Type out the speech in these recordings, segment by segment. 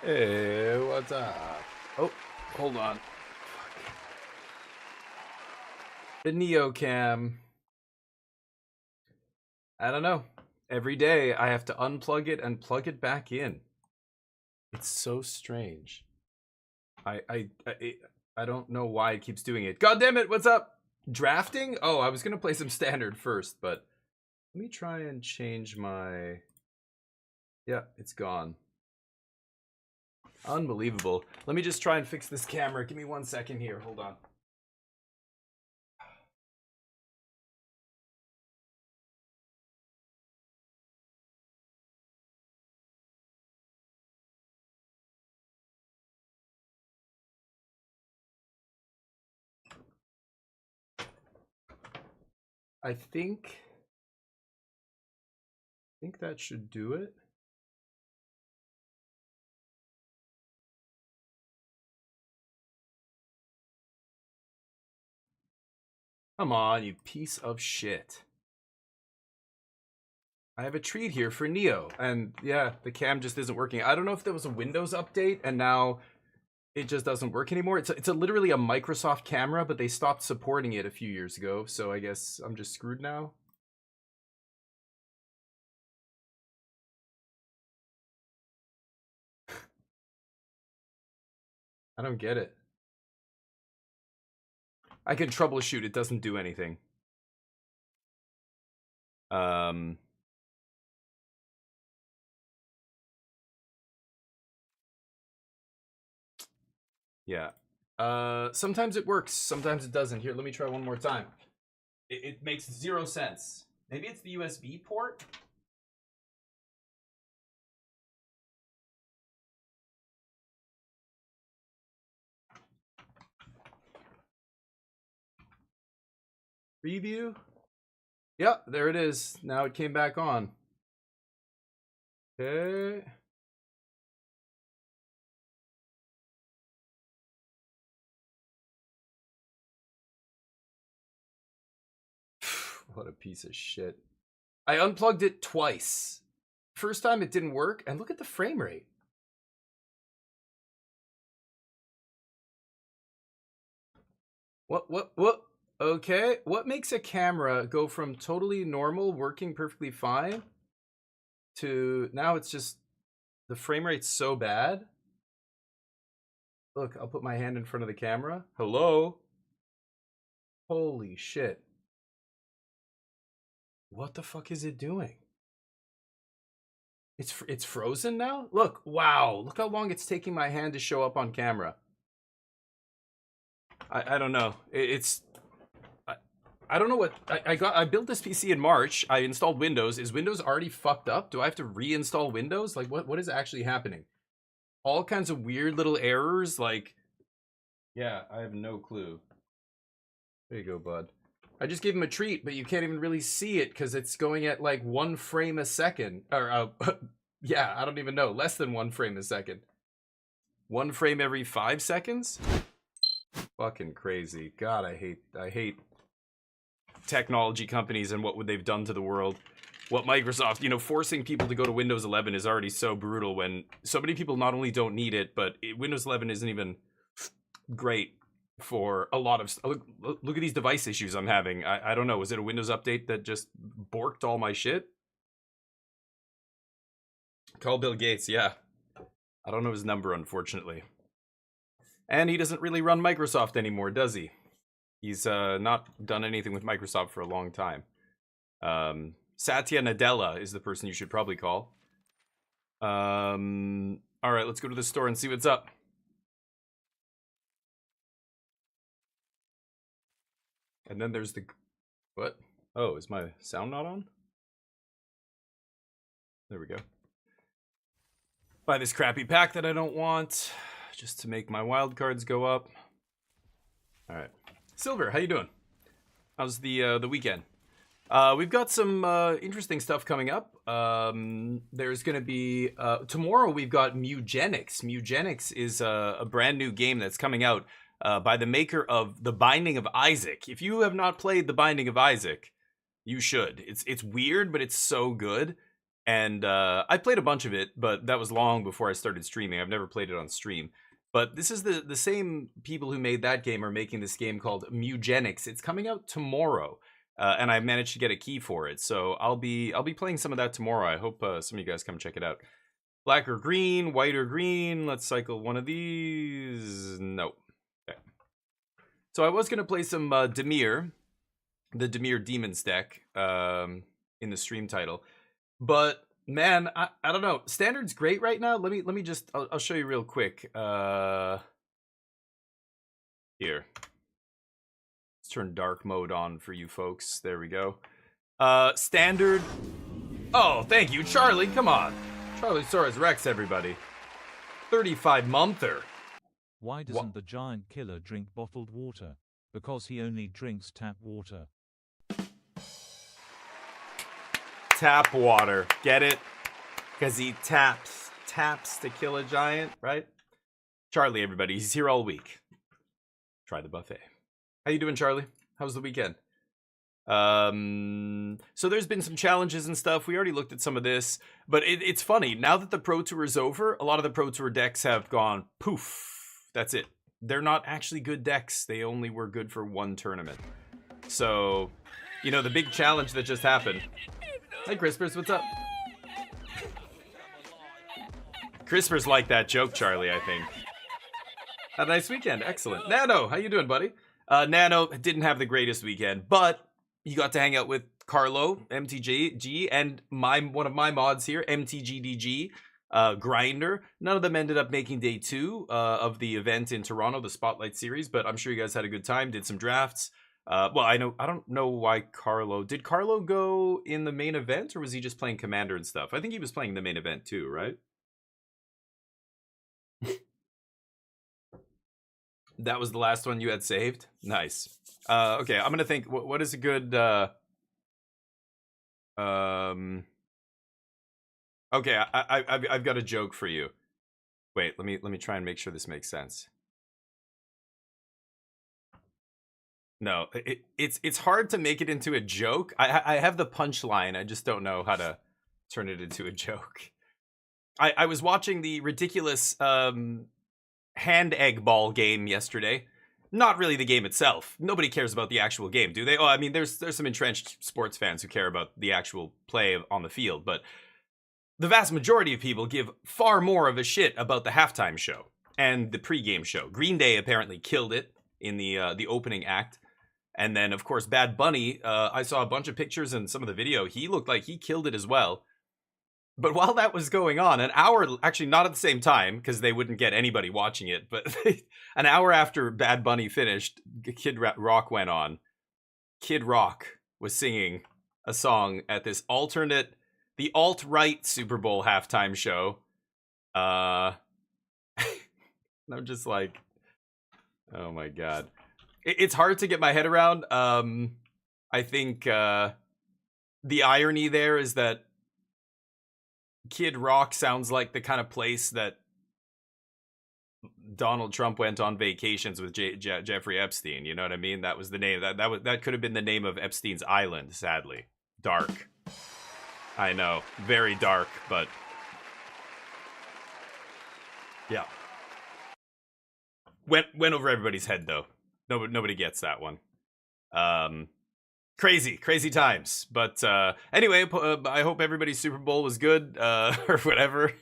Hey, what's up? Oh, hold on. The Neocam. I don't know. Every day I have to unplug it and plug it back in. It's so strange. I don't know why it keeps doing it. God damn it! What's up? Drafting? Oh, I was gonna play some standard first, but let me try and change my. Yeah, it's gone. Unbelievable. Let me just try and fix this camera. Give me 1 second here. Hold on. I think that should do it. Come on, you piece of shit. I have a treat here for Neo, and yeah, the cam just isn't working. I don't know if there was a Windows update and now it just doesn't work anymore. It's literally a Microsoft camera, but they stopped supporting it a few years ago, so I guess I'm just screwed now. I don't get it. I can troubleshoot, it doesn't do anything. Um, yeah. Sometimes it works, sometimes it doesn't. Here, let me try one more time. It makes 0 sense. Maybe it's the USB port? Preview? Yeah, there it is. Now it came back on. Okay. What a piece of shit. I unplugged it twice. First time it didn't work, and look at the frame rate. What? Okay, what makes a camera go from totally normal, working perfectly fine, to now it's just the frame rate's so bad? Look, I'll put my hand in front of the camera. Hello? Holy shit. What the fuck is it doing? It's frozen now? Look, wow. Look how long it's taking my hand to show up on camera. I don't know. I don't know what I built this PC in March. I installed Windows. Is Windows already fucked up? Do I have to reinstall Windows? Like what is actually happening? All kinds of weird little errors like yeah, I have no clue. There you go, bud. I just gave him a treat, but you can't even really see it cuz it's going at like 1 frame a second or yeah, I don't even know. Less than 1 frame a second. 1 frame every 5 seconds? Fucking crazy. God, I hate technology companies and what they've done to the world. What Microsoft, forcing people to go to Windows 11 is already so brutal when so many people not only don't need it, but Windows 11 isn't even great for a lot of look at these device issues I'm having. I don't know, was it a Windows update that just borked all my shit? Call Bill Gates, yeah. I don't know his number, unfortunately. And he doesn't really run Microsoft anymore, does he? He's not done anything with Microsoft for a long time. Satya Nadella is the person you should probably call. All right, let's go to the store and see what's up. And then there's the... What? Oh, is my sound not on? There we go. Buy this crappy pack that I don't want, just to make my wild cards go up. All right. Silver, how you doing? How's the weekend? We've got some interesting stuff coming up. There's going to be tomorrow. We've got Mugenics. Mugenics is a brand new game that's coming out by the maker of The Binding of Isaac. If you have not played The Binding of Isaac, you should. It's weird, but it's so good. And I played a bunch of it, but that was long before I started streaming. I've never played it on stream. But this is the same people who made that game are making this game called Mugenics. It's coming out tomorrow, and I managed to get a key for it. So I'll be playing some of that tomorrow. I hope some of you guys come check it out. Black or green, white or green. Let's cycle one of these. No. Okay. So I was gonna play some Demir, the Demir Demons deck, in the stream title. But man, I don't know. Standard's great right now. Let me just I'll show you real quick. Here. Let's turn dark mode on for you folks. There we go. Standard. Oh, thank you, Charlie. Come on. Charlie Soros Rex, everybody. 35-monther. Why doesn't the giant killer drink bottled water? Because he only drinks tap water. Tap water. Get it? Because he taps to kill a giant, right? Charlie, everybody. He's here all week. Try the buffet. How you doing, Charlie? How was the weekend? So there's been some challenges and stuff. We already looked at some of this, but it's funny. Now that the Pro Tour is over, a lot of the Pro Tour decks have gone poof. That's it. They're not actually good decks. They only were good for one tournament. So, you know, the big challenge that just happened. Hey, Crispers, what's up? Crispers like that joke, Charlie, I think. Had a nice weekend. Excellent. Nano, how you doing, buddy? Nano didn't have the greatest weekend, but you got to hang out with Carlo, MTG, and one of my mods here, MTGDG, Grinder. None of them ended up making day 2 of the event in Toronto, the Spotlight Series, but I'm sure you guys had a good time, did some drafts. Well, I don't know why did Carlo go in the main event, or was he just playing Commander and stuff? I think he was playing the main event too, right? That was the last one you had saved? Nice. Okay, I'm gonna think, what is a good, okay, I've got a joke for you. Wait, let me try and make sure this makes sense. No, it's hard to make it into a joke. I have the punchline, I just don't know how to turn it into a joke. I was watching the ridiculous, hand egg ball game yesterday. Not really the game itself. Nobody cares about the actual game, do they? Oh, I mean, there's some entrenched sports fans who care about the actual play on the field, but the vast majority of people give far more of a shit about the halftime show and the pregame show. Green Day apparently killed it in the opening act. And then, of course, Bad Bunny, I saw a bunch of pictures and some of the video. He looked like he killed it as well. But while that was going on, an hour, actually not at the same time, because they wouldn't get anybody watching it, but an hour after Bad Bunny finished, Kid Rock went on. Kid Rock was singing a song at this the alt-right Super Bowl halftime show. I'm just like, oh my God. It's hard to get my head around. I think the irony there is that Kid Rock sounds like the kind of place that Donald Trump went on vacations with Jeffrey Epstein. You know what I mean? That was the name. That could have been the name of Epstein's island. Sadly, dark. I know, very dark, but yeah, went over everybody's head though. Nobody gets that one. Crazy times. But anyway, I hope everybody's Super Bowl was good, or whatever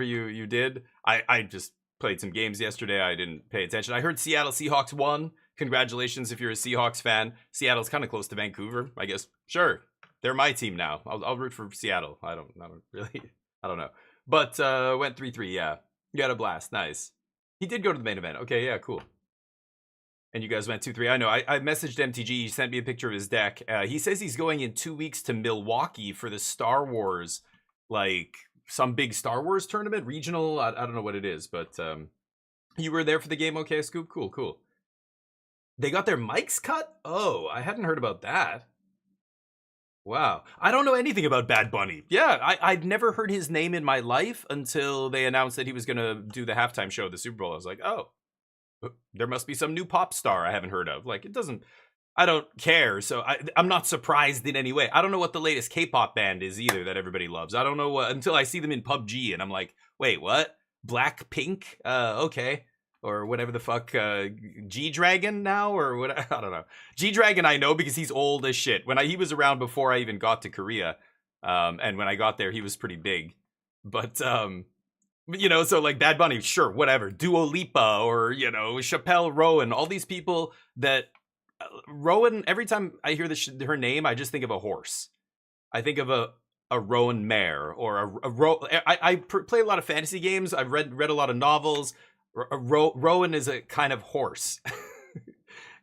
you did. I just played some games yesterday. I didn't pay attention. I heard Seattle Seahawks won. Congratulations if you're a Seahawks fan. Seattle's kind of close to Vancouver, I guess. Sure, they're my team now. I'll root for Seattle. I don't really. I don't know. But went 3-3. Yeah, you had a blast. Nice. He did go to the main event. Okay, yeah, cool. And you guys went 2-3. I know. I messaged MTG. He sent me a picture of his deck. He says he's going in 2 weeks to Milwaukee for the Star Wars, like some big Star Wars tournament, regional. I don't know what it is, but you were there for the game. Okay, Scoop. Cool. They got their mics cut? Oh, I hadn't heard about that. Wow. I don't know anything about Bad Bunny. Yeah, I'd never heard his name in my life until they announced that he was going to do the halftime show of the Super Bowl. I was like, oh. There must be some new pop star I haven't heard of. Like, it doesn't I don't care. So I'm not surprised in any way. I don't know what the latest K-pop band is either that everybody loves. I don't know what until I see them in PUBG and I'm like, wait, what? Blackpink? Okay. Or whatever the fuck, G-Dragon now? Or what? I don't know. G-Dragon I know because he's old as shit. He was around before I even got to Korea. And when I got there, he was pretty big. But, so like Bad Bunny, sure, whatever. Dua Lipa or, Chappelle Rowan, all these people that Rowan, every time I hear her name, I just think of a horse. I think of a Rowan mare or I play a lot of fantasy games. I've read a lot of novels. Rowan is a kind of horse.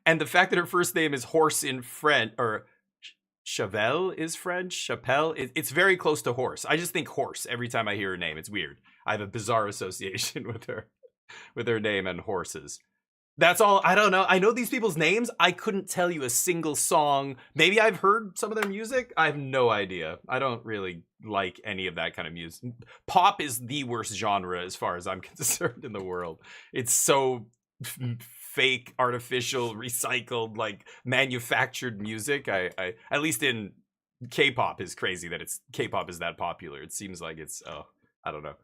And the fact that her first name is horse in French, or Chevelle is French, Chappelle, it's very close to horse. I just think horse every time I hear her name. It's weird. I have a bizarre association with her name and horses. That's all. I don't know. I know these people's names. I couldn't tell you a single song. Maybe I've heard some of their music. I have no idea. I don't really like any of that kind of music. Pop is the worst genre as far as I'm concerned in the world. It's so fake, artificial, recycled, like manufactured music. I at least in K-pop is crazy that K-pop is that popular. It seems like I don't know.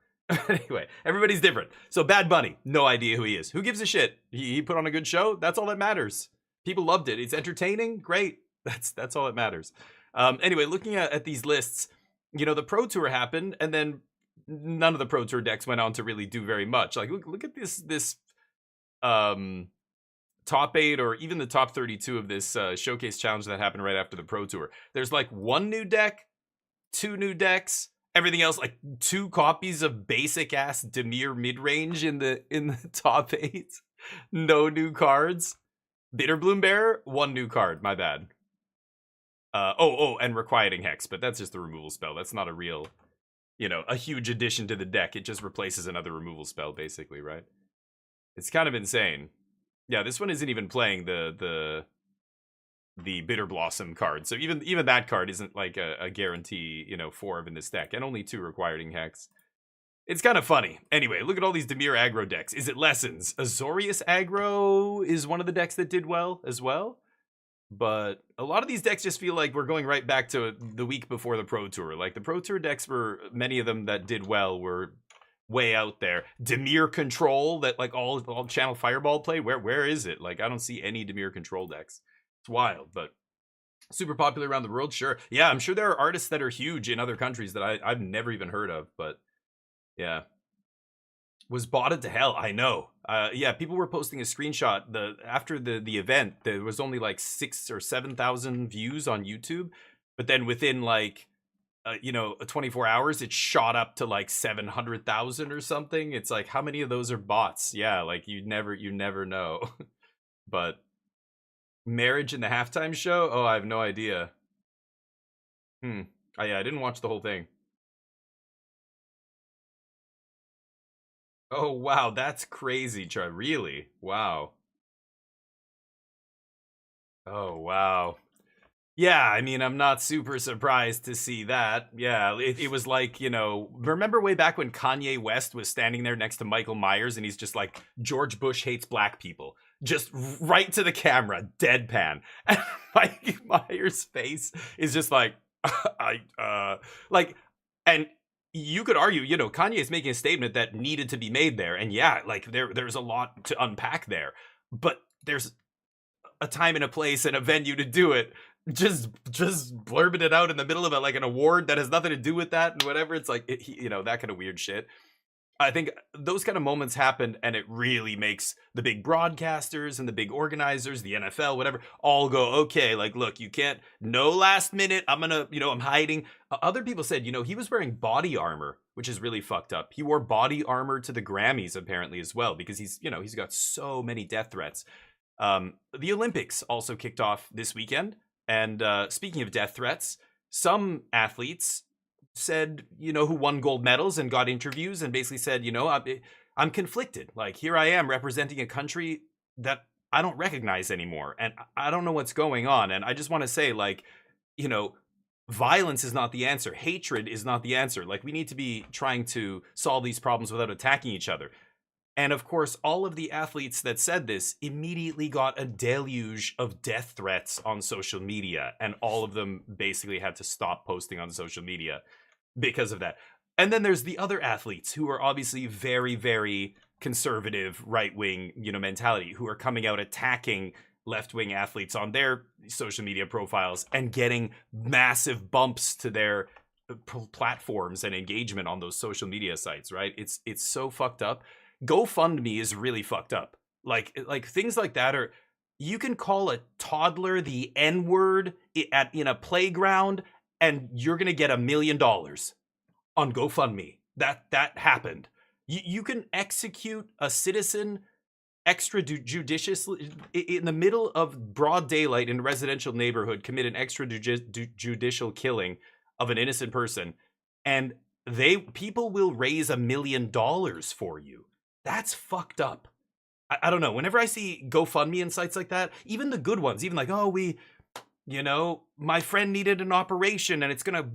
Anyway, everybody's different. So Bad Bunny, no idea who he is. Who gives a shit? He put on a good show. That's all that matters. People loved it. It's entertaining. Great. That's all that matters. Anyway, looking at these lists, the Pro Tour happened, and then none of the Pro Tour decks went on to really do very much. Like look at this top 8 or even the top 32 of this showcase challenge that happened right after the Pro Tour. There's like 1 new deck, 2 new decks. Everything else, like 2 copies of basic ass Demir mid-range in the top 8. No new cards. Bitterbloom Bearer, 1 new card. My bad. And Requiting Hex, but that's just the removal spell. That's not a real, a huge addition to the deck. It just replaces another removal spell, basically, right? It's kind of insane. Yeah, this one isn't even playing the Bitter Blossom card. So even that card isn't like a guarantee, 4 of in this deck, and only 2 Requiring Hex. It's kind of funny. Anyway, look at all these Dimir aggro decks. Is it Lessons? Azorius aggro is one of the decks that did well as well. But a lot of these decks just feel like we're going right back to the week before the Pro Tour. Like the Pro Tour decks many of them that did well were way out there. Dimir Control that like all Channel Fireball play. Where is it? Like I don't see any Dimir Control decks. It's wild, but super popular around the world, sure. Yeah, I'm sure there are artists that are huge in other countries that I've never even heard of, but yeah. Was botted to hell, I know. Yeah, people were posting a screenshot after the event. There was only like 6,000 or 7,000 views on YouTube, but then within like 24 hours, it shot up to like 700,000 or something. It's like, how many of those are bots? Yeah, like you never know. But Marriage in the halftime show? Oh, I have no idea. Oh yeah, I didn't watch the whole thing. Oh wow, that's crazy, Char. Really? Wow. Oh wow. Yeah, I mean, I'm not super surprised to see that. Yeah, it was like, remember way back when Kanye West was standing there next to Michael Myers and he's just like, George Bush hates black people. Just right to the camera, deadpan. And Mike Myers' face is just like, and you could argue, Kanye is making a statement that needed to be made there. And yeah, like there's a lot to unpack there, but there's a time and a place and a venue to do it. Just blurbing it out in the middle of like an award that has nothing to do with that and whatever. It's like, that kind of weird shit. I think those kind of moments happen and it really makes the big broadcasters and the big organizers, the NFL, whatever, all go, okay, like, look, you can't, no last minute, I'm gonna, I'm hiding. Other people said, he was wearing body armor, which is really fucked up. He wore body armor to the Grammys apparently as well, because he's got so many death threats. The Olympics also kicked off this weekend. And speaking of death threats, some athletes said, who won gold medals and got interviews and basically said, I'm conflicted. Like, here I am representing a country that I don't recognize anymore. And I don't know what's going on. And I just want to say, like, violence is not the answer. Hatred is not the answer. Like, we need to be trying to solve these problems without attacking each other. And of course, all of the athletes that said this immediately got a deluge of death threats on social media, and all of them basically had to stop posting on social media because of that. And then there's the other athletes who are obviously very, very conservative, right wing, mentality, who are coming out attacking left wing athletes on their social media profiles and getting massive bumps to their platforms and engagement on those social media sites, right? It's so fucked up. GoFundMe is really fucked up. Like things like that are, you can call a toddler the N word in a playground and you're gonna get $1 million on GoFundMe. That happened. You can execute a citizen extrajudiciously in the middle of broad daylight in a residential neighborhood, commit an extrajudicial killing of an innocent person, and people will raise $1 million for you. That's fucked up. I don't know. Whenever I see GoFundMe and sites like that, even the good ones, even like, oh, my friend needed an operation and it's gonna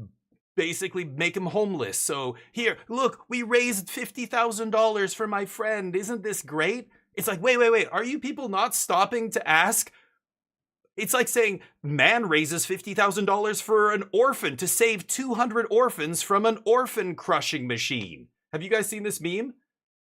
basically make him homeless. So here, look, we raised $50,000 for my friend. Isn't this great? It's like, wait. Are you people not stopping to ask? It's like saying, man raises $50,000 for an orphan to save 200 orphans from an orphan crushing machine. Have you guys seen this meme?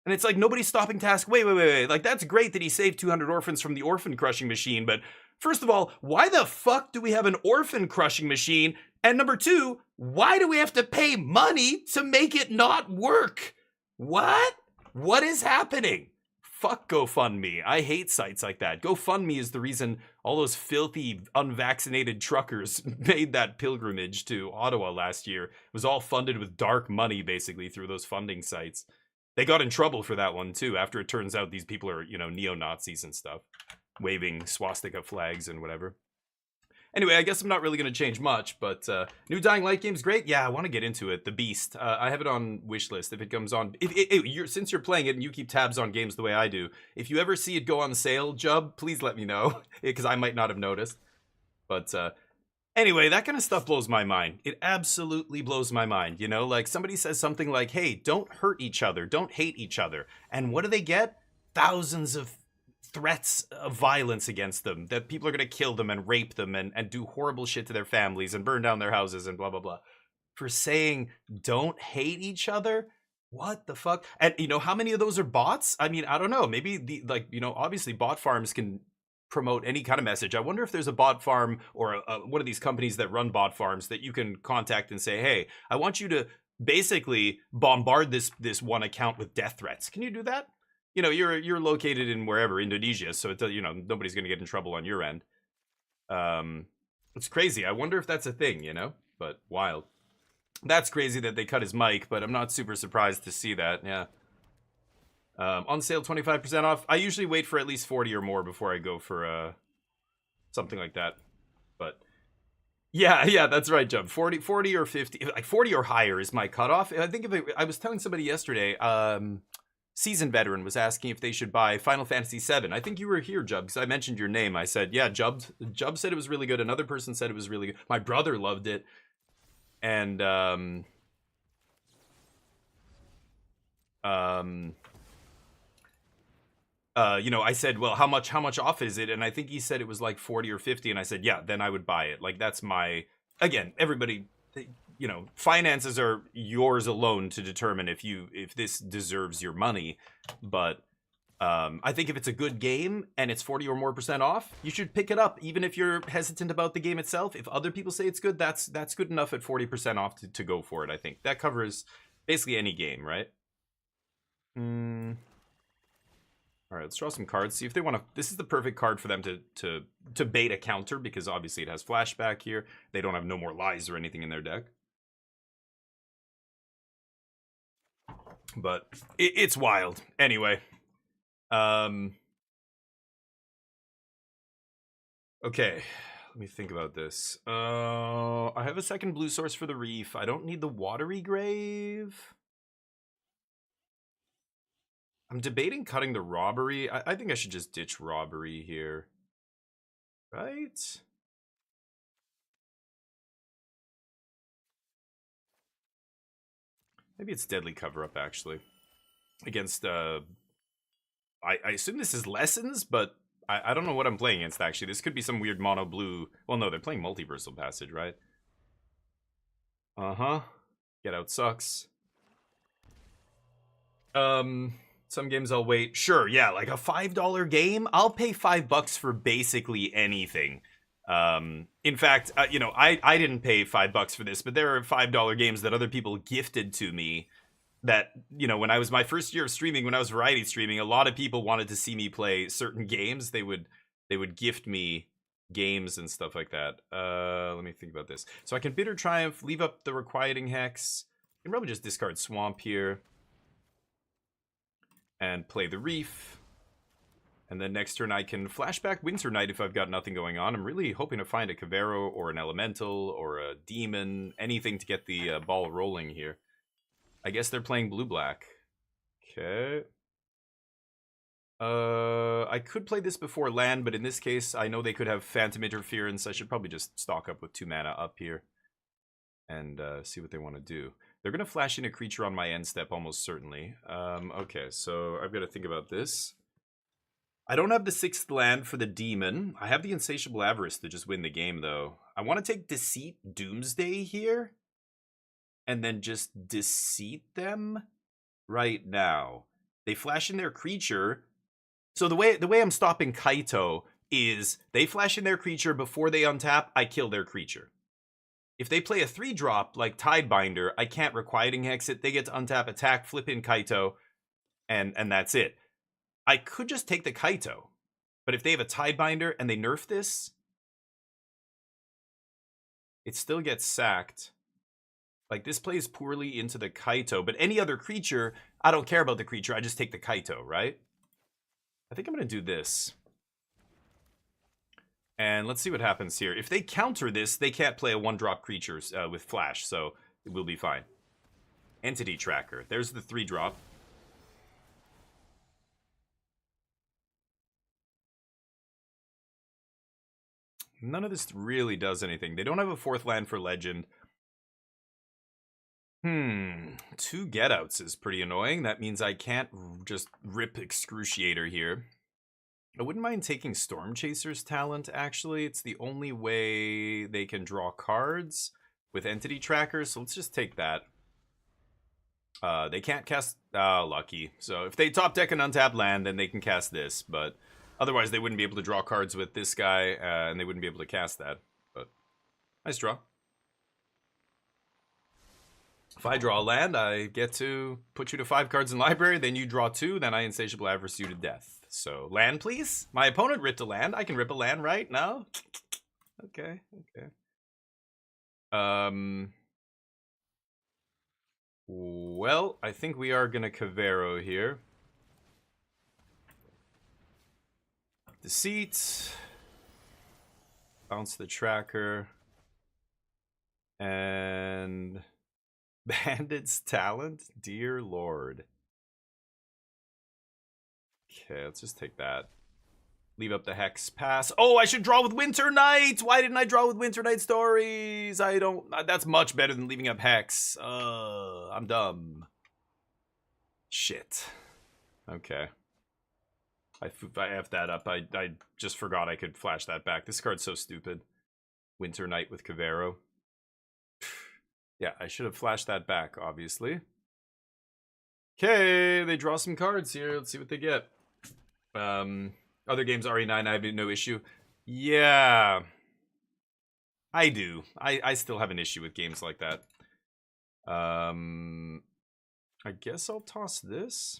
And it's like, nobody's stopping to ask, wait. Like, that's great that he saved 200 orphans from the orphan crushing machine. But first of all, why the fuck do we have an orphan crushing machine? And number two, why do we have to pay money to make it not work? What? What is happening? Fuck GoFundMe. I hate sites like that. GoFundMe is the reason all those filthy, unvaccinated truckers made that pilgrimage to Ottawa last year. It was all funded with dark money, basically, through those funding sites. They got in trouble for that one, too, after it turns out these people are, neo-Nazis and stuff, waving swastika flags and whatever. Anyway, I guess I'm not really going to change much, but new Dying Light game's great. Yeah, I want to get into it. The Beast. I have it on wishlist. If it comes on, since you're playing it and you keep tabs on games the way I do, if you ever see it go on sale, Jub, please let me know, because I might not have noticed. But anyway, that kind of stuff blows my mind. It absolutely blows my mind. Like somebody says something like, hey, don't hurt each other, don't hate each other. And what do they get? Thousands of threats of violence against them, that people are going to kill them and rape them and do horrible shit to their families and burn down their houses and blah, blah, blah. For saying, don't hate each other? What the fuck? And how many of those are bots? I mean, I don't know. Maybe obviously bot farms can promote any kind of message. I wonder if there's a bot farm or one of these companies that run bot farms that you can contact and say, hey, I want you to basically bombard this one account with death threats. Can you do that? You're located in wherever, Indonesia, so it nobody's going to get in trouble on your end. It's crazy. I wonder if that's a thing, but wild. That's crazy that they cut his mic, but I'm not super surprised to see that. Yeah. On sale, 25% off. I usually wait for at least 40 or more before I go for something like that. But yeah, that's right, Jump. 40 or 50, like 40 or higher is my cutoff. I think I was telling somebody yesterday, Seasoned Veteran was asking if they should buy Final Fantasy VII. I think you were here, Jub, because I mentioned your name. I said, yeah, Jub said it was really good. Another person said it was really good. My brother loved it. And, I said, well, how much off is it? And I think he said it was like 40 or 50. And I said, yeah, then I would buy it. Like, that's again, everybody, finances are yours alone to determine if this deserves your money. But I think if it's a good game and it's 40 or more % off, you should pick it up, even if you're hesitant about the game itself. If other people say it's good, that's good enough at 40% off to go for it. I think that covers basically any game, right? All right, let's draw some cards. See if they want to. This is the perfect card for them to bait a counter, because obviously it has flashback here. They don't have No More Lies or anything in their deck. But it's wild. Anyway. Okay, let me think about this. I have a second blue source for the Reef. I don't need the Watery Grave. I'm debating cutting the Robbery. I think I should just ditch Robbery here. Right? Maybe it's Deadly Cover-Up, actually. Against I assume this is Lessons, but I don't know what I'm playing against, actually. This could be some weird mono blue. Well, no, they're playing Multiversal Passage, right? Uh-huh. Get Out sucks. Some games I'll wait. Sure, yeah, like a $5 game, I'll pay $5 for basically anything. In fact, you know, I didn't pay $5 for this, but there are $5 games that other people gifted to me that, you know, when I was my first year of streaming, when I was variety streaming, a lot of people wanted to see me play certain games. They would gift me games and stuff like that. Let me think about this. So I can Bitter Triumph, leave up the Requiting Hex. I can probably just discard Swamp here and play the Reef. And then next turn I can flashback Winter Knight if I've got nothing going on. I'm really hoping to find a Cavero or an Elemental or a Demon, anything to get the ball rolling here. I guess they're playing blue-black. Okay. I could play this before land, but in this case, I know they could have Phantom Interference. I should probably just stock up with 2 mana up here and see what they want to do. They're going to flash in a creature on my end step almost certainly. Okay, so I've got to think about this. I don't have the 6th land for the Demon. I have the Insatiable Avarice to just win the game, though. I want to take Deceit Doomsday here and then just Deceit them right now. They flash in their creature. So the way I'm stopping Kaito is they flash in their creature before they untap, I kill their creature. If they play a 3-drop like Tidebinder, I can't Requiting Hex it. They get to untap, attack, flip in Kaito, and that's it. I could just take the Kaito, but if they have a Tidebinder and they nerf this, it still gets sacked. Like, this plays poorly into the Kaito, but any other creature, I don't care about the creature, I just take the Kaito, right? I think I'm going to do this. And let's see what happens here. If they counter this, they can't play a 1-drop creature with Flash, so it will be fine. Entity Tracker. There's the 3-drop. None of this really does anything. They don't have a 4th land for Legend. 2 get-outs is pretty annoying. That means I can't just rip Excruciator here. I wouldn't mind taking Storm Chaser's talent, actually. It's the only way they can draw cards with Entity Trackers, so let's just take that. They can't cast... lucky. So if they top deck an untapped land, then they can cast this, but otherwise they wouldn't be able to draw cards with this guy, and they wouldn't be able to cast that. But nice draw. If I draw a land, I get to put you to 5 cards in library, then you draw 2, then I Insatiable Avarice you to death. So, land, please? My opponent ripped a land. I can rip a land, right? No? Okay, okay. Well, I think we are gonna Cavero here. Deceit. Bounce the tracker. And... Bandit's Talent? Dear Lord. Okay, let's just take that. Leave up the Hex, pass. Oh, I should draw with Winter Knight! Why didn't I draw with Winter Knight Stories? I don't... That's much better than leaving up Hex. I'm dumb. Shit. Okay. I F'd that up. I just forgot I could flash that back. This card's so stupid. Winter Knight with Cavero. Yeah, I should have flashed that back, obviously. Okay, they draw some cards here. Let's see what they get. Other games, RE9, I have no issue. Yeah, I do. I still have an issue with games like that. I guess I'll toss this.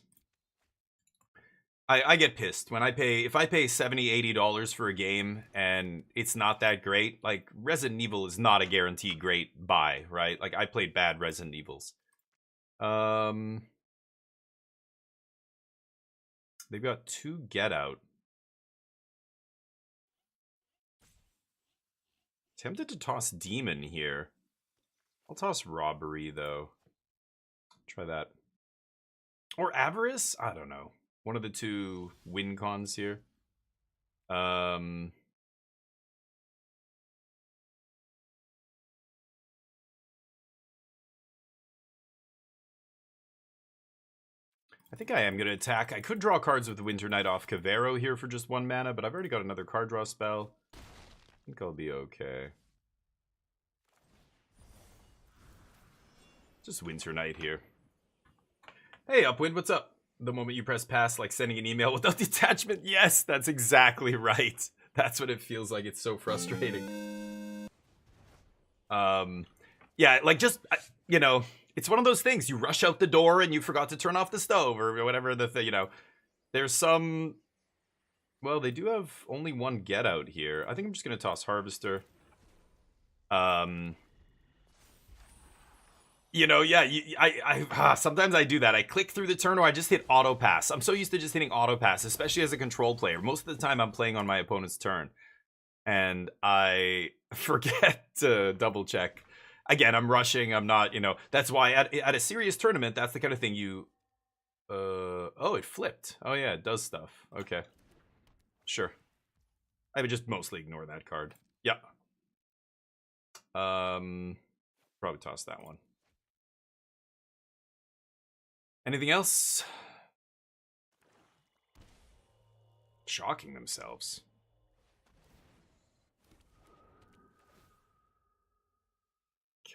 I get pissed when if I pay $70, $80 for a game and it's not that great. Like, Resident Evil is not a guaranteed great buy, right? Like, I played bad Resident Evils. They've got 2 Get Out. Tempted to toss Demon here. I'll toss Robbery, though. Try that. Or Avarice? I don't know. One of the 2 win cons here. I I think I am going to attack. I could draw cards with Winter Knight off Cavero here for just 1 mana, but I've already got another card draw spell. I think I'll be okay. Just Winter Knight here. Hey, Upwind, what's up? The moment you press pass, like sending an email without the attachment. Yes, that's exactly right. That's what it feels like. It's so frustrating. Yeah, like just, you know, it's one of those things. You rush out the door and you forgot to turn off the stove or whatever the thing, you know. There's some... Well, they do have only 1 get out here. I think I'm just going to toss Harvester. You know, yeah, sometimes I do that. I click through the turn or I just hit auto pass. I'm so used to just hitting auto pass, especially as a control player. Most of the time I'm playing on my opponent's turn. And I forget to double check. Again, I'm rushing. I'm not, you know, that's why at a serious tournament, that's the kind of thing you... oh, it flipped. Oh, yeah, it does stuff. Okay. Sure. I would just mostly ignore that card. Yeah. Probably toss that one. Anything else? Shocking themselves.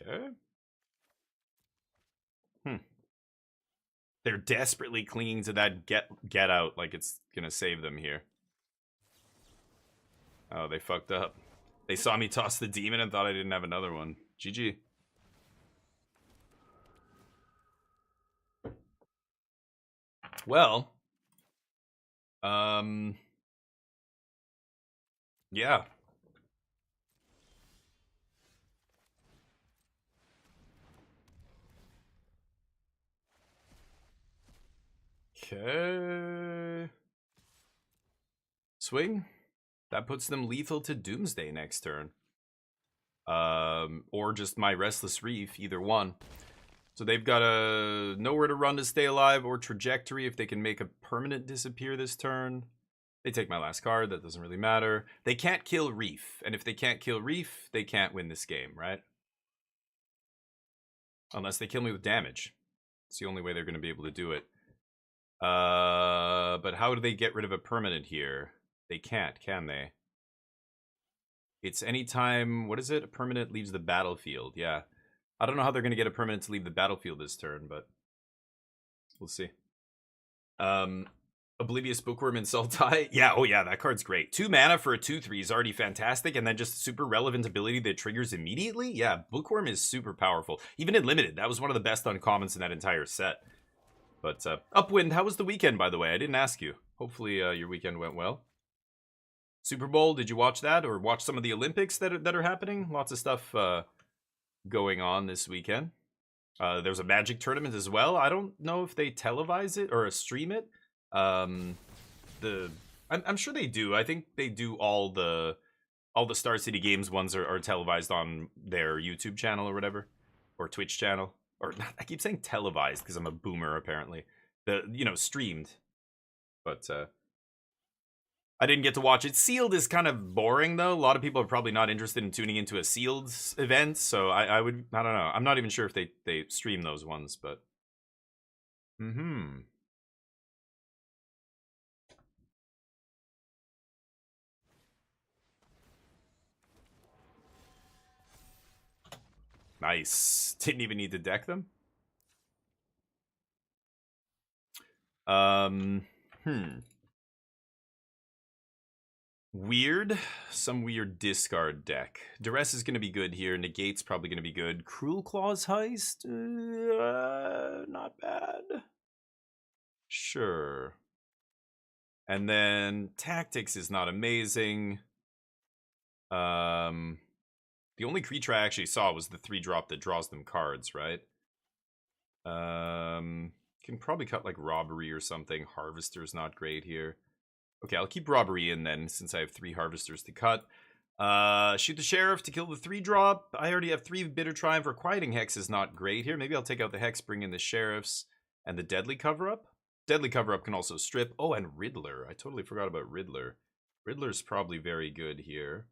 Okay. They're desperately clinging to that get out like it's gonna save them here. Oh, they fucked up. They saw me toss the demon and thought I didn't have another one. GG. Well, yeah. Okay. Swing. That puts them lethal to Doomsday next turn. Or just my Restless Reef, either one. So they've got a nowhere to run to stay alive or trajectory if they can make a permanent disappear this turn. They take my last card, that doesn't really matter. They can't kill Reef, and if they can't kill Reef, they can't win this game, right? Unless they kill me with damage. It's the only way they're going to be able to do it. But how do they get rid of a permanent here? They can't, can they? It's anytime, what is it? A permanent leaves the battlefield, yeah. I don't know how they're going to get a permanent to leave the battlefield this turn, but we'll see. Oblivious Bookworm and Sultai. Yeah, oh yeah, that card's great. 2 mana for a 2/3 is already fantastic, and then just super relevant ability that triggers immediately. Yeah, Bookworm is super powerful. Even in Limited, that was one of the best uncommons in that entire set. But Upwind, how was the weekend, by the way? I didn't ask you. Hopefully your weekend went well. Super Bowl, did you watch that? Or watch some of the Olympics that are happening? Lots of stuff going on this weekend. There's a Magic tournament as well. I don't know if they televise it or stream it. I'm sure they do. I think they do all the Star City Games ones are televised on their YouTube channel or whatever, or Twitch channel, or not, I keep saying televised because I'm a boomer apparently. Streamed, but I didn't get to watch it. Sealed is kind of boring though. A lot of people are probably not interested in tuning into a Sealed event, so I don't know. I'm not even sure if they stream those ones, but Nice. Didn't even need to deck them. Weird. Some weird discard deck. Duress is going to be good here. Negate's probably going to be good. Cruel Claws Heist? Not bad. Sure. And then Tactics is not amazing. The only creature I actually saw was the 3-drop that draws them cards, right? Can probably cut like Robbery or something. Harvester's not great here. Okay, I'll keep Robbery in then, since I have 3 Harvesters to cut. Shoot the Sheriff to kill the 3-drop. I already have 3 Bitter Triumph. Requiting Hex is not great here. Maybe I'll take out the Hex, bring in the Sheriffs, and the Deadly Cover-Up. Deadly Cover-Up can also strip. Oh, and Riddler. I totally forgot about Riddler. Riddler's probably very good here.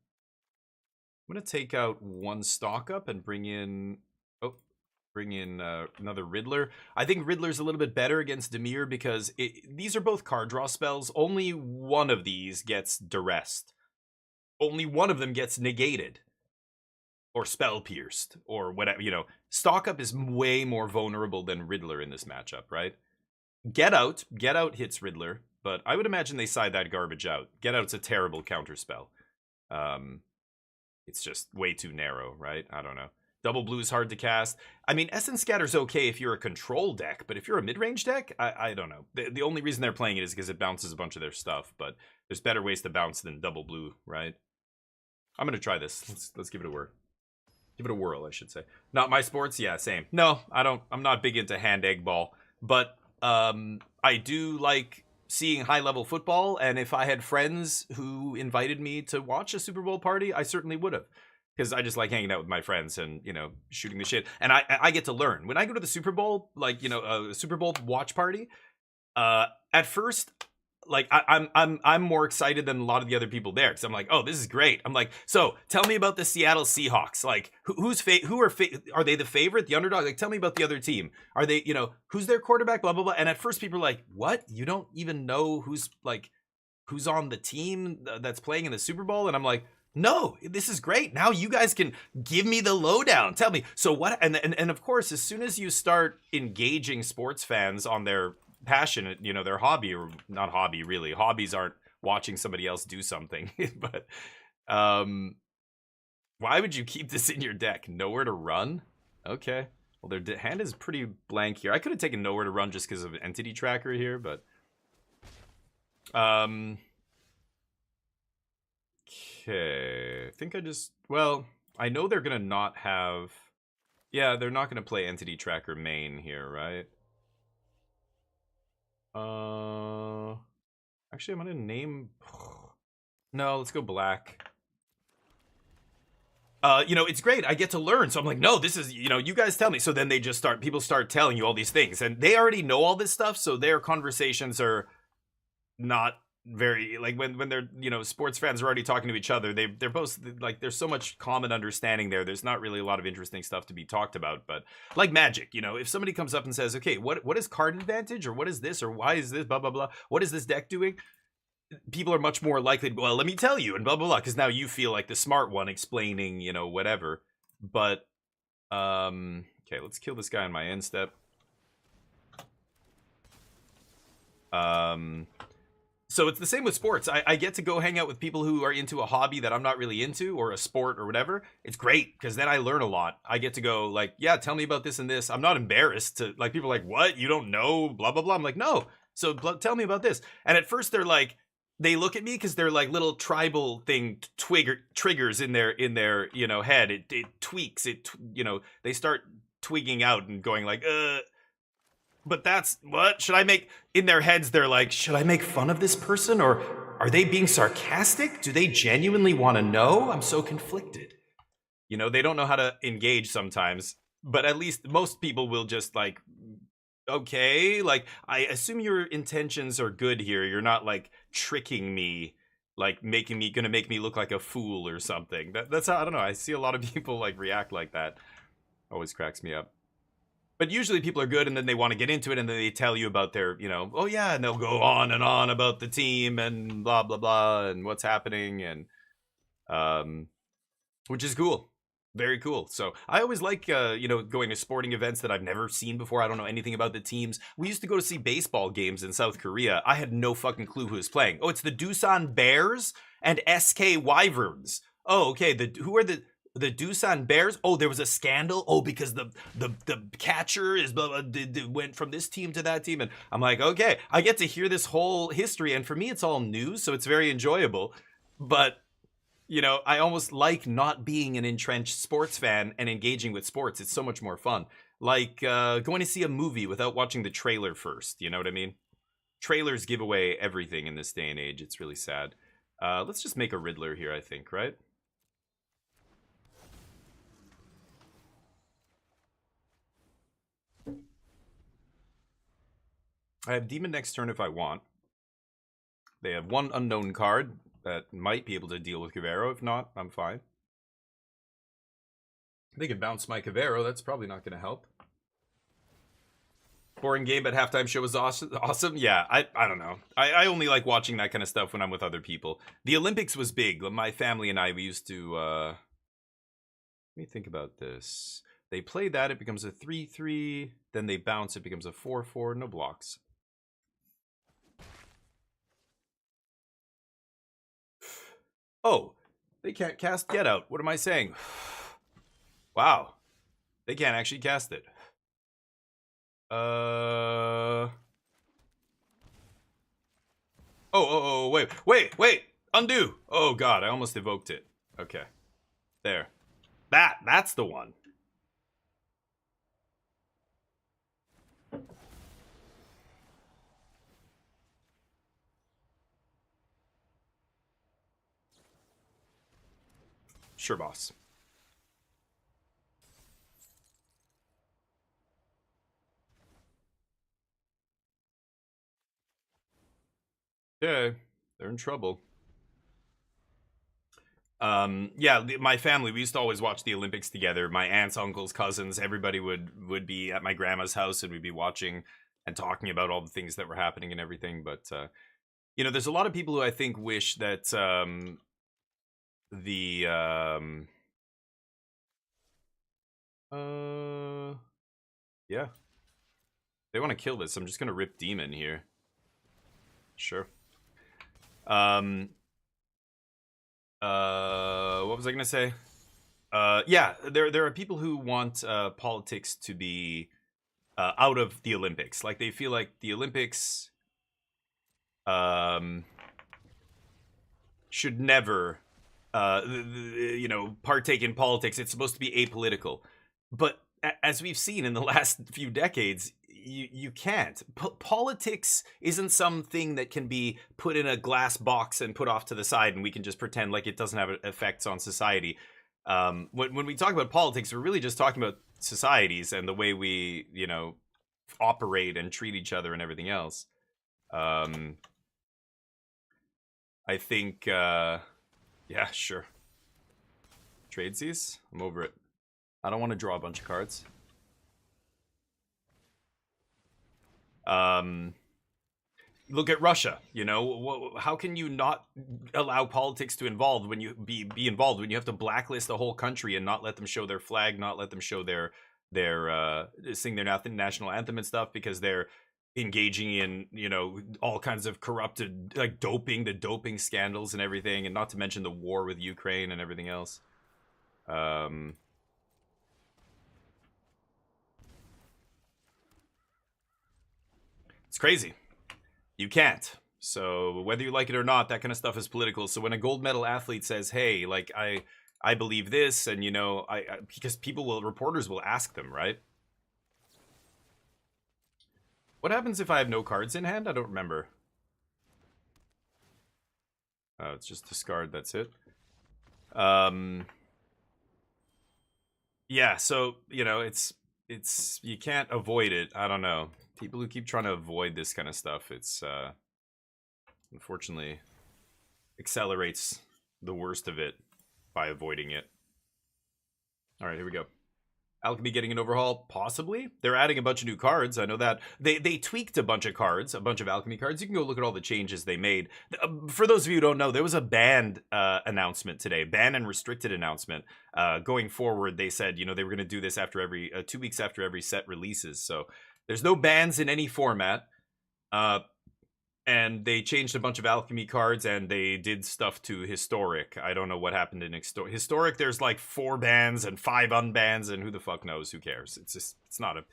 I'm going to take out 1 Stock Up and bring in bring in another Riddler. I think Riddler's a little bit better against Dimir because these are both card draw spells. Only one of these gets duressed. Only one of them gets negated. Or spell pierced. Or whatever, you know. Stock Up is way more vulnerable than Riddler in this matchup, right? Get Out hits Riddler, but I would imagine they side that garbage out. Get Out's a terrible counterspell. It's just way too narrow, right? I don't know. Double Blue is hard to cast. I mean, Essence Scatter's okay if you're a control deck, but if you're a mid-range deck, I don't know. The only reason they're playing it is because it bounces a bunch of their stuff, but there's better ways to bounce than Double Blue, right? I'm gonna try this. Let's give it a whirl. Give it a whirl, I should say. Not my sports? Yeah, same. No, I'm not big into hand egg ball, but I do like seeing high-level football, and if I had friends who invited me to watch a Super Bowl party, I certainly would have. Because I just like hanging out with my friends and, you know, shooting the shit. And I get to learn. When I go to the Super Bowl, like, you know, a Super Bowl watch party, at first, like, I'm more excited than a lot of the other people there. Because I'm like, oh, this is great. I'm like, so, tell me about the Seattle Seahawks. Like, are they the favorite, the underdog? Like, tell me about the other team. Are they, you know, who's their quarterback, blah, blah, blah. And at first people are like, what? You don't even know who's on the team that's playing in the Super Bowl? And I'm like, no, this is great. Now you guys can give me the lowdown. Tell me. So what? And of course, as soon as you start engaging sports fans on their passion, you know, their hobby, or not hobby, really. Hobbies aren't watching somebody else do something. But why would you keep this in your deck? Nowhere to Run? Okay. Well, their hand is pretty blank here. I could have taken Nowhere to Run just because of Entity Tracker here, but okay, I think well, I know they're gonna not have, yeah, they're not gonna play Entity Tracker main here, right? Actually, I'm gonna name, no, let's go black. You know, it's great. I get to learn. So I'm like, no, this is, you know, you guys tell me. So then people start telling you all these things, and they already know all this stuff. So their conversations are not very, like, when they're, you know, sports fans are already talking to each other, they're both like, there's so much common understanding there's not really a lot of interesting stuff to be talked about. But like Magic, you know, if somebody comes up and says, okay, what is card advantage, or what is this, or why is this, blah blah blah, what is this deck doing, people are much more likely to, well, let me tell you, and blah blah blah, because now you feel like the smart one explaining, you know, whatever. But okay, let's kill this guy on my end step. So it's the same with sports. I get to go hang out with people who are into a hobby that I'm not really into, or a sport or whatever. It's great, because then I learn a lot. I get to go like, yeah, tell me about this and this. I'm not embarrassed to, like, people are like, what? You don't know? Blah, blah, blah. I'm like, no. So tell me about this. And at first they're like, they look at me because they're like little tribal thing triggers in their, you know, head. It tweaks it, you know, they start twigging out and going like, but that's, what should I make, in their heads they're like, should I make fun of this person, or are they being sarcastic? Do they genuinely want to know? I'm so conflicted. You know, they don't know how to engage sometimes, but at least most people will just like, okay, like, I assume your intentions are good here. You're not like tricking me, like gonna make me look like a fool or something. That's how, I don't know, I see a lot of people like react like that. Always cracks me up. But usually people are good, and then they want to get into it, and then they tell you about their, you know, oh yeah, and they'll go on and on about the team and blah blah blah and what's happening, and which is cool, very cool. So I always like you know, going to sporting events that I've never seen before. I don't know anything about the teams. We used to go to see baseball games in South Korea. I had no fucking clue who was playing. Oh, it's the Doosan Bears and SK Wyverns. Oh, okay. Who are the Doosan Bears? Oh, there was a scandal. Oh, because the catcher is blah, blah, went from this team to that team, and I'm like, okay, I get to hear this whole history, and for me, it's all news, so it's very enjoyable. But you know, I almost like not being an entrenched sports fan and engaging with sports. It's so much more fun. Like going to see a movie without watching the trailer first. You know what I mean? Trailers give away everything in this day and age. It's really sad. Let's just make a Riddler here, I think, right? I have Demon next turn if I want. They have one unknown card that might be able to deal with Cavero. If not, I'm fine. They could bounce my Cavero. That's probably not going to help. Boring game, but halftime show was awesome. Yeah, I don't know. I only like watching that kind of stuff when I'm with other people. The Olympics was big. My family and I, we used to, let me think about this. They play that, it becomes a 3-3. Then they bounce, it becomes a 4-4. No blocks. Oh, they can't cast Get Out. What am I saying? Wow. They can't actually cast it. Oh, wait. Undo. Oh, God, I almost evoked it. Okay. There. That's the one. Sure, boss. Yeah, they're in trouble. Yeah, my family, we used to always watch the Olympics together. My aunts, uncles, cousins, everybody would be at my grandma's house, and we'd be watching and talking about all the things that were happening and everything. But you know, there's a lot of people who I think wish that the yeah, they want to kill this. I'm just gonna rip Demon here. Sure. What was I gonna say? Yeah, there are people who want politics to be out of the Olympics. Like, they feel like the Olympics should never, you know, partake in politics. It's supposed to be apolitical. But as we've seen in the last few decades, you can't. Politics isn't something that can be put in a glass box and put off to the side, and we can just pretend like it doesn't have effects on society. When we talk about politics, we're really just talking about societies and the way we, you know, operate and treat each other and everything else. I think, yeah, sure. Tradesies? I'm over it. I don't want to draw a bunch of cards. Look at Russia. You know, how can you not allow politics to involve when you be involved when you have to blacklist a whole country and not let them show their flag, not let them show their sing their national anthem and stuff because they're engaging in, you know, all kinds of corrupted, like the doping scandals and everything, and not to mention the war with Ukraine and everything else. It's crazy. You can't. So whether you like it or not, that kind of stuff is political. So when a gold medal athlete says, "Hey, like I believe this," and you know, because reporters will ask them, right? What happens if I have no cards in hand? I don't remember. Oh, it's just discard. That's it. Yeah. So you know, it's you can't avoid it. I don't know. People who keep trying to avoid this kind of stuff, it's unfortunately accelerates the worst of it by avoiding it. All right, here we go. Alchemy getting an overhaul? Possibly. They're adding a bunch of new cards. I know that. They tweaked a bunch of cards, a bunch of Alchemy cards. You can go look at all the changes they made. For those of you who don't know, there was a banned announcement today, ban and restricted announcement. Going forward, they said, you know, they were going to do this after every 2 weeks after every set releases. So there's no bans in any format. And they changed a bunch of Alchemy cards, and they did stuff to Historic. I don't know what happened in Historic. There's like 4 bans and 5 unbans, and who the fuck knows? Who cares? It's just, it's not a...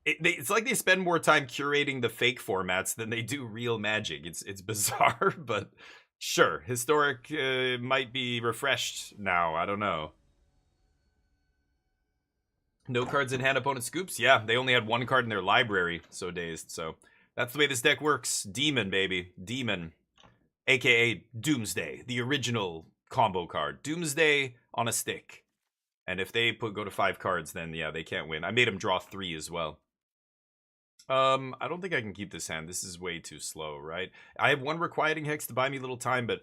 it's like they spend more time curating the fake formats than they do real Magic. It's bizarre, but sure. Historic might be refreshed now. I don't know. No cards in hand, opponent scoops? Yeah, they only had 1 card in their library, so dazed, so... That's the way this deck works. Demon, baby. Demon. AKA Doomsday. The original combo card. Doomsday on a stick. And if they go to 5 cards, then yeah, they can't win. I made them draw 3 as well. I don't think I can keep this hand. This is way too slow, right? I have 1 Requiting Hex to buy me a little time, but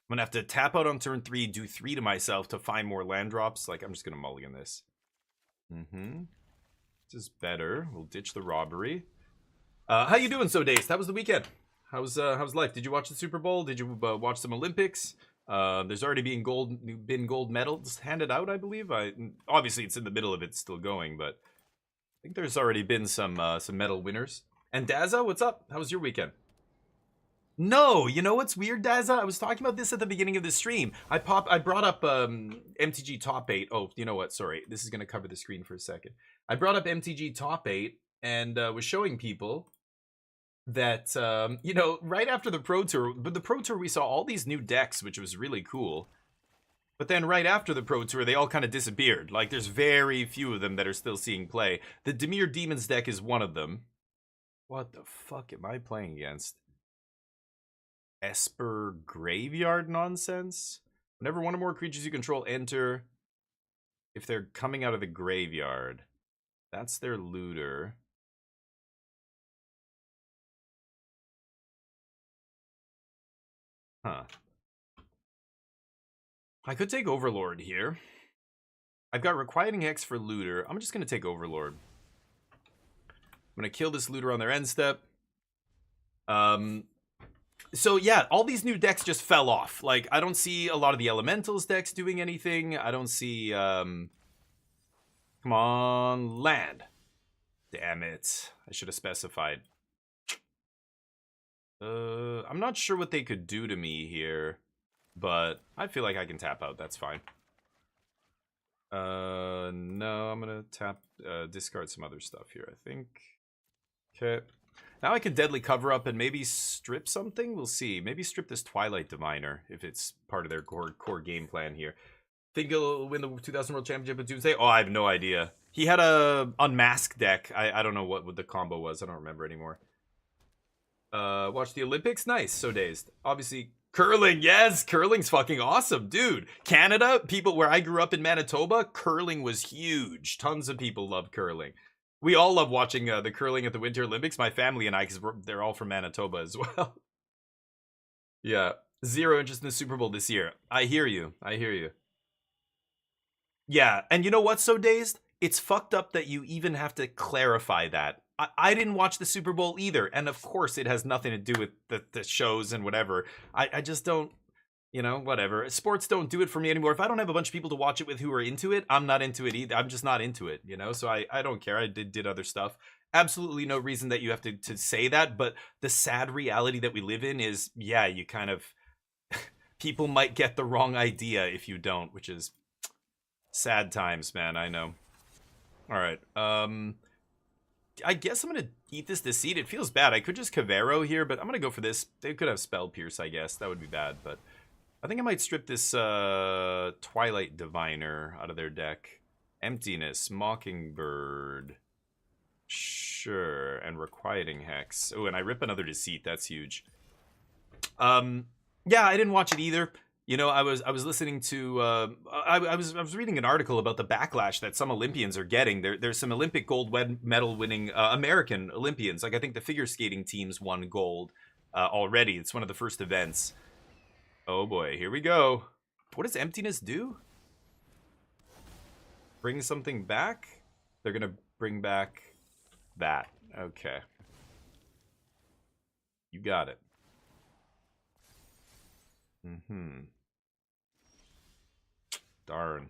I'm going to have to tap out on turn 3, do 3 to myself to find more land drops. Like, I'm just going to mulligan this. This is better. We'll ditch the robbery. How you doing, so Days? How was the weekend? How's life? Did you watch the Super Bowl? Did you watch some Olympics? There's already been gold medals handed out, I believe. Obviously it's in the middle of it, still going, but I think there's already been some medal winners. And Daza, what's up? How was your weekend? No, you know what's weird, Daza? I was talking about this at the beginning of the stream. I brought up MTG Top 8. Oh, you know what? Sorry, this is gonna cover the screen for a second. I brought up MTG Top 8 and was showing people that right after the Pro Tour, but the Pro Tour we saw all these new decks, which was really cool. But then right after the Pro Tour, they all kind of disappeared. Like there's very few of them that are still seeing play. The Dimir Demons deck is one of them. What the fuck am I playing against? Esper Graveyard nonsense? Whenever one or more creatures you control enter, if they're coming out of the graveyard, that's their looter. Huh. I could take Overlord here. I've got Requiting Hex for looter. I'm just going to take Overlord. I'm going to kill this looter on their end step. So yeah, all these new decks just fell off. Like, I don't see a lot of the Elementals decks doing anything. I don't see, come on, land. Damn it. I should have specified. I'm not sure what they could do to me here, but I feel like I can tap out. That's fine. No, I'm gonna discard some other stuff here, I think. Okay. Now I can Deadly Cover Up and maybe strip something? We'll see. Maybe strip this Twilight Diviner if it's part of their core game plan here. Think he'll win the 2000 World Championship on Tuesday? Oh, I have no idea. He had a Unmasked deck. I don't know what the combo was. I don't remember anymore. Watch the Olympics? Nice. So dazed. Obviously, curling. Yes, curling's fucking awesome, dude. Canada, people where I grew up in Manitoba, curling was huge. Tons of people love curling. We all love watching the curling at the Winter Olympics. My family and I, because they're all from Manitoba as well. Yeah. Zero interest in the Super Bowl this year. I hear you. I hear you. Yeah. And you know what's so dazed? It's fucked up that you even have to clarify that. I didn't watch the Super Bowl either. And of course, it has nothing to do with the shows and whatever. I just don't, whatever. Sports don't do it for me anymore. If I don't have a bunch of people to watch it with who are into it, I'm not into it either. I'm just not into it, So I don't care. I did other stuff. Absolutely no reason that you have to say that. But the sad reality that we live in is, yeah, you kind of, people might get the wrong idea if you don't, which is sad times, man. I know. All right. I guess I'm going to eat this Deceit. It feels bad. I could just Cavero here, but I'm going to go for this. They could have Spell Pierce, I guess. That would be bad, but I think I might strip this Twilight Diviner out of their deck. Emptiness, Mockingbird. Sure, and Requiting Hex. Oh, and I rip another Deceit. That's huge. Yeah, I didn't watch it either. I was listening to I was reading an article about the backlash that some Olympians are getting. There's some Olympic gold medal winning American Olympians. Like I think the figure skating teams won gold already. It's one of the first events. Oh boy, here we go. What does Emptiness do? Bring something back? They're gonna bring back that. Okay. You got it. Darn.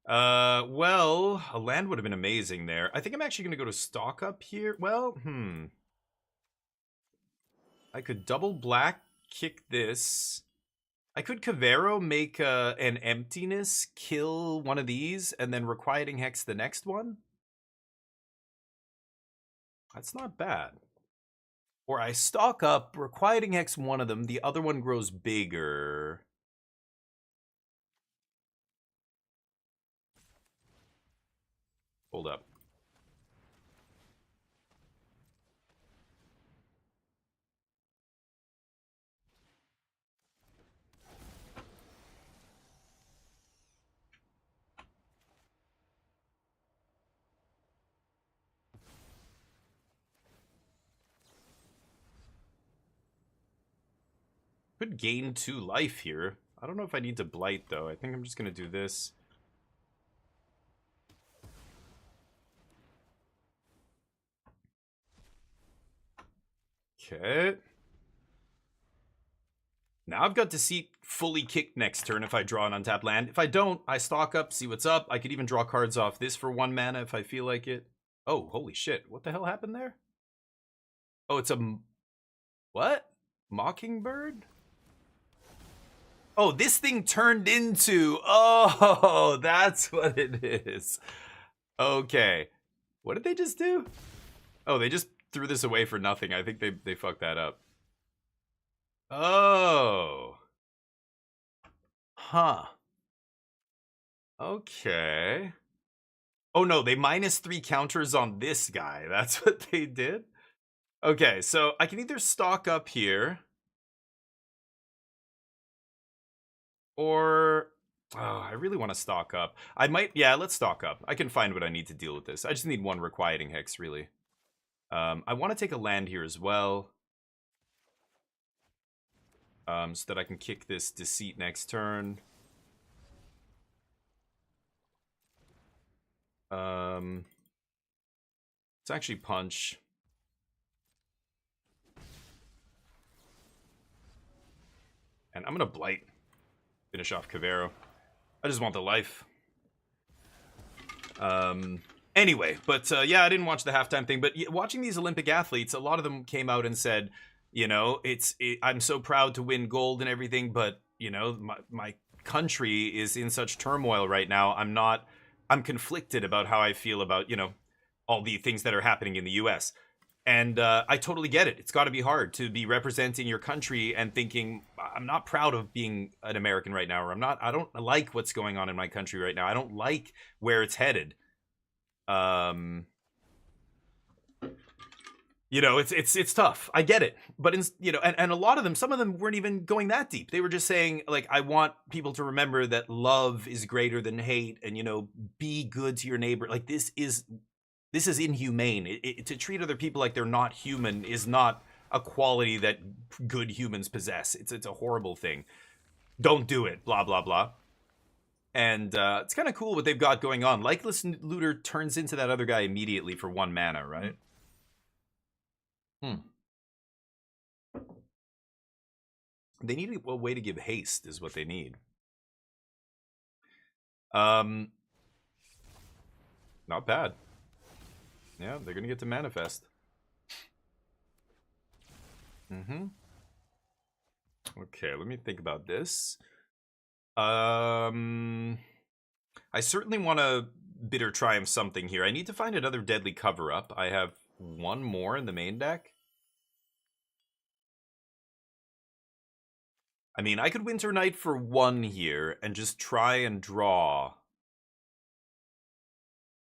Well, a land would have been amazing there. I think I'm actually going to go to stock up here. Well, I could double black, kick this. I could Cavero, make an Emptiness, kill one of these, and then Requiting Hex the next one. That's not bad. Or I stock up, Requiting Hex one of them, the other one grows bigger. Hold up. Could gain 2 life here. I don't know if I need to blight though. I think I'm just gonna do this. Okay. Now I've got Deceit fully kicked next turn if I draw an untapped land. If I don't, I stock up, see what's up. I could even draw cards off this for 1 mana if I feel like it. Oh, holy shit. What the hell happened there? Oh, it's a... What? Mockingbird? Oh, this thing turned into... Oh, that's what it is. Okay. What did they just do? Oh, they just threw this away for nothing. I think they fucked that up. Oh. Huh. Okay. Oh no, they -3 counters on this guy. That's what they did? Okay, so I can either stock up here. Or... Oh, I really want to stock up. I might... Yeah, let's stock up. I can find what I need to deal with this. I just need 1 Requiting Hex, really. I want to take a land here as well. So that I can kick this Deceit next turn. It's actually Punch. And I'm gonna Blight. Finish off Cavero. I just want the life. Anyway, but yeah, I didn't watch the halftime thing, but watching these Olympic athletes, a lot of them came out and said, you know, I'm so proud to win gold and everything, but, you know, my country is in such turmoil right now. I'm conflicted about how I feel about, you know, all the things that are happening in the US. And I totally get it. It's got to be hard to be representing your country and thinking, I'm not proud of being an American right now, or I don't like what's going on in my country right now. I don't like where it's headed. You know, it's tough. I get it. But, you know, and a lot of them, some of them weren't even going that deep. They were just saying, like, I want people to remember that love is greater than hate and, you know, be good to your neighbor. Like, this is inhumane. To treat other people like they're not human is not a quality that good humans possess. It's a horrible thing. Don't do it. Blah, blah, blah. And it's kind of cool what they've got going on. Likeless Looter turns into that other guy immediately for 1 mana, right? They need a way to give haste is what they need. Not bad. Yeah, they're gonna get to manifest. Okay, let me think about this. I certainly want to Bitter Triumph something here. I need to find another Deadly Cover-Up. I have 1 more in the main deck. I mean, I could Winter Knight for 1 here and just try and draw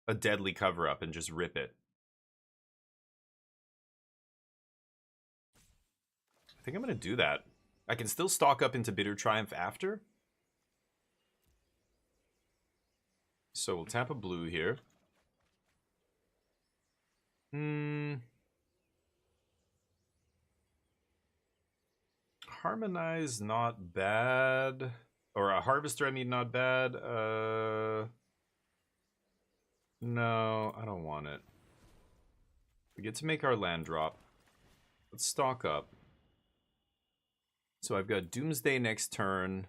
a Deadly Cover-Up and just rip it. I think I'm going to do that. I can still stock up into Bitter Triumph after. So we'll tap a blue here. Harmonize, not bad. Or a Harvester, I mean, not bad. No, I don't want it. We get to make our land drop. Let's stock up. So I've got Doomsday next turn.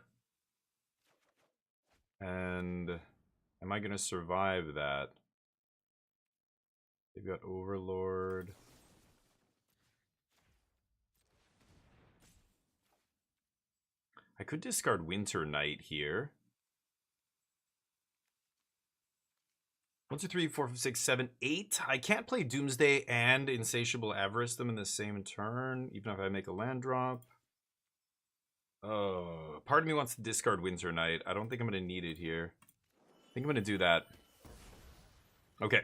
And am I going to survive that? They've got Overlord. I could discard Winter Knight here. 1, 2, 3, 4, 5, 6, 7, 8. I can't play Doomsday and Insatiable Avarice them in the same turn, even if I make a land drop. Oh, part of me wants to discard Winter Knight. I don't think I'm going to need it here. I think I'm going to do that. Okay.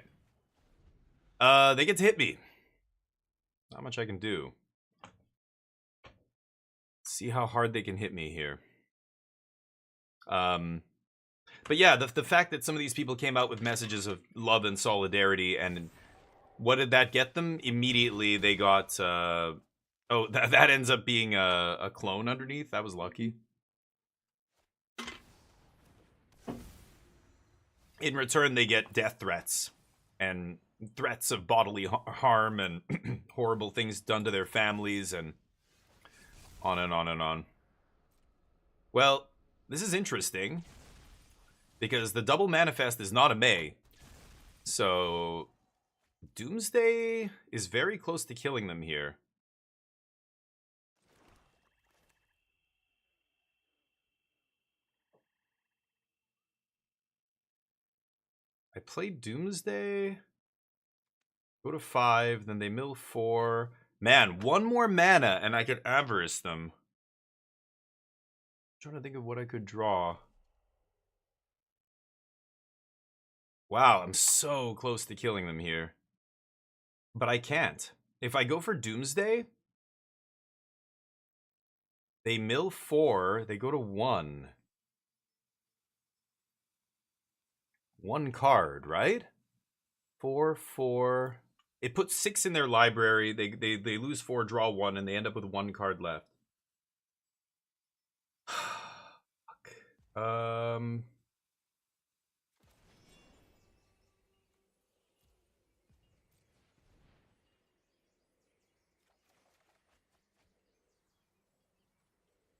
They get to hit me. Not much I can do. See how hard they can hit me here. But yeah, the fact that some of these people came out with messages of love and solidarity, and what did that get them? Immediately they got... oh, that ends up being a clone underneath. That was lucky. In return, they get death threats. And threats of bodily harm and horrible things done to their families and on and on and on. Well, this is interesting because the double manifest is not a May. So Doomsday is very close to killing them here. I played Doomsday. Go to 5, then they mill 4. Man, 1 more mana and I could Avarice them. I'm trying to think of what I could draw. Wow, I'm so close to killing them here. But I can't. If I go for Doomsday, they mill 4, they go to 1. 1 card, right? 4, 4. It puts 6 in their library. They lose 4, draw 1, and they end up with 1 card left. Fuck.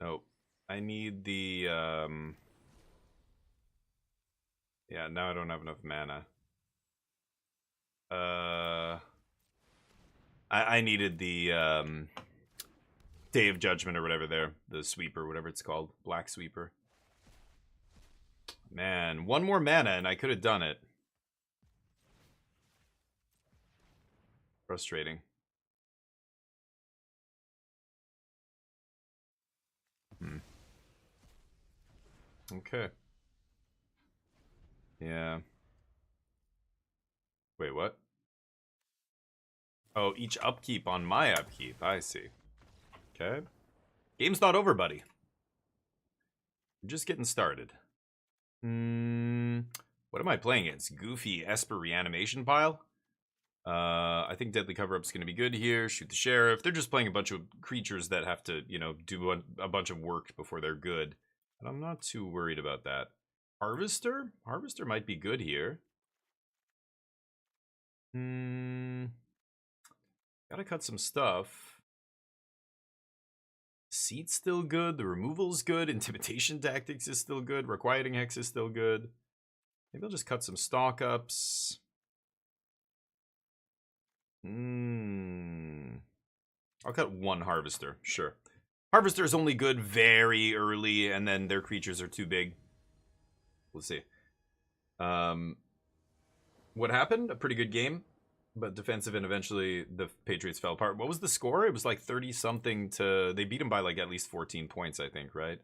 Nope. I need the yeah, now I don't have enough mana. I needed the Day of Judgment or whatever there. The sweeper, whatever it's called. Black sweeper. Man, 1 more mana and I could have done it. Frustrating. Okay. Yeah. Wait, what? Oh, each upkeep on my upkeep. I see. Okay. Game's not over, buddy. We're just getting started. What am I playing? It's Goofy Esper Reanimation Pile. I think Deadly Cover-Up's going to be good here. Shoot the Sheriff. They're just playing a bunch of creatures that have to, you know, do a bunch of work before they're good. And I'm not too worried about that. Harvester? Harvester might be good here. Gotta cut some stuff. Seat's still good. The removal's good. Intimidation Tactics is still good. Requiting Hex is still good. Maybe I'll just cut some stock ups. I'll cut 1 Harvester, sure. Harvester is only good very early, and then their creatures are too big. We'll see. What happened? A pretty good game, but defensive, and eventually the Patriots fell apart. What was the score? It was like 30-something to... They beat them by like at least 14 points, I think, right?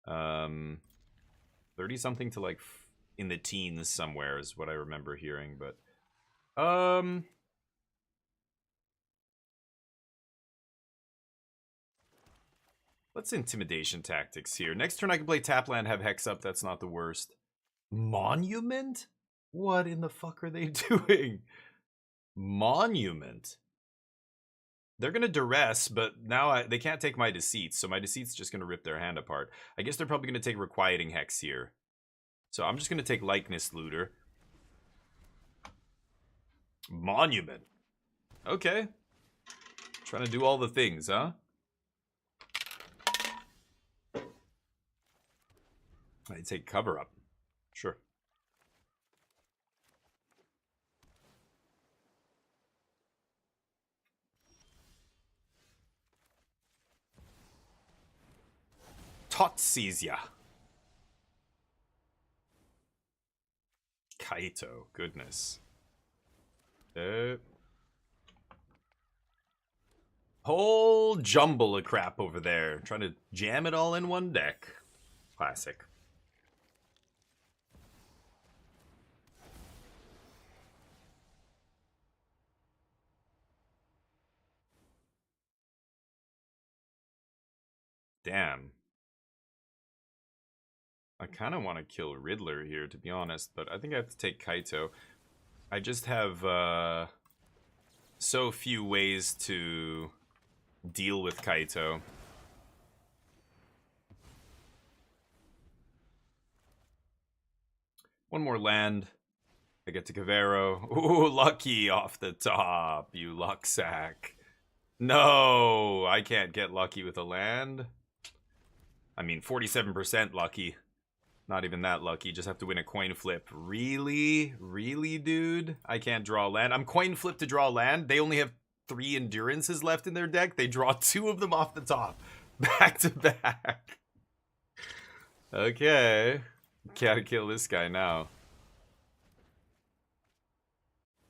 30-something to like in the teens somewhere is what I remember hearing, but... Let's Intimidation Tactics here. Next turn I can play Tapland, have Hex up. That's not the worst. Monument? What in the fuck are they doing? Monument? They're going to Duress, but now they can't take my Deceits, so my Deceit's just going to rip their hand apart. I guess they're probably going to take Requiting Hex here. So I'm just going to take Likeness Looter. Monument. Okay. Trying to do all the things, huh? I take Cover Up. Sure. Totsesia. Kaito. Goodness. Whole jumble of crap over there. Trying to jam it all in one deck. Classic. Damn. I kind of want to kill Riddler here, to be honest, but I think I have to take Kaito. I just have so few ways to deal with Kaito. One more land. I get to Cavero. Ooh, lucky off the top, you luck sack. No, I can't get lucky with a land. I mean, 47% lucky. Not even that lucky. Just have to win a coin flip. Really? Really, dude? I can't draw land. I'm coin flip to draw land. They only have 3 endurances left in their deck. They draw 2 of them off the top. Back to back. Okay. Gotta kill this guy now.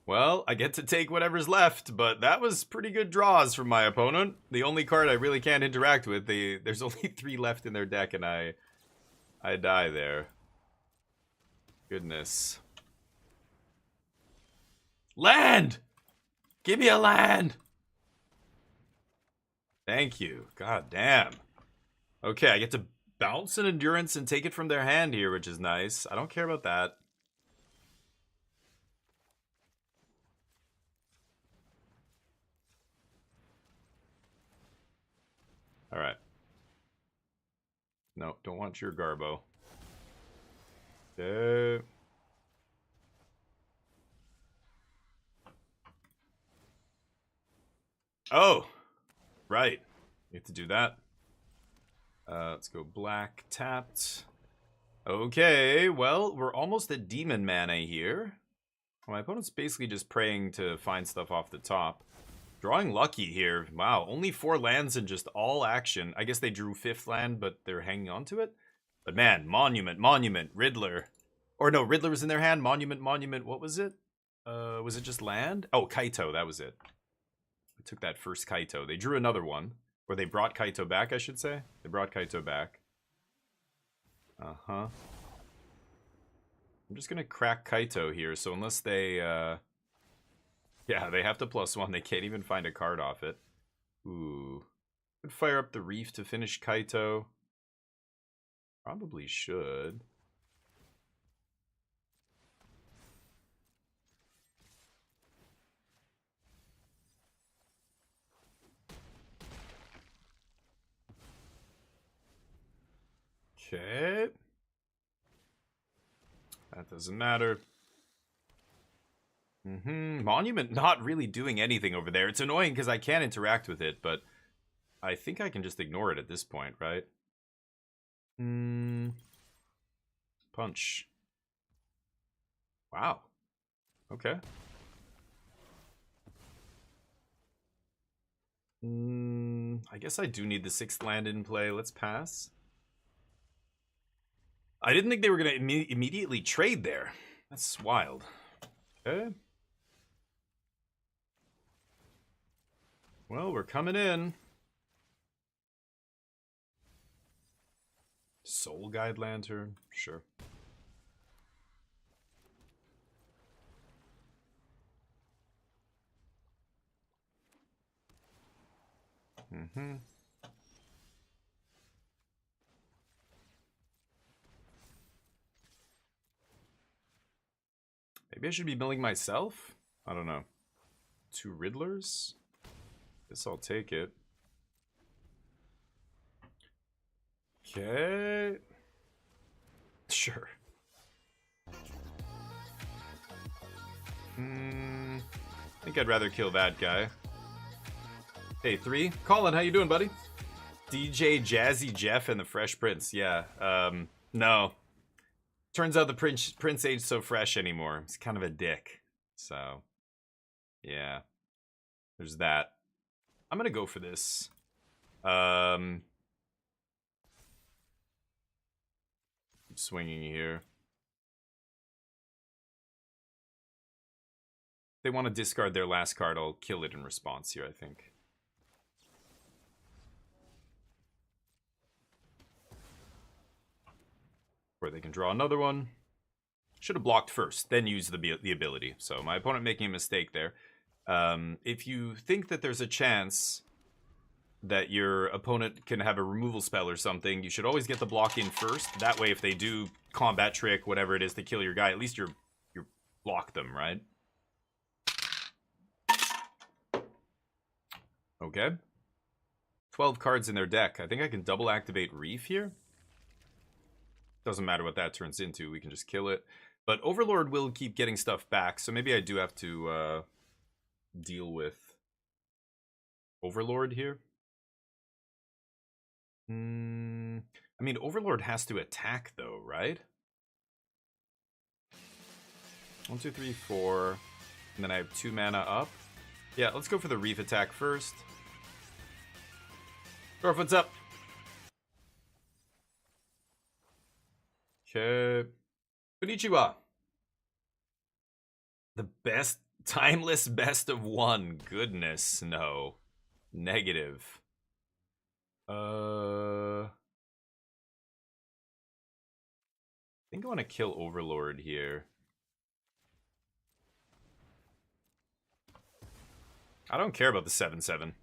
Well, I get to take whatever's left, but that was pretty good draws from my opponent. The only card I really can't interact with, there's only 3 left in their deck, and I die there. Goodness. Land! Give me a land! Thank you. God damn. Okay, I get to bounce an endurance and take it from their hand here, which is nice. I don't care about that. Alright. No, don't want your Garbo. Okay. Oh! Right. You have to do that. Let's go black tapped. Okay, well, we're almost at demon mana here. My opponent's basically just praying to find stuff off the top. Drawing lucky here. Wow, only 4 lands and just all action. I guess they drew 5th land, but they're hanging on to it. But man, Monument, Riddler. Or no, Riddler was in their hand. Monument, what was it? Was it just land? Oh, Kaito, that was it. I took that first Kaito. They drew another one. Or they brought Kaito back, I should say. They brought Kaito back. Uh-huh. I'm just gonna crack Kaito here, so unless they, yeah, they have to +1. They can't even find a card off it. Ooh. Could fire up the Reef to finish Kaito. Probably should. Okay. That doesn't matter. Monument not really doing anything over there. It's annoying because I can't interact with it, but I think I can just ignore it at this point, right? Punch. Wow. Okay. I guess I do need the 6th land in play. Let's pass. I didn't think they were going to immediately trade there. That's wild. Okay. Well, we're coming in. Soul Guide Lantern? Sure. Maybe I should be milling myself? I don't know. 2 Riddlers? Guess I'll take it. Okay. Sure. I think I'd rather kill that guy. Hey, 3. Colin, how you doing, buddy? DJ Jazzy Jeff and the Fresh Prince. Yeah. No. Turns out the Prince ain't so fresh anymore. He's kind of a dick. So, yeah. There's that. I'm gonna go for this. I'm swinging here. If they want to discard their last card, I'll kill it in response here, I think. Or they can draw another one. Should have blocked first, then use the ability. So my opponent making a mistake there. If you think that there's a chance that your opponent can have a removal spell or something, you should always get the block in first. That way, if they do combat trick, whatever it is, to kill your guy, at least you're block them, right? Okay. 12 cards in their deck. I think I can double activate Reef here. Doesn't matter what that turns into. We can just kill it. But Overlord will keep getting stuff back, so maybe I do have to deal with Overlord here. I mean, Overlord has to attack, though, right? 1, 2, 3, 4. And then I have 2 mana up. Yeah, let's go for the Reef attack first. Dorf, what's up? Okay. Konnichiwa. The best, timeless best of 1. Goodness, no. Negative. I think I want to kill Overlord here. I don't care about the 7/7.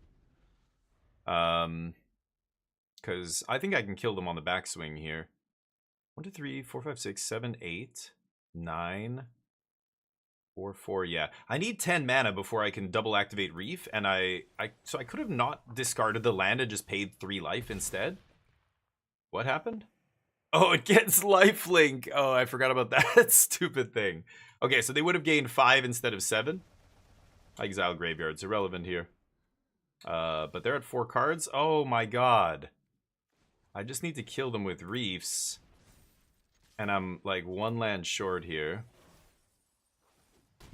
Because I think I can kill them on the backswing here. 1, 2, 3, 4, 5, 6, 7, 8, 9, 4, 4. Yeah, I need 10 mana before I can double activate Reef, and so I could have not discarded the land and just paid 3 life instead. What happened? Oh, it gets lifelink. Oh, I forgot about that stupid thing. Okay, so they would have gained 5 instead of 7. Exile Graveyard's irrelevant here. But they're at 4 cards. Oh my god. I just need to kill them with Reefs. And I'm like 1 land short here.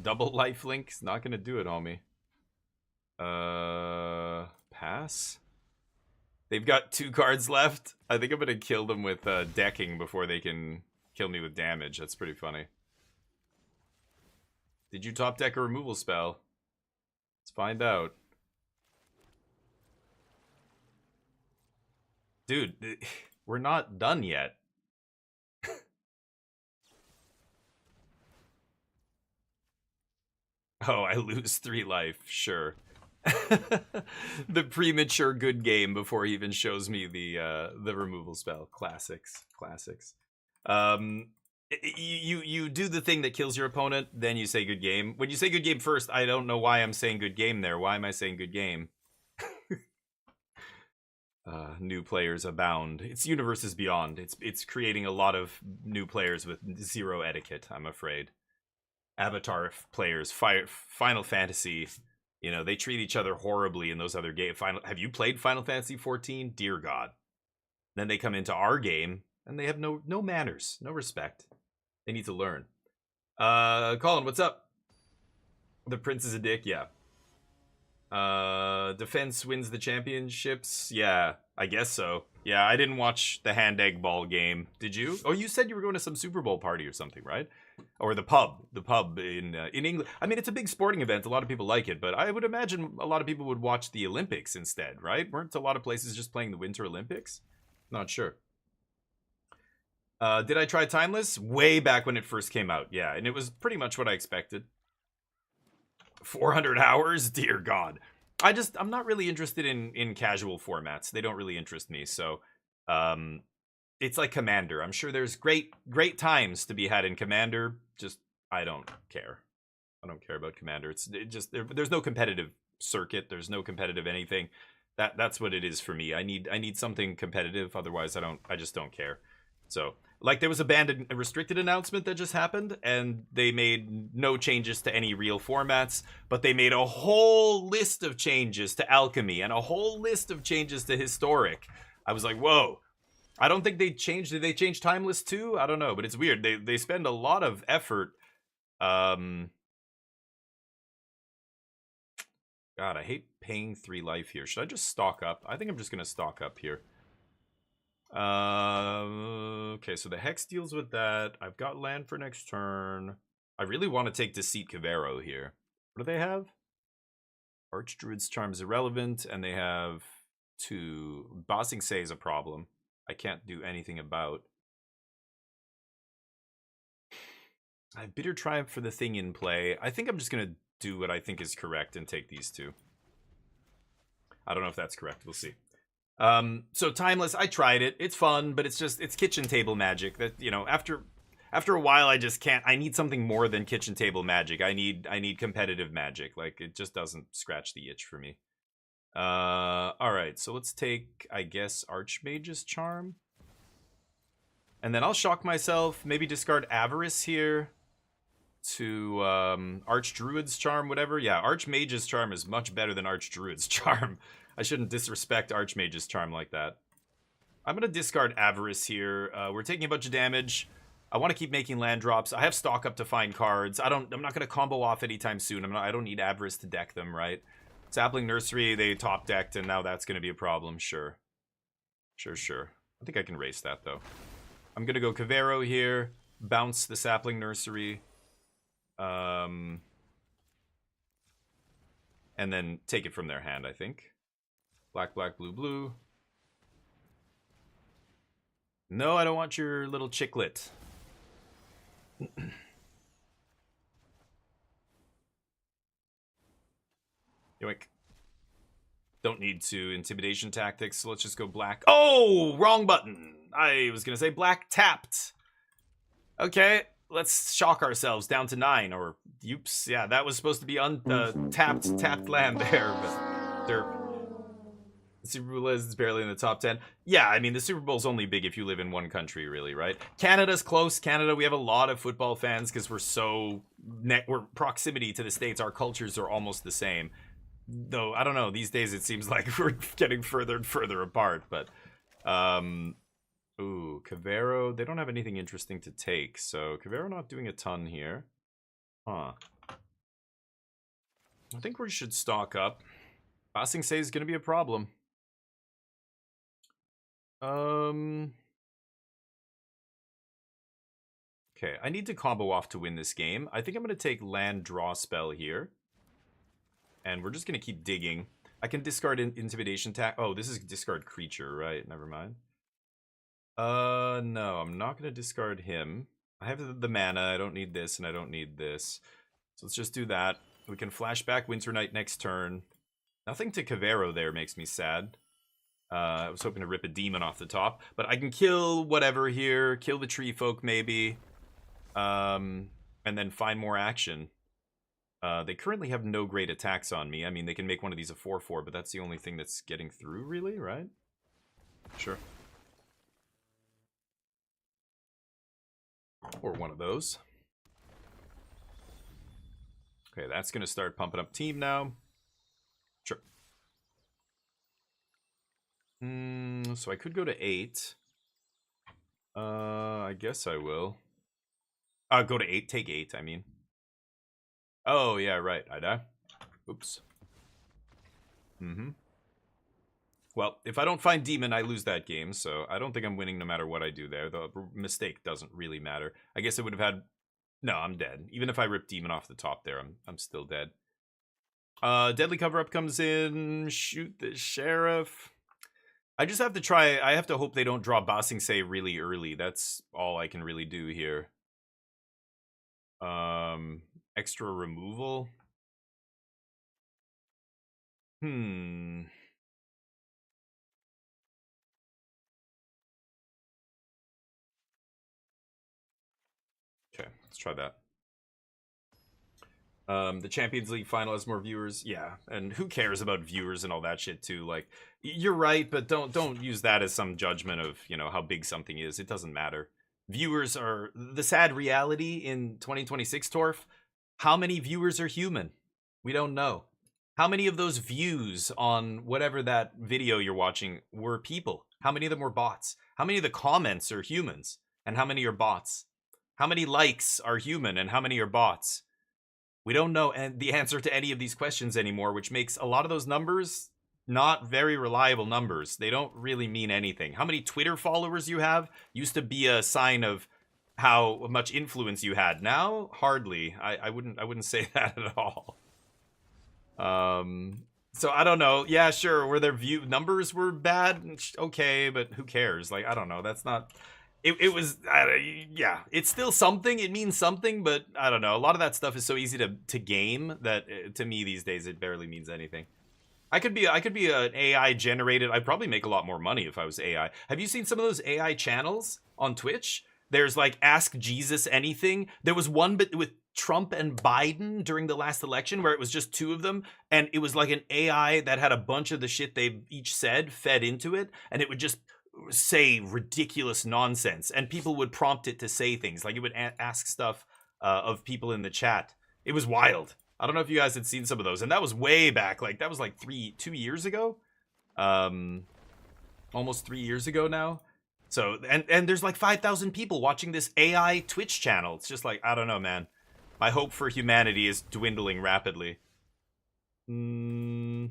Double lifelink's not gonna do it, homie. Pass? They've got 2 cards left. I think I'm gonna kill them with decking before they can kill me with damage. That's pretty funny. Did you top deck a removal spell? Let's find out. Dude, we're not done yet. Oh, I lose 3 life. Sure. The premature good game before he even shows me the removal spell. Classics. You do the thing that kills your opponent, then you say good game. When you say good game first, I don't know why I'm saying good game there. Why am I saying good game? New players abound. It's Universes Beyond. It's creating a lot of new players with 0 etiquette, I'm afraid. Avatar players, Final Fantasy, you know, they treat each other horribly in those other games. Have you played Final Fantasy 14? Dear God. Then they come into our game and they have no manners, no respect. They need to learn. Colin, what's up? The Prince is a dick, yeah. Defense wins the championships. Yeah, I guess so. Yeah, I didn't watch the hand egg ball game. Did you? Oh, you said you were going to some Super Bowl party or something, right? Or the pub in England. I mean, it's a big sporting event. A lot of people like it, but I would imagine a lot of people would watch the Olympics instead, right? Weren't a lot of places just playing the Winter Olympics? Not sure. Did I try Timeless? Way back when it first came out, yeah, and it was pretty much what I expected. 400 hours? Dear God. I'm not really interested in casual formats. They don't really interest me, so it's like Commander. I'm sure there's great times to be had in Commander. Just I don't care. I don't care about Commander. There's no competitive circuit. There's no competitive anything. That's what it is for me. I need something competitive. Otherwise, I just don't care. So, like, there was a banned and restricted announcement that just happened, and they made no changes to any real formats, but they made a whole list of changes to Alchemy and a whole list of changes to Historic. I was like, whoa. I don't think they changed. Did they change Timeless too? I don't know, but it's weird. They spend a lot of effort. God, I hate paying 3 life here. Should I just stock up? I think I'm just gonna stock up here. Okay, so the Hex deals with that. I've got land for next turn. I really want to take Deceit Cavero here. What do they have? Archdruid's Charm is irrelevant, and they have 2. Bossing Say is a problem. I can't do anything about. I have Bitter Triumph for the thing in play. I think I'm just going to do what I think is correct and take these 2. I don't know if that's correct. We'll see. So Timeless, I tried it. It's fun, but it's kitchen table magic. That, you know, after a while, I just can't. I need something more than kitchen table magic. I need competitive magic. Like, it just doesn't scratch the itch for me. All right, so let's take, I guess, Archmage's Charm, and then I'll shock myself. Maybe discard Avarice here. to Archdruid's Charm, whatever. Yeah, Archmage's Charm is much better than Archdruid's Charm. I shouldn't disrespect Archmage's Charm like that. I'm going to discard Avarice here. We're taking a bunch of damage. I want to keep making land drops. I have stock up to find cards. I'm not going to combo off anytime soon. I don't need Avarice to deck them, right? Sapling Nursery, they top decked, and now that's going to be a problem. Sure. Sure. I think I can race that, though. I'm going to go Cavero here. Bounce the Sapling Nursery. And then take it from their hand, I think. Black, blue. No, I don't want your little chicklet. Yoink. Don't need to intimidation tactics, so let's just go black. Oh, wrong button. I was going to say black tapped. Okay, let's shock ourselves down to 9, or oops, yeah, that was supposed to be tapped land there, but they're... Super Bowl is barely in the top 10. Yeah, I mean, the Super Bowl's only big if you live in one country, really, right? Canada's close. Canada, we have a lot of football fans because we're proximity to the States. Our cultures are almost the same. Though, I don't know, these days it seems like we're getting further and further apart, but... Ooh, Cavero, they don't have anything interesting to take, so Cavero not doing a ton here. Huh. I think we should stock up. Passing Say is going to be a problem. Okay, I need to combo off to win this game. I think I'm going to take land draw spell here. And we're just going to keep digging. I can discard intimidation tag. Oh, this is discard creature, right? Never mind. No, I'm not going to discard him. I have the mana. I don't need this, and I don't need this. So let's just do that. We can flashback Winter Night next turn. Nothing to Cavero there makes me sad. I was hoping to rip a demon off the top. But I can kill whatever here. Kill the tree folk, maybe. And then find more action. They currently have no great attacks on me. I mean, they can make one of these a 4/4, but that's the only thing that's getting through, really, right? Sure. Or one of those. Okay, that's going to start pumping up team now. Sure. So I could go to 8. I guess I will. Go to 8. Take 8, I mean. Oh, yeah, right. I die. Oops. Well, if I don't find Demon, I lose that game, so I don't think I'm winning no matter what I do there. The mistake doesn't really matter. I guess I would have had... No, I'm dead. Even if I rip Demon off the top there, I'm still dead. Deadly Cover-Up comes in. Shoot the Sheriff. I just have to try... I have to hope they don't draw Bossing Say really early. That's all I can really do here. Extra removal. Okay, let's try that. The Champions League final has more viewers. Yeah, and who cares about viewers and all that shit too? Like, you're right, but don't use that as some judgment of, you know, how big something is. It doesn't matter. Viewers are the sad reality in 2026, Torf. How many viewers are human? We don't know. How many of those views on whatever that video you're watching were people? How many of them were bots? How many of the comments are humans? And how many are bots? How many likes are human and how many are bots? We don't know the answer to any of these questions anymore, which makes a lot of those numbers not very reliable numbers. They don't really mean anything. How many Twitter followers you have used to be a sign of how much influence you had. Now, hardly. I wouldn't say that at all. So I don't know. Yeah, sure. Were their view numbers were bad? Okay, but who cares? Like, I don't know. That's not... It was, yeah, it's still something. It means something, but I don't know. A lot of that stuff is so easy to game that to me these days it barely means anything. I could be an AI generated. I'd probably make a lot more money if I was AI. Have you seen some of those AI channels on Twitch? There's like Ask Jesus Anything. There was one but with Trump and Biden during the last election where it was just two of them, and it was like an AI that had a bunch of the shit they each said fed into it, and it would just say ridiculous nonsense, and people would prompt it to say things like it would ask stuff of people in the chat. It was wild. I don't know if you guys had seen some of those, and that was way back. Like that was like 2 years ago, almost 3 years ago now. So and there's like 5,000 people watching this AI Twitch channel. It's just like, I don't know, man. My hope for humanity is dwindling rapidly. I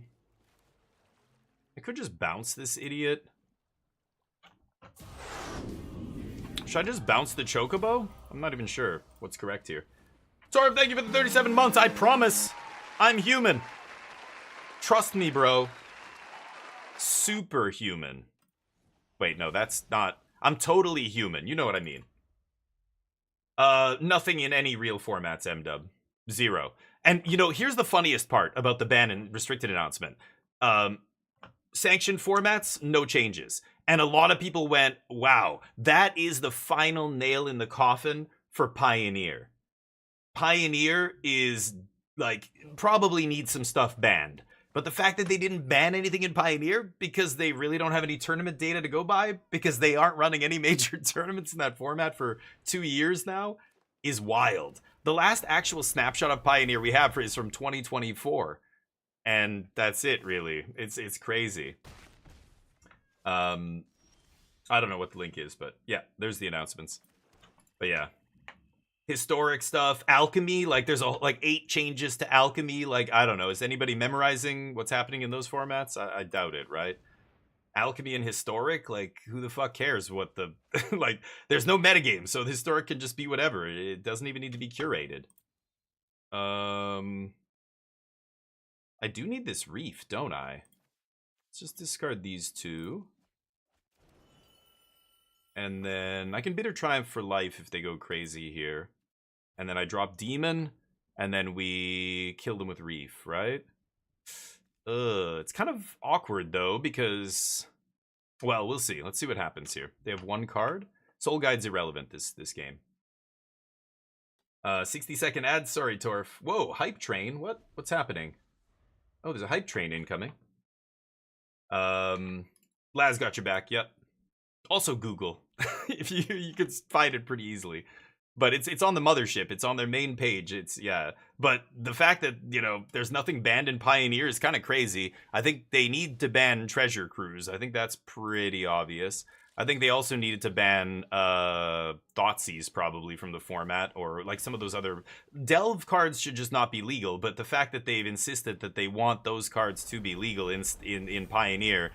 could just bounce this idiot. Should I just bounce the chocobo? I'm not even sure what's correct here. Sorry, thank you for the 37 months. I promise I'm human. Trust me, bro. Superhuman. Wait, no, that's not... I'm totally human. You know what I mean. Nothing in any real formats, MW. 0. And, you know, here's the funniest part about the ban and restricted announcement. Sanctioned formats, no changes. And a lot of people went, wow, that is the final nail in the coffin for Pioneer. Pioneer is, like, probably needs some stuff banned. But the fact that they didn't ban anything in Pioneer because they really don't have any tournament data to go by, because they aren't running any major tournaments in that format for 2 years now, is wild. The last actual snapshot of Pioneer we have is from 2024. And that's it, really. It's crazy. I don't know what the link is, but yeah, there's the announcements. But yeah. Historic stuff, alchemy, like there's like 8 changes to alchemy. Like, I don't know, is anybody memorizing what's happening in those formats? I doubt it, right? Alchemy and historic, like, who the fuck cares what the like, there's no metagame, so the historic can just be whatever. It doesn't even need to be curated. I do need this reef, don't I? Let's just discard these 2. And then I can Bitter Triumph for life if they go crazy here. And then I drop Demon, and then we kill them with Reef, right? It's kind of awkward, though, because... Well, we'll see. Let's see what happens here. They have 1 card. Soul Guide's irrelevant this game. 60-second ad. Sorry, Torf. Whoa, Hype Train. What's happening? Oh, there's a Hype Train incoming. Laz got your back. Yep. Also Google. If you could find it pretty easily. But it's on the mothership. It's on their main page. It's, yeah. But the fact that, you know, there's nothing banned in Pioneer is kind of crazy. I think they need to ban Treasure Cruise. I think that's pretty obvious. I think they also needed to ban Thoughtseize probably from the format, or like some of those other... Delve cards should just not be legal, but the fact that they've insisted that they want those cards to be legal in Pioneer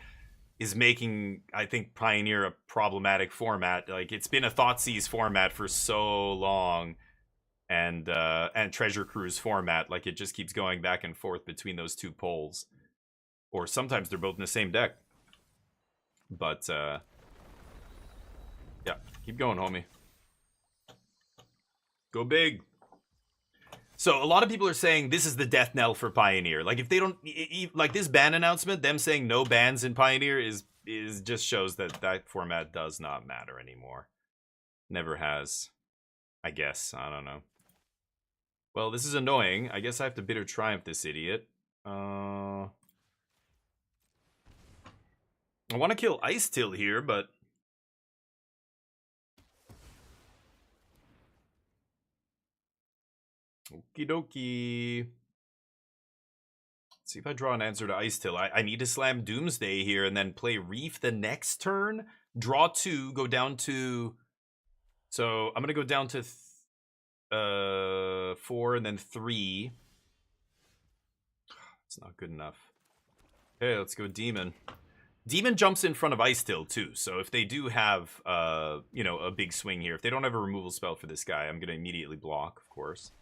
is making, I think, Pioneer a problematic format. Like, it's been a Thoughtseize format for so long, and Treasure Cruise format. Like, it just keeps going back and forth between those 2 poles. Or sometimes they're both in the same deck. But, yeah, keep going, homie. Go big. So a lot of people are saying this is the death knell for Pioneer. Like, if they don't, like, this ban announcement, them saying no bans in Pioneer is just shows that that format does not matter anymore. Never has, I guess. I don't know. Well, this is annoying. I guess I have to Bitter Triumph this idiot. I want to kill Ice Till here, but... Okie dokie. Let's see if I draw an answer to Ice Till. I need to slam Doomsday here and then play Reef the next turn. Draw 2, go down to... So I'm going to go down to 4 and then 3. It's not good enough. Okay, let's go Demon. Demon jumps in front of Ice Till too, so if they do have, you know, a big swing here, if they don't have a removal spell for this guy, I'm going to immediately block, of course.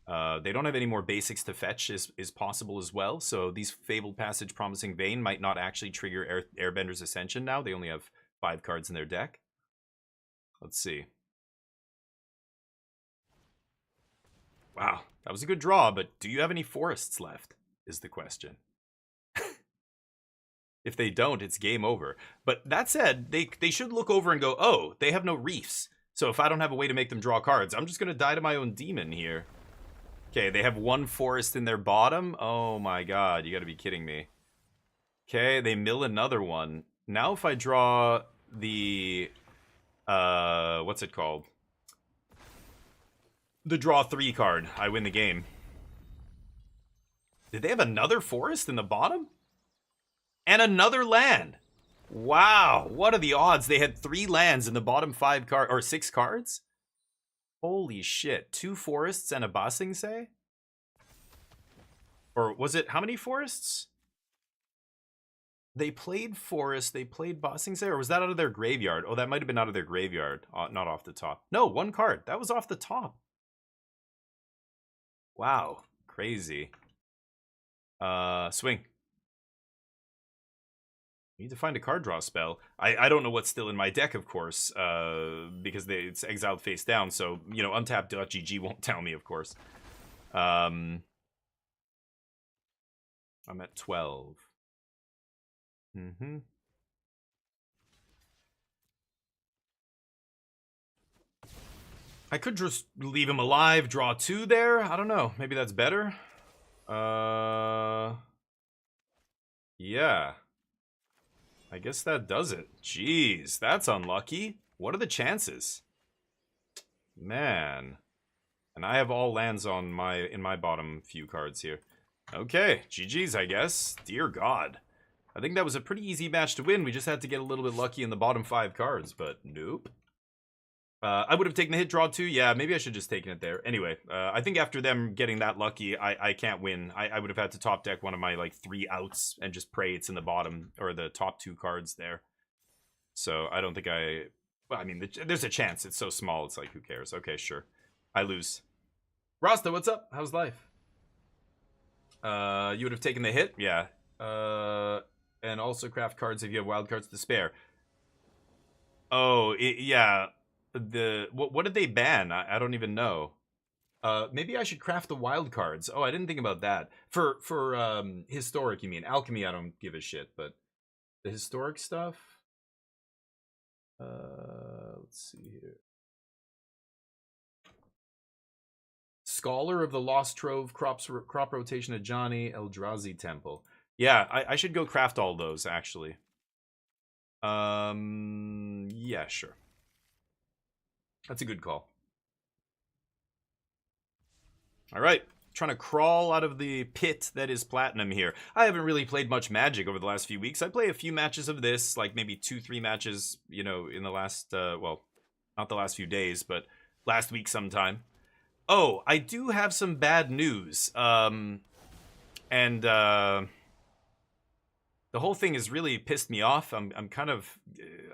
They don't have any more basics to fetch is possible as well, so these Fabled Passage, Promising Vein might not actually trigger Airbender's Ascension now. They only have 5 cards in their deck. Let's see. Wow, that was a good draw, but do you have any forests left, is the question. If they don't, it's game over. But that said, they should look over and go, oh, they have no reefs. So if I don't have a way to make them draw cards, I'm just going to die to my own demon here. Okay, they have 1 forest in their bottom. Oh my god, you gotta be kidding me. Okay, they mill another one. Now if I draw the... what's it called? the draw 3 card. I win the game. Did they have another forest in the bottom? And another land. Wow, what are the odds? They had 3 lands in the bottom 5 card or 6 cards? Holy shit. 2 forests and a Ba Sing Se? Or was it how many forests? They played forest, they played Ba Sing Se, or was that out of their graveyard? Oh, that might have been out of their graveyard, not off the top. No, 1 card. That was off the top. Wow, crazy. Swing. Need to find a card draw spell. I don't know what's still in my deck, of course, because it's exiled face down, so, you know, untap.gg won't tell me, of course. I'm at 12. I could just leave him alive, draw 2 there. I don't know. Maybe that's better. Yeah. I guess that does it. Jeez, that's unlucky. What are the chances? Man. And I have all lands on in my bottom few cards here. Okay, GG's, I guess. Dear God. I think that was a pretty easy match to win. We just had to get a little bit lucky in the bottom 5 cards, but nope. I would have taken the hit draw too. Yeah, maybe I should just taken it there. Anyway, I think after them getting that lucky, I can't win. I would have had to top deck one of my like 3 outs and just pray it's in the bottom or the top 2 cards there. So I don't think well, I mean, there's a chance. It's so small. It's like, who cares? Okay, sure. I lose. Rasta, what's up? How's life? You would have taken the hit? Yeah. And also craft cards if you have wild cards to spare. Oh, yeah. What did they ban? I don't even know. Maybe I should craft the wild cards. Oh, I didn't think about that. For historic, you mean? Alchemy, I don't give a shit, but the historic stuff. Let's see here. Scholar of the Lost Trove, crop rotation at Johnny, Eldrazi Temple. Yeah, I should go craft all those actually. Yeah, sure. That's a good call. All right, trying to crawl out of the pit that is Platinum here. I haven't really played much Magic over the last few weeks. I play a few matches of this, like maybe 2-3 matches, you know, in the last, well, not the last few days, but last week sometime. Oh, I do have some bad news. The whole thing has really pissed me off. I'm kind of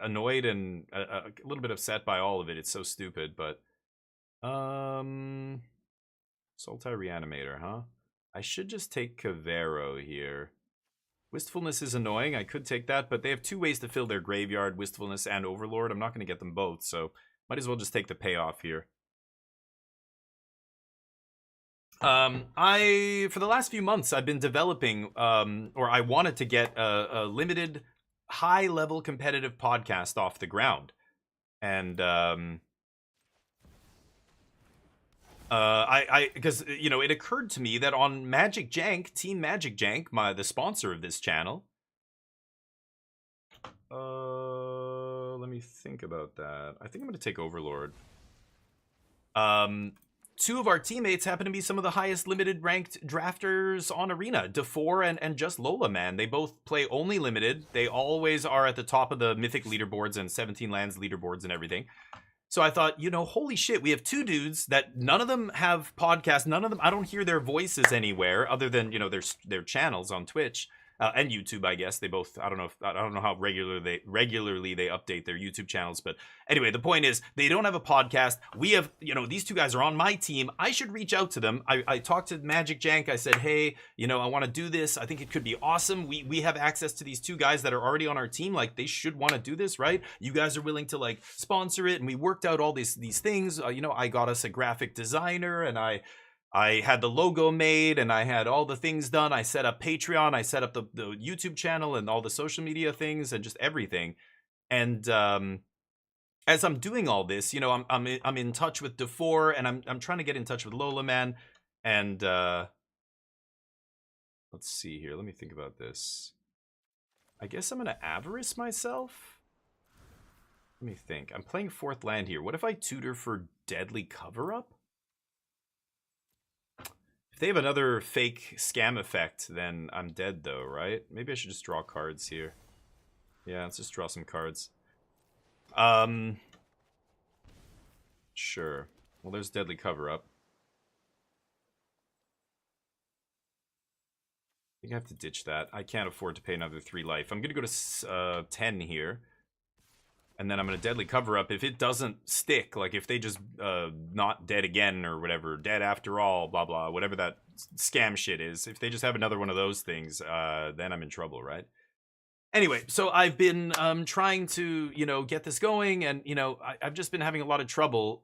annoyed and a little bit upset by all of it. It's so stupid, but Sultai Reanimator, huh? I should just take Cavero here. Wistfulness is annoying. I could take that, but they have 2 ways to fill their graveyard, Wistfulness and Overlord. I'm not going to get them both, so might as well just take the payoff here. For the last few months, I've been developing, or I wanted to get a limited, high-level competitive podcast off the ground. And, because, you know, it occurred to me that on Magic Jank, Team Magic Jank, the sponsor of this channel, let me think about that. I think I'm going to take Overlord. 2 of our teammates happen to be some of the highest limited ranked drafters on Arena. DeFore and just Lola, man. They both play only limited. They always are at the top of the Mythic leaderboards and 17 lands leaderboards and everything. So I thought, you know, holy shit, we have 2 dudes that none of them have podcasts. None of them, I don't hear their voices anywhere other than, you know, their channels on Twitch. And YouTube, I guess. They both, I don't know how regularly they update their YouTube channels, but anyway, the point is they don't have a podcast. We have, you know, these 2 guys are on my team. I should reach out to them. I talked to Magic Jank. I said, hey, you know, I want to do this. I think it could be awesome. We have access to these 2 guys that are already on our team. Like, they should want to do this, right? You guys are willing to like sponsor it, and we worked out all these things. You know, I got us a graphic designer, and I had the logo made, and I had all the things done. I set up Patreon. I set up the YouTube channel and all the social media things and just everything. And as I'm doing all this, you know, I'm in touch with DeFore, and I'm trying to get in touch with Lola, man. And let's see here. Let me think about this. I guess I'm gonna Avarice myself. Let me think. I'm playing 4th land here. What if I tutor for Deadly Cover-Up? If they have another fake scam effect, then I'm dead though, right? Maybe I should just draw cards here. Yeah, let's just draw some cards. Sure. Well, there's Deadly Cover-Up. I think I have to ditch that. I can't afford to pay another 3 life. I'm going to go to 10 here. And then I'm going to Deadly Cover-Up. If it doesn't stick, like if they just not dead again or whatever, dead after all, blah, blah, whatever that scam shit is, if they just have another one of those things, then I'm in trouble, right? Anyway, so I've been trying to, get this going, and, I've just been having a lot of trouble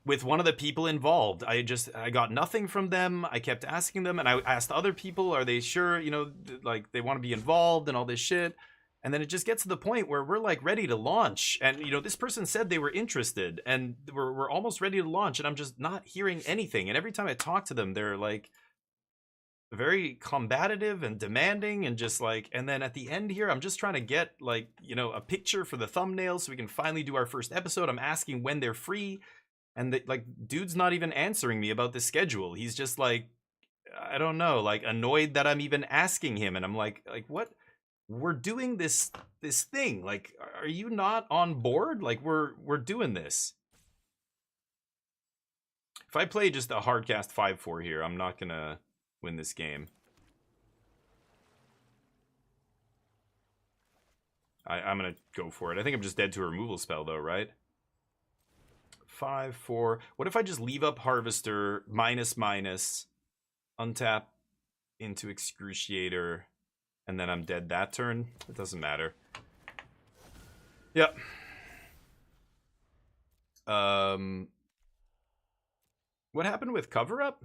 with one of the people involved. I got nothing from them. I kept asking them, and I asked other people, are they sure, like they want to be involved and all this shit. And then it just gets to the point where we're like ready to launch. And, this person said they were interested, and we're almost ready to launch, and I'm just not hearing anything. And every time I talk to them, they're like very combative and demanding, and just like, and then at the end here, I'm just trying to get like, a picture for the thumbnail so we can finally do our first episode. I'm asking when they're free. And dude's not even answering me about the schedule. He's just like, I don't know, like annoyed that I'm even asking him. And I'm like, what? We're doing this thing. Like, are you not on board? Like, we're doing this. If I play just a hardcast 5-4 here, I'm not gonna win this game. I'm gonna go for it. I think I'm just dead to a removal spell though, right? 5-4. What if I just leave up Harvester, --, untap into Excruciator, and then I'm dead that turn? It doesn't matter. Yep. What happened with Cover-Up?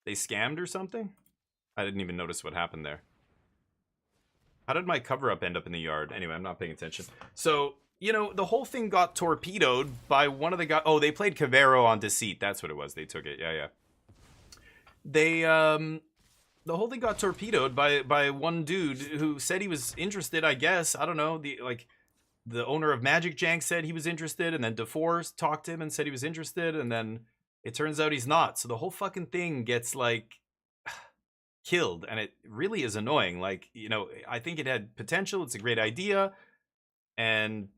They scammed or something? I didn't even notice what happened there. How did my Cover-Up end up in the yard? Anyway, I'm not paying attention. So, the whole thing got torpedoed by one of the guys. Oh, they played Cavero on Deceit. That's what it was. They took it. Yeah. They, the whole thing got torpedoed by one dude who said he was interested, I guess. I don't know. The owner of Magic Jank said he was interested, and then DeForce talked to him and said he was interested, and then it turns out he's not. So the whole fucking thing gets, like, killed, and it really is annoying. Like, I think it had potential. It's a great idea, and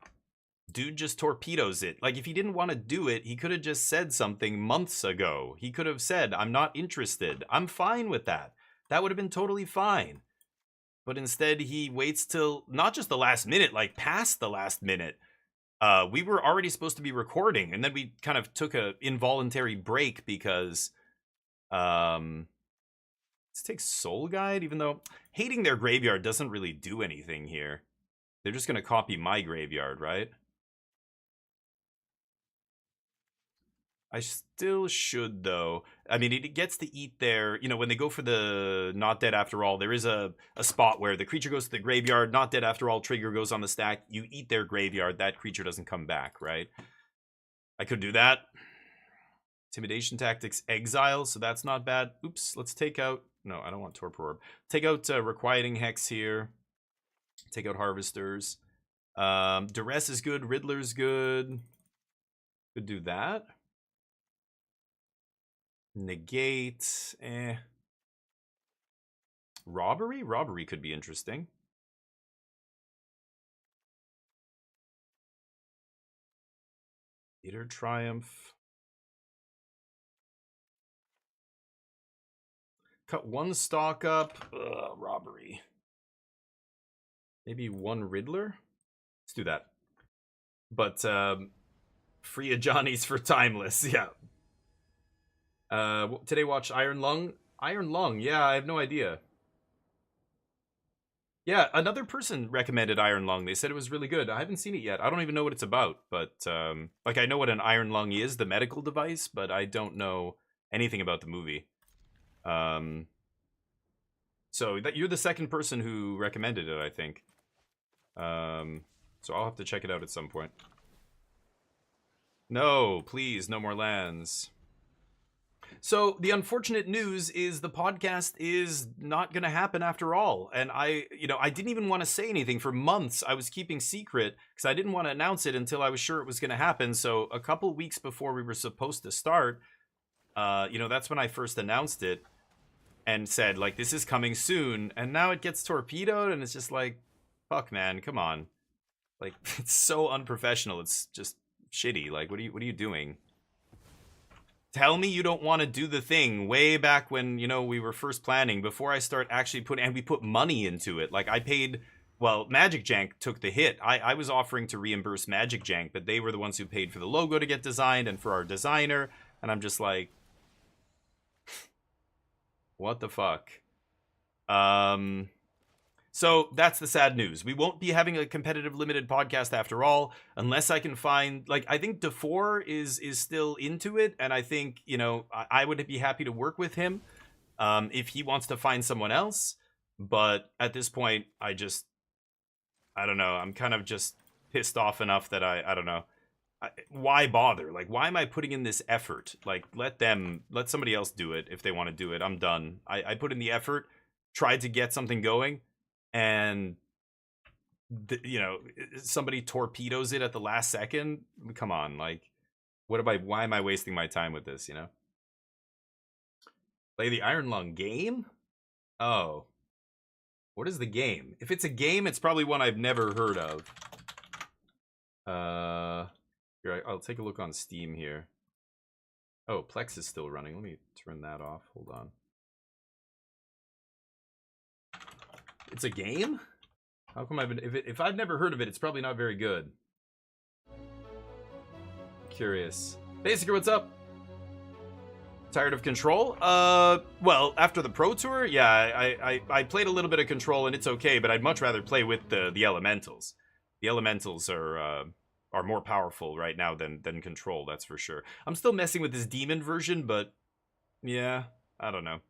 dude just torpedoes it. Like, if he didn't want to do it, he could have just said something months ago. He could have said, I'm not interested. I'm fine with that. That would have been totally fine. But instead, he waits till not just the last minute, like past the last minute. We were already supposed to be recording, and then we kind of took a involuntary break because let's take Soul Guide, even though hating their graveyard doesn't really do anything here. They're just going to copy my graveyard, right? I still should, though. I mean, it gets to eat their, when they go for the Not Dead After All, there is a spot where the creature goes to the graveyard, Not Dead After All trigger goes on the stack, you eat their graveyard, that creature doesn't come back, right? I could do that. Intimidation Tactics, Exile, so that's not bad. Oops, let's take out, no, I don't want Torpor Orb. Take out Requiting Hex here. Take out Harvesters. Duress is good, Riddler's good. Could do that. Negate, Robbery? Robbery could be interesting. Theater Triumph. Cut one stock up. Robbery. Maybe one Riddler? Let's do that. But, free of Johnny's for Timeless, yeah. Today watch Iron Lung. Iron Lung, yeah, I have no idea. Yeah, another person recommended Iron Lung. They said it was really good. I haven't seen it yet. I don't even know what it's about, but like I know what an Iron Lung is, the medical device, but I don't know anything about the movie. So that you're the second person who recommended it, I think. So I'll have to check it out at some point. No, please, no more lands. So the unfortunate news is the podcast is not going to happen after all. And I didn't even want to say anything for months. I was keeping secret because I didn't want to announce it until I was sure it was going to happen. So a couple weeks before we were supposed to start, that's when I first announced it and said, like, this is coming soon. And now it gets torpedoed, and it's just like, fuck, man, come on. Like, it's so unprofessional. It's just shitty. Like, what are you doing? Tell me you don't want to do the thing way back when, we were first planning, before I start actually and we put money into it. Like, I paid, well, Magic Jank took the hit. I was offering to reimburse Magic Jank, but they were the ones who paid for the logo to get designed and for our designer. And I'm just like, what the fuck? So that's the sad news. We won't be having a competitive limited podcast after all, unless I can find, like, I think DeFore is still into it, and I think, I would be happy to work with him if he wants to find someone else. But at this point, I don't know. I'm kind of just pissed off enough that I don't know. Why bother? Like, why am I putting in this effort? Like, let somebody else do it if they want to do it. I'm done. I put in the effort, tried to get something going, and somebody torpedoes it at the last second. Come on, like, why am I wasting my time with this? Play the Iron Lung game? Oh, what is the game? If it's a game, it's probably one I've never heard of. Here, I'll take a look on Steam here. Oh, Plex is still running. Let me turn that off. Hold on. It's a game? How come if I've never heard of it, it's probably not very good. Curious. Basicer, what's up? Tired of Control? Well, after the Pro Tour, yeah, I played a little bit of Control and it's okay, but I'd much rather play with the Elementals. The Elementals are more powerful right now than Control, that's for sure. I'm still messing with this Demon version, but yeah, I don't know.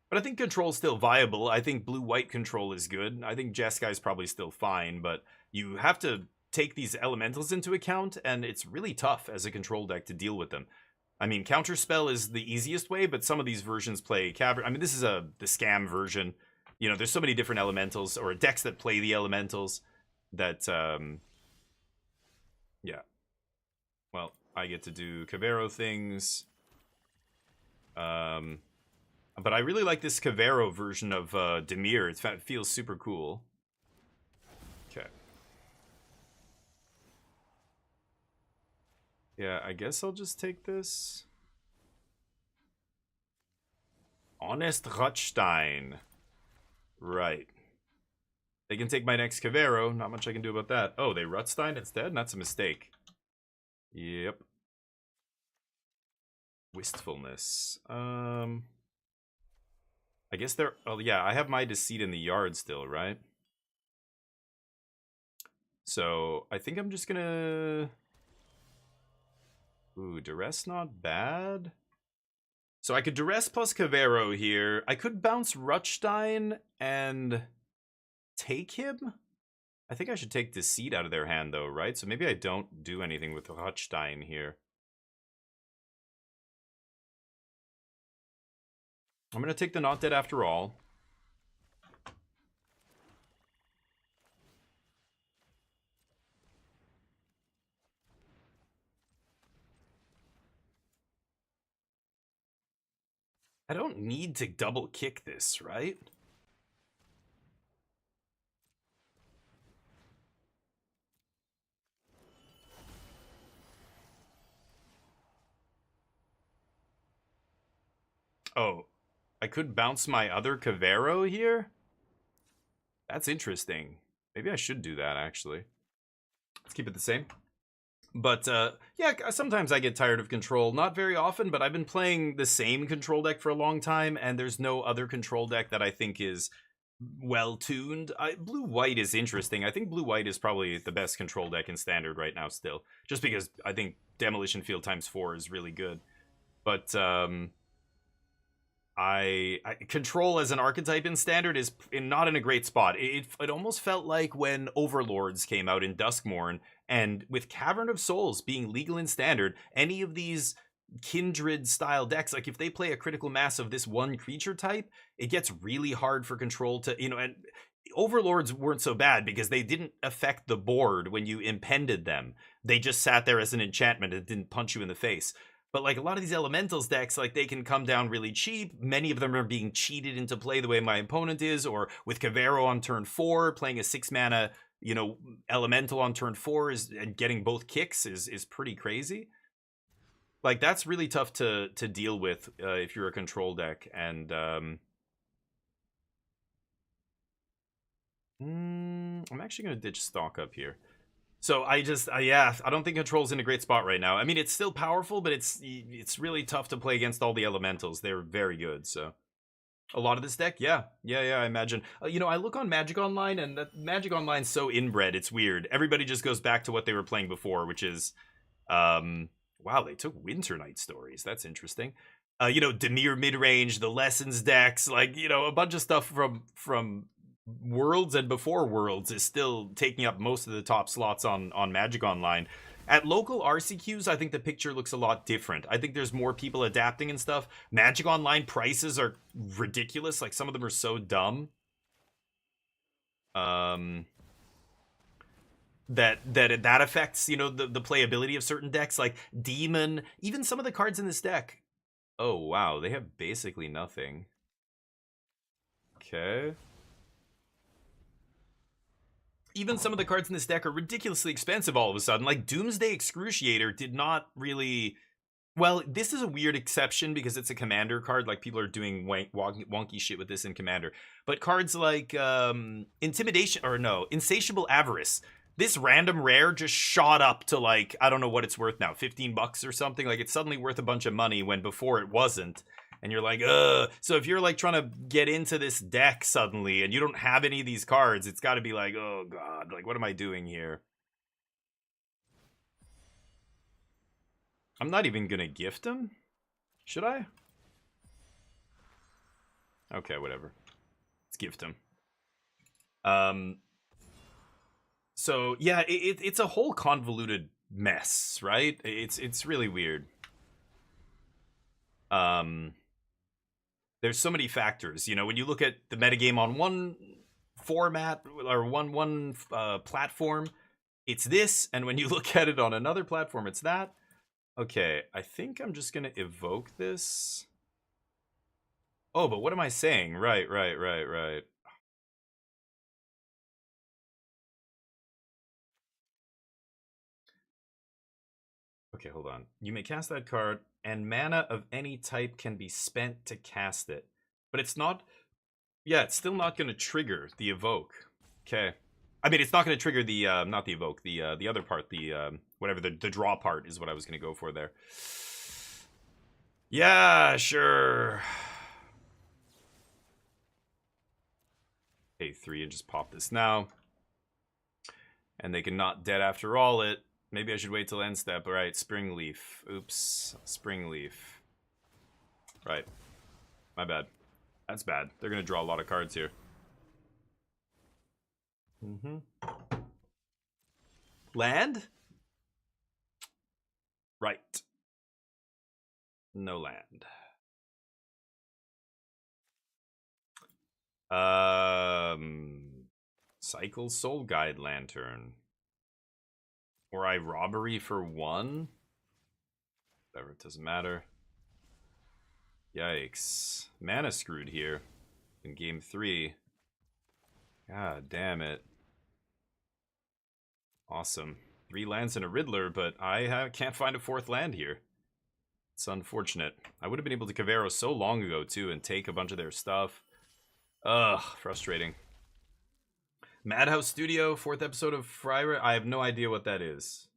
But I think Control's still viable. I think Blue-White Control is good. I think Jeskai probably still fine, but you have to take these Elementals into account, and it's really tough as a Control deck to deal with them. I mean, Counterspell is the easiest way, but some of these versions play Cavern. I mean, this is the Scam version. There's so many different Elementals, or decks that play the Elementals that, yeah. Well, I get to do Cavero things. But I really like this Cavero version of Dimir. It feels super cool. Okay. Yeah, I guess I'll just take this. Honest Rutstein. Right. They can take my next Cavero. Not much I can do about that. Oh, they Rutstein instead? That's a mistake. Yep. Wistfulness. I guess they're... Oh, yeah, I have my Deceit in the yard still, right? So, I think I'm just gonna... Ooh, Duress not bad. So I could Duress plus Cavero here. I could bounce Rutstein and take him? I think I should take Deceit out of their hand, though, right? So maybe I don't do anything with Rutstein here. I'm going to take the Not Dead after all. I don't need to double kick this, right? Oh, I could bounce my other Cavero here? That's interesting. Maybe I should do that, actually. Let's keep it the same. But, yeah, sometimes I get tired of Control. Not very often, but I've been playing the same Control deck for a long time, and there's no other Control deck that I think is well-tuned. Blue-White is interesting. I think Blue-White is probably the best Control deck in Standard right now still. Just because I think Demolition Field ×4 is really good. But, Control as an archetype in Standard is not in a great spot. It almost felt like when Overlords came out in Duskmourn, and with Cavern of Souls being legal in Standard, any of these Kindred-style decks, like if they play a critical mass of this one creature type, it gets really hard for Control to, and Overlords weren't so bad because they didn't affect the board when you impended them. They just sat there as an enchantment and didn't punch you in the face. But like a lot of these elementals decks, like they can come down really cheap. Many of them are being cheated into play the way my opponent is, or with Cavero on turn 4, playing a 6 mana, elemental on turn 4 is and getting both kicks is pretty crazy. Like that's really tough to deal with if you're a control deck. And I'm actually gonna ditch stock up here. So I don't think control's in a great spot right now. I mean, it's still powerful, but it's really tough to play against all the elementals. They're very good. So a lot of this deck, yeah, I imagine. I look on Magic Online, and that Magic Online's so inbred. It's weird. Everybody just goes back to what they were playing before, which is, wow, they took Winter Night Stories. That's interesting. Demir mid-range, the Lessons decks, like a bunch of stuff from Worlds and before Worlds is still taking up most of the top slots on Magic Online. At local RCQs, I think the picture looks a lot different. I think there's more people adapting and stuff. Magic Online prices are ridiculous. Like some of them are so dumb. That affects, the playability of certain decks, like Demon, even some of the cards in this deck. Oh wow, they have basically nothing. Okay. Even some of the cards in this deck are ridiculously expensive all of a sudden. Like Doomsday Excruciator did not really... Well, this is a weird exception because it's a commander card. Like, people are doing wonky shit with this in commander. But cards like Insatiable Avarice. This random rare just shot up to, like, I don't know what it's worth now, $15 or something. Like, it's suddenly worth a bunch of money when before it wasn't. And you're like, ugh. So if you're like trying to get into this deck suddenly and you don't have any of these cards, it's got to be like, oh god, like what am I doing here? I'm not even gonna gift him. Should I? Okay, whatever. Let's gift him. So yeah, it's a whole convoluted mess, right? It's really weird. There's so many factors. When you look at the metagame on one format or one platform, it's this, and when you look at it on another platform, it's that. Okay, I think I'm just gonna evoke this. Oh, but what am I saying? Right. Okay, hold on. You may cast that card, and mana of any type can be spent to cast it. But it's not... Yeah, it's still not going to trigger the evoke. Okay. I mean, it's not going to trigger the... not the evoke, the other part, the... whatever, the draw part is what I was going to go for there. Yeah, sure. Pay 3 and just pop this now. And they can not dead after all it. Maybe I should wait till end step. All right, Spring Leaf. Oops, Spring Leaf. Right. My bad. That's bad. They're going to draw a lot of cards here. Land? Right. No land. Cycle Soul Guide Lantern. Or I Robbery for 1? Whatever, it doesn't matter. Yikes. Mana screwed here in game 3. God damn it. Awesome. 3 lands and a Riddler, but I can't find a 4th land here. It's unfortunate. I would have been able to Cavero so long ago, too, and take a bunch of their stuff. Ugh, frustrating. Madhouse Studio, 4th episode of Fryren. I have no idea what that is.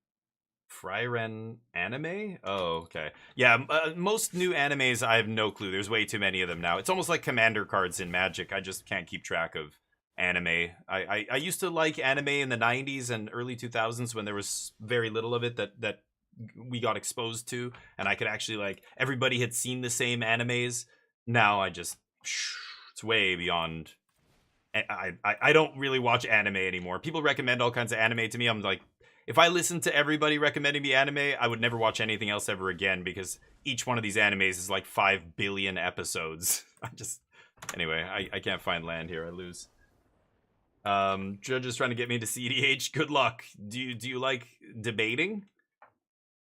Fryren anime? Oh, okay. Yeah, most new animes, I have no clue. There's way too many of them now. It's almost like commander cards in Magic. I just can't keep track of anime. I used to like anime in the 90s and early 2000s when there was very little of it that we got exposed to, and I could actually, like, everybody had seen the same animes. Now it's way beyond. I don't really watch anime anymore. People recommend all kinds of anime to me. I'm like, if I listened to everybody recommending me anime, I would never watch anything else ever again, because each one of these animes is like 5 billion episodes. Anyway, I can't find land here. I lose. Judge is trying to get me to CDH. Good luck. Do you like debating?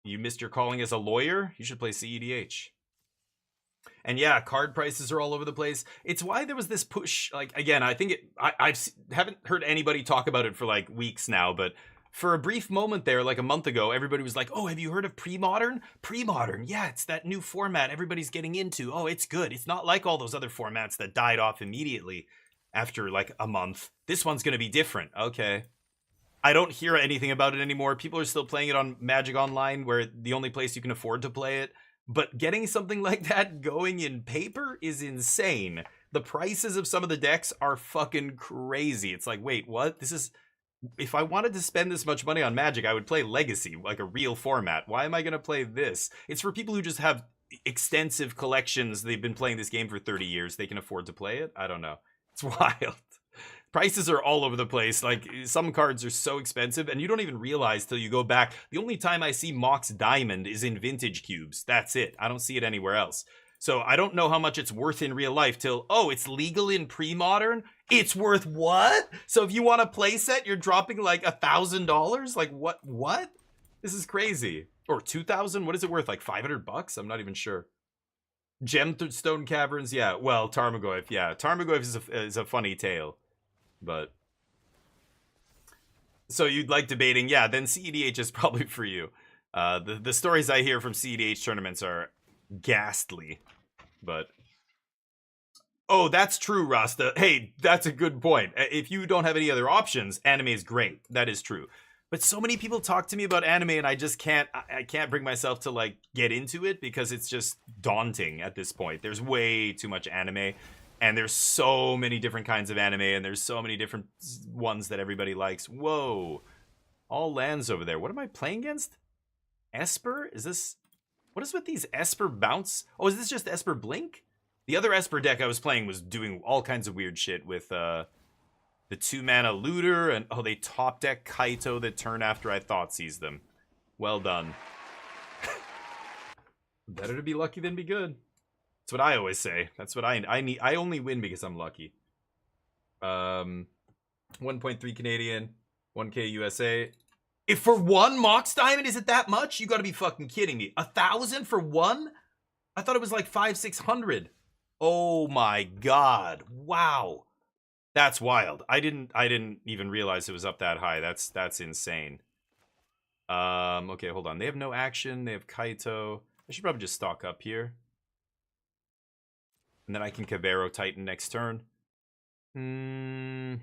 You missed your calling as a lawyer? You should play CEDH. And yeah, card prices are all over the place. It's why there was this push. Like again, I think haven't heard anybody talk about it for like weeks now, but for a brief moment there, like a month ago, everybody was like, "Oh, have you heard of pre-modern? Pre-modern, yeah, it's that new format everybody's getting into. Oh, it's good. It's not like all those other formats that died off immediately after like a month. This one's gonna be different." Okay. I don't hear anything about it anymore. People are still playing it on Magic Online, where the only place you can afford to play it. But getting something like that going in paper is insane. The prices of some of the decks are fucking crazy. It's like, wait, what? This is... If I wanted to spend this much money on Magic, I would play Legacy, like a real format. Why am I going to play this? It's for people who just have extensive collections. They've been playing this game for 30 years. They can afford to play it? I don't know. It's wild. Prices are all over the place. Like, some cards are so expensive, and you don't even realize till you go back. The only time I see Mox Diamond is in Vintage Cubes. That's it. I don't see it anywhere else. So I don't know how much it's worth in real life till, oh, it's legal in pre-modern? It's worth what? So if you want a playset, you're dropping like $1,000? Like, what? This is crazy. Or 2,000? What is it worth? Like 500 bucks? I'm not even sure. Gemstone Caverns? Yeah. Well, Tarmogoyf. Yeah. Tarmogoyf is a funny tale. But so you'd like debating, yeah, then CEDH is probably for you. The stories I hear from CEDH tournaments are ghastly. But oh, that's true, Rasta. Hey, that's a good point. If you don't have any other options, anime is great. That is true. But so many people talk to me about anime, and I just can't bring myself to like get into it because it's just daunting at this point. There's way too much anime. And there's so many different kinds of anime, and there's so many different ones that everybody likes. Whoa. All lands over there. What am I playing against? Esper? Is this... What is with these Esper bounce? Oh, is this just Esper Blink? The other Esper deck I was playing was doing all kinds of weird shit with the 2-mana Looter, and oh, they top deck Kaito the turn after I thought seized them. Well done. Better to be lucky than be good. That's what I always say. That's what I need. I only win because I'm lucky. 1.3 Canadian, 1K USA. If for one Mox Diamond, is it that much? You gotta be fucking kidding me. 1,000 for one? I thought it was like 500-600. Oh my god. Wow. That's wild. I didn't even realize it was up that high. That's insane. Okay, hold on. They have no action. They have Kaito. I should probably just stock up here. And then I can Cabero Titan next turn. I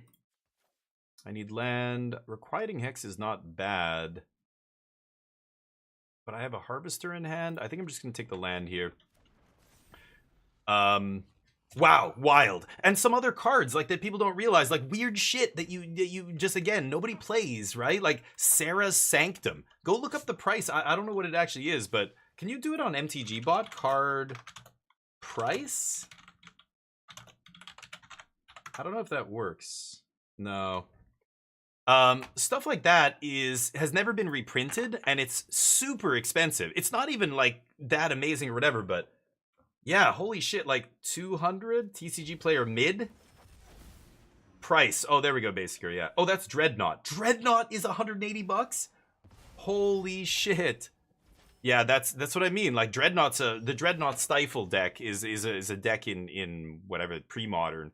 need land. Requiting Hex is not bad. But I have a Harvester in hand. I think I'm just going to take the land here. Wow, wild. And some other cards like that people don't realize, like weird shit that you just, again, nobody plays, right? Like Sarah's Sanctum. Go look up the price. I don't know what it actually is, but can you do it on MTG Bot? Card price? I don't know if that works. No. Stuff like that has never been reprinted, and it's super expensive. It's not even like that amazing or whatever, but yeah, holy shit, like 200 TCG player mid price. Oh, there we go, basically. Yeah. Oh, that's Dreadnought. Dreadnought is 180 bucks. Holy shit. Yeah, that's what I mean. Like the Dreadnought Stifle deck is a deck in whatever pre-modern.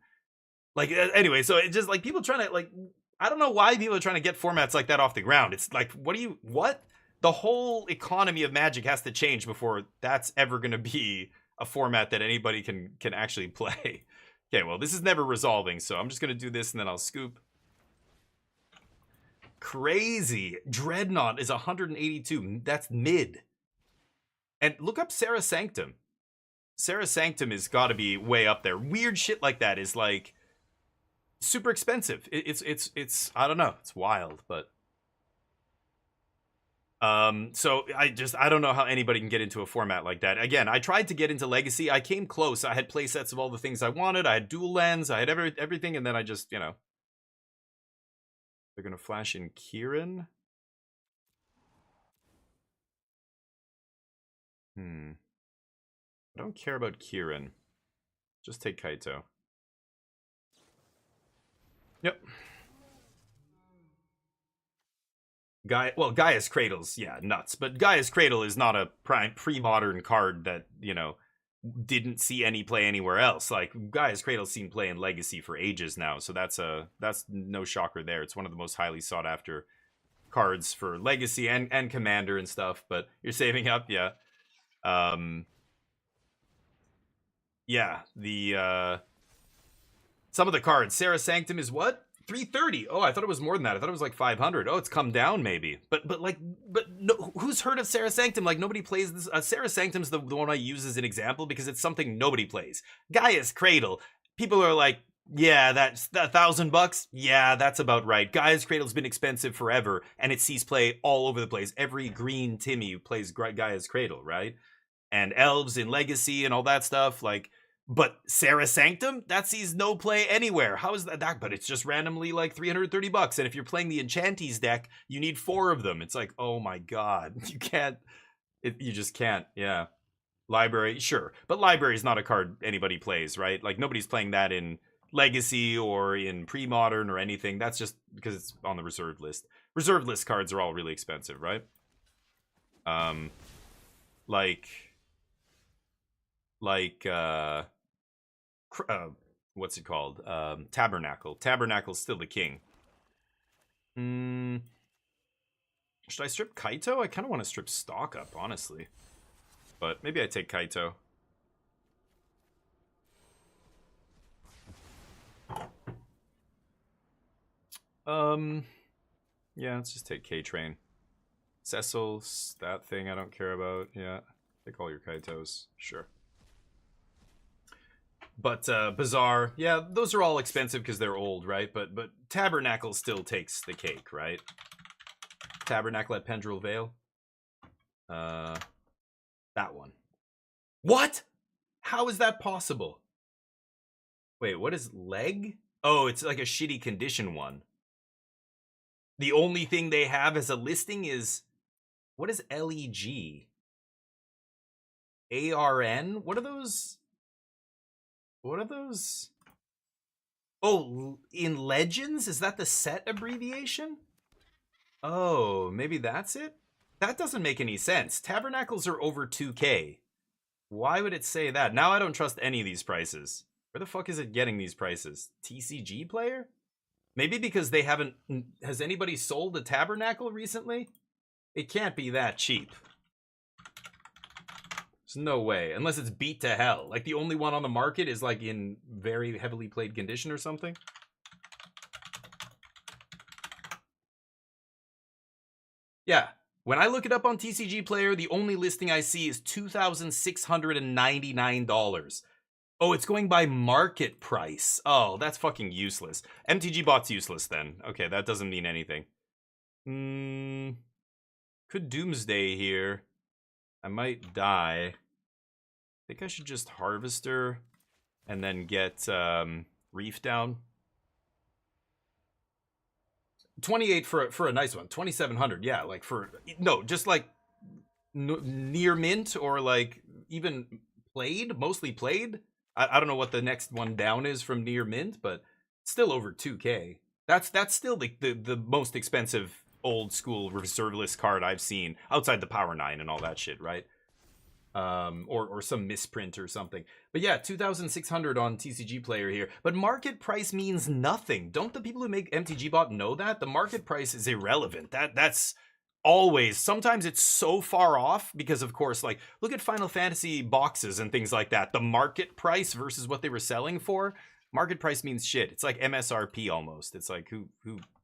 Like anyway, so it just like people trying to like, I don't know why people are trying to get formats like that off the ground. It's like, what? The whole economy of Magic has to change before that's ever going to be a format that anybody can actually play. Okay, well, this is never resolving, so I'm just going to do this and then I'll scoop. Crazy. Dreadnought is 182. That's mid. And look up Sarah Sanctum. Sarah Sanctum has got to be way up there. Weird shit like that is like super expensive. It's I don't know. It's wild, but so I don't know how anybody can get into a format like that. Again, I tried to get into Legacy. I came close. I had play sets of all the things I wanted. I had dual lands. I had everything, and then I just, they're gonna flash in Kieran. I don't care about Kieran. Just take Kaito. Yep. Gaia's Cradle's, yeah, nuts. But Gaia's Cradle is not a pre-modern card that, you know, didn't see any play anywhere else. Like, Gaia's Cradle's seen play in Legacy for ages now, so that's no shocker there. It's one of the most highly sought after cards for Legacy and Commander and stuff. But you're saving up, yeah. Yeah, some of the cards. Sarah Sanctum is what? 330. Oh, I thought it was more than that. I thought it was like 500. Oh, it's come down maybe. But no, who's heard of Sarah Sanctum? Like, nobody plays this. Sarah Sanctum's the one I use as an example because it's something nobody plays. Gaia's Cradle. People are like, yeah, that's $1,000. Yeah, that's about right. Gaia's Cradle's been expensive forever, and it sees play all over the place. Every green Timmy plays Gaia's Cradle, right? And elves in Legacy and all that stuff. Like, but Sarah Sanctum, that sees no play anywhere. How is that? But it's just randomly like $330. And if you're playing the Enchanties deck, you need 4 of them. It's like, oh my god, you can't. You just can't. Yeah, library, sure, but library is not a card anybody plays, right? Like, nobody's playing that in Legacy or in pre-modern or anything. That's just because it's on the reserved list. Reserved list cards are all really expensive, right? Like what's it called? Tabernacle. Tabernacle's still the king. Should I strip Kaito? I kind of want to strip Stock up, honestly. But maybe I take Kaito. Yeah, let's just take K-Train. Cecil, that thing I don't care about. Yeah, take all your Kaitos. Sure. But Bazaar, yeah, those are all expensive because they're old, right? But Tabernacle still takes the cake, right? Tabernacle at Pendrell Vale. That one. What? How is that possible? Wait, what is leg? Oh, it's like a shitty condition one. The only thing they have as a listing is, what is LEG? ARN? What are those? What are those? Oh, in Legends? Is that the set abbreviation? Oh, maybe that's it? That doesn't make any sense. Tabernacles are over 2K. Why would it say that? Now I don't trust any of these prices. Where the fuck is it getting these prices? TCG player? Maybe because they haven't... Has anybody sold a Tabernacle recently? It can't be that cheap. There's no way. Unless it's beat to hell. Like, the only one on the market is, like, in very heavily played condition or something. Yeah. When I look it up on TCG Player, the only listing I see is $2,699. Oh, it's going by market price. Oh, that's fucking useless. MTG Bot's useless then. Okay, that doesn't mean anything. Could Doomsday here. I might die. I think I should just Harvester and then get Reef down. 28 for a nice one. 2,700. Yeah, like for no, just like near mint or like even played, mostly played. I don't know what the next one down is from near mint, but still over 2K. That's still the most expensive old school reserve list card I've seen outside the Power 9 and all that shit, right? Or some misprint or something. But yeah, 2,600 on TCG Player here. But market price means nothing. Don't the people who make MTG Bot know that? The market price is irrelevant. That's always, sometimes it's so far off because, of course, like, look at Final Fantasy boxes and things like that. The market price versus what they were selling for. Market price means shit. It's like MSRP almost. It's like who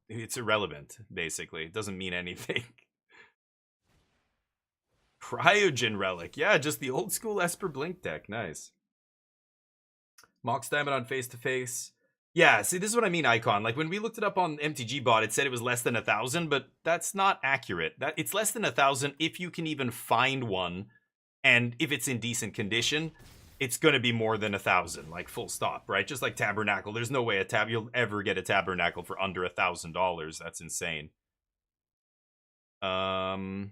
it's irrelevant, basically. It doesn't mean anything. Cryogen Relic. Yeah, just the old school Esper Blink deck. Nice. Mox Diamond on Face to Face. Yeah, see, this is what I mean, Icon. Like, when we looked it up on MTG Bot, it said it was less than 1,000, but that's not accurate. It's less than 1,000 if you can even find one, and if it's in decent condition, it's gonna be more than 1,000, like, full stop, right? Just like Tabernacle. There's no way you'll ever get a Tabernacle for under $1,000. That's insane.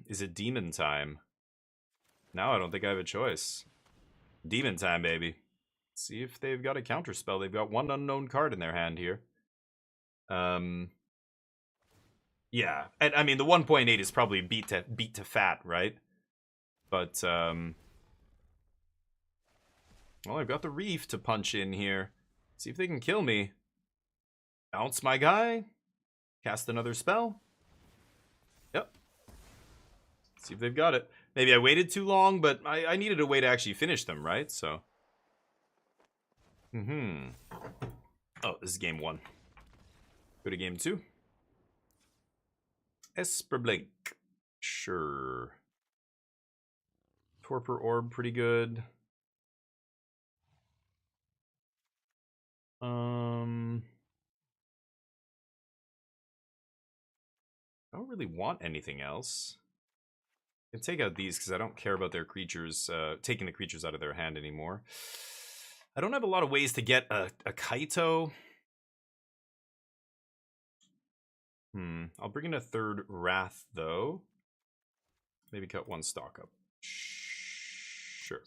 Is it Demon Time? Now I don't think I have a choice. Demon Time, baby. See if they've got a counterspell. They've got one unknown card in their hand here. Yeah, and I mean the 1.8 is probably beat to fat, right? But well, I've got the reef to punch in here. See if they can kill me. Bounce my guy. Cast another spell. Yep. See if they've got it. Maybe I waited too long, but I needed a way to actually finish them, right? So. Oh, this is game 1. Go to game 2. Esper Blink. Sure. Torpor Orb, pretty good. I don't really want anything else. I can take out these because I don't care about their creatures, taking the creatures out of their hand anymore. I don't have a lot of ways to get a Kaito. I'll bring in a third Wrath, though. Maybe cut one stock up. Sure.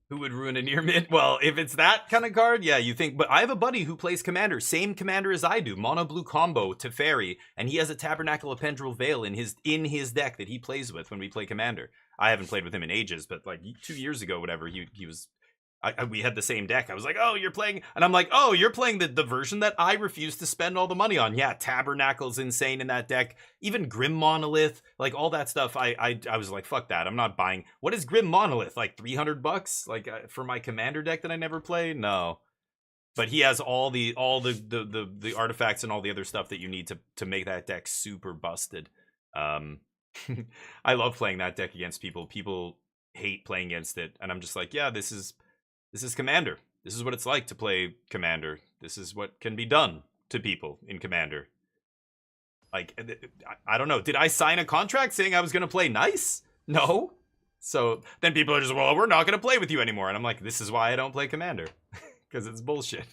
Who would ruin a near mint? Well, if it's that kind of card, yeah, you think. But I have a buddy who plays Commander. Same Commander as I do. Mono blue combo to Fairy. And he has a Tabernacle of Pendril Veil in his deck that he plays with when we play Commander. I haven't played with him in ages, but like 2 years ago, whatever, he was... we had the same deck. I was like, oh, you're playing... And I'm like, oh, you're playing the version that I refuse to spend all the money on. Yeah, Tabernacle's insane in that deck. Even Grim Monolith, like all that stuff. I was like, fuck that. I'm not buying... What is Grim Monolith? Like $300? Like for my Commander deck that I never play? No. But he has all the artifacts and all the other stuff that you need to make that deck super busted. I love playing that deck against people. People hate playing against it. And I'm just like, yeah, this is Commander. This is what it's like to play Commander. This is what can be done to people in Commander. Like, I don't know. Did I sign a contract saying I was going to play nice? No. So then people are just, well, we're not going to play with you anymore. And I'm like, this is why I don't play Commander. Because it's bullshit.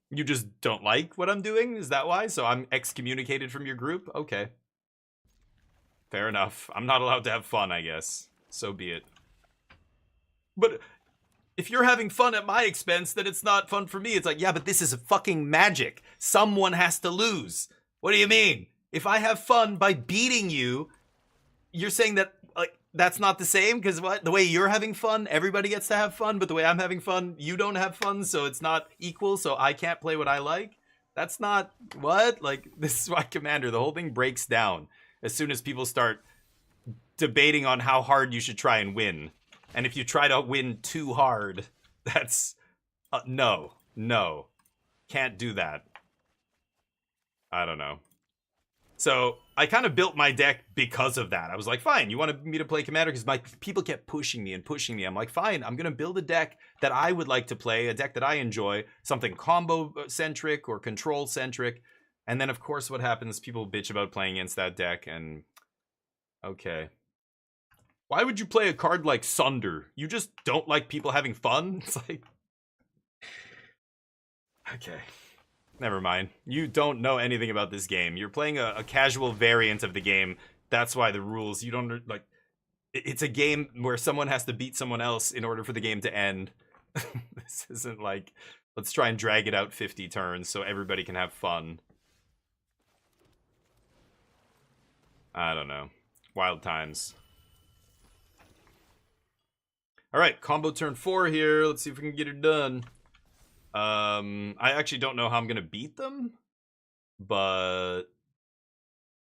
You just don't like what I'm doing? Is that why? So I'm excommunicated from your group? Okay. Fair enough. I'm not allowed to have fun, I guess. So be it. But... if you're having fun at my expense, then it's not fun for me. It's like, yeah, but this is fucking Magic. Someone has to lose. What do you mean? If I have fun by beating you, you're saying that like that's not the same? Because what? The way you're having fun, everybody gets to have fun, but the way I'm having fun, you don't have fun, so it's not equal, so I can't play what I like? That's not... what? Like, this is why Commander, the whole thing breaks down as soon as people start debating on how hard you should try and win. And if you try to win too hard, that's... no. Can't do that. I don't know. So, I kind of built my deck because of that. I was like, fine, you wanted me to play Commander? Because my people kept pushing me. I'm like, fine, I'm going to build a deck that I would like to play, a deck that I enjoy, something combo-centric or control-centric. And then, of course, what happens? People bitch about playing against that deck, and... okay. Why would you play a card like Sunder? You just don't like people having fun? It's like... okay. Never mind. You don't know anything about this game. You're playing a casual variant of the game. That's why the rules... you don't... like... it's a game where someone has to beat someone else in order for the game to end. This isn't like... let's try and drag it out 50 turns so everybody can have fun. I don't know. Wild times. Alright, combo turn 4 here. Let's see if we can get it done. I actually don't know how I'm going to beat them. But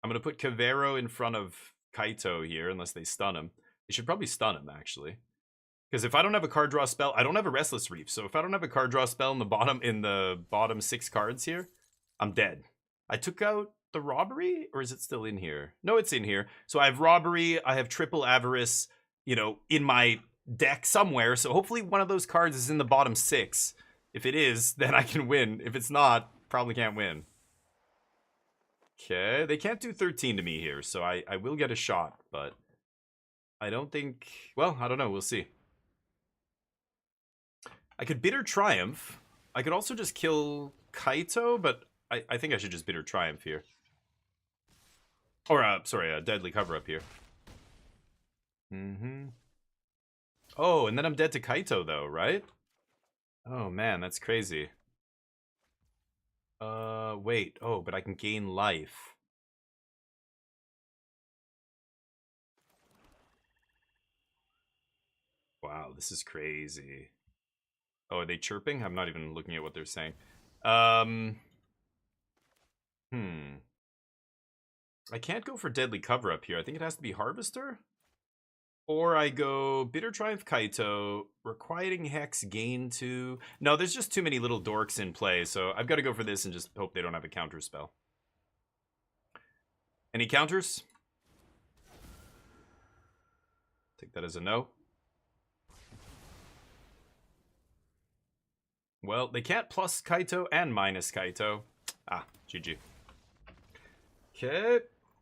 I'm going to put Cavero in front of Kaito here, unless they stun him. They should probably stun him, actually. Because if I don't have a card draw spell, I don't have a Restless Reef. So if I don't have a card draw spell in the bottom 6 cards here, I'm dead. I took out the Robbery, or is it still in here? No, it's in here. So I have Robbery, I have Triple Avarice, you know, in my deck somewhere. So hopefully one of those cards is in the bottom 6. If it is, then I can win. If it's not, probably can't win. Okay, they can't do 13 to me here, so I will get a shot, but I don't think... well, I don't know, we'll see. I could Bitter Triumph. I could also just kill Kaito, but I think I should just Bitter Triumph here. Or, sorry, Deadly Cover-Up here. Oh, and then I'm dead to Kaito, though, right? Oh, man, that's crazy. Wait. Oh, but I can gain life. Wow, this is crazy. Oh, are they chirping? I'm not even looking at what they're saying. Um, hmm. I can't go for Deadly Cover-Up here. I think it has to be Harvester? Or I go Bitter Triumph Kaito, Requiting Hex, Gain 2. No, there's just too many little dorks in play, so I've got to go for this and just hope they don't have a counter spell. Any counters? Take that as a no. Well, they can't plus Kaito and minus Kaito. Ah, GG. Okay.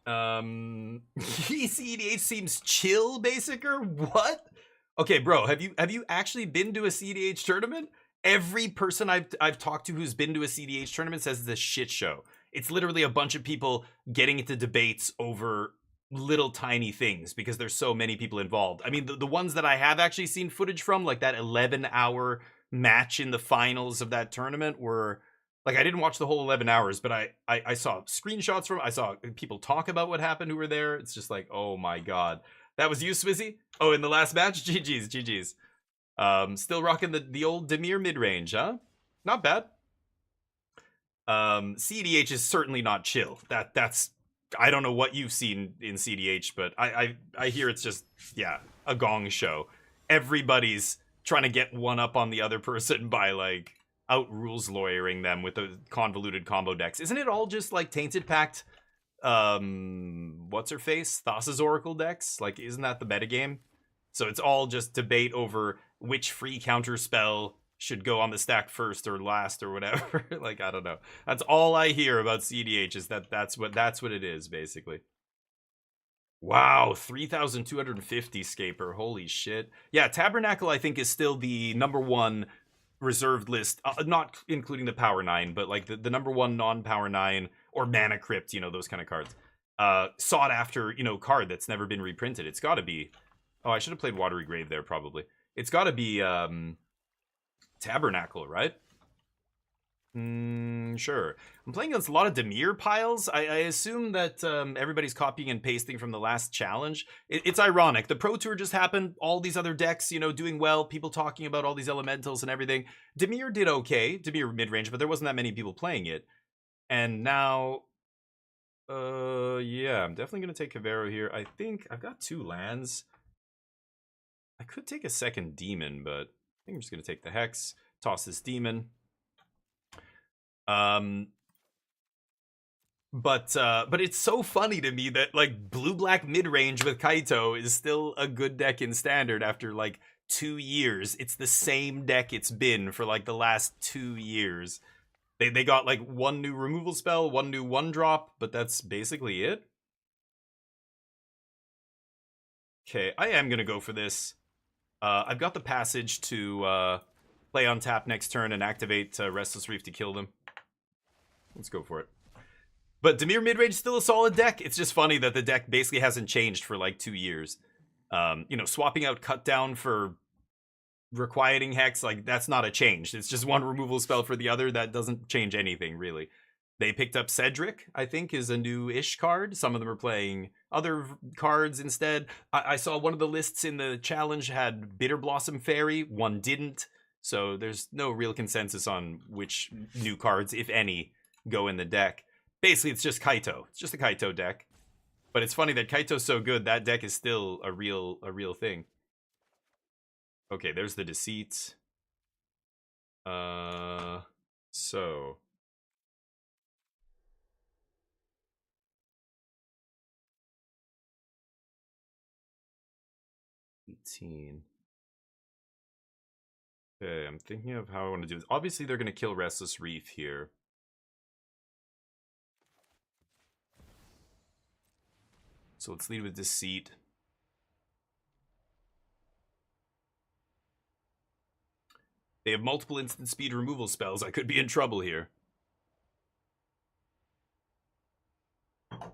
CEDH seems chill, Basicer. What? Okay, bro, have you actually been to a CEDH tournament? Every person I've talked to who's been to a CEDH tournament says it's a shit show. It's literally a bunch of people getting into debates over little tiny things because there's so many people involved. I mean, the ones that I have actually seen footage from, like that 11-hour match in the finals of that tournament, were like, I didn't watch the whole 11 hours, but I saw screenshots from it. I saw people talk about what happened who were there. It's just like, oh my god. That was you, Swizzy? Oh, in the last match? GG's, GG's. Still rocking the old Demir mid-range, huh? Not bad. CDH is certainly not chill. That's I don't know what you've seen in CDH, but I hear it's just, yeah, a gong show. Everybody's trying to get one up on the other person by like out rules lawyering them with the convoluted combo decks. Isn't it all just like Tainted Pact, what's her face? Thassa's Oracle decks? Like, isn't that the metagame? So it's all just debate over which free counter spell should go on the stack first or last or whatever. Like, I don't know. That's all I hear about CDH is that's what it is, basically. Wow, 3,250 Scaper. Holy shit. Yeah, Tabernacle, I think, is still the #1 reserved list, not including the Power 9, but like the #1 non-Power 9 or Mana Crypt, you know, those kind of cards. Sought after, you know, card that's never been reprinted. It's got to be... Oh, I should have played Watery Grave there, probably. It's got to be Tabernacle, right? Sure. I'm playing against a lot of Demir piles. I assume that everybody's copying and pasting from the last challenge. It's ironic. The Pro Tour just happened. All these other decks, you know, doing well. People talking about all these elementals and everything. Demir did okay. Demir mid-range, but there wasn't that many people playing it. And now... yeah, I'm definitely going to take Cavero here. I think I've got 2 lands. I could take a second demon, but I think I'm just going to take the Hex. Toss this demon. But it's so funny to me that like blue-black mid-range with Kaito is still a good deck in Standard after like 2 years. It's the same deck it's been for like the last 2 years. They got like 1 new removal spell, 1 new 1-drop, but that's basically it. Okay, I am gonna go for this. I've got the passage to play on tap next turn and activate Restless Reef to kill them. Let's go for it. But Demir midrange is still a solid deck. It's just funny that the deck basically hasn't changed for like 2 years. You know, swapping out Cut Down for Requiting Hex, like, that's not a change. It's just 1 removal spell for the other. That doesn't change anything, really. They picked up Cedric, I think, is a new-ish card. Some of them are playing other cards instead. I saw one of the lists in the challenge had Bitter Blossom Fairy. One didn't. So there's no real consensus on which new cards, if any, go in the deck. Basically, it's just Kaito. It's just a Kaito deck. But it's funny that Kaito's so good, that deck is still a real thing. Okay, there's the Deceit. So... Okay, I'm thinking of how I want to do this. Obviously, they're going to kill Restless Reef here. So let's lead with Deceit. They have multiple instant speed removal spells. I could be in trouble here.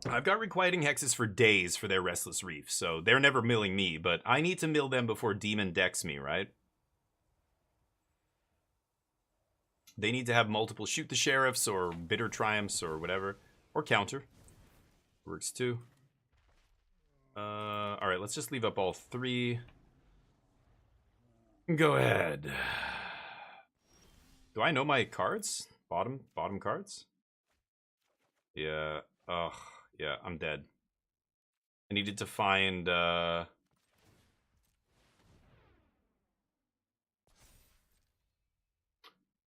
I've got Requiting Hexes for days for their Restless Reef, so they're never milling me, but I need to mill them before Demon decks me, right? They need to have multiple shoot the sheriffs or bitter triumphs or whatever. Or counter. Works too. Alright, let's just leave up all 3. Go ahead. Do I know my cards? Bottom cards? Yeah. Ugh. Yeah, I'm dead. I needed to find,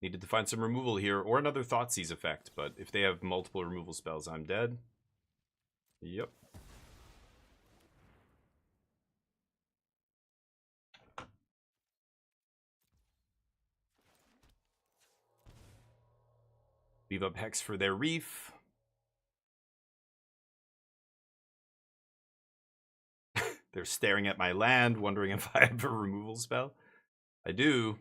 needed to find some removal here, or another Thoughtseize effect, but if they have multiple removal spells, I'm dead. Yep. Leave up Hex for their Reef. They're staring at my land, wondering if I have a removal spell. I do.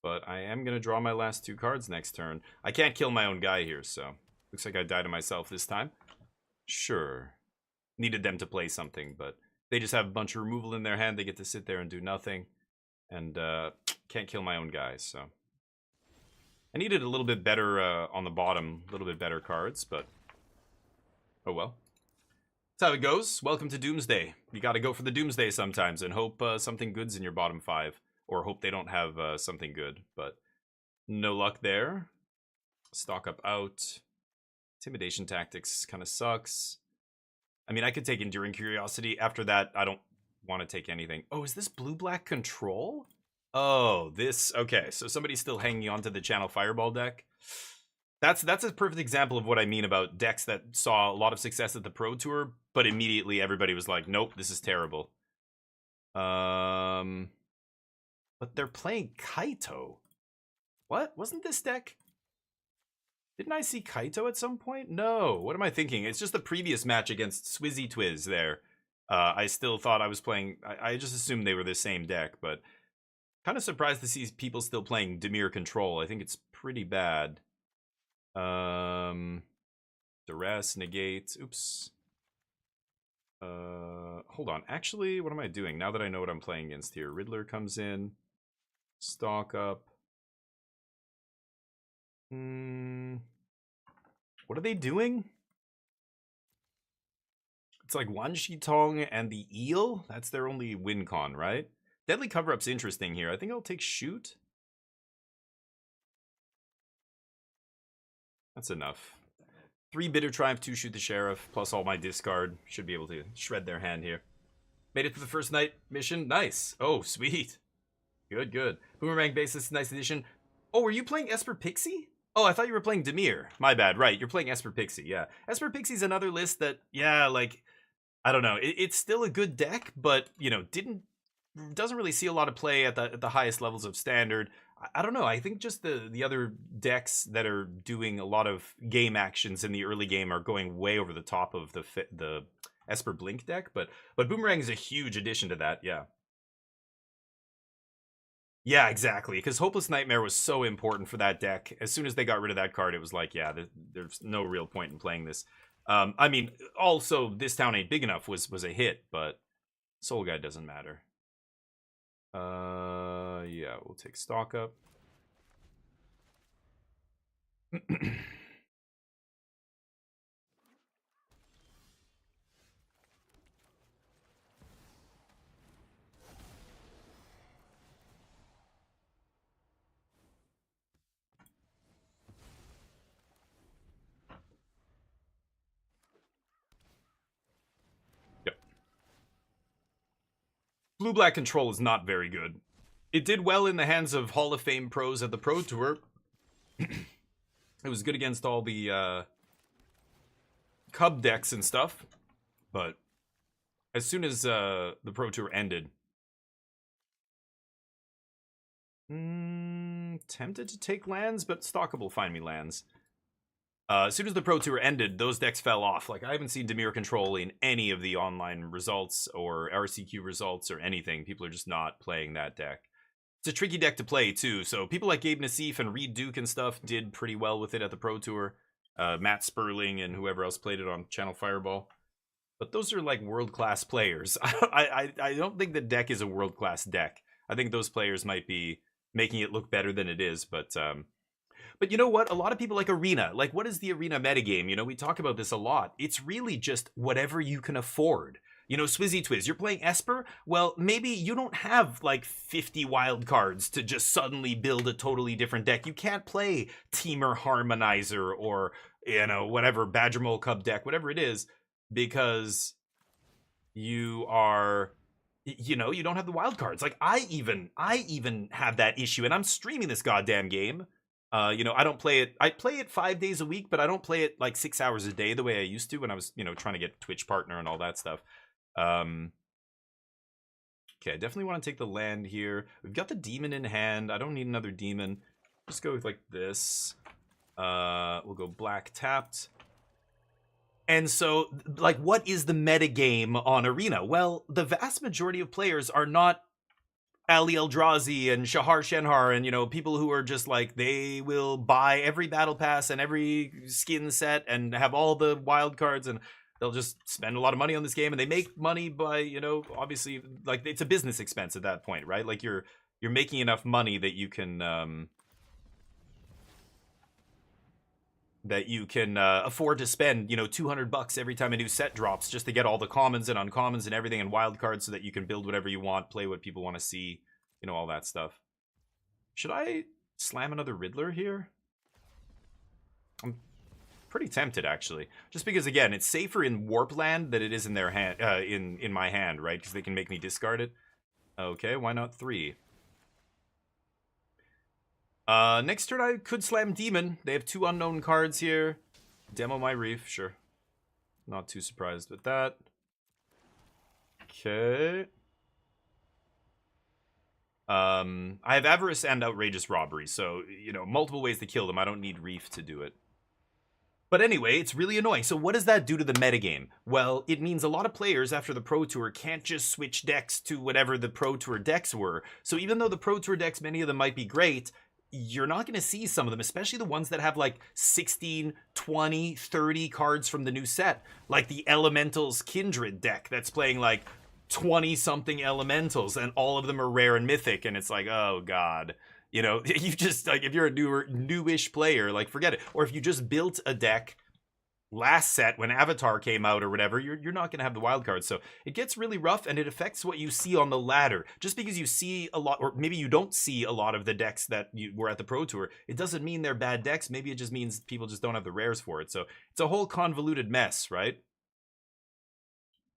But I am going to draw my last 2 cards next turn. I can't kill my own guy here, so... Looks like I died to myself this time. Sure. Needed them to play something, but... They just have a bunch of removal in their hand. They get to sit there and do nothing. And, can't kill my own guys, so... I needed a little bit better, on the bottom. A little bit better cards, but... Oh well. That's how it goes. Welcome to Doomsday. You gotta go for the Doomsday sometimes and hope something good's in your bottom 5. Or hope they don't have something good. But no luck there. Stock up out. Intimidation tactics kind of sucks. I mean, I could take Enduring Curiosity. After that, I don't want to take anything. Oh, is this blue-black control? Oh, this... Okay, so somebody's still hanging on to the Channel Fireball deck. That's a perfect example of what I mean about decks that saw a lot of success at the Pro Tour, but immediately everybody was like, nope, this is terrible. But they're playing Kaito. What? Wasn't this deck... Didn't I see Kaito at some point? No. What am I thinking? It's just the previous match against Swizzy Twiz there. I still thought I was playing... I just assumed they were the same deck, but... Kind of surprised to see people still playing Dimir Control. I think it's pretty bad. Duress, Negate. Oops. Hold on. Actually, what am I doing? Now that I know what I'm playing against here. Riddler comes in. Stock up. What are they doing? It's like Wan Shi Tong and the Eel. That's their only win con, right? Deadly Cover-Up's interesting here. I think I'll take Shoot. That's enough. 3 Bitter Triumph, 2 Shoot the Sheriff, plus all my discard. Should be able to shred their hand here. Made it to the first night mission. Nice. Oh, sweet. Good, good. Boomerang Basis, nice addition. Oh, were you playing Esper Pixie? Oh, I thought you were playing Dimir. My bad. Right, you're playing Esper Pixie, yeah. Esper Pixie's another list that, yeah, like, I don't know. It's still a good deck, but, you know, doesn't really see a lot of play at the highest levels of Standard. I don't know. I think just the other decks that are doing a lot of game actions in the early game are going way over the top of the Esper Blink deck, but Boomerang is a huge addition to that, yeah. Yeah, exactly, because Hopeless Nightmare was so important for that deck. As soon as they got rid of that card, it was like, yeah, there's no real point in playing this. I mean, also, This Town Ain't Big Enough was a hit, but Soul Guide doesn't matter. Yeah, we'll take stock up. Blue-black control is not very good. It did well in the hands of Hall of Fame pros at the Pro Tour. It was good against all the Cub decks and stuff. But as soon as the Pro Tour ended... tempted to take lands, but Stockable will find me lands. As soon as the Pro Tour ended, those decks fell off. Like, I haven't seen Dimir Control in any of the online results or RCQ results or anything. People are just not playing that deck. It's a tricky deck to play, too. So people like Gabe Nassif and Reed Duke and stuff did pretty well with it at the Pro Tour. Matt Sperling and whoever else played it on Channel Fireball. But those are, like, world-class players. I don't think the deck is a world-class deck. I think those players might be making it look better than it is. But you know what? A lot of people like Arena. Like, what is the Arena metagame? You know, we talk about this a lot. It's really just whatever you can afford. You know, Swizzy Twiz, you're playing Esper? Well, maybe you don't have like 50 wild cards to just suddenly build a totally different deck. You can't play Teamer Harmonizer or, you know, whatever, Badger Mole Cub deck, whatever it is, because you are you know, you don't have the wild cards. Like I even have that issue, and I'm streaming this goddamn game. You know, I don't play it. I play it 5 days a week, but I don't play it like 6 hours a day the way I used to when I was, you know, trying to get Twitch partner and all that stuff. Okay, I definitely want to take the land here. We've got the demon in hand. I don't need another demon. Just go with like this. We'll go black tapped. And so, like, what is the meta game on Arena? Well, the vast majority of players are not Ali Eldrazi and Shahar Shenhar and, you know, people who are just like, they will buy every battle pass and every skin set and have all the wild cards, and they'll just spend a lot of money on this game, and they make money by, you know, obviously, like, it's a business expense at that point, right? Like, you're making enough money that you can afford to spend, you know, $200 every time a new set drops just to get all the commons and uncommons and everything and wild cards so that you can build whatever you want, play what people want to see, you know, all that stuff. Should I slam another Riddler here? I'm pretty tempted, actually, just because, again, it's safer in Warpland than it is in their hand, in my hand, right? Because they can make me discard it. Okay, why not 3? Next turn I could slam Demon. They have 2 unknown cards here. Demo my Reef, sure. Not too surprised with that. Okay. I have Avarice and Outrageous Robbery, so, you know, multiple ways to kill them. I don't need Reef to do it. But anyway, it's really annoying. So what does that do to the metagame? Well, it means a lot of players after the Pro Tour can't just switch decks to whatever the Pro Tour decks were. So even though the Pro Tour decks, many of them might be great, you're not going to see some of them, especially the ones that have like 16, 20, 30 cards from the new set. Like the Elementals Kindred deck that's playing like 20-something Elementals, and all of them are rare and mythic, and it's like, oh god. You know, you just, like, if you're a newish player, like, forget it. Or if you just built a deck last set when Avatar came out or whatever, you're not going to have the wild cards. So it gets really rough, and it affects what you see on the ladder. Just because you see a lot, or maybe you don't see a lot of the decks that you were at the Pro Tour, it doesn't mean they're bad decks. Maybe it just means people just don't have the rares for it. So it's a whole convoluted mess, right?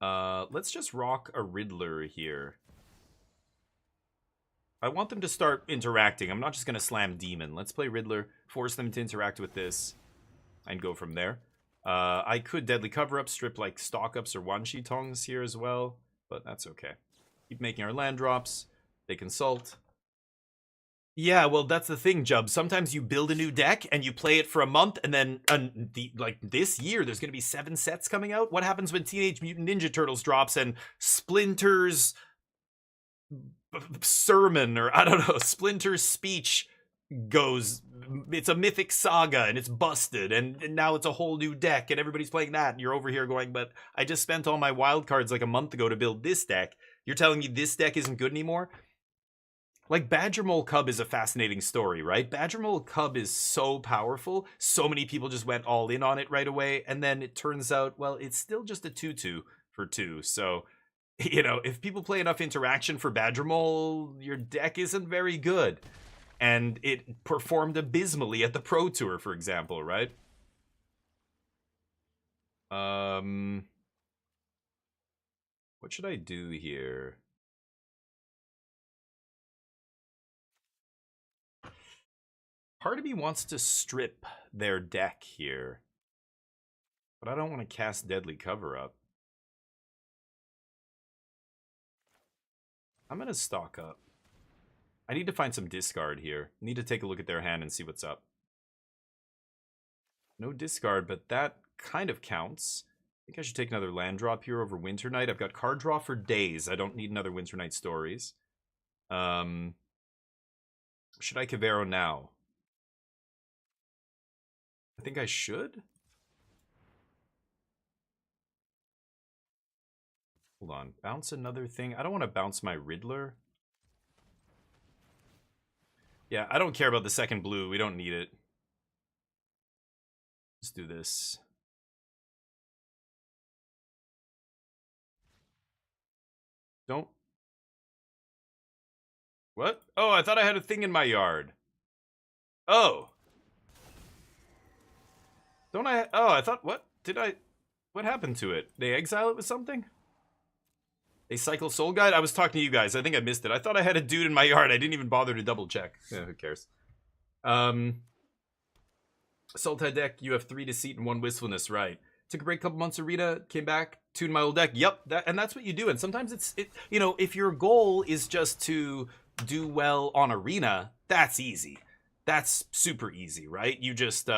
Let's just rock a Riddler here. I want them to start interacting. I'm not just going to slam Demon. Let's play Riddler, force them to interact with this, and go from there. I could Deadly Cover-Up, strip like Stock-Ups or Wan-Shi Tongs here as well, but that's okay. Keep making our land drops. They consult. Yeah, well, that's the thing, Jub. Sometimes you build a new deck and you play it for a month, and then like this year, there's going to be 7 sets coming out. What happens when Teenage Mutant Ninja Turtles drops and Splinter's sermon, or I don't know, Splinter's speech goes, it's a mythic saga and it's busted, and now it's a whole new deck and everybody's playing that, and you're over here going, but I just spent all my wild cards like a month ago to build this deck. You're telling me this deck isn't good anymore? Like, Badger Mole Cub is a fascinating story, right? Badger Mole Cub is so powerful. So many people just went all in on it right away, and then it turns out, well, it's still just a 2/2 for 2. So, you know, if people play enough interaction for Badger Mole, your deck isn't very good. And it performed abysmally at the Pro Tour, for example, right? What should I do here? Part of me wants to strip their deck here, but I don't want to cast Deadly Cover-Up. I'm going to stock up. I need to find some discard here. I need to take a look at their hand and see what's up. No discard, but that kind of counts. I think I should take another land drop here over Winter Night. I've got card draw for days. I don't need another Winter Night Stories. Should I Cavero now? I think I should. Hold on. Bounce another thing. I don't want to bounce my Riddler. Yeah, I don't care about the second blue. We don't need it. Let's do this. Don't. What? Oh, I thought I had a thing in my yard. Oh. Don't I? Oh, I thought. What? Did I? What happened to it? They exile it with something? They cycle Soul Guide? I was talking to you guys. I think I missed it. I thought I had a dude in my yard. I didn't even bother to double check. Yeah, who cares? Sultai deck, you have 3 Deceit and 1 Wistfulness, right? Took a break, couple months arena, came back, tuned my old deck. Yep, and that's what you do. And sometimes if your goal is just to do well on arena, that's easy. That's super easy, right? You just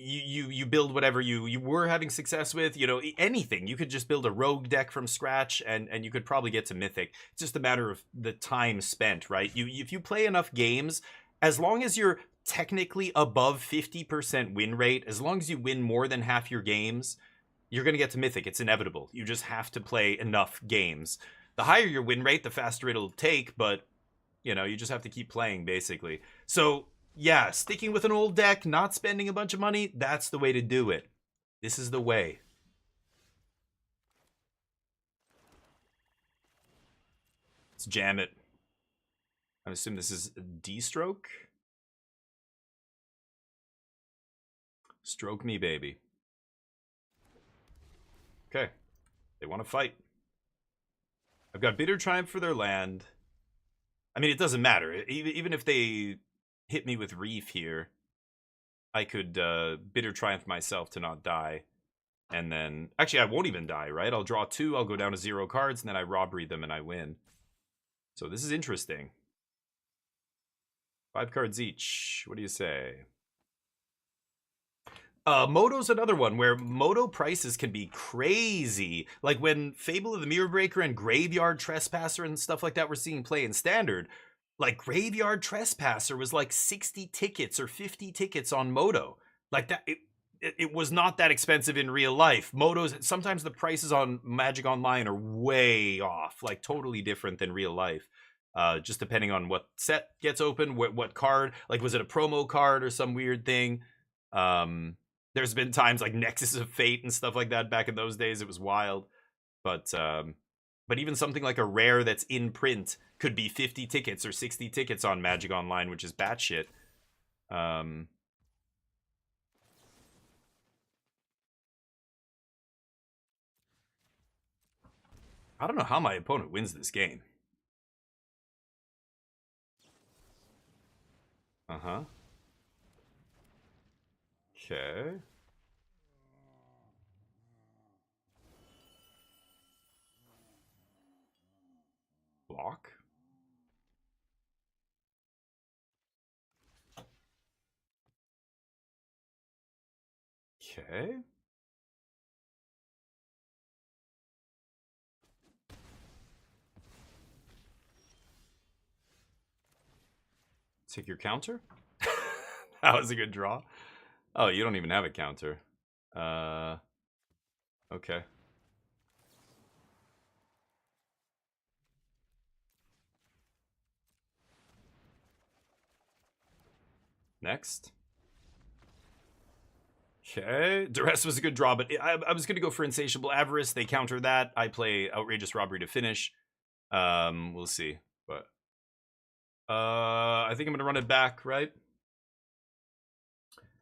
you build whatever you were having success with, anything. You could just build a rogue deck from scratch and you could probably get to mythic. It's just a matter of the time spent, right? If you play enough games, as long as you're technically above 50% win rate, as long as you win more than half your games, you're going to get to mythic. It's inevitable. You just have to play enough games. The higher your win rate, the faster it'll take, but you just have to keep playing, basically. So yeah, sticking with an old deck, not spending a bunch of money, that's the way to do it. This is the way. Let's jam it. I assume this is D-stroke. Stroke me, baby. Okay. They want to fight. I've got Bitter Triumph for their land. I mean, it doesn't matter. Even if they hit me with Reef here, I could Bitter Triumph myself to not die. And then... Actually, I won't even die, right? I'll draw 2, I'll go down to 0 cards, and then I robbery them and I win. So this is interesting. 5 cards each. What do you say? Moto's another one where Moto prices can be crazy. Like when Fable of the Mirror Breaker and Graveyard Trespasser and stuff like that we're seeing play in Standard. Like Graveyard Trespasser was like 60 tickets or 50 tickets on Moto. Like that, it was not that expensive in real life. Motos, sometimes the prices on Magic Online are way off, like totally different than real life. Just depending on what set gets open, what card, like was it a promo card or some weird thing? There's been times like Nexus of Fate and stuff like that back in those days. It was wild. But even something like a rare that's in print could be 50 tickets or 60 tickets on Magic Online, which is batshit. I don't know how my opponent wins this game. Uh-huh. Okay. Block. Okay. Take your counter. That was a good draw. Oh, you don't even have a counter. Okay. Next. Okay. Duress was a good draw, but I was going to go for Insatiable Avarice. They counter that. I play Outrageous Robbery to finish. We'll see. But I think I'm going to run it back, right?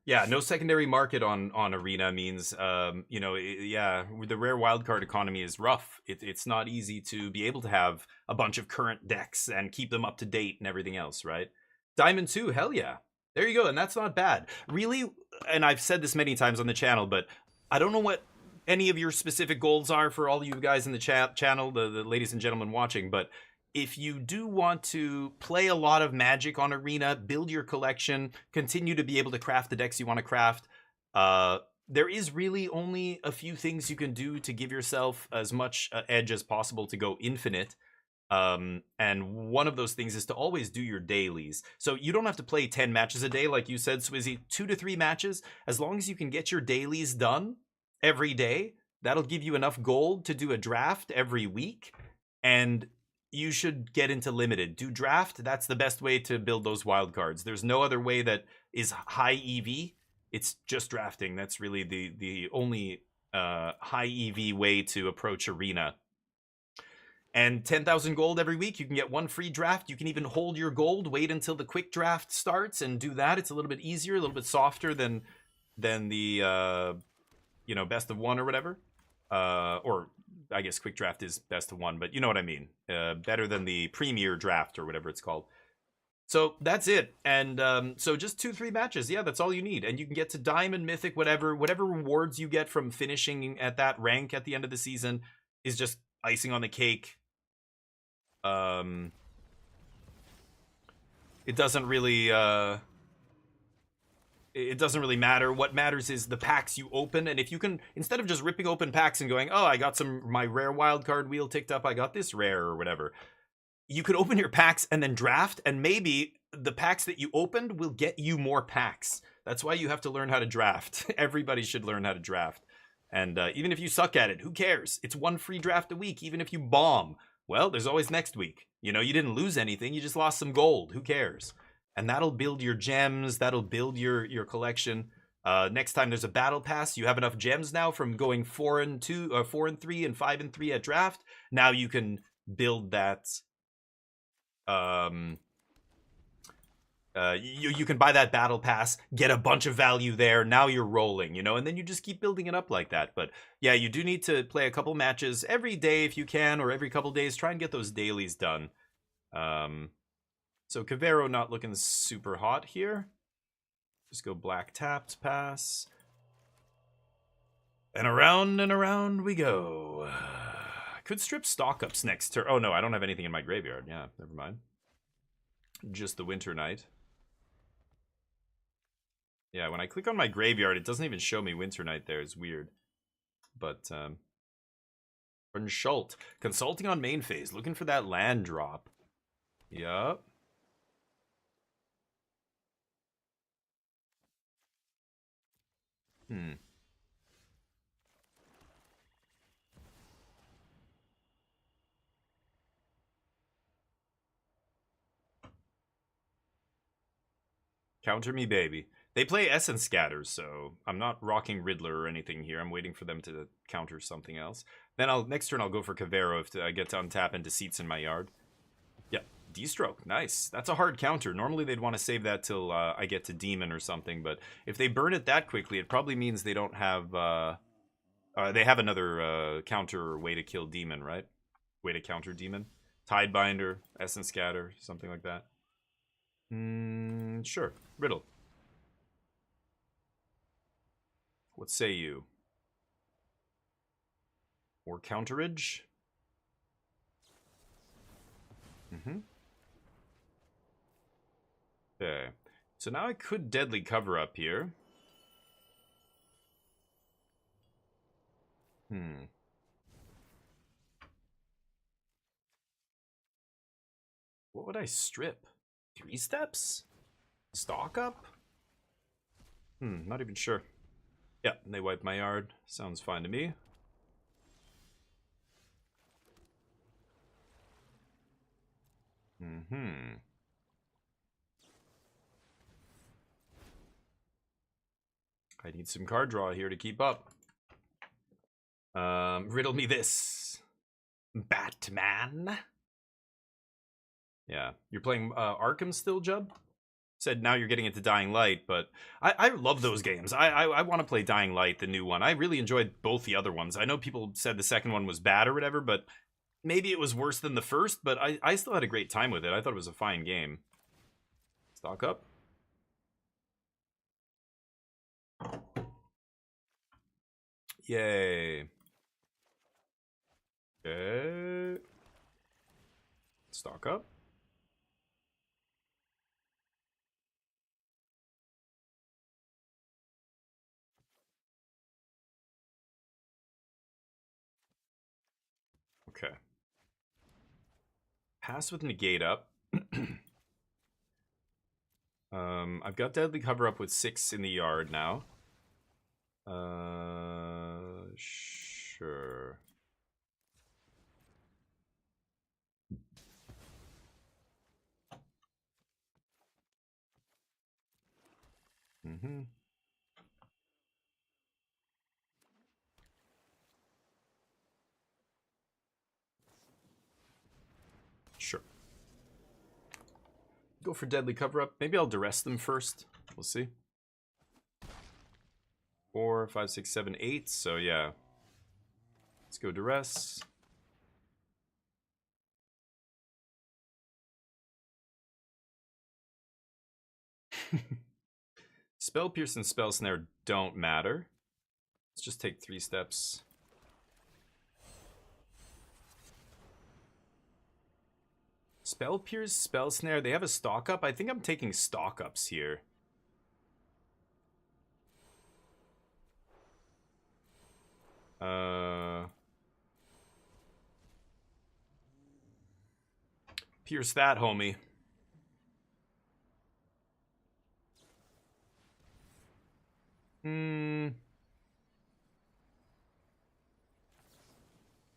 Yeah, no secondary market on Arena means, yeah, the rare wildcard economy is rough. It's not easy to be able to have a bunch of current decks and keep them up to date and everything else, right? Diamond 2, hell yeah. There you go, and that's not bad. Really, and I've said this many times on the channel, but I don't know what any of your specific goals are for all you guys in the channel, the ladies and gentlemen watching, but if you do want to play a lot of Magic on Arena, build your collection, continue to be able to craft the decks you want to craft, there is really only a few things you can do to give yourself as much edge as possible to go infinite. And one of those things is to always do your dailies. So you don't have to play 10 matches a day, like you said, Swizzy. 2 to 3 matches. As long as you can get your dailies done every day, that'll give you enough gold to do a draft every week. And you should get into limited. Do draft. That's the best way to build those wild cards. There's no other way that is high EV. It's just drafting. That's really the only high EV way to approach arena. And 10,000 gold every week. You can get one free draft. You can even hold your gold, wait until the quick draft starts, and do that. It's a little bit easier, a little bit softer than the best of one or whatever. Or I guess quick draft is best of one, but you know what I mean. Better than the premier draft or whatever it's called. So that's it. And so just 2-3 matches. Yeah, that's all you need. And you can get to diamond, mythic, whatever rewards you get from finishing at that rank at the end of the season is just icing on the cake. It doesn't really matter. What matters is the packs you open, and if you can, instead of just ripping open packs and going, oh, I got my rare wildcard wheel ticked up, I got this rare or whatever, you could open your packs and then draft, and maybe the packs that you opened will get you more packs. That's why you have to learn how to draft. Everybody should learn how to draft. And even if you suck at it, who cares? It's one free draft a week. Even if you bomb, well, there's always next week. You didn't lose anything. You just lost some gold. Who cares? And that'll build your gems. That'll build your collection. Next time there's a battle pass, you have enough gems now from going 4-2, 4-3, and 5-3 at draft. Now you can build that. You can buy that battle pass, get a bunch of value there. Now you're rolling, and then you just keep building it up like that. But yeah, you do need to play a couple matches every day if you can, or every couple days. Try and get those dailies done. So Cavero not looking super hot here. Just go black tapped pass. And around we go. Could strip stock ups next turn. Oh no, I don't have anything in my graveyard. Yeah, never mind. Just the Winter Knight. Yeah, when I click on my graveyard, it doesn't even show me Winter Knight there. It's weird. But, Schult. Consulting on main phase. Looking for that land drop. Yup. Counter me, baby. They play Essence Scatters, so I'm not rocking Riddler or anything here. I'm waiting for them to counter something else. Then next turn I'll go for Cavero if I get to untap into Seats in my yard. Yep, D-Stroke, nice. That's a hard counter. Normally they'd want to save that till I get to Demon or something, but if they burn it that quickly, it probably means they don't have... they have another counter way to kill Demon, right? Way to counter Demon. Tidebinder, Essence Scatter, something like that. Sure. Riddle. What say you? Or counterage? Okay. So now I could deadly cover up here. What would I strip? 3 steps? Stock up? Not even sure. Yeah, and they wipe my yard. Sounds fine to me. I need some card draw here to keep up. Riddle me this. Batman. Yeah. You're playing Arkham still, Jub? Said now you're getting into Dying Light, but I love those games. I want to play Dying Light, the new one. I really enjoyed both the other ones. I know people said the second one was bad or whatever, but maybe it was worse than the first, but I still had a great time with it. I thought it was a fine game. Stock up. Yay. Okay. Stock up. Okay. Pass with negate up. I've got deadly cover up with 6 in the yard now. Sure. Mm-hmm. Sure. Go for deadly cover-up. Maybe I'll duress them first. We'll see. 4, 5, 6, 7, 8. So yeah. Let's go duress. Spell Pierce and Spell Snare don't matter. Let's just take 3 steps. Spell Pierce, Spell Snare, they have a stock up? I think I'm taking stock ups here. Pierce that, homie.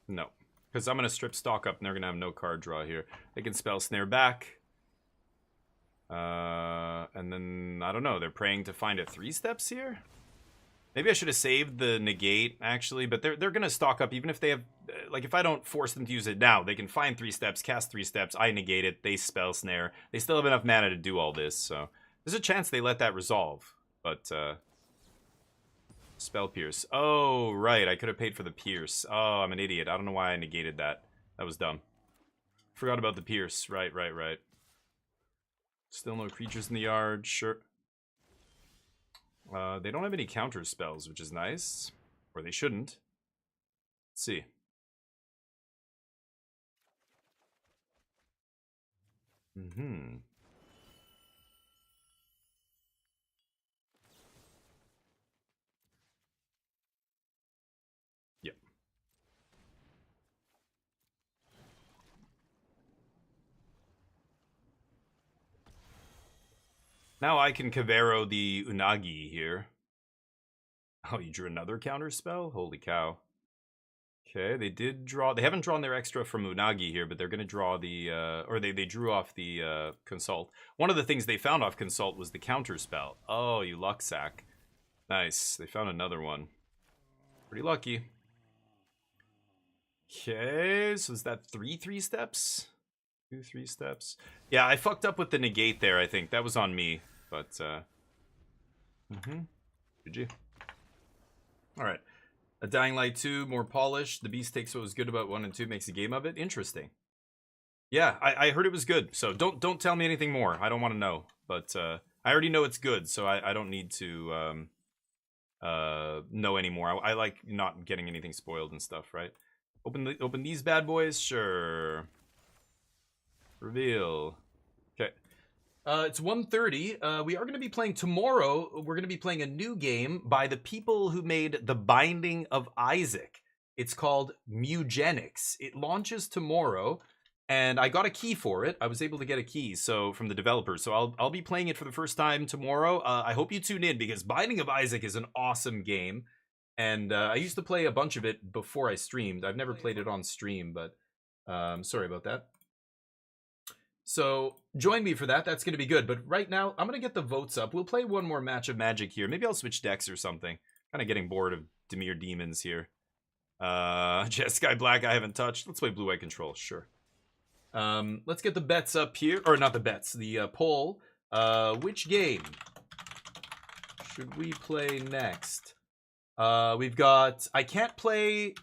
No. Because I'm going to strip stock up and they're going to have no card draw here. They can Spell Snare back. And then, I don't know, they're praying to find a 3 steps here? Maybe I should have saved the negate, actually, but they're going to stock up even if they have... Like, if I don't force them to use it now, they can find 3 steps, cast 3 steps, I negate it, they Spell Snare. They still have enough mana to do all this, so... There's a chance they let that resolve, but... Spell Pierce. Oh, right. I could have paid for the Pierce. Oh, I'm an idiot. I don't know why I negated that. That was dumb. Forgot about the Pierce. Right. Still no creatures in the yard. Sure. They don't have any counter spells, which is nice. Or they shouldn't. Let's see. Mm-hmm. Yep. Now I can Cavero the Unagi here. Oh, you drew another counter spell? Holy cow. Okay, they did draw... They haven't drawn their extra from Unagi here, but they're going to draw the... or they drew off the Consult. One of the things they found off Consult was the counter spell. Oh, you luck sack. Nice. They found another one. Pretty lucky. Okay, so is that 3 steps? 2 3 steps? Yeah, I fucked up with the negate there, I think. That was on me, but... GG. Alright. A Dying Light 2, more polished. The Beast takes what was good about 1 and 2, makes a game of it. Interesting. Yeah, I heard it was good, so don't tell me anything more. I don't want to know. But I already know it's good, so I don't need to know anymore. I like not getting anything spoiled and stuff, right? Open these bad boys? Sure. Reveal. Okay. It's 1:30. We are going to be playing tomorrow. We're going to be playing a new game by the people who made The Binding of Isaac. It's called Mugenics. It launches tomorrow, and I got a key for it. I was able to get a key from the developers. So I'll be playing it for the first time tomorrow. I hope you tune in because Binding of Isaac is an awesome game. And I used to play a bunch of it before I streamed. I've never played it on stream, but sorry about that. So join me for that. That's going to be good. But right now, I'm going to get the votes up. We'll play one more match of Magic here. Maybe I'll switch decks or something. Kind of getting bored of Dimir Demons here. Jet Sky Black I haven't touched. Let's play Blue White Control. Sure. Let's get the bets up here. Or not the bets. The poll. Which game should we play next? We've got... I can't play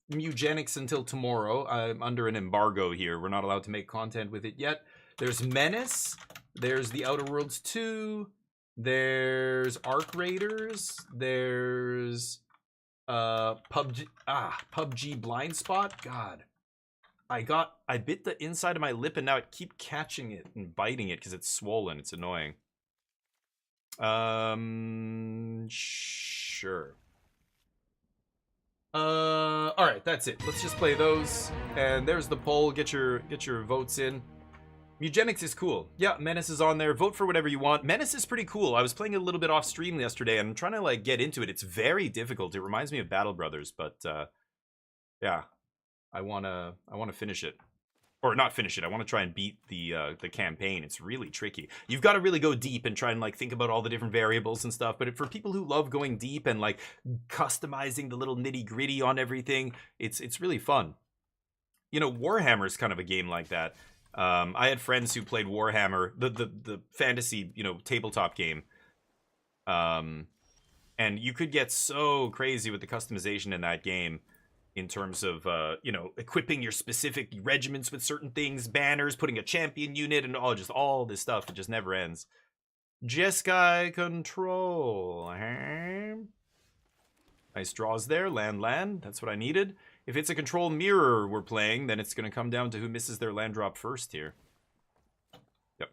Mugenics until tomorrow. I'm under an embargo here. We're not allowed to make content with it yet. There's Menace. There's The Outer Worlds 2. There's Arc Raiders. There's PUBG Blind Spot. God. I bit the inside of my lip and now I keep catching it and biting it because it's swollen. It's annoying. Sure. All right, that's it. Let's just play those. And there's the poll. Get your votes in. Mugenics is cool. Yeah, Menace is on there. Vote for whatever you want. Menace is pretty cool. I was playing a little bit off stream yesterday and I'm trying to like get into it. It's very difficult. It reminds me of Battle Brothers, but yeah. I want to finish it. or not finish it. I want to try and beat the campaign. It's really tricky. You've got to really go deep and try and like think about all the different variables and stuff. But for people who love going deep and like customizing the little nitty gritty on everything, it's really fun. You know, Warhammer is kind of a game like that. I had friends who played Warhammer, the fantasy, you know, tabletop game. And you could get so crazy with the customization in that game in terms of, you know, equipping your specific regiments with certain things, banners, putting a champion unit, and just all this stuff. It just never ends. Jeskai control. Nice draws there. Land. That's what I needed. If it's a control mirror we're playing, then it's going to come down to who misses their land drop first here. Yep.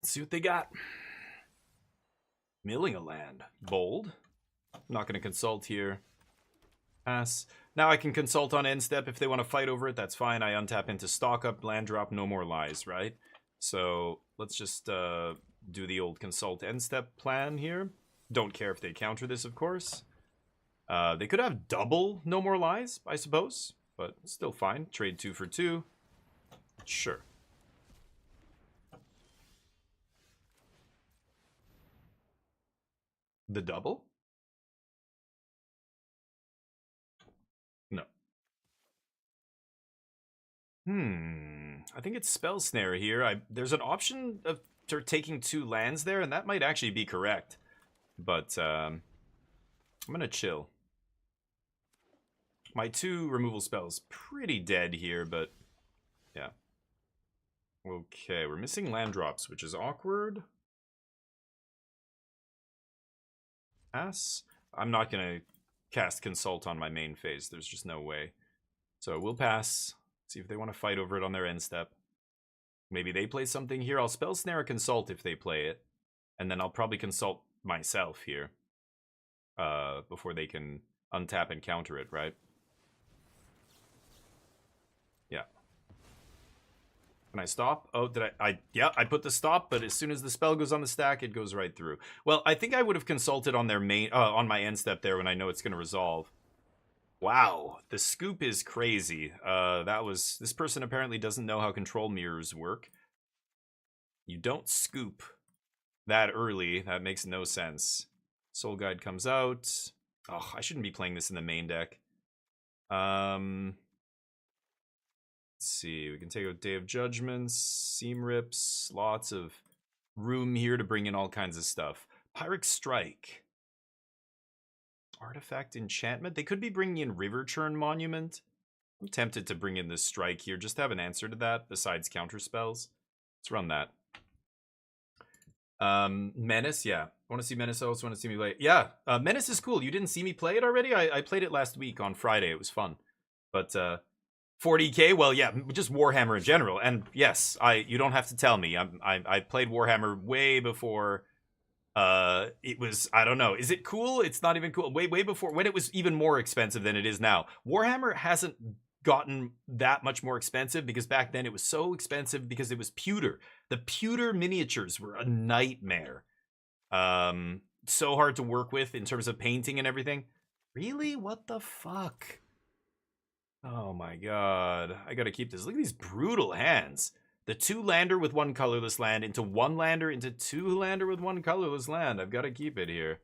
Let's see what they got. Milling a land. Bold. I'm not going to consult here. Pass. Now I can consult on end step if they want to fight over it. That's fine. I untap into stock up, land drop, no more lies, right? So let's just do the old consult end step plan here. Don't care if they counter this, of course. They could have double no more lies, I suppose, but still fine. Trade 2 for 2. Sure. The double? No. I think it's Spell Snare here. There's an option of taking 2 lands there, and that might actually be correct. But I'm gonna chill. My 2 removal spells pretty dead here, but yeah. Okay, we're missing land drops, which is awkward. Pass. I'm not gonna cast Consult on my main phase. There's just no way. So we'll pass. See if they want to fight over it on their end step. Maybe they play something here. I'll Spell Snare a Consult if they play it. And then I'll probably Consult myself here. Before they can untap and counter it, right? Yeah. Can I stop? Oh, did yeah, I put the stop, but as soon as the spell goes on the stack, it goes right through. Well, I think I would have consulted on their main, on my end step there when I know it's going to resolve. Wow, the scoop is crazy. This person apparently doesn't know how control mirrors work. You don't scoop that early. That makes no sense. Soul Guide comes out. Oh, I shouldn't be playing this in the main deck. Let's see. We can take out Day of Judgments, Seam Rips, lots of room here to bring in all kinds of stuff. Pyrrhic Strike. Artifact Enchantment. They could be bringing in River Churn Monument. I'm tempted to bring in this Strike here, just to have an answer to that, besides counter spells. Let's run that. Menace, yeah. I want to see Menace. I also want to see me play it. Yeah, Menace is cool. You didn't see me play it already? I played it last week on Friday. It was fun. But 40k, well, yeah, just Warhammer in general. And yes, you don't have to tell me. I played Warhammer way before it was, I don't know. Is it cool? It's not even cool. Way before, when it was even more expensive than it is now. Warhammer hasn't gotten that much more expensive because back then it was so expensive because it was pewter. The pewter miniatures were a nightmare. So hard to work with in terms of painting and everything. Really? What the fuck? Oh my god. I gotta keep this. Look at these brutal hands. The 2-lander with 1 colorless land into 1-lander into 2-lander with 1 colorless land. I've got to keep it here.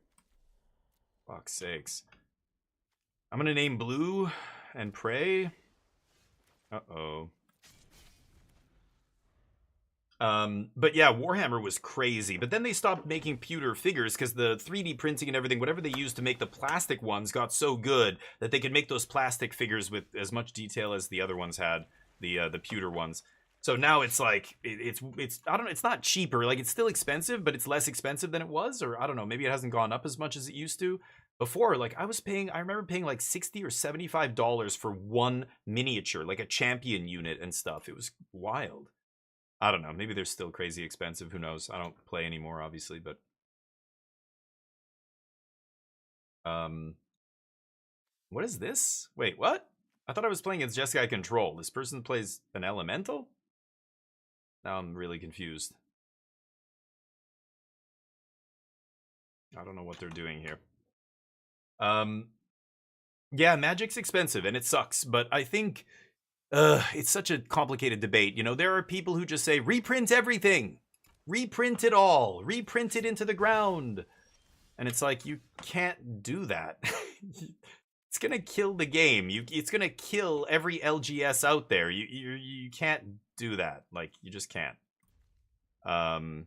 Fuck's sakes. I'm gonna name blue and pray. Uh-oh. But yeah, Warhammer was crazy. But then they stopped making pewter figures because the 3D printing and everything, whatever they used to make the plastic ones, got so good that they could make those plastic figures with as much detail as the other ones had, the pewter ones. So now it's like it's I don't know, it's not cheaper. Like it's still expensive, but it's less expensive than it was, or I don't know, maybe it hasn't gone up as much as it used to. Before, like I remember paying like $60 or $75 for 1 miniature, like a champion unit and stuff. It was wild. I don't know. Maybe they're still crazy expensive. Who knows? I don't play anymore, obviously, but what is this? Wait, what? I thought I was playing against Jeskai Control. This person plays an elemental? Now I'm really confused. I don't know what they're doing here. Yeah, Magic's expensive and it sucks, but I think it's such a complicated debate. You know, there are people who just say reprint everything, reprint it all, reprint it into the ground, and it's like you can't do that. It's gonna kill the game. It's gonna kill every LGS out there. You can't do that. Like you just can't. Um,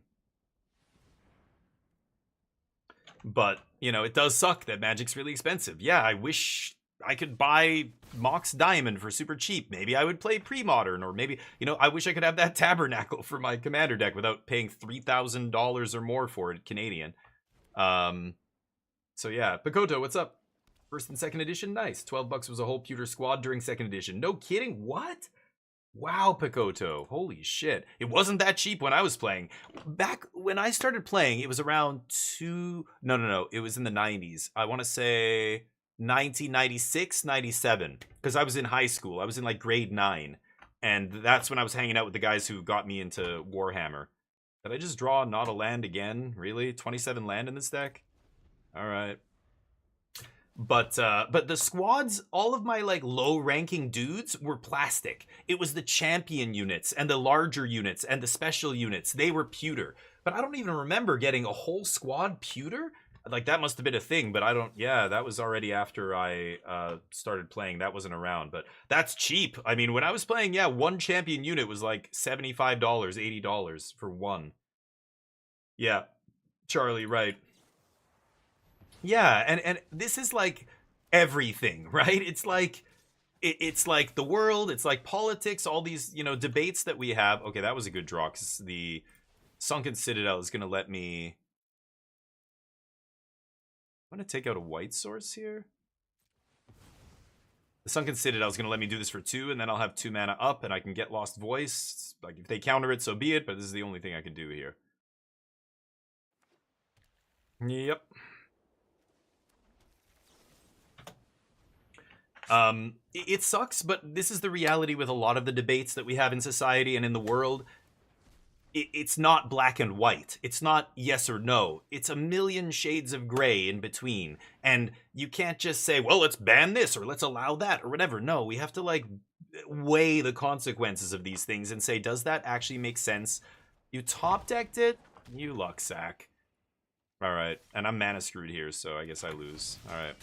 but you know, it does suck that Magic's really expensive. Yeah, I wish I could buy Mox Diamond for super cheap. Maybe I would play pre-modern, or maybe, you know, I wish I could have that Tabernacle for my commander deck without paying $3,000 or more for it Canadian. Um, so yeah, Pakoto, what's up? First and second edition, nice. $12 was a whole pewter squad during second edition. No kidding. What? Wow, Pikoto. Holy shit. It wasn't that cheap when I was playing. Back when I started playing, it was around No. It was in the 90s. I want to say 1996, 97. Because I was in high school. I was in like grade 9. And that's when I was hanging out with the guys who got me into Warhammer. Did I just draw not a land again? Really? 27 land in this deck? Alright. But the squads, all of my like low ranking dudes were plastic. It was the champion units and the larger units and the special units. They were pewter. But I don't even remember getting a whole squad pewter. Like that must have been a thing, but I don't. Yeah, that was already after I started playing. That wasn't around, but that's cheap. I mean, when I was playing, yeah, one champion unit was like $75, $80 for one. Yeah, Charlie, right. Yeah, and this is like everything, right? It's like the world, it's like politics, all these, you know, debates that we have. Okay, that was a good draw because the Sunken Citadel is going to let me. I'm going to take out a white source here. The Sunken Citadel is going to let me do this for 2, and then I'll have 2 mana up, and I can get Lost Voice. Like, if they counter it, so be it, but this is the only thing I can do here. Yep. It sucks, but this is the reality with a lot of the debates that we have in society and in the world. It's not black and white. It's not yes or no. It's a million shades of gray in between. And you can't just say, well, let's ban this or let's allow that or whatever. No, we have to like weigh the consequences of these things and say, does that actually make sense? You top decked it, you luck sack. All right, and I'm mana screwed here, so I guess I lose. All right.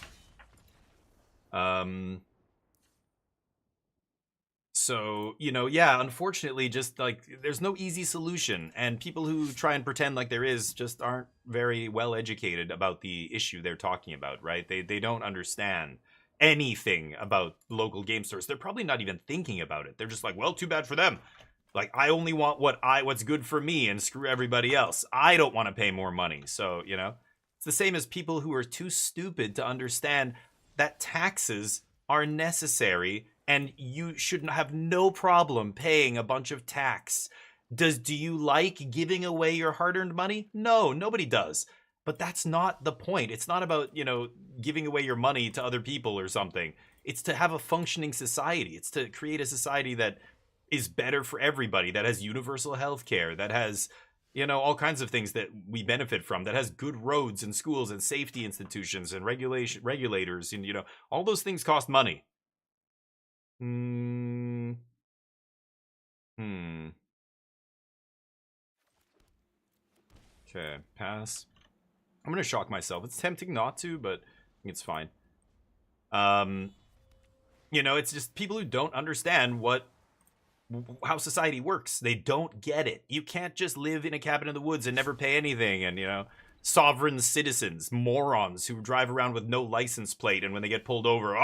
So, you know, yeah, unfortunately, just like there's no easy solution, and people who try and pretend like there is just aren't very well educated about the issue they're talking about, right? They don't understand anything about local game stores. They're probably not even thinking about it. They're just like, well, too bad for them. Like, I only want what's good for me and screw everybody else. I don't want to pay more money. So, you know, it's the same as people who are too stupid to understand that taxes are necessary and you should have no problem paying a bunch of tax. Do you like giving away your hard-earned money? No, nobody does. But that's not the point. It's not about, you know, giving away your money to other people or something. It's to have a functioning society. It's to create a society that is better for everybody, that has universal health care, that has, you know, all kinds of things that we benefit from, that has good roads and schools and safety institutions and regulators, and, you know, all those things cost money. Hmm. Okay, pass. I'm gonna shock myself. It's tempting not to, but I think it's fine. You know, it's just people who don't understand how society works. They don't get it. You can't just live in a cabin in the woods and never pay anything, and, you know, sovereign citizens, morons who drive around with no license plate, and when they get pulled over,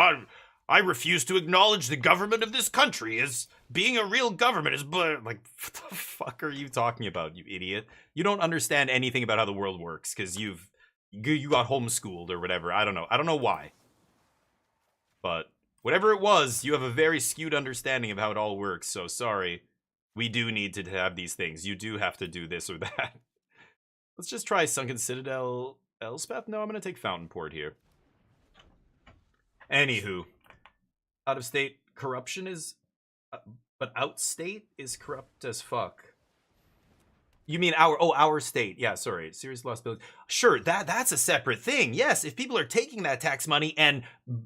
I refuse to acknowledge the government of this country as being a real government. Is like, what the fuck are you talking about, you idiot? You don't understand anything about how the world works because you got homeschooled or whatever. I don't know. I don't know why. But whatever it was, you have a very skewed understanding of how it all works. So sorry. We do need to have these things. You do have to do this or that. Let's just try Sunken Citadel Elspeth. No, I'm going to take Fountain Port here. Anywho. Out of state corruption is... but outstate is corrupt as fuck. You mean our state? Yeah, sorry, serious loss ability. Sure, that's a separate thing. Yes, if people are taking that tax money and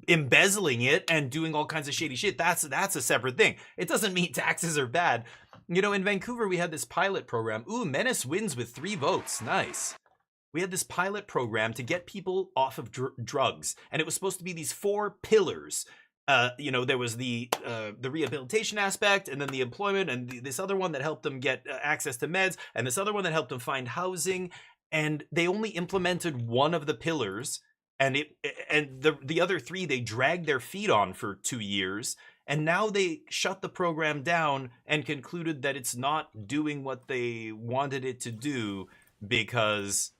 embezzling it and doing all kinds of shady shit, that's a separate thing. It doesn't mean taxes are bad. You know, in Vancouver, we had this pilot program. Ooh, Menace wins with 3 votes. Nice. We had this pilot program to get people off of drugs, and it was supposed to be these 4 pillars. You know, there was the rehabilitation aspect, and then the employment, and this other one that helped them get access to meds, and this other one that helped them find housing. And they only implemented one of the pillars, and the other 3 they dragged their feet on for 2 years, and now they shut the program down and concluded that it's not doing what they wanted it to do because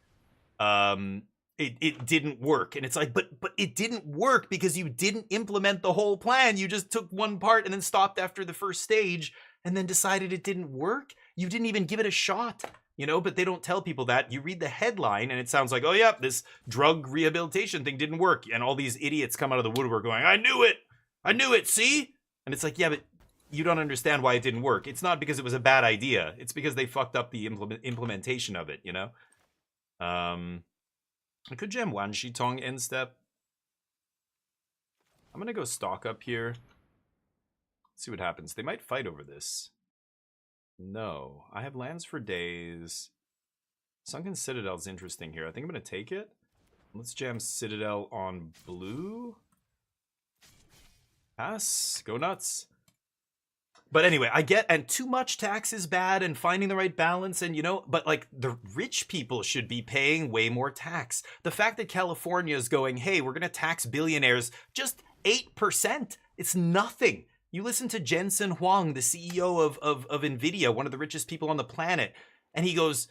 it didn't work. And it's like, but it didn't work because you didn't implement the whole plan. You just took one part and then stopped after the first stage and then decided it didn't work. You didn't even give it a shot, you know. But they don't tell people that. You read the headline and it sounds like, oh yeah, this drug rehabilitation thing didn't work, and all these idiots come out of the woodwork going, I knew it, see. And it's like, yeah, but you don't understand why it didn't work. It's not because it was a bad idea. It's because they fucked up the implementation of it, you know. I could jam Wan Shitong end step. I'm gonna go stock up here. See what happens. They might fight over this. No. I have lands for days. Sunken Citadel's interesting here. I think I'm gonna take it. Let's jam Citadel on blue. Pass. Go nuts. But anyway, I get, and too much tax is bad, and finding the right balance, and you know, but like the rich people should be paying way more tax. The fact that California is going, hey, we're going to tax billionaires just 8%, it's nothing. You listen to Jensen Huang, the CEO of NVIDIA, one of the richest people on the planet, and he goes,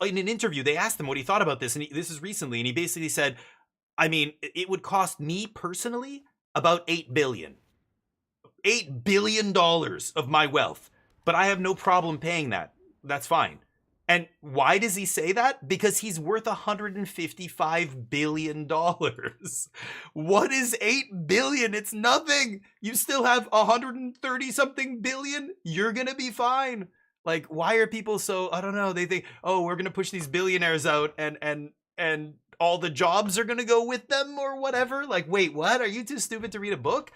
in an interview, they asked him what he thought about this, and this is recently, and he basically said, I mean, it would cost me personally about $8 billion. $8 billion of my wealth, but I have no problem paying that. That's fine. And why does he say that? Because he's worth $155 billion. What is 8 billion? It's nothing. You still have 130 something billion. You're going to be fine. Like, why are people so, I don't know, they think, oh, we're going to push these billionaires out and all the jobs are going to go with them or whatever. Like, wait, what? Are you too stupid to read a book?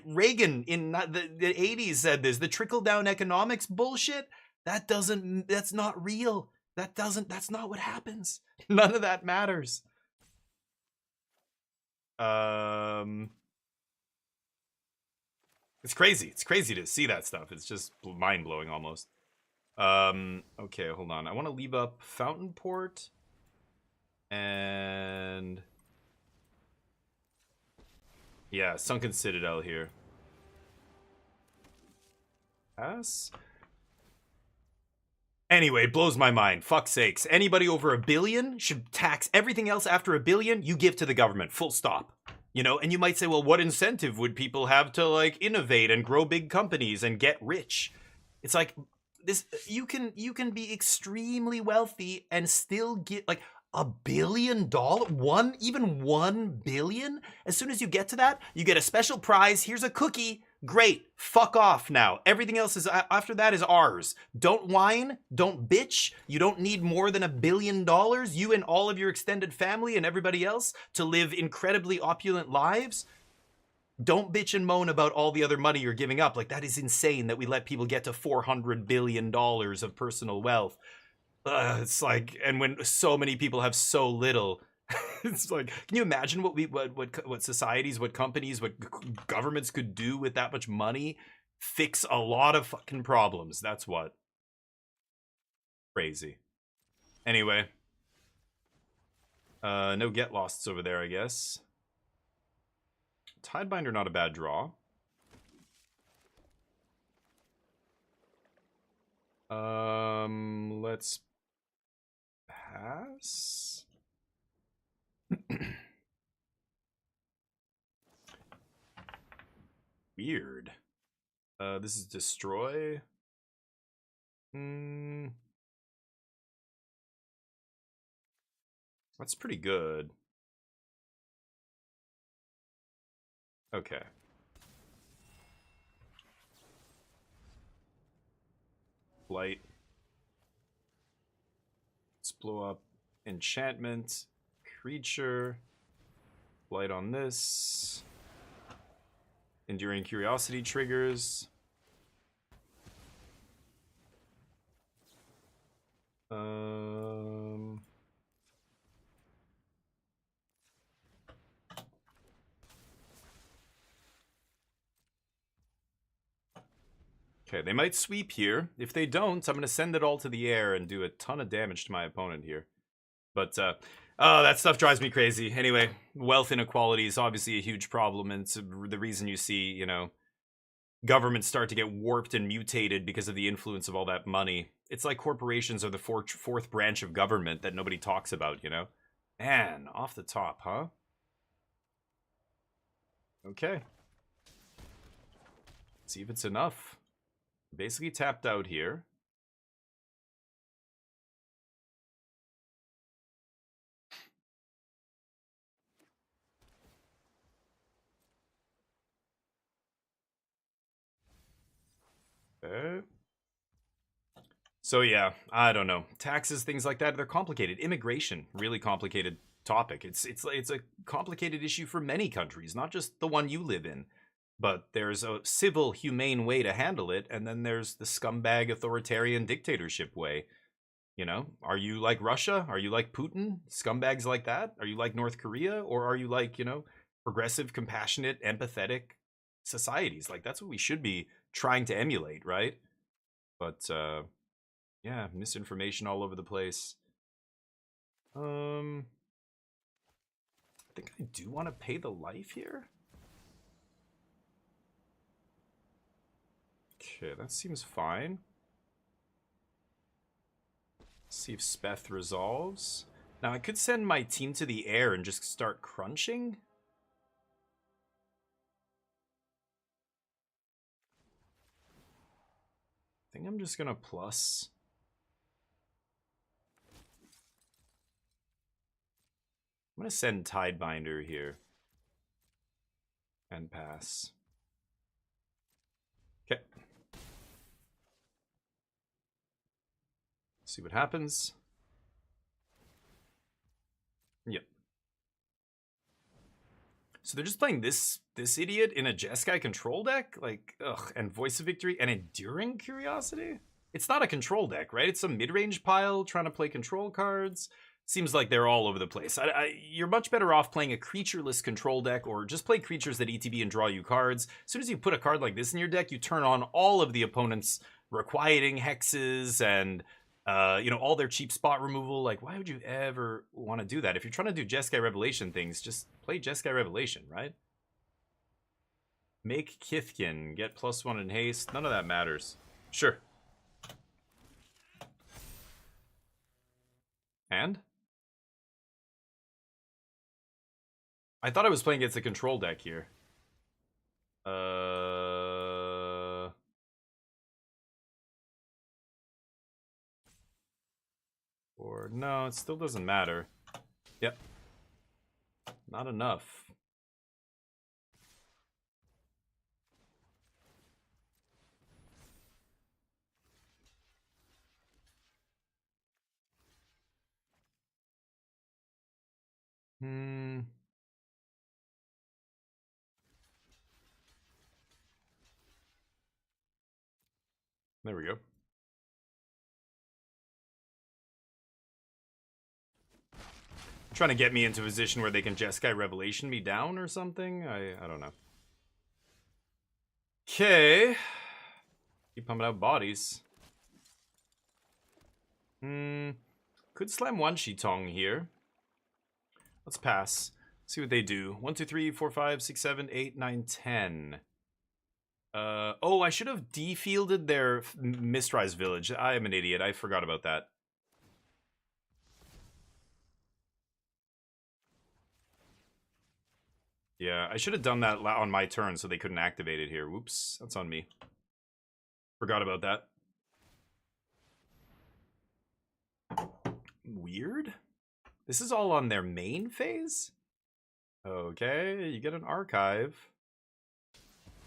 Reagan in the 80s said this, the trickle-down economics bullshit. That's not real. That's not what happens. None of that matters. It's crazy. It's crazy to see that stuff. It's just mind-blowing almost. Okay, hold on. I want to leave up Fountain Port. And yeah, Sunken Citadel here. Pass. Anyway, it blows my mind. Fuck's sakes. Anybody over $1 billion should tax everything else after $1 billion you give to the government. Full stop. You know, and you might say, well, what incentive would people have to like innovate and grow big companies and get rich? It's like this, you can be extremely wealthy and still get like $1 billion? Even 1 billion? As soon as you get to that, you get a special prize. Here's a cookie. Great. Fuck off now. Everything else is after that is ours. Don't whine. Don't bitch. You don't need more than $1 billion. You and all of your extended family and everybody else to live incredibly opulent lives. Don't bitch and moan about all the other money you're giving up. Like, that is insane that we let people get to $400 billion of personal wealth. It's like, and when so many people have so little, it's like, can you imagine what societies, what companies, what governments could do with that much money? Fix a lot of fucking problems. That's what. Crazy. Anyway. No get losts over there, I guess. Tidebinder, not a bad draw. Let's pass. Weird. This is destroy. That's pretty good. Okay. Light. Just blow up enchantment, creature, light on this. Enduring Curiosity triggers. Okay, they might sweep here. If they don't, I'm going to send it all to the air and do a ton of damage to my opponent here. But, oh, that stuff drives me crazy. Anyway, wealth inequality is obviously a huge problem, and it's the reason you see, you know, governments start to get warped and mutated because of the influence of all that money. It's like corporations are the fourth branch of government that nobody talks about, you know? Man, off the top, huh? Okay. Let's see if it's enough. Basically tapped out here. Okay. So yeah, I don't know. Taxes, things like that, they're complicated. Immigration, really complicated topic. It's a complicated issue for many countries, not just the one you live in. But there's a civil, humane way to handle it, and then there's the scumbag authoritarian dictatorship way. You know, are you like Russia? Are you like Putin? Scumbags like that? Are you like North Korea? Or are you like, you know, progressive, compassionate, empathetic societies? Like, that's what we should be trying to emulate, right? But, yeah, misinformation all over the place. I think I do want to pay the life here. Okay, that seems fine. See if Speth resolves. Now, I could send my team to the air and just start crunching. I think I'm just gonna plus. I'm gonna send Tidebinder here. And pass. Okay. See what happens. Yep. So they're just playing this idiot in a Jeskai control deck? Like, ugh, and Voice of Victory and Enduring Curiosity? It's not a control deck, right? It's some mid-range pile trying to play control cards. Seems like they're all over the place. You're much better off playing a creatureless control deck, or just play creatures that ETB and draw you cards. As soon as you put a card like this in your deck, you turn on all of the opponent's requiting hexes and you know, all their cheap spot removal. Like, why would you ever want to do that? If you're trying to do Jeskai Revelation things, just play Jeskai Revelation, right? Make Kithkin, get +1 in haste. None of that matters. Sure. And? I thought I was playing against a control deck here. Or no, it still doesn't matter. Yep. Not enough. There we go. Trying to get me into a position where they can Jeskai Revelation me down or something? I don't know. Okay. Keep pumping out bodies. Could slam one Shitong here. Let's pass. See what they do. 1, 2, 3, 4, 5, 6, 7, 8, 9, 10. Oh, I should have defielded their Mistrise Village. I am an idiot. I forgot about that. Yeah, I should have done that on my turn so they couldn't activate it here. Whoops, that's on me. Forgot about that. Weird. This is all on their main phase? Okay, you get an archive.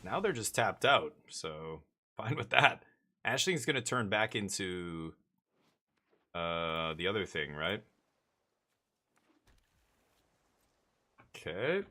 Now they're just tapped out, so fine with that. Ashling's going to turn back into the other thing, right? Okay.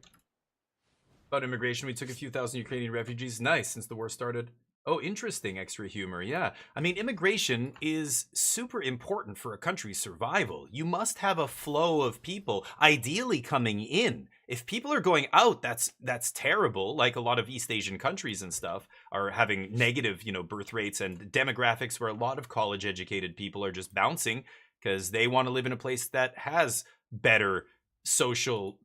About immigration, we took a few thousand Ukrainian refugees. Nice, since the war started. Oh, interesting extra humor. Yeah. I mean, immigration is super important for a country's survival. You must have a flow of people, ideally coming in. If people are going out, that's terrible. Like a lot of East Asian countries and stuff are having negative, birth rates and demographics where a lot of college educated people are just bouncing because they want to live in a place that has better social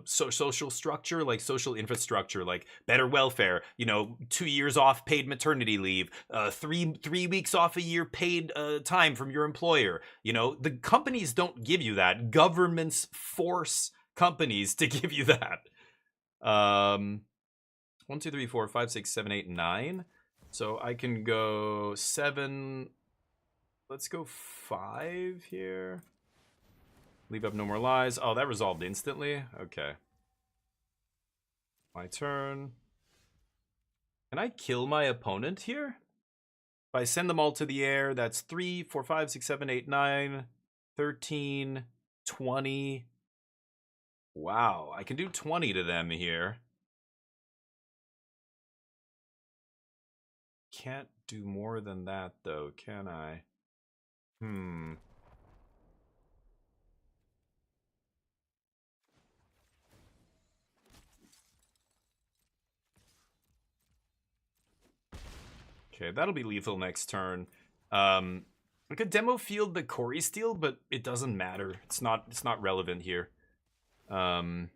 social structure, like social infrastructure, like better welfare, 2 years off paid maternity leave, 3 weeks off a year paid time from your employer. The companies don't give you that. Governments force companies to give you that. 1 2 3 4 5 6 7 8 9. So I can go 7. Let's go 5 here. Leave up no more lies. Oh, that resolved instantly. Okay. My turn. Can I kill my opponent here? If I send them all to the air, that's 3, 4, 5, 6, 7, 8, 9, 13, 20. Wow, I can do 20 to them here. Can't do more than that, though, can I? Okay, that'll be lethal next turn. I could demo field the Corey Steel, but it doesn't matter. It's not relevant here. 3,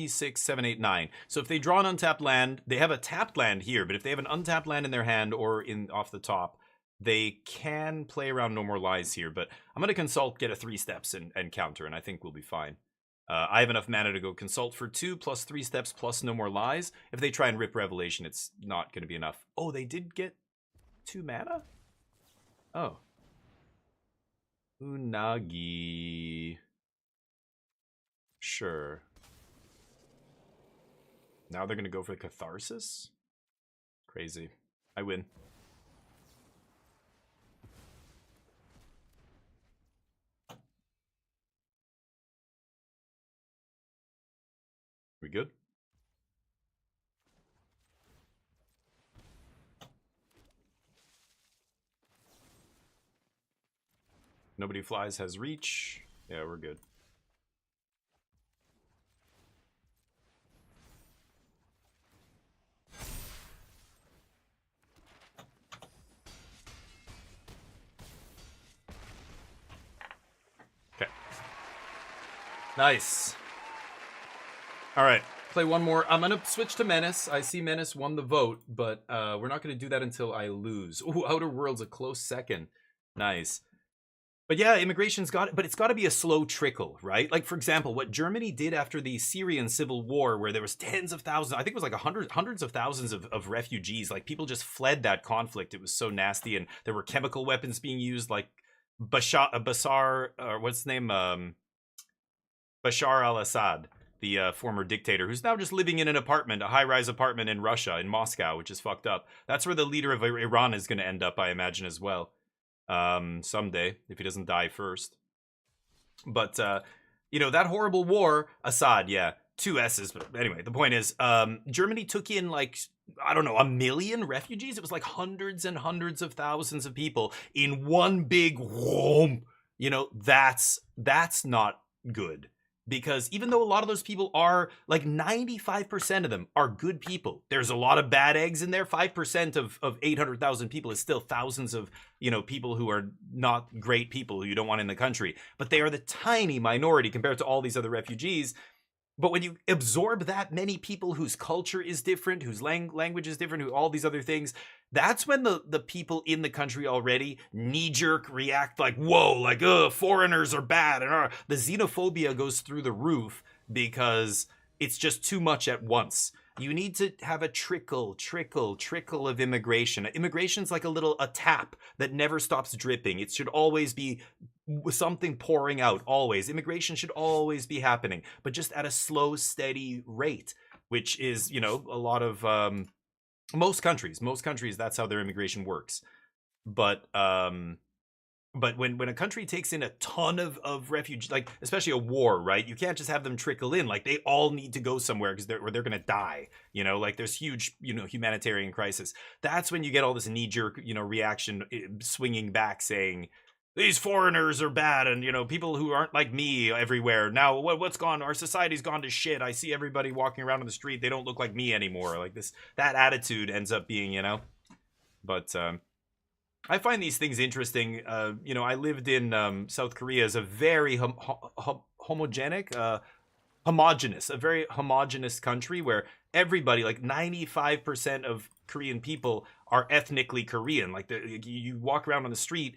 6, 7, 8, 9. So if they draw an untapped land, they have a tapped land here, but if they have an untapped land in their hand or off the top, they can play around No More Lies here. But I'm going to consult, get a 3 steps, and counter, and I think we'll be fine. I have enough mana to go consult for 2 plus 3 steps plus No More Lies. If they try and rip Revelation, it's not going to be enough. Oh, they did get 2 mana? Oh. Unagi. Sure. Now they're going to go for the Catharsis? Crazy. I win. We good? Nobody flies has reach. Yeah, we're good. Okay. Nice. All right. Play one more. I'm going to switch to Menace. I see Menace won the vote, but we're not going to do that until I lose. Ooh, Outer World's a close second. Nice. But yeah, immigration's but it's got to be a slow trickle, right? Like, for example, what Germany did after the Syrian civil war, where there was tens of thousands, I think it was like hundreds of thousands of refugees. Like, people just fled that conflict. It was so nasty, and there were chemical weapons being used, like Bashar, what's his name? Bashar al-Assad, the former dictator, who's now just living in an apartment, a high-rise apartment in Russia, in Moscow, which is fucked up. That's where the leader of Iran is going to end up, I imagine, as well. Someday, if he doesn't die first. But that horrible war, Assad, yeah, 2 S's. But anyway, the point is, Germany took in, like, I don't know, 1 million refugees. It was like hundreds and hundreds of thousands of people in one big whoom. That's not good. Because even though a lot of those people are, like, 95% of them are good people, there's a lot of bad eggs in there. 5% of 800,000 people is still thousands of, people who are not great people who you don't want in the country. But they are the tiny minority compared to all these other refugees. But when you absorb that many people whose culture is different, whose language is different, who all these other things, that's when the people in the country already knee-jerk react like, whoa, like, foreigners are bad. And the xenophobia goes through the roof because it's just too much at once. You need to have a trickle of immigration. Immigration's like a tap that never stops dripping. It should always be something pouring out, always. Immigration should always be happening, but just at a slow, steady rate, which is, a lot of most countries, that's how their immigration works. But when a country takes in a ton of refugees, like especially a war, right? You can't just have them trickle in. Like they all need to go somewhere because they're gonna die. You know, like there's huge humanitarian crisis. That's when you get all this knee jerk reaction swinging back, saying these foreigners are bad, and people who aren't like me everywhere. Now what's gone? Our society's gone to shit. I see everybody walking around on the street. They don't look like me anymore. Like that attitude ends up being. But I find these things interesting. I lived in South Korea as a very homogenous, a very homogenous country where everybody, like 95% of Korean people, are ethnically Korean. Like you walk around on the street,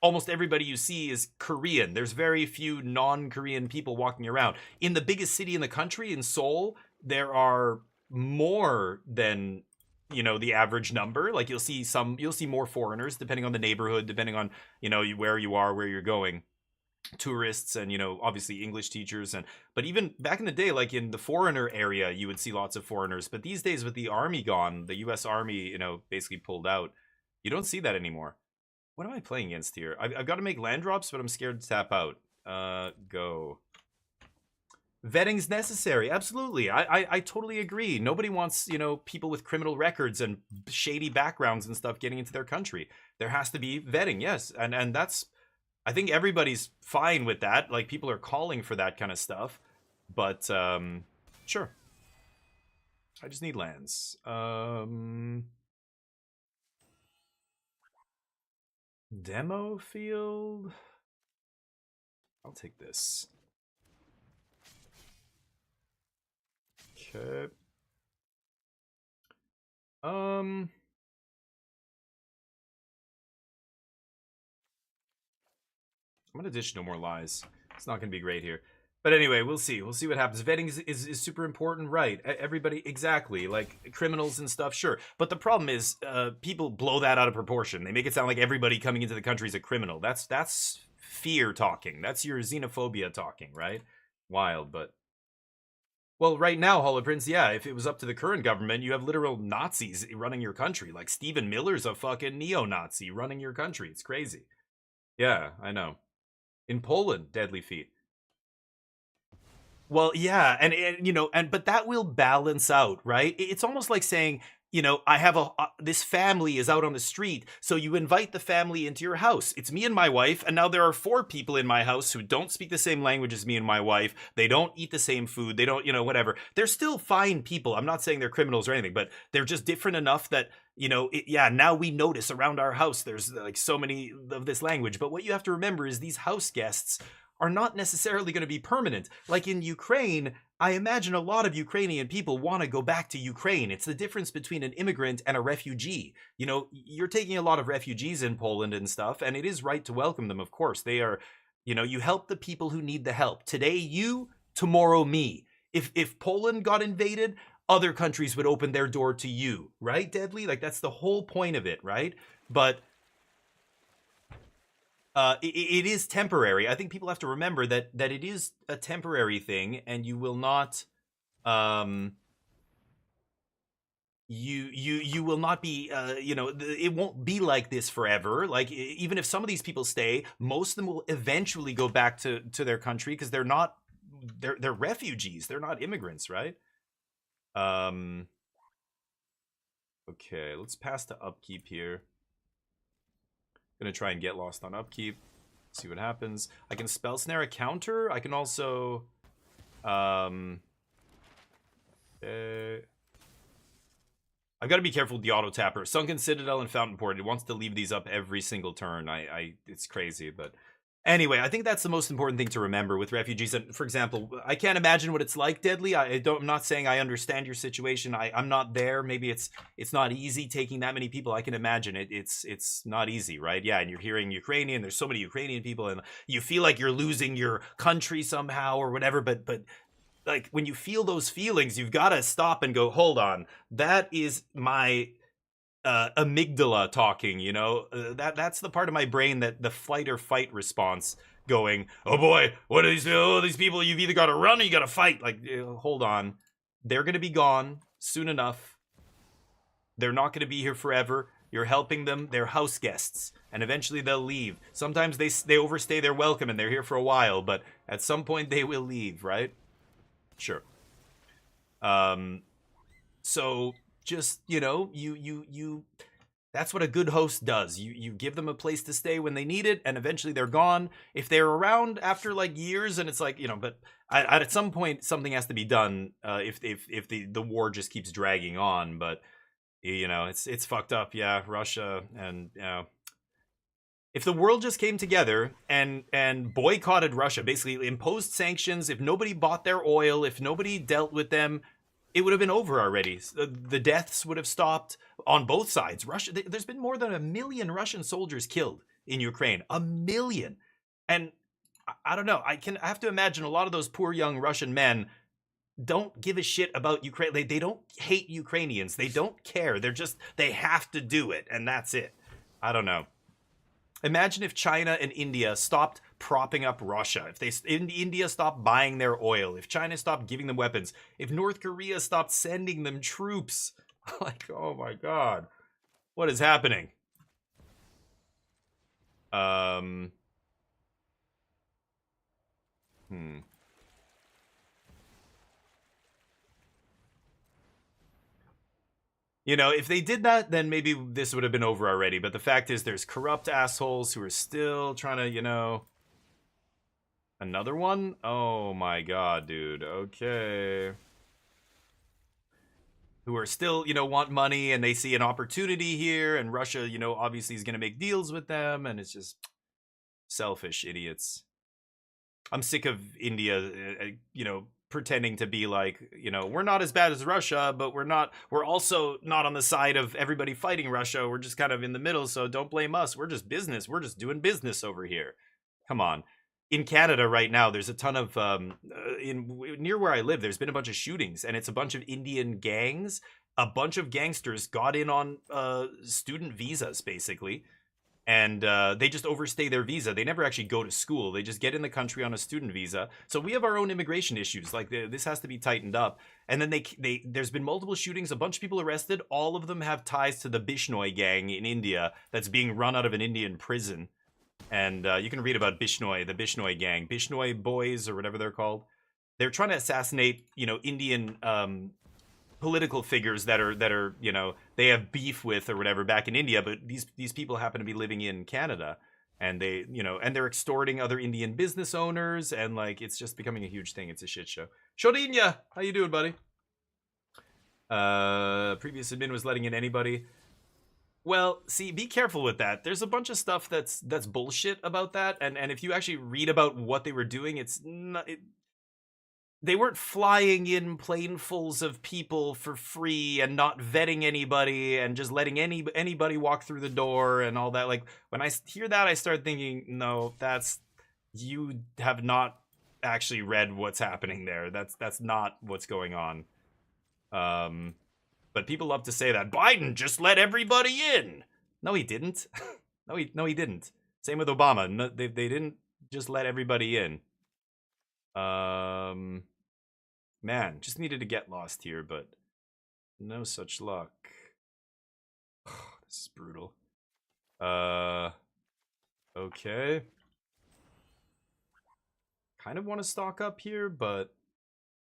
almost everybody you see is Korean. There's very few non-Korean people walking around. In the biggest city in the country, in Seoul, there are more than the average number. Like you'll see more foreigners depending on the neighborhood, depending on where you are, where you're going, tourists, and obviously English teachers. But even back in the day, like in the foreigner area, you would see lots of foreigners. But these days, with the army gone, the US Army basically pulled out, you don't see that anymore. What am I playing against here? I've got to make land drops, but I'm scared to tap out. Go. Vetting's necessary. Absolutely. I totally agree. Nobody wants, people with criminal records and shady backgrounds and stuff getting into their country. There has to be vetting, yes. And that's, I think everybody's fine with that. Like, people are calling for that kind of stuff. But, sure. I just need lands. Demo field? I'll take this. Okay. I'm gonna ditch No More Lies. It's not gonna be great here. But anyway, we'll see. We'll see what happens. Vetting is super important, right? Everybody, exactly. Like criminals and stuff, sure. But the problem is, people blow that out of proportion. They make it sound like everybody coming into the country is a criminal. That's fear talking. That's your xenophobia talking, right? Wild, but... Well, right now, Holoprince, yeah, if it was up to the current government, you have literal Nazis running your country. Like, Stephen Miller's a fucking neo-Nazi running your country. It's crazy. Yeah, I know. In Poland, deadly feat. Well, yeah, and but that will balance out, right? It's almost like saying, I have this family is out on the street, so you invite the family into your house. It's me and my wife, and now there are 4 people in my house who don't speak the same language as me and my wife. They don't eat the same food. They don't, whatever. They're still fine people. I'm not saying they're criminals or anything, but they're just different enough that, now we notice around our house there's like so many of this language. But what you have to remember is these house guests are not necessarily going to be permanent. Like in Ukraine, I imagine a lot of Ukrainian people want to go back to Ukraine. It's the difference between an immigrant and a refugee. You're taking a lot of refugees in Poland and stuff, and it is right to welcome them, of course. They are, you help the people who need the help. Today you, tomorrow me. If Poland got invaded, other countries would open their door to you, right, Deadly? Like, that's the whole point of it, right? But it is temporary. I think people have to remember that it is a temporary thing, and you will not, you will not be, it won't be like this forever. Like, even if some of these people stay, most of them will eventually go back to their country because they're refugees. They're not immigrants, right? Okay, let's pass to upkeep here. Gonna try and get lost on upkeep. See what happens. I can spell snare a counter. I can also I've got to be careful with the auto tapper. Sunken Citadel and Fountain Port. It wants to leave these up every single turn. It's crazy, but anyway, I think that's the most important thing to remember with refugees. And for example, I can't imagine what it's like, Deadly. I'm not saying I understand your situation. I'm not there. Maybe it's not easy taking that many people. I can imagine it. It's not easy, right? Yeah, and you're hearing Ukrainian. There's so many Ukrainian people, and you feel like you're losing your country somehow or whatever. But like, when you feel those feelings, you've got to stop and go, hold on. That is my amygdala talking, that's the part of my brain that the flight or fight response going, oh boy, what are these people? You've either got to run or you got to fight. Like, hold on. They're going to be gone soon enough. They're not going to be here forever. You're helping them. They're house guests, and eventually they'll leave. Sometimes they overstay their welcome and they're here for a while, but at some point they will leave, right? Sure. Um, so just you that's what a good host does. You give them a place to stay when they need it, and eventually they're gone. If they're around after like years, and it's like but at some point something has to be done. If the war just keeps dragging on, but it's fucked up. Yeah, Russia, and if the world just came together and boycotted Russia, basically imposed sanctions, if nobody bought their oil, if nobody dealt with them, it would have been over already. The deaths would have stopped on both sides. Russia, there's been more than 1 million Russian soldiers killed in Ukraine. 1 million. And I don't know. I have to imagine a lot of those poor young Russian men don't give a shit about Ukraine. They don't hate Ukrainians. They don't care. They have to do it, and that's it. I don't know. Imagine if China and India stopped propping up Russia. If India stopped buying their oil. If China stopped giving them weapons. If North Korea stopped sending them troops. Like, oh my god. What is happening? If they did that, then maybe this would have been over already. But the fact is, there's corrupt assholes who are still trying to, Another one? Oh my god, dude. Okay. Who are still, want money and they see an opportunity here. And Russia, obviously is going to make deals with them. And it's just selfish idiots. I'm sick of India, pretending to be like, we're not as bad as Russia, but we're also not on the side of everybody fighting Russia. We're just kind of in the middle, so don't blame us. We're just business. We're just doing business over here. Come on. In Canada right now, there's a ton of near where I live, there's been a bunch of shootings, and it's a bunch of Indian gangs. A bunch of gangsters got in on student visas, basically, and they just overstay their visa. They never actually go to school. They just get in the country on a student visa. So we have our own immigration issues. Like this has to be tightened up. And then there's been multiple shootings, a bunch of people arrested. All of them have ties to the Bishnoi gang in India that's being run out of an Indian prison. And you can read about the Bishnoi gang, Bishnoi boys or whatever they're called. They're trying to assassinate, Indian political figures that are they have beef with or whatever back in India, but these people happen to be living in Canada, and and they're extorting other Indian business owners, and like it's just becoming a huge thing. It's a shit show. Shodinya, how you doing, buddy? Previous admin was letting in anybody. Well, see, be careful with that. There's a bunch of stuff that's bullshit about that, and if you actually read about what they were doing, it's not. They weren't flying in planefuls of people for free and not vetting anybody and just letting anybody walk through the door and all that. Like when I hear that, I start thinking, no, you have not actually read what's happening there. That's not what's going on. But people love to say that Biden just let everybody in. No, he didn't. no, he didn't. Same with Obama. No, they didn't just let everybody in. Man, just needed to get lost here, but no such luck. This is brutal. Okay. Kind of want to stock up here, but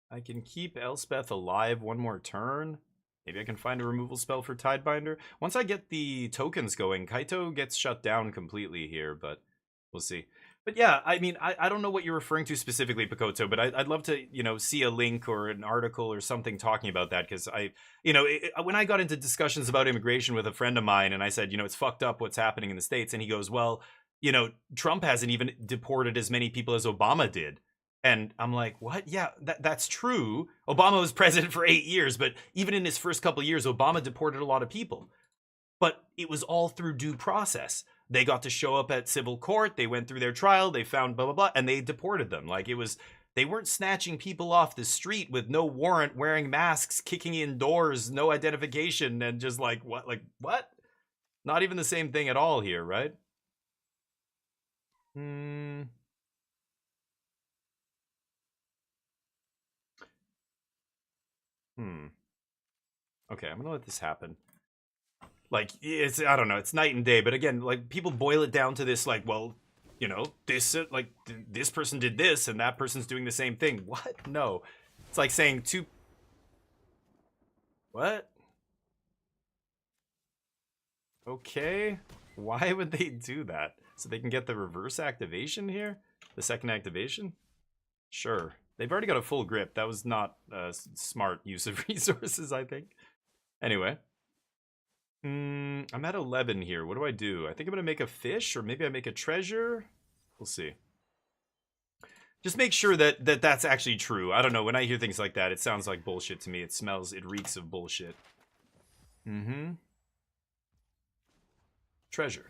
I can keep Elspeth alive one more turn. Maybe I can find a removal spell for Tidebinder. Once I get the tokens going, Kaito gets shut down completely here, but we'll see. But yeah, I mean, I don't know what you're referring to specifically, Pikoto, but I'd love to, see a link or an article or something talking about that, because when I got into discussions about immigration with a friend of mine, and I said, it's fucked up what's happening in the States, and he goes, well, Trump hasn't even deported as many people as Obama did. And I'm like, what? Yeah, that's true. Obama was president for 8 years, but even in his first couple of years, Obama deported a lot of people. But it was all through due process. They got to show up at civil court. They went through their trial. They found blah, blah, blah, and they deported them. Like they weren't snatching people off the street with no warrant, wearing masks, kicking in doors, no identification, and just like, what? Like, what? Not even the same thing at all here, right? Okay, I'm gonna let this happen. Like, it's, I don't know, it's night and day. But again, like, people boil it down to this, like, well, you know, this, this person did this and that person's doing the same thing. What? No. It's like saying two. What? Okay. Why would they do that? So they can get the reverse activation here? The second activation? Sure. They've already got a full grip. That was not a smart use of resources, I think. Anyway. I'm at 11 here. What do? I think I'm going to make a fish, or maybe I make a treasure. We'll see. Just make sure that that's actually true. I don't know. When I hear things like that, it sounds like bullshit to me. It reeks of bullshit. Treasure.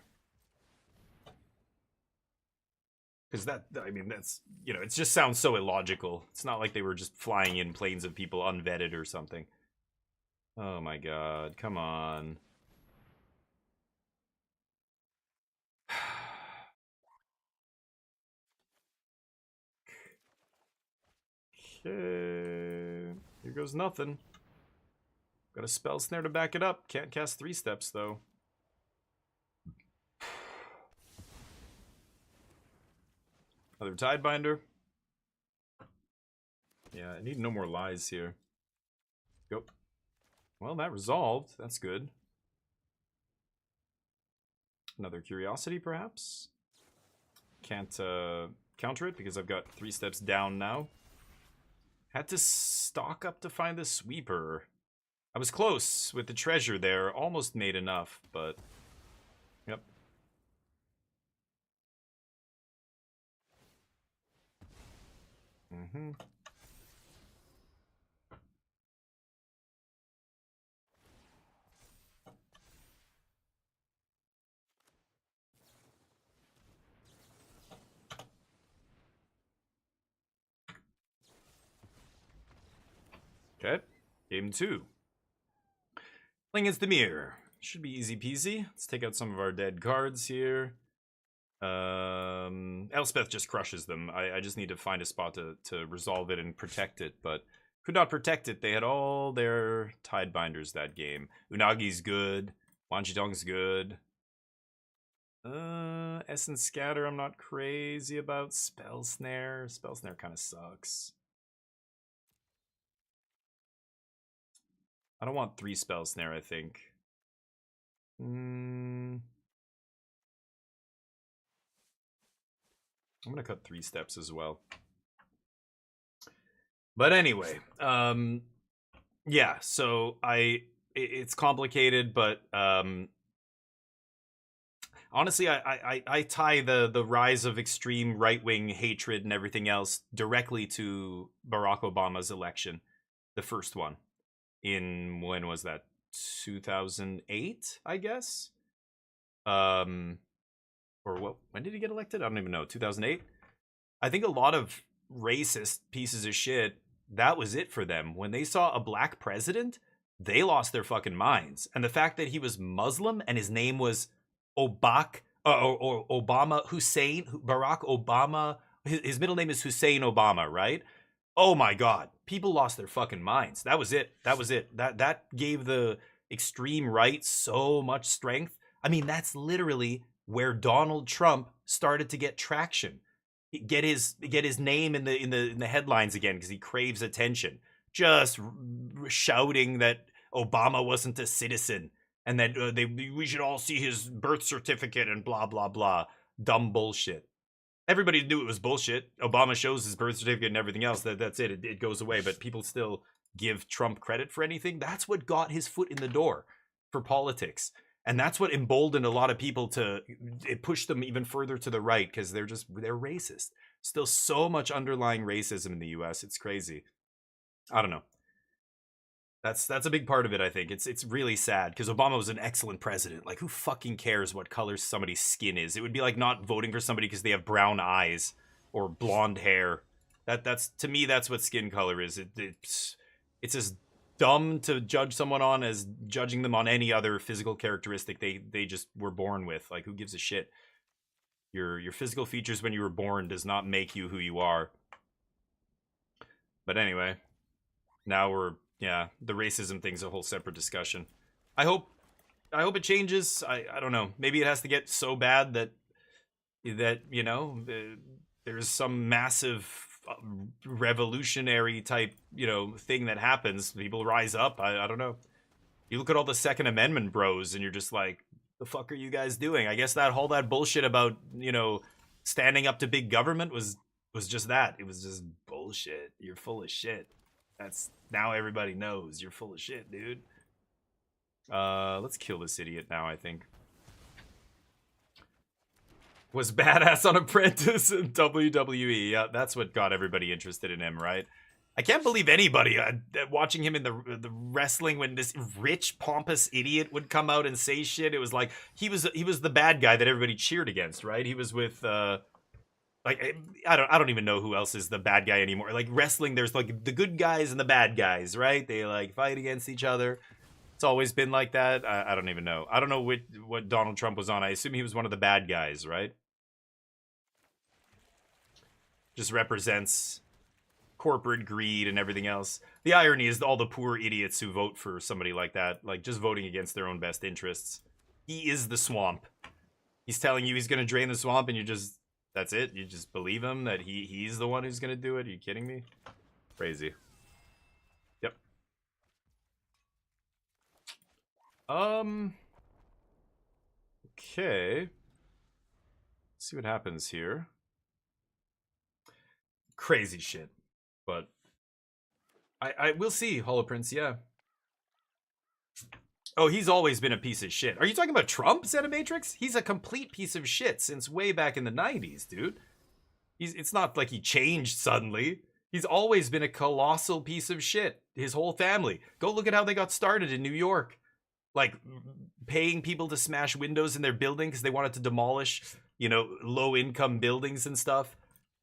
Because I mean, that's, you know, it just sounds so illogical. It's not like they were just flying in planes of people unvetted or something. Oh my god, come on. Okay. Here goes nothing. Got a spell snare to back it up. Can't cast 3 steps, though. Another Tidebinder. Yeah, I need no more lies here. Go. Well, that resolved. That's good. Another Curiosity, perhaps? Can't counter it because I've got 3 steps down now. Had to stock up to find the Sweeper. I was close with the treasure there. Almost made enough, but... Yep. Okay. Game 2. Playing against the mirror. Should be easy peasy. Let's take out some of our dead cards here. Elspeth just crushes them. I just need to find a spot to resolve it and protect it, but could not protect it. They had all their Tidebinders that game. Unagi's good. Wanjidong's good. Essence Scatter I'm not crazy about. Spell Snare kind of sucks. I don't want 3 Spell Snare, I think. I'm gonna cut 3 steps as well. But anyway, yeah, so it's complicated, but honestly, I tie the rise of extreme right-wing hatred and everything else directly to Barack Obama's election, the first one. In, when was that? 2008, I guess? Or what? When did he get elected? I don't even know. 2008? I think a lot of racist pieces of shit, that was it for them. When they saw a black president, they lost their fucking minds. And the fact that he was Muslim and his name was Obama Hussein, Barack Obama, his middle name is Hussein Obama, right? Oh my god, people lost their fucking minds. That was it. That gave the extreme right so much strength. I mean, that's literally where Donald Trump started to get traction. Get his name in the headlines again because he craves attention. Just shouting that Obama wasn't a citizen and that we should all see his birth certificate and blah blah blah. Dumb bullshit. Everybody knew it was bullshit. Obama shows his birth certificate and everything else. That's it. It goes away. But people still give Trump credit for anything. That's what got his foot in the door for politics. And that's what emboldened a lot of people it pushed them even further to the right because they're racist. Still so much underlying racism in the US. It's crazy. I don't know. That's a big part of it, I think. It's really sad because Obama was an excellent president. Like, who fucking cares what color somebody's skin is? It would be like not voting for somebody because they have brown eyes or blonde hair. That's to me, that's what skin color is. It's as dumb to judge someone on as judging them on any other physical characteristic they just were born with. Like, who gives a shit? Your physical features when you were born does not make you who you are. But anyway, now yeah, the racism thing's a whole separate discussion. I hope I hope it changes. I don't know. Maybe it has to get so bad that you know there's some massive revolutionary type thing that happens. People rise up. I don't know. You look at all the Second Amendment bros, and you're just like, the fuck are you guys doing? I guess that all that bullshit about standing up to big government was just that. It was just bullshit. You're full of shit. That's now everybody knows you're full of shit, dude. Let's kill this idiot now, I think. Was badass on Apprentice in WWE. Yeah, that's what got everybody interested in him, right? I can't believe anybody watching him in the wrestling when this rich pompous idiot would come out and say shit. It was like he was the bad guy that everybody cheered against, right? He was with like I don't even know who else is the bad guy anymore. Like wrestling, there's like the good guys and the bad guys, right? They like fight against each other. It's always been like that. I don't even know. I don't know what Donald Trump was on. I assume he was one of the bad guys, right? Just represents corporate greed and everything else. The irony is all the poor idiots who vote for somebody like that, like just voting against their own best interests. He is the swamp. He's telling you he's going to drain the swamp, and you just, that's it. You just believe him that he's the one who's going to do it. Are you kidding me? Crazy. Yep. Okay. Let's see what happens here. Crazy shit. But I will see, Holoprince, yeah. Oh, he's always been a piece of shit. Are you talking about Trump, Zenimatrix? He's a complete piece of shit since way back in the 90s, dude. It's not like he changed suddenly. He's always been a colossal piece of shit. His whole family. Go look at how they got started in New York. Like, paying people to smash windows in their building because they wanted to demolish, low-income buildings and stuff.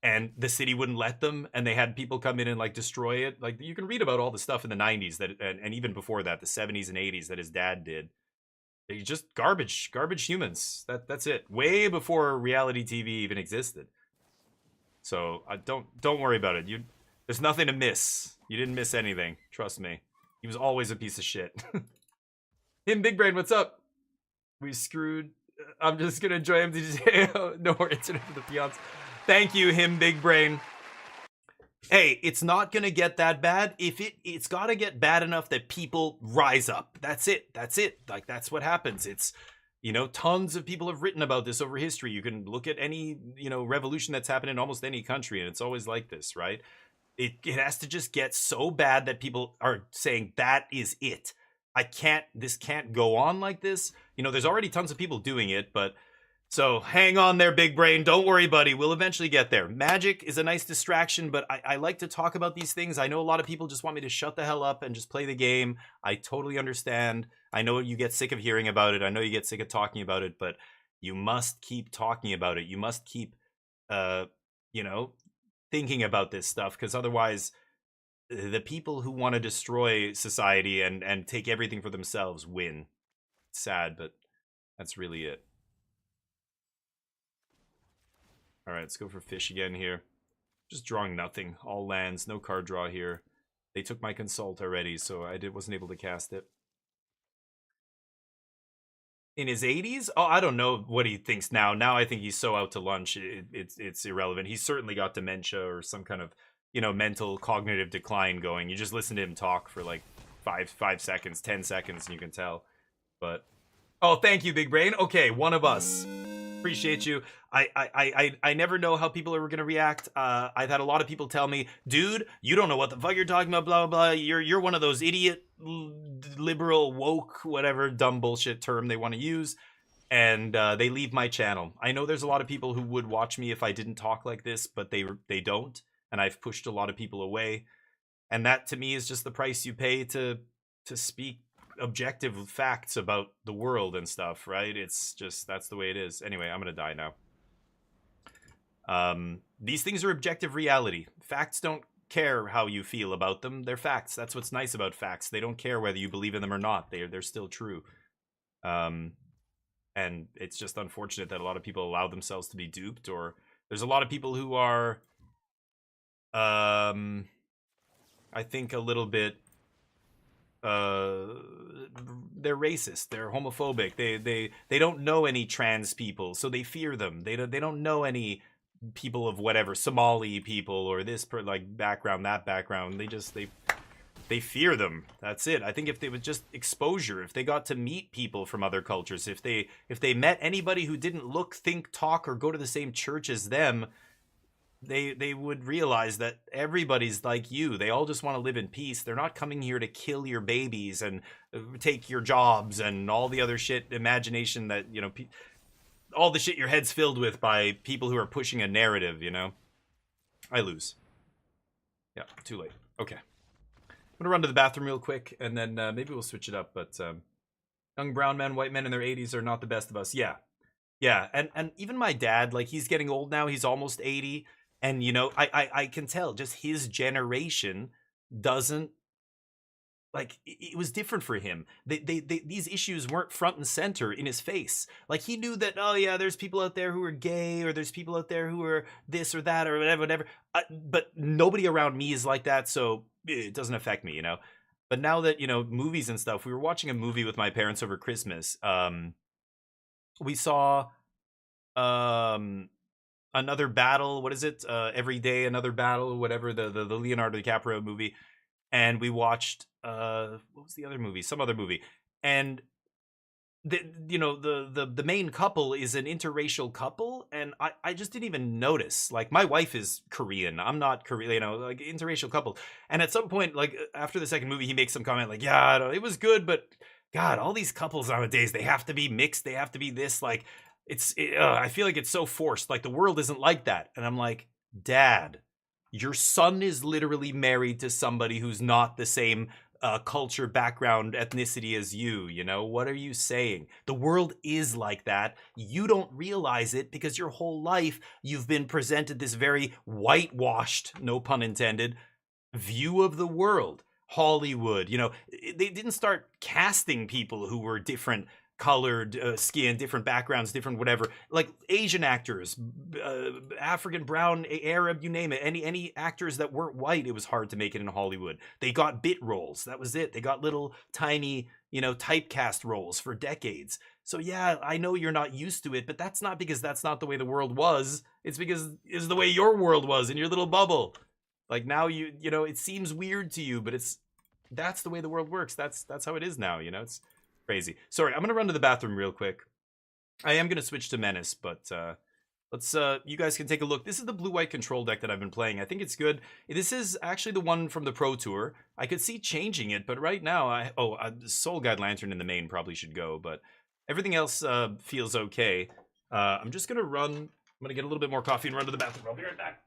And the city wouldn't let them, and they had people come in and like destroy it. Like, you can read about all the stuff in the 90s that and even before that, the 70s and 80s that his dad did. They just garbage humans. That's it. Way before reality TV even existed. So don't worry about it. There's nothing to miss. You didn't miss anything. Trust me. He was always a piece of shit. Him, Big Brain, what's up? We screwed. I'm just gonna enjoy him today. No more internet for the peons. Thank you, him, Big Brain. Hey, it's not gonna get that bad. If it's gotta get bad enough that people rise up. That's it. That's it. Like, that's what happens. It's, tons of people have written about this over history. You can look at any, revolution that's happened in almost any country, and it's always like this, right? It has to just get so bad that people are saying that is it. This can't go on like this. There's already tons of people doing it, but so hang on there, Big Brain. Don't worry, buddy. We'll eventually get there. Magic is a nice distraction, but I like to talk about these things. I know a lot of people just want me to shut the hell up and just play the game. I totally understand. I know you get sick of hearing about it. I know you get sick of talking about it, but you must keep talking about it. You must keep, thinking about this stuff, because otherwise the people who want to destroy society and take everything for themselves win. It's sad, but that's really it. All right, let's go for fish again here. Just drawing nothing. All lands, no card draw here. They took my consult already, so I wasn't able to cast it. In his 80s? Oh, I don't know what he thinks now. Now I think he's so out to lunch, it's irrelevant. He's certainly got dementia or some kind of, mental cognitive decline going. You just listen to him talk for like 5 seconds, 10 seconds, and you can tell. But oh, thank you, Big Brain. Okay, one of us. Appreciate you. I never know how people are gonna react. I've had a lot of people tell me, dude, you don't know what the fuck you're talking about, blah blah blah. You're one of those idiot liberal woke whatever dumb bullshit term they want to use, and they leave my channel. I know there's a lot of people who would watch me if I didn't talk like this, but they don't, and I've pushed a lot of people away, and that to me is just the price you pay to speak objective facts about the world and stuff, right? It's just, that's the way it is. Anyway, I'm gonna die now. These things are objective reality. Facts don't care how you feel about them. They're facts. That's what's nice about facts. They don't care whether you believe in them or not. They're still true. And it's just unfortunate that a lot of people allow themselves to be duped, or there's a lot of people who are I think a little bit they're racist, they're homophobic, they don't know any trans people, so they fear them. They don't know any people of whatever Somali people or like background, that background. They fear them. That's it. I think if they would just exposure, if they got to meet people from other cultures, if they met anybody who didn't look, think, talk, or go to the same church as them, they would realize that everybody's like you. They all just want to live in peace. They're not coming here to kill your babies and take your jobs and all the other shit, imagination that, all the shit your head's filled with by people who are pushing a narrative, I lose. Yeah, too late. Okay. I'm gonna run to the bathroom real quick, and then maybe we'll switch it up. But young brown men, white men in their 80s are not the best of us. Yeah, yeah, and even my dad, like he's getting old now. He's almost 80, and I can tell just his generation doesn't like it was different for him. These issues weren't front and center in his face. Like he knew that, oh yeah, there's people out there who are gay, or there's people out there who are this or that or whatever. But nobody around me is like that, so it doesn't affect me. But now that movies and stuff, we were watching a movie with my parents over Christmas. We saw Another Battle. What is it? Every Day Another Battle, whatever, the Leonardo DiCaprio movie. And we watched what was the other movie? Some other movie. And the main couple is an interracial couple, and I just didn't even notice. Like my wife is Korean, I'm not Korean, like interracial couple. And at some point, like after the second movie, he makes some comment like, yeah, I don't, it was good, but God, all these couples nowadays, they have to be mixed, they have to be this, like I feel like it's so forced. Like the world isn't like that. And I'm like, Dad, your son is literally married to somebody who's not the same culture, background, ethnicity as you. What are you saying? The world is like that. You don't realize it because your whole life you've been presented this very whitewashed, no pun intended, view of the world. Hollywood, they didn't start casting people who were different colored skin, different backgrounds, different whatever, like Asian actors, African, brown, Arab, you name it. Any actors that weren't white, it was hard to make it in Hollywood. They got bit roles. That was it. They got little tiny, typecast roles for decades. So yeah, I know you're not used to it, but that's not because that's not the way the world was. It's because it's the way your world was in your little bubble. Like now it seems weird to you, but that's the way the world works. That's how it is now. It's crazy. Sorry, I'm gonna run to the bathroom real quick. I am gonna switch to Menace, but let's you guys can take a look. This is the blue-white control deck that I've been playing. I think it's good. This is actually the one from the Pro Tour. I could see changing it, but right now Soul Guide Lantern in the main probably should go, but everything else feels okay. I'm just gonna run. I'm gonna get a little bit more coffee and run to the bathroom. I'll be right back.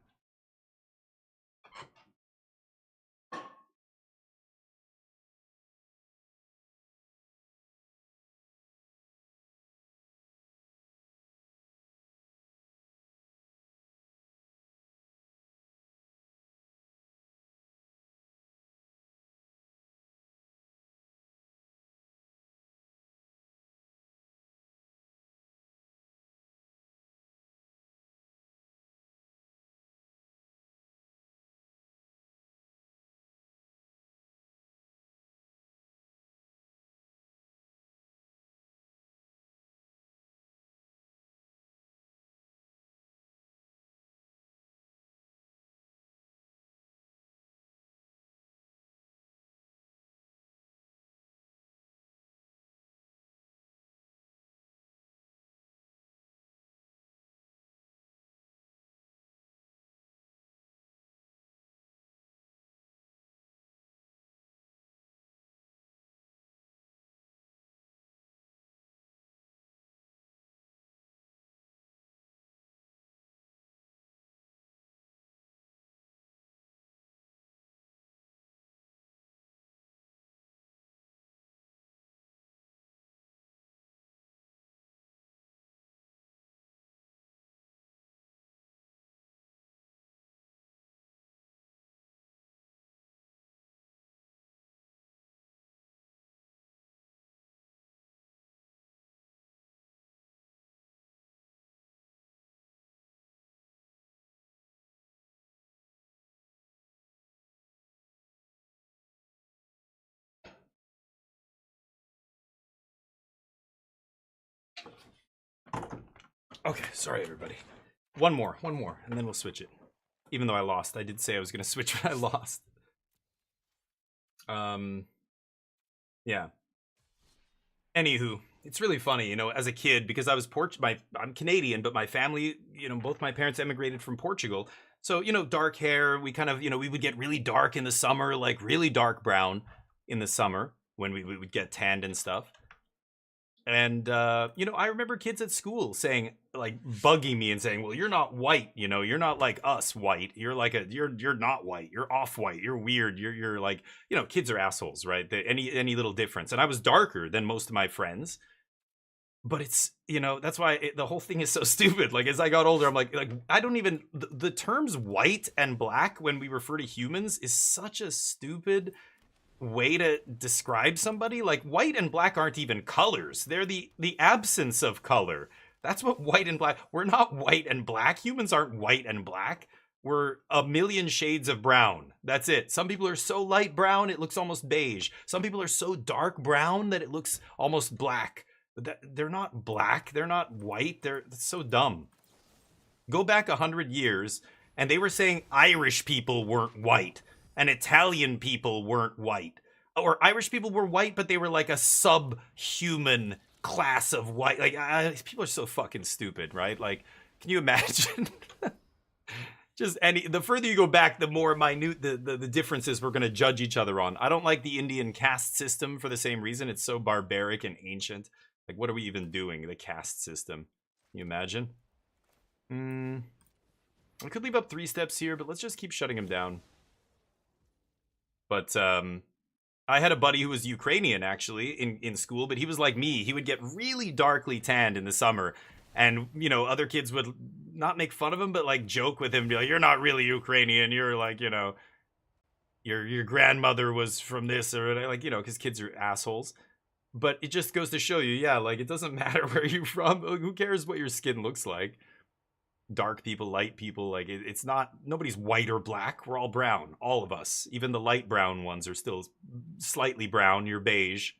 Okay, sorry everybody. One more, and then we'll switch it. Even though I lost, I did say I was gonna switch when I lost. Yeah. Anywho, it's really funny, as a kid, because I was I'm Canadian, but my family, both my parents emigrated from Portugal. So, dark hair, we kind of, we would get really dark in the summer, like really dark brown in the summer when we would get tanned and stuff. And I remember kids at school saying, like, bugging me and saying, "Well, you're not white, you're not like us white. You're like you're not white. You're off white. You're weird. You're like, kids are assholes, right? Any little difference." And I was darker than most of my friends, but it's that's why the whole thing is so stupid. Like as I got older, I'm like I don't even the terms white and black when we refer to humans is such a stupid way to describe somebody. Like white and black aren't even colors, they're the absence of color. That's what white and black, we're not white and black. Humans aren't white and black, we're a million shades of brown. That's it. Some people are so light brown it looks almost beige. Some people are so dark brown that it looks almost black. But they're not black, they're not white. That's so dumb. Go back 100 years and they were saying Irish people weren't white and Italian people weren't white. Or Irish people were white, but they were like a subhuman class of white. Like, people are so fucking stupid, right? Like, can you imagine? Just the further you go back, the more minute the differences we're going to judge each other on. I don't like the Indian caste system for the same reason. It's so barbaric and ancient. Like, what are we even doing? The caste system. Can you imagine? I could leave up 3 steps here, but let's just keep shutting him down. But I had a buddy who was Ukrainian, actually, in school, but he was like me. He would get really darkly tanned in the summer. And, other kids would not make fun of him, but, like, joke with him. Be like, you're not really Ukrainian. You're, like, your grandmother was from this, or, like, because kids are assholes. But it just goes to show you, yeah, like, it doesn't matter where you're from. Who cares what your skin looks like? Dark people, light people, like it's not, nobody's white or black. We're all brown, all of us. Even the light brown ones are still slightly brown. You're beige.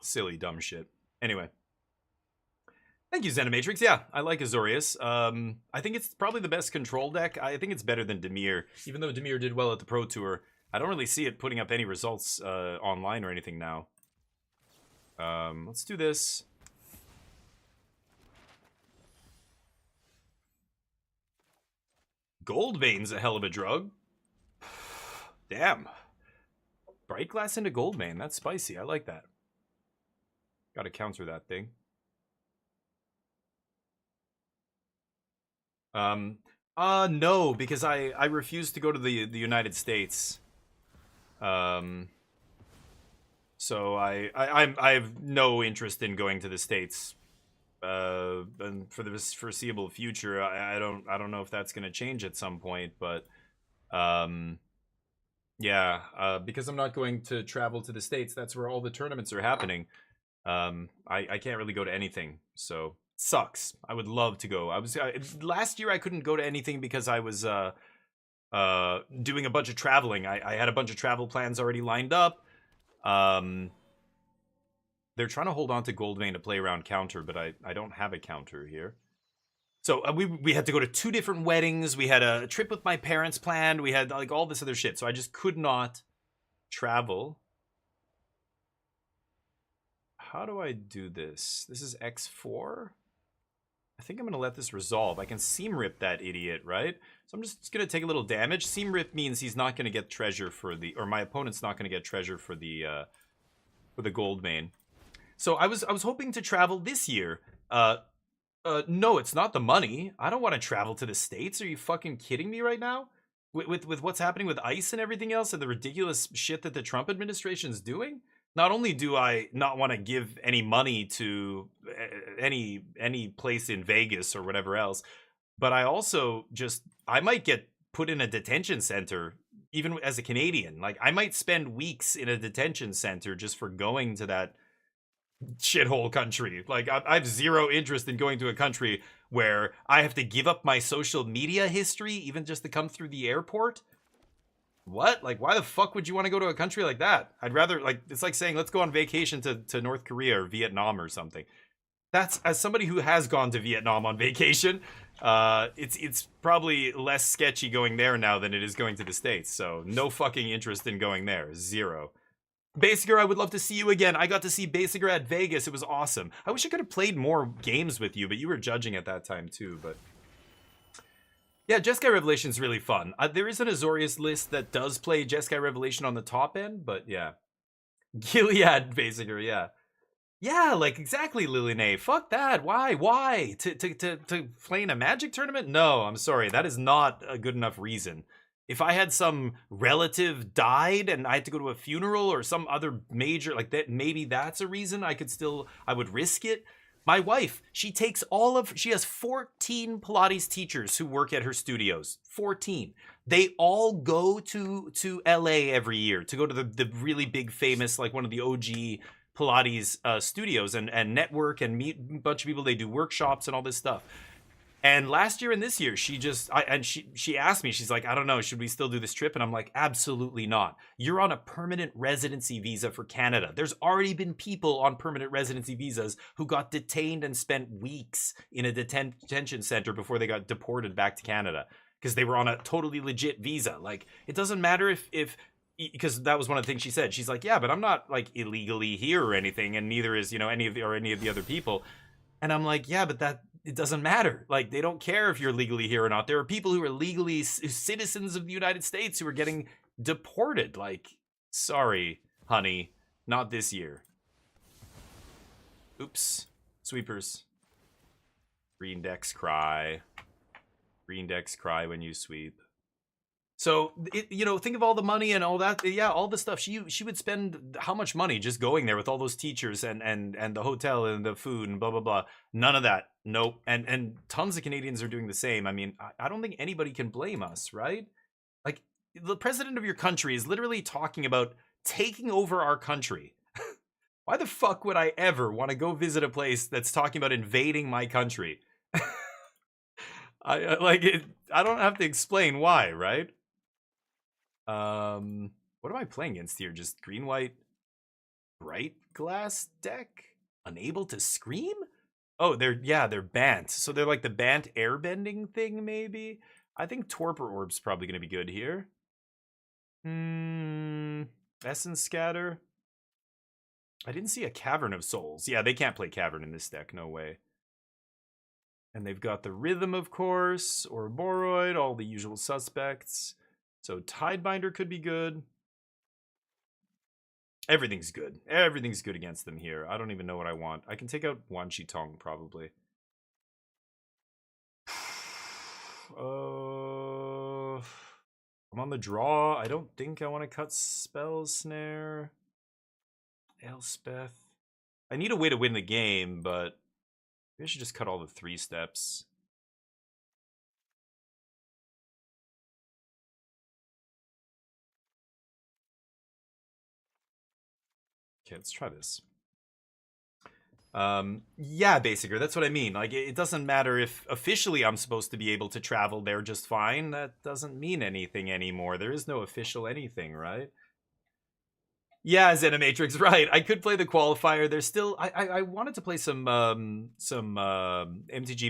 Silly dumb shit. Anyway, thank you, Zenimatrix. Yeah, I like Azorius. I think it's probably the best control deck. I think it's better than Dimir, even though Dimir did well at the Pro Tour. I don't really see it putting up any results online or anything now. Let's do this. Goldvein's a hell of a drug. Damn. Bright glass into Goldvein. That's spicy. I like that. Gotta counter that thing. No, because I refuse to go to the United States. So I have no interest in going to the States. And for the foreseeable future, I don't know if that's going to change at some point, but yeah, because I'm not going to travel to the States, that's where all the tournaments are happening. I can't really go to anything, so sucks. I would love to go. Last year I couldn't go to anything because I was doing a bunch of traveling. I had a bunch of travel plans already lined up. They're trying to hold on to Goldvein to play around counter, but I don't have a counter here. So we had to go to 2 different weddings. We had a trip with my parents planned. We had like all this other shit. So I just could not travel. How do I do this? This is X4. I think I'm going to let this resolve. I can seam rip that idiot, right? So I'm just going to take a little damage. Seam rip means he's not going to get treasure for the, or my opponent's not going to get treasure for the Goldvein. So I was hoping to travel this year. No, it's not the money. I don't want to travel to the States. Are you fucking kidding me right now? With what's happening with ICE and everything else and the ridiculous shit that the Trump administration is doing? Not only do I not want to give any money to any place in Vegas or whatever else, but I also I might get put in a detention center, even as a Canadian. Like, I might spend weeks in a detention center just for going to that shithole country. Like, I have zero interest in going to a country where I have to give up my social media history even just to come through the airport. What? Like, why the fuck would you want to go to a country like that? I'd rather, like, it's like saying, let's go on vacation to North Korea or Vietnam or something. That's, as somebody who has gone to Vietnam on vacation, it's probably less sketchy going there now than it is going to the States. So no fucking interest in going there. Zero. Basiger, I would love to see you again. I got to see Basiger at Vegas. It was awesome. I wish I could have played more games with you, but you were judging at that time too. But yeah, Jeskai Revelation is really fun. There is an Azorius list that does play Jeskai Revelation on the top end, but yeah. Gilead Basiger, yeah. Yeah, like exactly, Lilinae. Fuck that. Why? Why? To play in a Magic tournament? No, I'm sorry. That is not a good enough reason. If I had some relative died and I had to go to a funeral or some other major like that, maybe that's a reason I would risk it. My wife, she has 14 Pilates teachers who work at her studios. 14. They all go to LA every year to go to the really big famous, like one of the OG Pilates studios and network and meet a bunch of people. They do workshops and all this stuff. And last year and this year, she asked me, she's like, I don't know, should we still do this trip? And I'm like, absolutely not. You're on a permanent residency visa for Canada. There's already been people on permanent residency visas who got detained and spent weeks in a detention center before they got deported back to Canada because they were on a totally legit visa. Like, it doesn't matter if because that was one of the things she said. She's like, yeah, but I'm not like illegally here or anything, and neither is, any of the other people. And I'm like, yeah, but it doesn't matter. Like, they don't care if you're legally here or not. There are people who are legally citizens of the United States who are getting deported. Like, sorry, honey, not this year. Oops. Sweepers. Green decks cry. Green decks cry when you sweep. So, think of all the money and all that. Yeah, all the stuff. She would spend how much money just going there with all those teachers and the hotel and the food and blah, blah, blah. None of that. Nope. And tons of Canadians are doing the same. I mean, I don't think anybody can blame us, right? Like, the president of your country is literally talking about taking over our country. Why the fuck would I ever want to go visit a place that's talking about invading my country? I don't have to explain why, right? What am I playing against here? Just green white bright glass deck? Unable to scream? Oh, they're Bant. So they're like the Bant airbending thing, maybe? I think Torpor Orb's probably gonna be good here. Essence Scatter. I didn't see a Cavern of Souls. Yeah, they can't play Cavern in this deck, no way. And they've got the Rhythm, of course, or Boroid, all the usual suspects. So Tidebinder could be good. Everything's good. Everything's good against them here. I don't even know what I want. I can take out Wan Chi Tong, probably. I'm on the draw. I don't think I want to cut Spell Snare. Elspeth. I need a way to win the game, but maybe I should just cut all the 3 steps. Okay, let's try this. Yeah, Basiger, that's what I mean. Like, it doesn't matter if officially I'm supposed to be able to travel there just fine. That doesn't mean anything anymore. There is no official anything, right? Yeah, Zenimatrix, right. I could play the qualifier. There's still I wanted to play some MTG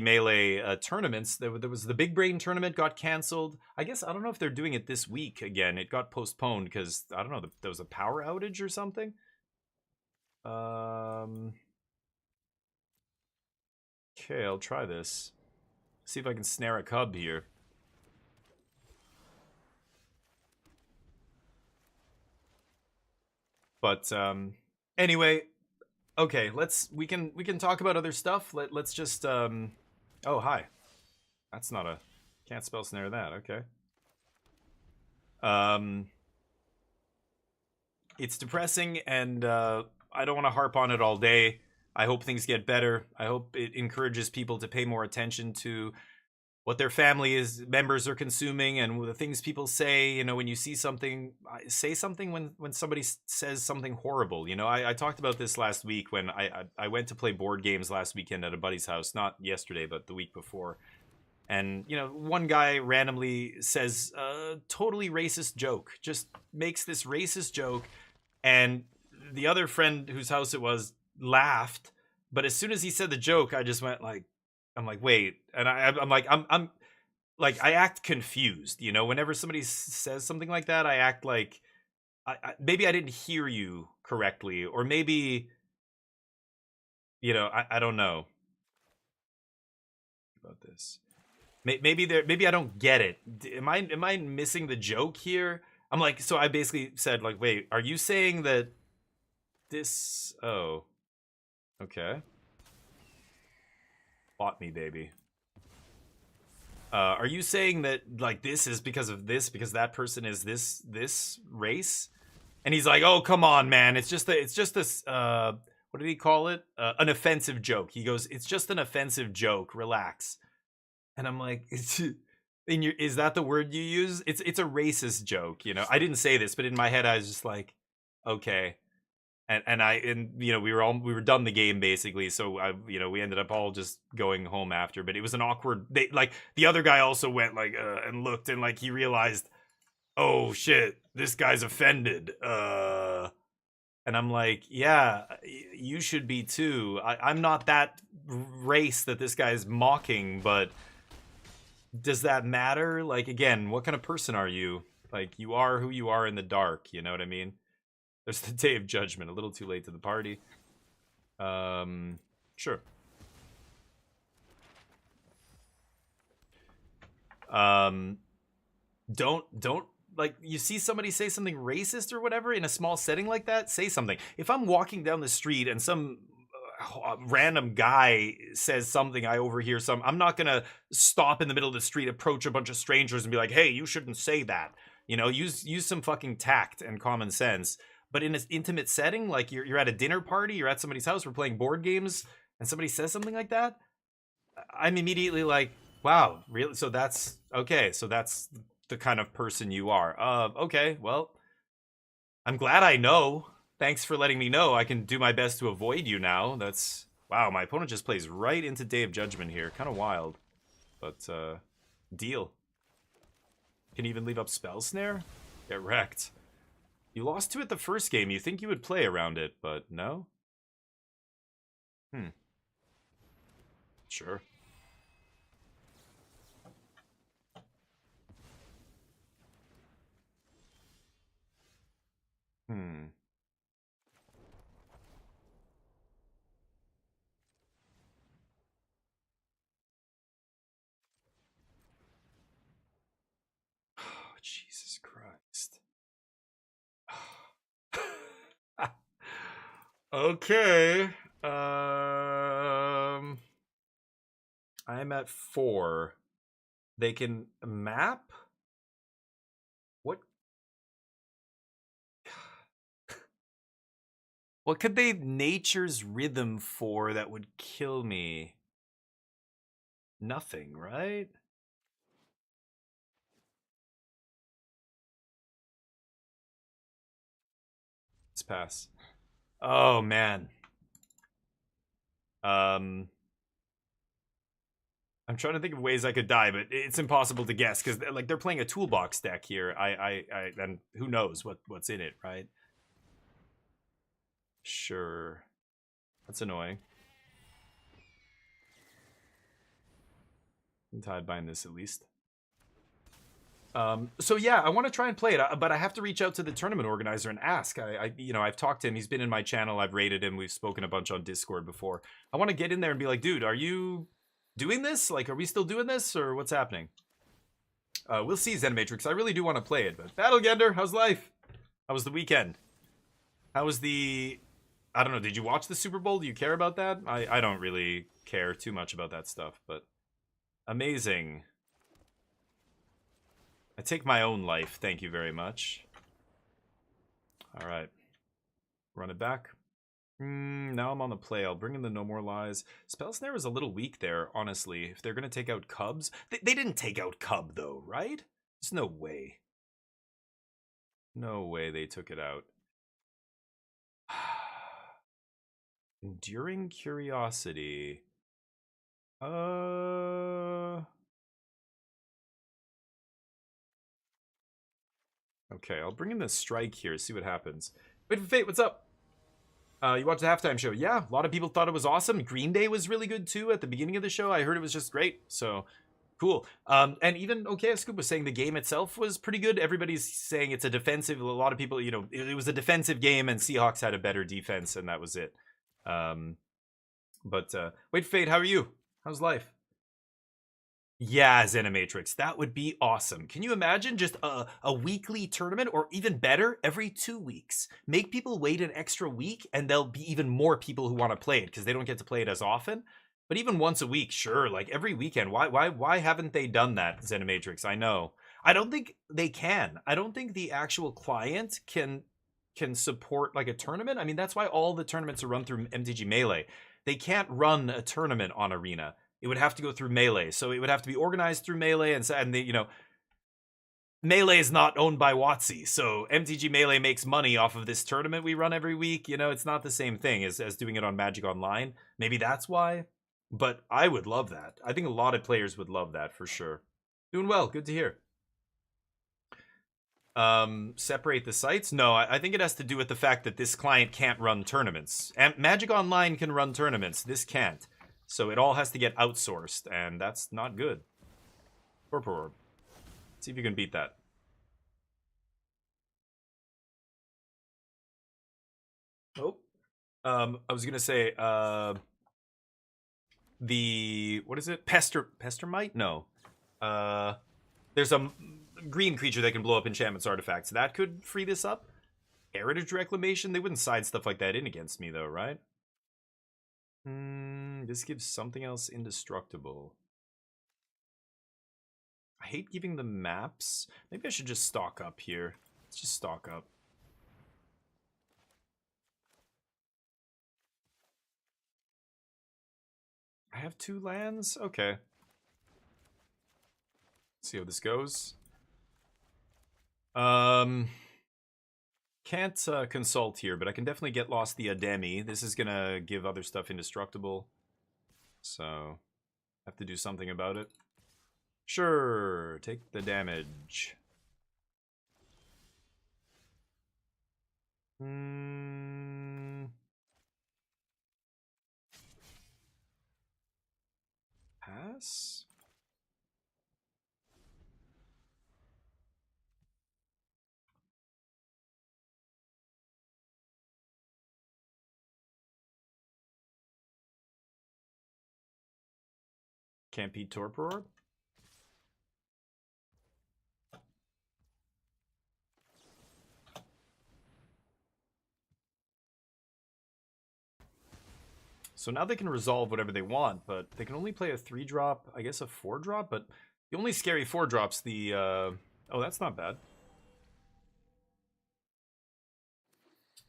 Melee tournaments. There was the Big Brain tournament got canceled. I guess I don't know if they're doing it this week again. It got postponed because I don't know, there was a power outage or something. Okay, I'll try this. See if I can snare a cub here. But anyway, okay, we can talk about other stuff. Let's just oh, hi. That's not a can't spell snare that. Okay. It's depressing and I don't want to harp on it all day. I hope things get better. I hope it encourages people to pay more attention to what their members are consuming and the things people say. When you see something, say something when somebody says something horrible. I talked about this last week when I went to play board games last weekend at a buddy's house, not yesterday, but the week before. And one guy randomly says a totally racist joke, just makes this racist joke, and the other friend whose house it was laughed. But as soon as he said the joke, I just went like, I'm like, wait, and I'm like, I'm like, I act confused. Whenever somebody says something like that, I act like maybe I didn't hear you correctly, or maybe I don't know about this. Maybe I don't get it. Am I missing the joke here? I'm like, so I basically said like, wait, are you saying that this? Oh, okay. Bought me, baby. Are you saying that like this is because of this, because that person is this race? And he's like, oh, come on, man. It's just this. What did he call it? An offensive joke. He goes, it's just an offensive joke. Relax. And I'm like, is that the word you use? It's a racist joke. I didn't say this, but in my head, I was just like, okay. And we were done the game basically. So we ended up all just going home after. But it was an awkward. The other guy also went like and looked, and like he realized, oh shit, this guy's offended. And I'm like, yeah, you should be too. I'm not that race that this guy's mocking, but does that matter? Like, again, what kind of person are you? Like, you are who you are in the dark. You know what I mean? There's the Day of Judgment. A little too late to the party. Sure. Don't like, you see somebody say something racist or whatever in a small setting like that, say something. If I'm walking down the street and some random guy says something, I overhear I'm not gonna stop in the middle of the street, approach a bunch of strangers and be like, hey, you shouldn't say that. Use some fucking tact and common sense. But in an intimate setting, like you're at a dinner party, you're at somebody's house, we're playing board games, and somebody says something like that, I'm immediately like, wow, really? So that's okay. So that's the kind of person you are. Okay, well, I'm glad I know. Thanks for letting me know. I can do my best to avoid you now. That's wow. My opponent just plays right into Day of Judgment here. Kind of wild, but deal. Can even leave up Spell Snare? Get wrecked. You lost to it the first game. You think you would play around it, but no. Sure. Oh, Jesus Christ. Okay. I'm at 4. They can map? What? What could they Nature's Rhythm for that would kill me? Nothing, right? Let's pass. Oh man. I'm trying to think of ways I could die, but it's impossible to guess because like they're playing a toolbox deck here. And who knows what's in it, right? Sure. That's annoying. I'm tied behind this at least. So yeah, I want to try and play it, but I have to reach out to the tournament organizer and ask. I've talked to him. He's been in my channel. I've rated him. We've spoken a bunch on Discord before. I want to get in there and be like, dude, are you doing this? Like, are we still doing this, or what's happening? We'll see, Zenimatrix. I really do want to play it, but Battlegender, how's life? How was the weekend? How was the? I don't know. Did you watch the Super Bowl? Do you care about that? I don't really care too much about that stuff, but amazing. I take my own life. Thank you very much. All right. Run it back. Now I'm on the play. I'll bring in the No More Lies. Spell Snare was a little weak there, honestly. If they're going to take out Cubs. They didn't take out Cub, though, right? There's no way. No way they took it out. Enduring Curiosity. Okay, I'll bring in the strike here, see what happens. Wait for Fate, what's up? You watched the halftime show. Yeah, a lot of people thought it was awesome. Green Day was really good too at the beginning of the show. I heard it was just great. So cool. And even OK Scoop was saying the game itself was pretty good. Everybody's saying it's a defensive. A lot of people, you know, it was a defensive game, and Seahawks had a better defense, and that was it. Wait, Fade, how are you? How's life? Yeah, Zenimatrix, that would be awesome. Can you imagine just a weekly tournament, or even better, every 2 weeks? Make people wait an extra week, and there'll be even more people who want to play it because they don't get to play it as often. But even once a week, sure, like every weekend. Why haven't they done that, Zenimatrix? I know. I don't think they can. I don't think the actual client can support like a tournament. I mean, that's why all the tournaments are run through MTG Melee. They can't run a tournament on Arena. It would have to go through Melee, so it would have to be organized through Melee, and you know, Melee is not owned by WotC, so MTG Melee makes money off of this tournament we run every week. You know, it's not the same thing as doing it on Magic Online. Maybe that's why, but I would love that. I think a lot of players would love that for sure. Doing well, good to hear. Separate the sites? No, I think it has to do with the fact that this client can't run tournaments. And Magic Online can run tournaments, this can't. So it all has to get outsourced, and that's not good. Orb. See if you can beat that. Oh. I was gonna say, what is it? Pestermite? No. There's a green creature that can blow up enchantments artifacts. That could free this up. Heritage Reclamation? They wouldn't side stuff like that in against me, though, right? This gives something else indestructible. I hate giving them maps. Maybe I should just stock up here. Let's just stock up. I have 2 lands? Okay. Let's see how this goes. Can't consult here, but I can definitely get lost the Ademi. This is gonna give other stuff indestructible. So, have to do something about it. Sure, take the damage. Pass? Can't beat Torpor Orb? So now they can resolve whatever they want, but they can only play a 3-drop, I guess a 4-drop, but the only scary 4-drop's the, oh, that's not bad.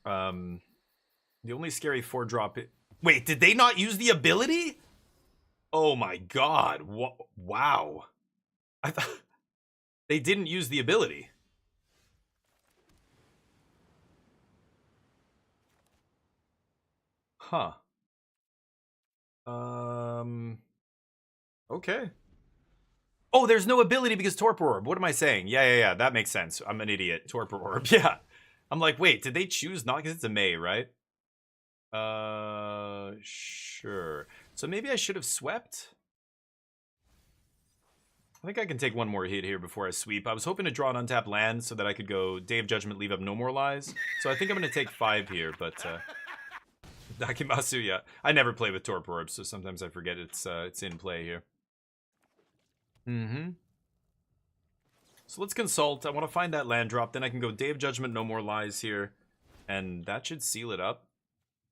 The only scary 4-drop... Wait, did they not use the ability? Oh my god, wow. I thought... They didn't use the ability. Huh. Okay. Oh, there's no ability because Torpor Orb. What am I saying? Yeah. That makes sense. I'm an idiot. Torpor Orb. Yeah. I'm like, wait, did they choose not? Because it's a May, right? Sure. So maybe I should have swept? I think I can take one more hit here before I sweep. I was hoping to draw an untapped land so that I could go Day of Judgment, leave up No More Lies. So I think I'm going to take 5 here, but... Dakimasu, yeah. I never play with Torpor Orb, so sometimes I forget it's in play here. So let's consult. I want to find that land drop. Then I can go Day of Judgment, No More Lies here. And that should seal it up.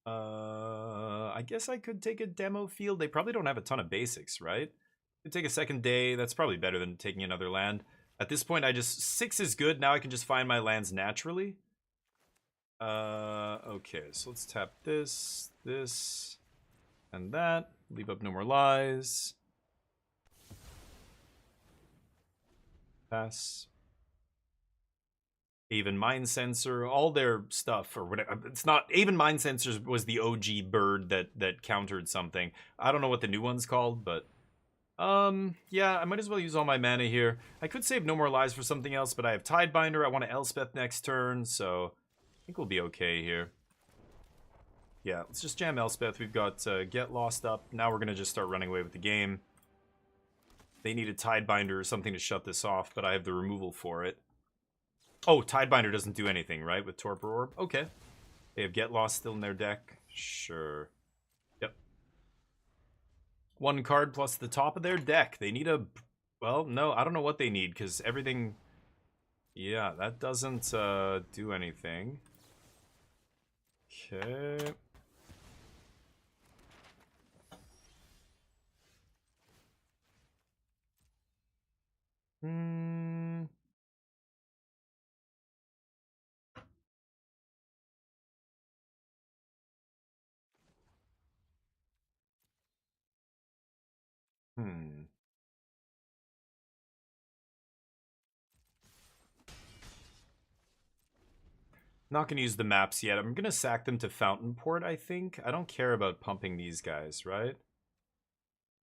I guess I could take a demo field. They probably don't have a ton of basics, right? Could take a second day. That's probably better than taking another land. At this point, 6 is good. Now I can just find my lands naturally. Okay, so let's tap this, and that. Leave up No More Lies. Pass. Aven Mind Sensor, all their stuff, or whatever. It's not... Aven Mind Sensor was the OG bird that countered something. I don't know what the new one's called, but... Yeah, I might as well use all my mana here. I could save No More Lies for something else, but I have Tidebinder. I want to Elspeth next turn, so I think we'll be okay here. Yeah, let's just jam Elspeth. We've got Get Lost up. Now we're going to just start running away with the game. They need a Tidebinder or something to shut this off, but I have the removal for it. Oh, Tidebinder doesn't do anything, right, with Torpor Orb? Okay. They have Get Lost still in their deck? Sure. Yep. One card plus the top of their deck. They need a... Well, no, I don't know what they need, because everything... Yeah, that doesn't do anything. Okay. Hmm... Hmm. Not going to use the maps yet. I'm going to sack them to Fountain Port, I think. I don't care about pumping these guys, right?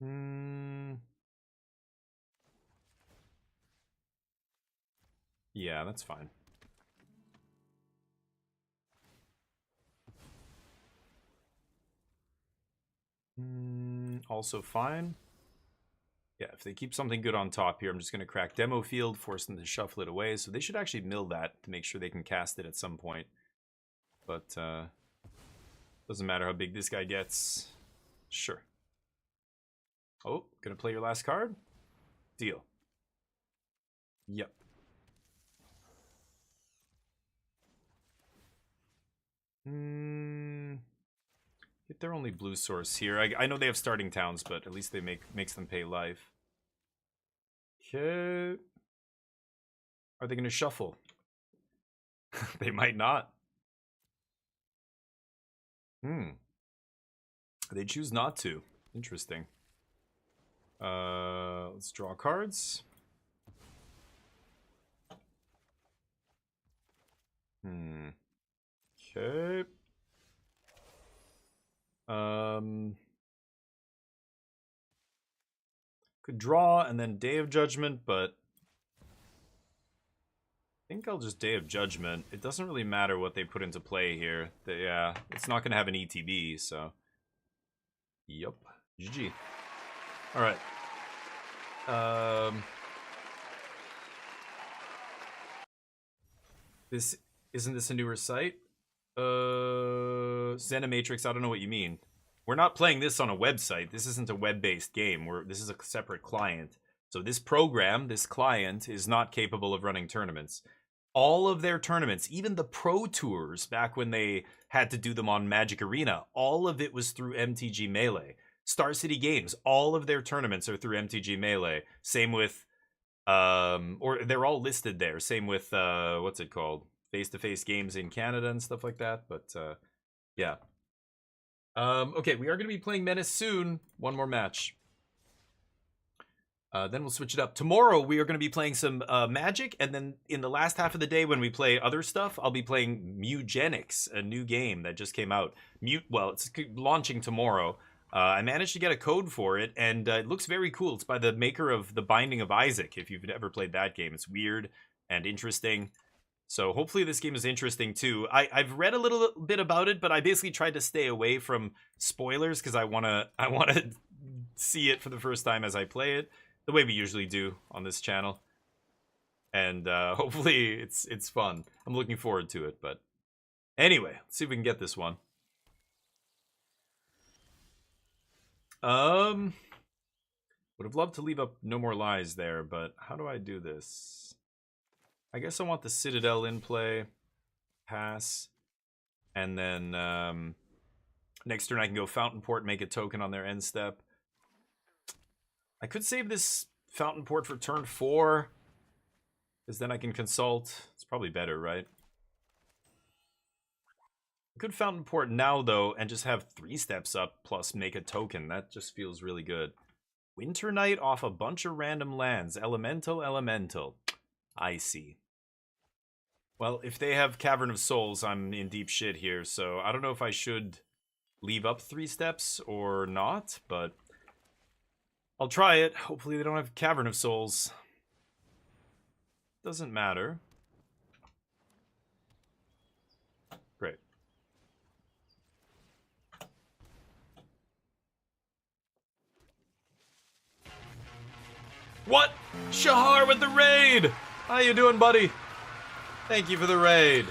Hmm. Yeah, that's fine. Also fine. Yeah, if they keep something good on top here, I'm just going to crack Demo Field, force them to shuffle it away. So they should actually mill that to make sure they can cast it at some point. But doesn't matter how big this guy gets. Sure. Oh, gonna play your last card? Deal. Yep. Get their only blue source here. I know they have starting towns, but at least they makes them pay life. Okay. Are they gonna shuffle? They might not. They choose not to. Interesting. Let's draw cards. Okay. Could draw and then Day of Judgment, but I think I'll just Day of Judgment. It doesn't really matter what they put into play here. Yeah, it's not going to have an ETB, so. Yup. GG. Alright. Isn't this a newer site? Zenimatrix, I don't know what you mean. We're not playing this on a website. This isn't a web-based game. This is a separate client. So this program, this client, is not capable of running tournaments. All of their tournaments, even the Pro Tours, back when they had to do them on Magic Arena, all of it was through MTG Melee. Star City Games, all of their tournaments are through MTG Melee. Same with, or they're all listed there. Same with, what's it called? Face-to-face games in Canada and stuff like that. But, yeah. Okay, we are going to be playing Menace soon. One more match. Then we'll switch it up. Tomorrow, we are going to be playing some Magic, and then in the last half of the day, when we play other stuff, I'll be playing Mutagenics, a new game that just came out. Well, it's launching tomorrow. I managed to get a code for it, and it looks very cool. It's by the maker of The Binding of Isaac, if you've ever played that game. It's weird and interesting. So hopefully this game is interesting too. I've read a little bit about it, but I basically tried to stay away from spoilers because I wanna see it for the first time as I play it, the way we usually do on this channel. And hopefully it's fun. I'm looking forward to it. But anyway, let's see if we can get this one. Would have loved to leave up No More Lies there, but how do I do this? I guess I want the Citadel in play. Pass. And then next turn I can go Fountain Port, make a token on their end step. I could save this Fountain Port for turn 4. Because then I can consult. It's probably better, right? I could Fountain Port now, though, and just have 3 steps up plus make a token. That just feels really good. Winter Night off a bunch of random lands. Elemental, Elemental. I see. Well, if they have Cavern of Souls, I'm in deep shit here, so I don't know if I should leave up 3 steps or not, but I'll try it. Hopefully they don't have Cavern of Souls. Doesn't matter. Great. What? Shahar with the raid! How you doing, buddy? Thank you for the raid.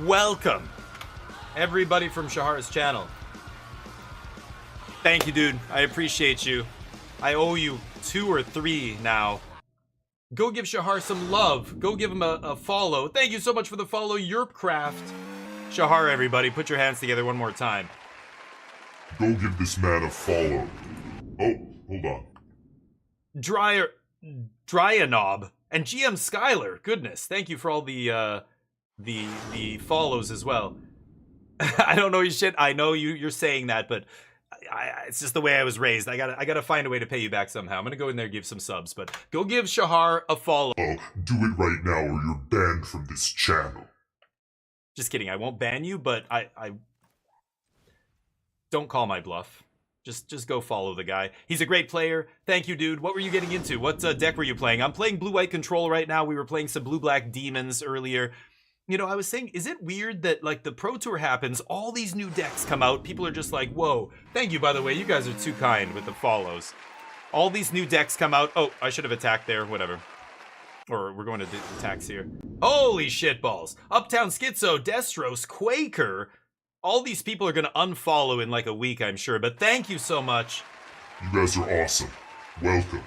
Welcome, everybody from Shahar's channel. Thank you, dude. I appreciate you. I owe you 2 or 3 now. Go give Shahar some love. Go give him a follow. Thank you so much for the follow, Yerpcraft. Shahar, everybody, put your hands together one more time. Go give this man a follow. Oh, hold on. Dryanob and GM Skylar. Goodness, thank you for all the follows as well. I don't know your shit. I know you're saying that, but it's just the way I was raised. I gotta find a way to pay you back somehow. I'm gonna go in there and give some subs, but go give Shahar a follow. Do it right now or you're banned from this channel. Just kidding. I won't ban you, but I don't call my bluff. Just go follow the guy. He's a great player. Thank you, dude. What were you getting into? What deck were you playing? I'm playing blue-white control right now. We were playing some blue-black demons earlier. You know, I was saying, is it weird that, like, the Pro Tour happens, all these new decks come out, people are just like, whoa. Thank you, by the way. You guys are too kind with the follows. All these new decks come out. Oh, I should have attacked there. Whatever. Or we're going to attacks here. Holy shitballs. Uptown Schizo, Destros, Quaker. All these people are going to unfollow in like a week, I'm sure. But thank you so much. You guys are awesome. Welcome.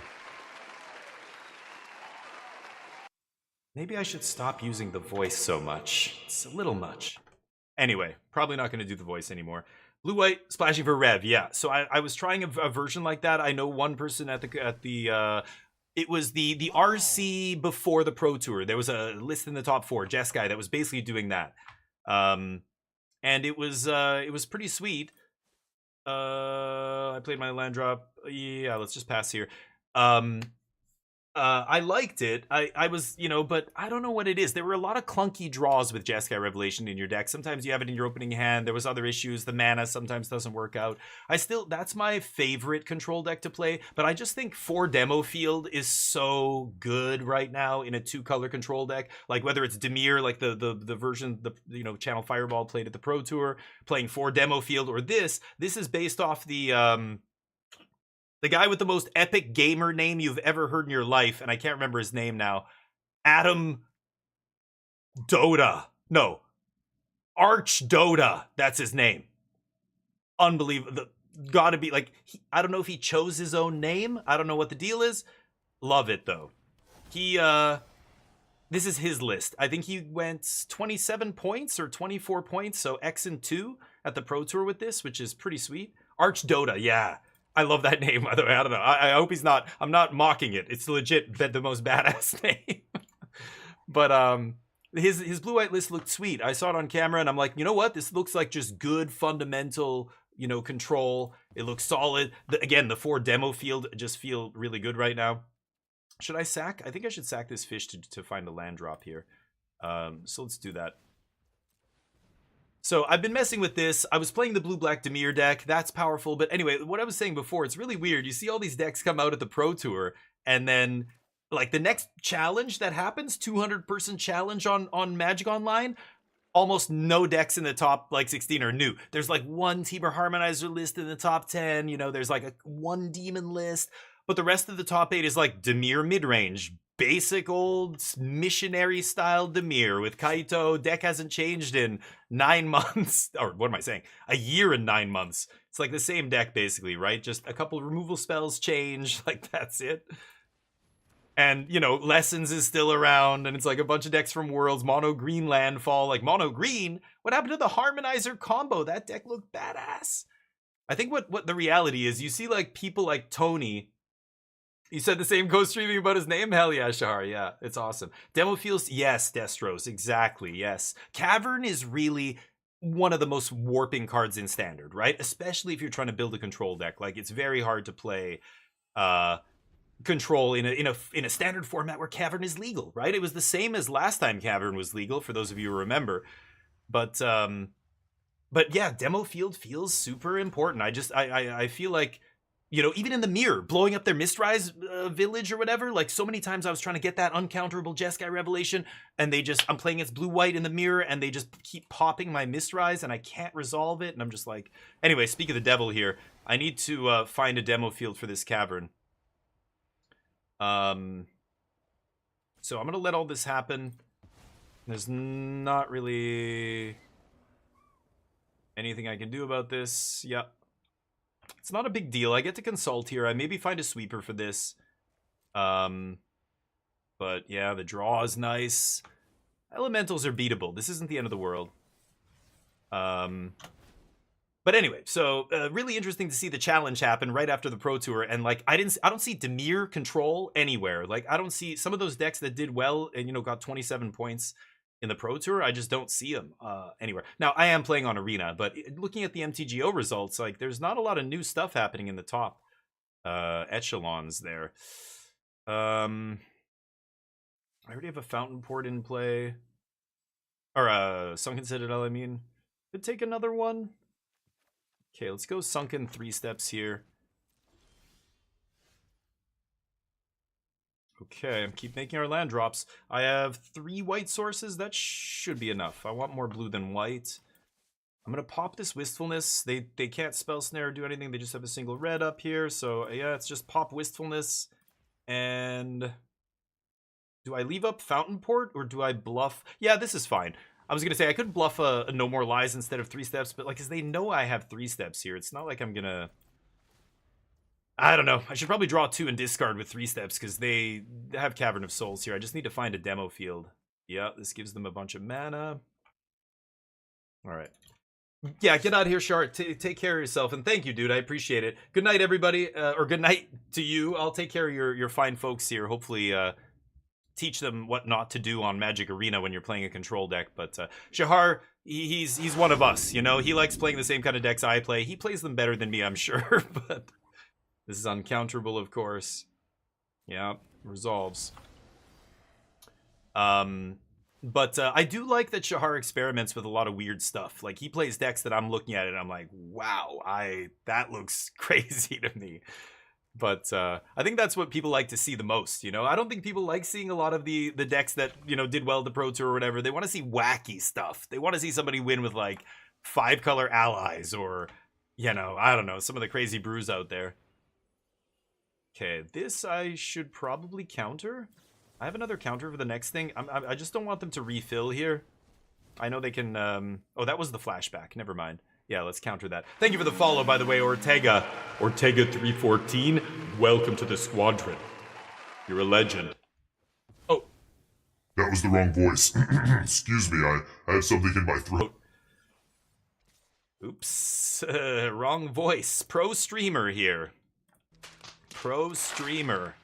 Maybe I should stop using the voice so much. It's a little much. Anyway, probably not going to do the voice anymore. Blue-white splashing for Rev, yeah. So I was trying a version like that. I know one person at the it was the RC before the Pro Tour. There was a list in the top 4, Jess guy, that was basically doing that. And it was pretty sweet. I played my land drop. Yeah, let's just pass here. I liked it. I was, you know, but I don't know what it is. There were a lot of clunky draws with Jeskai Revelation in your deck. Sometimes you have it in your opening hand. There was other issues. The mana sometimes doesn't work out. That's my favorite control deck to play, but I just think 4 Demo Field is so good right now in a 2-color control deck. Like whether it's Dimir, like the version, you know, Channel Fireball played at the Pro Tour, playing 4 Demo Field, or this is based off the guy with the most epic gamer name you've ever heard in your life, and I can't remember his name now. Adam Dota. No. Arch Dota. That's his name. Unbelievable. Gotta be, like, I don't know if he chose his own name. I don't know what the deal is. Love it, though. This is his list. I think he went 27 points or 24 points, so X and 2 at the Pro Tour with this, which is pretty sweet. Arch Dota, yeah. I love that name, by the way. I don't know. I hope he's not. I'm not mocking it. It's legit the most badass name. But his blue-white list looked sweet. I saw it on camera, and I'm like, you know what? This looks like just good fundamental, you know, control. It looks solid. Again, the 4 Demo Field just feel really good right now. Should I sack? I think I should sack this fish to find a land drop here. So let's do that. So I've been messing with this. I was playing the blue-black Dimir deck. That's powerful. But anyway, what I was saying before, it's really weird. You see all these decks come out at the Pro Tour, and then like the next challenge that happens, 200-person challenge on Magic Online, almost no decks in the top like 16 are new. There's like 1 Temur Harmonizer list in the top 10. You know, there's like 1 Demon list. But the rest of the top 8 is like Dimir midrange. Basic old missionary style Dimir with Kaito. Deck hasn't changed in 9 months. Or what am I saying? A year and 9 months. It's like the same deck basically, right? Just a couple of removal spells change. Like that's it. And, you know, Lessons is still around. And it's like a bunch of decks from Worlds. Mono green landfall. Like mono green? What happened to the Harmonizer combo? That deck looked badass. I think what the reality is, you see like people like Tony. You said the same co-streaming about his name? Hell yeah, Shahar. Yeah, it's awesome. Demo Fields, yes, Destros, exactly, yes. Cavern is really one of the most warping cards in Standard, right? Especially if you're trying to build a control deck. Like, it's very hard to play control in a Standard format where Cavern is legal, right? It was the same as last time Cavern was legal, for those of you who remember. But yeah, Demo Field feels super important. I feel like you know, even in the mirror, blowing up their Mistrise village or whatever. Like, so many times I was trying to get that uncounterable Jeskai revelation, and they just, I'm playing as blue-white in the mirror, and they just keep popping my Mistrise, and I can't resolve it, and I'm just like... Anyway, speak of the devil here, I need to find a demo field for this cavern. So I'm going to let all this happen. There's not really anything I can do about this. Yep. It's not a big deal. I get to consult here. I maybe find a sweeper for this. But yeah, the draw is nice. Elementals are beatable. This isn't the end of the world. But anyway, so really interesting to see the challenge happen right after the Pro Tour, and like I don't see Dimir control anywhere. Like I don't see some of those decks that did well and, you know, got 27 points in the Pro Tour. I just don't see them anywhere. Now I am playing on Arena, but looking at the MTGO results, like there's not a lot of new stuff happening in the top echelons there. I already have a Fountain Port in play, or Sunken Citadel. I mean, could take another one. Okay, let's go Sunken 3 steps here. Okay, keep making our land drops. I have 3 white sources. That should be enough. I want more blue than white. I'm going to pop this Wistfulness. They can't spell snare or do anything. They just have a single red up here. So, yeah, it's just pop Wistfulness. And do I leave up Fountain Port or do I bluff? Yeah, this is fine. I was going to say I could bluff a No More Lies instead of 3 steps, but like, because they know I have 3 steps here. It's not like I'm going to... I don't know. I should probably draw 2 and discard with 3 steps because they have Cavern of Souls here. I just need to find a demo field. Yeah, this gives them a bunch of mana. All right. Yeah, get out of here, Shart. Take care of yourself, and thank you, dude. I appreciate it. Good night, everybody, or good night to you. I'll take care of your fine folks here. Hopefully, teach them what not to do on Magic Arena when you're playing a control deck. But Shahar, he's one of us, you know? He likes playing the same kind of decks I play. He plays them better than me, I'm sure, but this is uncounterable, of course. Yeah, resolves. But I do like that Shahar experiments with a lot of weird stuff. Like, he plays decks that I'm looking at it and I'm like, wow, that looks crazy to me. But I think that's what people like to see the most, you know? I don't think people like seeing a lot of the decks that, you know, did well at the Pro Tour or whatever. They want to see wacky stuff. They want to see somebody win with, like, 5-color allies or, you know, I don't know, some of the crazy brews out there. Okay, this I should probably counter. I have another counter for the next thing. I just don't want them to refill here. I know they can... Oh, that was the flashback. Never mind. Yeah, let's counter that. Thank you for the follow, by the way, Ortega. Ortega314, welcome to the squadron. You're a legend. Oh. That was the wrong voice. Excuse me, I have something in my throat. Oops. Wrong voice. Pro streamer here. Pro streamer.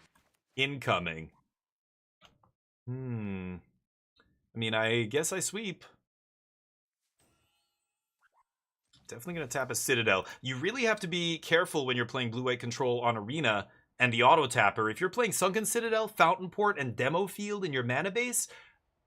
Incoming. I mean, I guess I sweep. Definitely going to tap a Citadel. You really have to be careful when you're playing blue-white control on Arena and the auto-tapper. If you're playing Sunken Citadel, Fountain Port, and Demo Field in your mana base,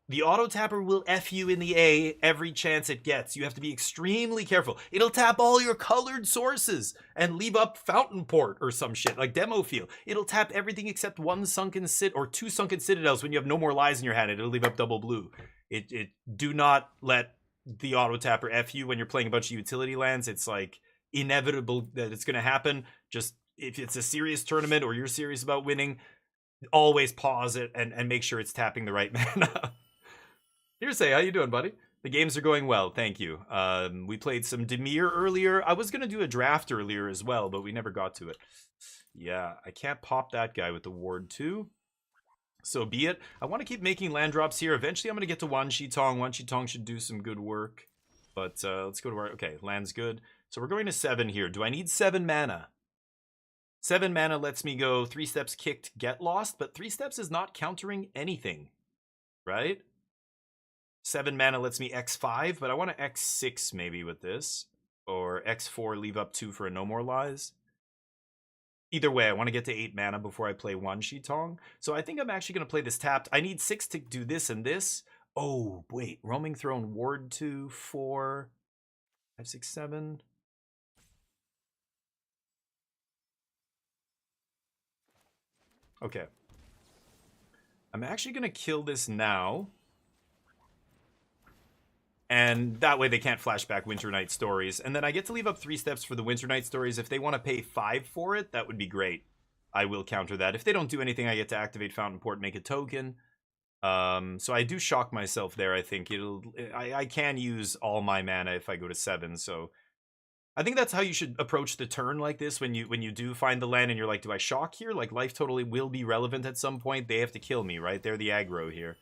the auto-tapper will F you in the A every chance it gets. You have to be extremely careful. It'll tap all your colored sources and leave up Fountain Port or some shit, like Demo Field. It'll tap everything except 1 Sunken or 2 Sunken Citadels when you have No More Lies in your hand, and it'll leave up double blue. Do not let the auto tapper F you when you're playing a bunch of utility lands. It's like inevitable that it's going to happen. Just if it's a serious tournament or you're serious about winning, always pause it and make sure it's tapping the right mana. Hearsay, how you doing, buddy? The games are going well, thank you. We played some Dimir earlier. I was going to do a draft earlier as well, but we never got to it. Yeah, I can't pop that guy with the Ward 2. So be it. I want to keep making land drops here. Eventually, I'm going to get to Wan Shi Tong. Wan Shi Tong should do some good work. But let's go to our... Okay, land's good. So we're going to 7 here. Do I need 7 mana? 7 mana lets me go 3 steps kicked, get lost. But 3 steps is not countering anything. Right? 7 mana lets me X5. But I want to X6 maybe with this. Or X4, leave up 2 for a No More Lies. Either way, I want to get to 8 mana before I play Wan Shi Tong. So I think I'm actually going to play this tapped. I need 6 to do this and this. Oh, wait. Roaming Throne, Ward 2, 4, 5, 6, 7. Okay. I'm actually going to kill this now. And that way they can't flashback Winter Night Stories. And then I get to leave up 3 steps for the Winter Night Stories. If they want to pay 5 for it, that would be great. I will counter that. If they don't do anything, I get to activate Fountain Port, make a token. So I do shock myself there, I think. I can use all my mana if I go to 7, so... I think that's how you should approach the turn like this when you do find the land and you're like, do I shock here? Like, life totally will be relevant at some point. They have to kill me, right? They're the aggro here.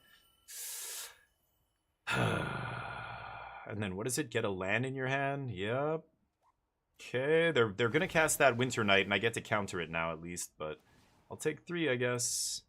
And then what is it? Get a land in your hand? Yep. Okay, they're gonna cast that Winter Night, and I get to counter it now at least, but I'll take 3, I guess.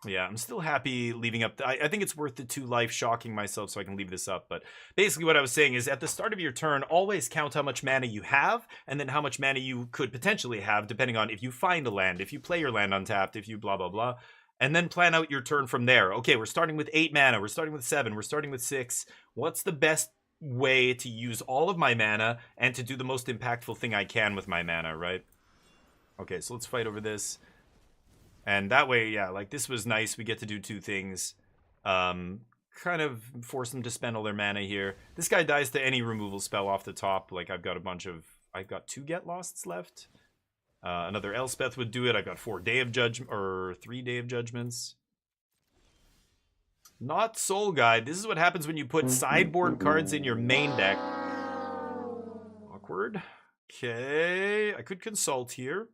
Yeah, I'm still happy leaving up. I think it's worth the 2 life shocking myself so I can leave this up. But basically what I was saying is at the start of your turn, always count how much mana you have and then how much mana you could potentially have depending on if you find a land, if you play your land untapped, if you blah, blah, blah. And then plan out your turn from there. Okay, we're starting with 8 mana. We're starting with 7. We're starting with 6. What's the best way to use all of my mana and to do the most impactful thing I can with my mana, right? Okay, so let's fight over this. And that way, yeah, like this was nice. We get to do 2 things. Kind of force them to spend all their mana here. This guy dies to any removal spell off the top. Like I've got a bunch of... I've got 2 Get Losts left. Another Elspeth would do it. I've got 4 Day of Judgment, or 3 Day of Judgments. Not Soul Guide. This is what happens when you put sideboard cards in your main deck. Awkward. Okay, I could consult here.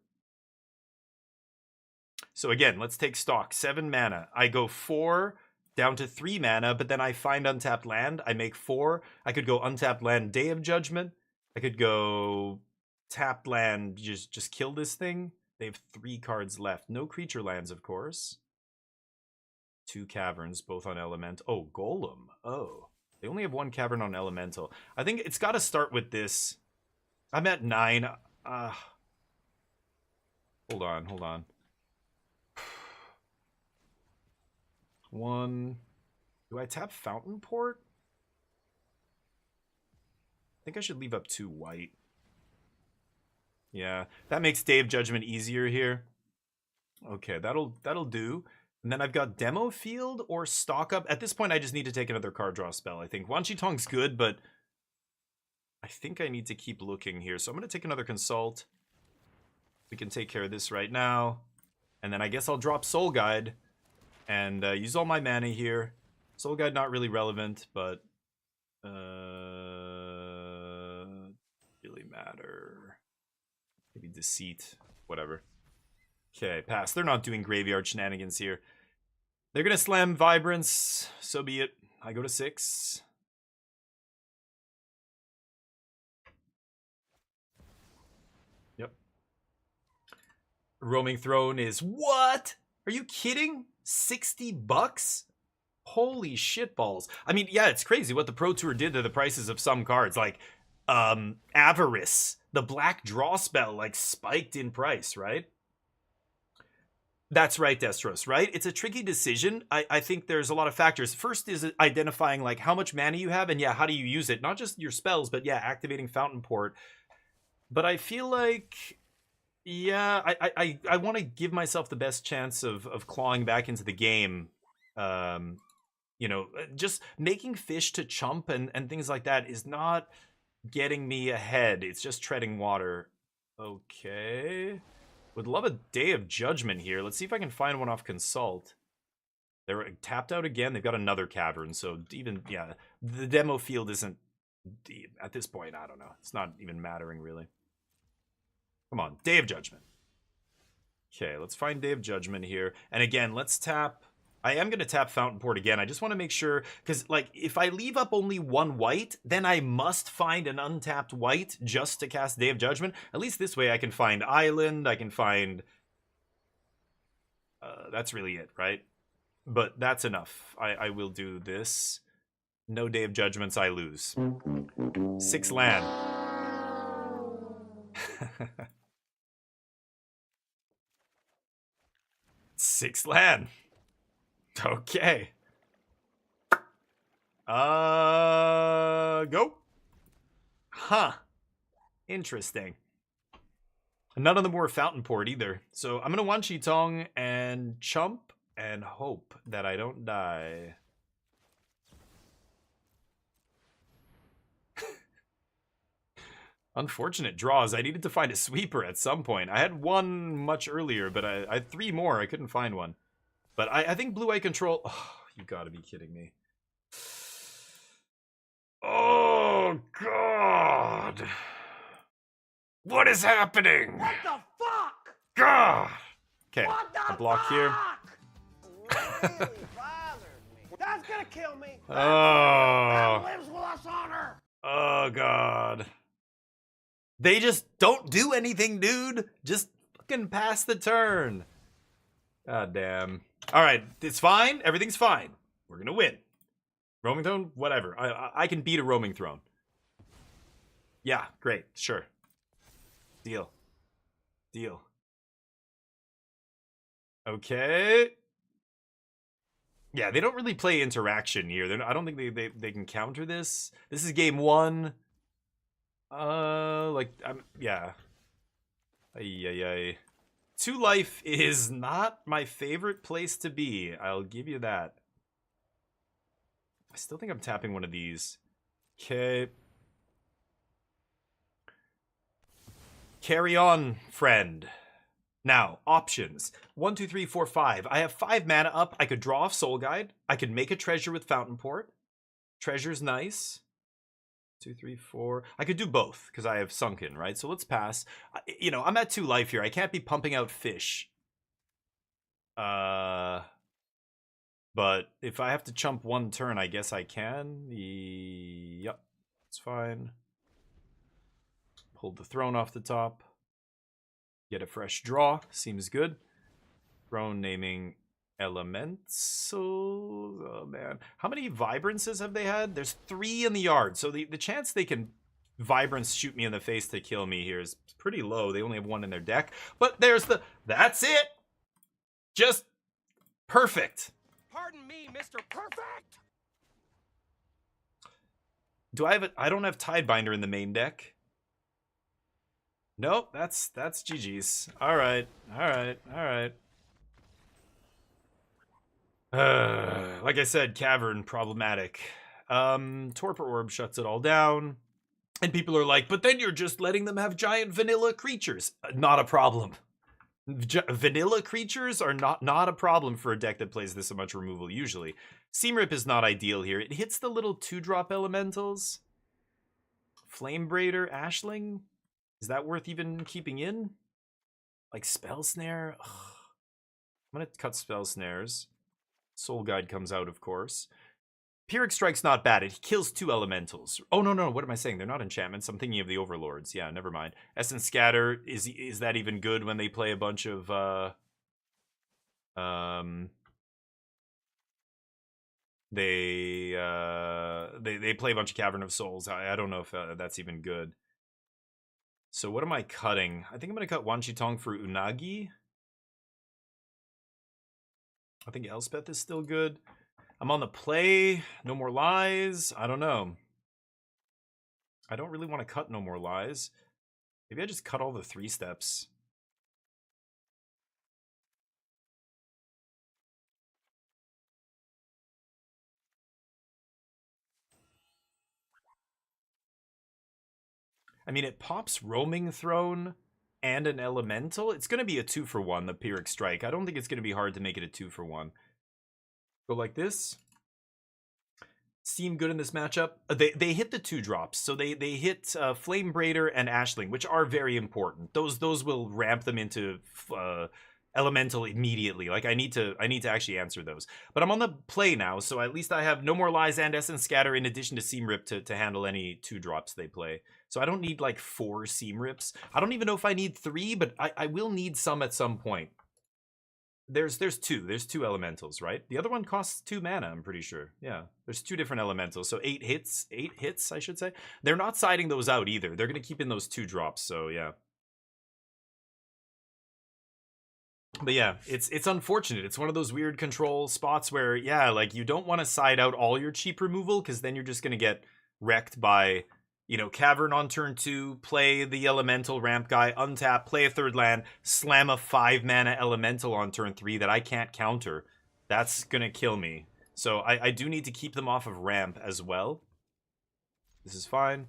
So again, let's take stock. 7 mana. I go 4 down to 3 mana, but then I find untapped land. I make 4. I could go untapped land, Day of Judgment. I could go tapped land, just kill this thing. They have 3 cards left. No creature lands, of course. 2 caverns, both on Elemental. Oh, Golem. Oh, they only have 1 cavern on Elemental. I think it's got to start with this. I'm at 9. Hold on. 1. Do I tap Fountain Port? I think I should leave up 2 white. Yeah, that makes Day of Judgment easier here. Okay, that'll do. And then I've got Demo Field or Stock Up. At this point, I just need to take another card draw spell, I think. Wan Chi Tong's good, but I think I need to keep looking here. So I'm going to take another Consult. We can take care of this right now. And then I guess I'll drop Soul Guide. And use all my mana here. Soul Guide not really relevant, but really matter. Maybe Deceit, whatever. Okay, pass. They're not doing graveyard shenanigans here. They're gonna slam Vibrance, so be it. I go to 6. Yep. Roaming Throne is what? Are you kidding? $60? Holy shitballs. I mean, yeah, it's crazy what the Pro Tour did to the prices of some cards. Like, Avarice, the black draw spell, like, spiked in price, right? That's right, Destros, right? It's a tricky decision. I think there's a lot of factors. First is identifying, like, how much mana you have, and yeah, how do you use it? Not just your spells, but yeah, activating Fountain Port. But I feel like... Yeah, I want to give myself the best chance of clawing back into the game. You know, just making fish to chump and things like that is not getting me ahead. It's just treading water. Okay. Would love a Day of Judgment here. Let's see if I can find one off Consult. They're tapped out again. They've got another cavern. So even, yeah, the demo field isn't, at this point, I don't know. It's not even mattering, really. Come on, Day of Judgment. Okay, let's find Day of Judgment here. And again, let's tap... I am going to tap Fountain Port again. I just want to make sure... Because, like, if I leave up only 1 white, then I must find an untapped white just to cast Day of Judgment. At least this way I can find Island, I can find... that's really it, right? But that's enough. I will do this. No Day of Judgments, I lose. 6 land. 6 land. Okay. Go. Huh. Interesting. None of them were Fountain Port either. So I'm going to Wan Chi Tong and chump and hope that I don't die. Unfortunate draws. I needed to find a sweeper at some point. I had one much earlier, but I had 3 more. I couldn't find one. But I think Blue Eye Control... Oh, you gotta be kidding me. Oh, God. What is happening? What the fuck? God. Okay, What the a block here. Really bothers me. That's gonna kill me. Oh. That lives with us on Earth. Oh, God. They just don't do anything, dude. Just fucking pass the turn. God damn. All right, it's fine. Everything's fine. We're gonna win. Roaming throne, whatever. I can beat a roaming throne. Yeah, great, sure. Deal. Deal. Okay. Yeah, they don't really play interaction here. I don't think they can counter this. This is game 1. Yeah. Ay. 2 life is not my favorite place to be. I'll give you that. I still think I'm tapping one of these. Okay. Carry on, friend. Now, options. 1, 2, 3, 4, 5. I have 5 mana up. I could draw off Soul Guide. I could make a treasure with Fountain Port. Treasure's nice. 2, 3, 4. I could do both because I have Sunken, right? So let's pass. You know, I'm at 2 life here. I can't be pumping out fish. But if I have to chump 1 turn, I guess I can. Yep, it's fine. Hold the throne off the top. Get a fresh draw. Seems good. Throne naming Elementals. Oh, man. How many Vibrances have they had? There's 3 in the yard. So the chance they can Vibrance shoot me in the face to kill me here is pretty low. They only have 1 in their deck. But there's the... That's it! Just perfect. Pardon me, Mr. Perfect. Do I have it? I don't have Tidebinder in the main deck. Nope, that's GG's. Alright. Like I said, Cavern, problematic. Torpor Orb shuts it all down. And people are like, but then you're just letting them have giant vanilla creatures. Not a problem. Vanilla creatures are not a problem for a deck that plays this much removal, usually. Seamrip is not ideal here. It hits the little 2-drop elementals. Flame Braider, Ashling? Is that worth even keeping in? Like Spell Snare? Ugh. I'm gonna cut Spell Snares. Soul Guide comes out, of course. Pyrrhic Strike's not bad. It kills 2 elementals. Oh, no. What am I saying? They're not enchantments. I'm thinking of the Overlords. Yeah, never mind. Essence Scatter, is that even good when they play a bunch of... They play a bunch of Cavern of Souls. I don't know if that's even good. So what am I cutting? I think I'm going to cut Wan Chi Tong for Unagi. I think Elspeth is still good. I'm on the play. No More Lies. I don't know. I don't really want to cut No More Lies. Maybe I just cut all the 3 steps. I mean, it pops Roaming Throne and an Elemental. It's going to be a 2-for-1, the Pyrrhic Strike. I don't think it's going to be hard to make it a 2-for-1. Go like this. Seem good in this matchup. They hit the 2-drops, so they hit Flame Braider and Ashling, which are very important. Those will ramp them into Elemental immediately. Like I need to actually answer those. But I'm on the play now, so at least I have No More Lies and Essence Scatter in addition to Seam Rip to handle any 2-drops they play. So I don't need like 4 Seam Rips. I don't even know if I need 3, but I will need some at some point. There's 2. There's 2 elementals, right? The other one costs 2 mana, I'm pretty sure. Yeah, there's 2 different elementals. So 8 hits, I should say. They're not siding those out either. They're going to keep in those 2-drops, so yeah. But yeah, it's unfortunate. It's one of those weird control spots where, yeah, like you don't want to side out all your cheap removal because then you're just going to get wrecked by You know, Cavern on turn 2, play the Elemental ramp guy, untap, play a 3rd land, slam a 5-mana Elemental on turn 3 that I can't counter. That's gonna kill me. So I do need to keep them off of ramp as well. This is fine.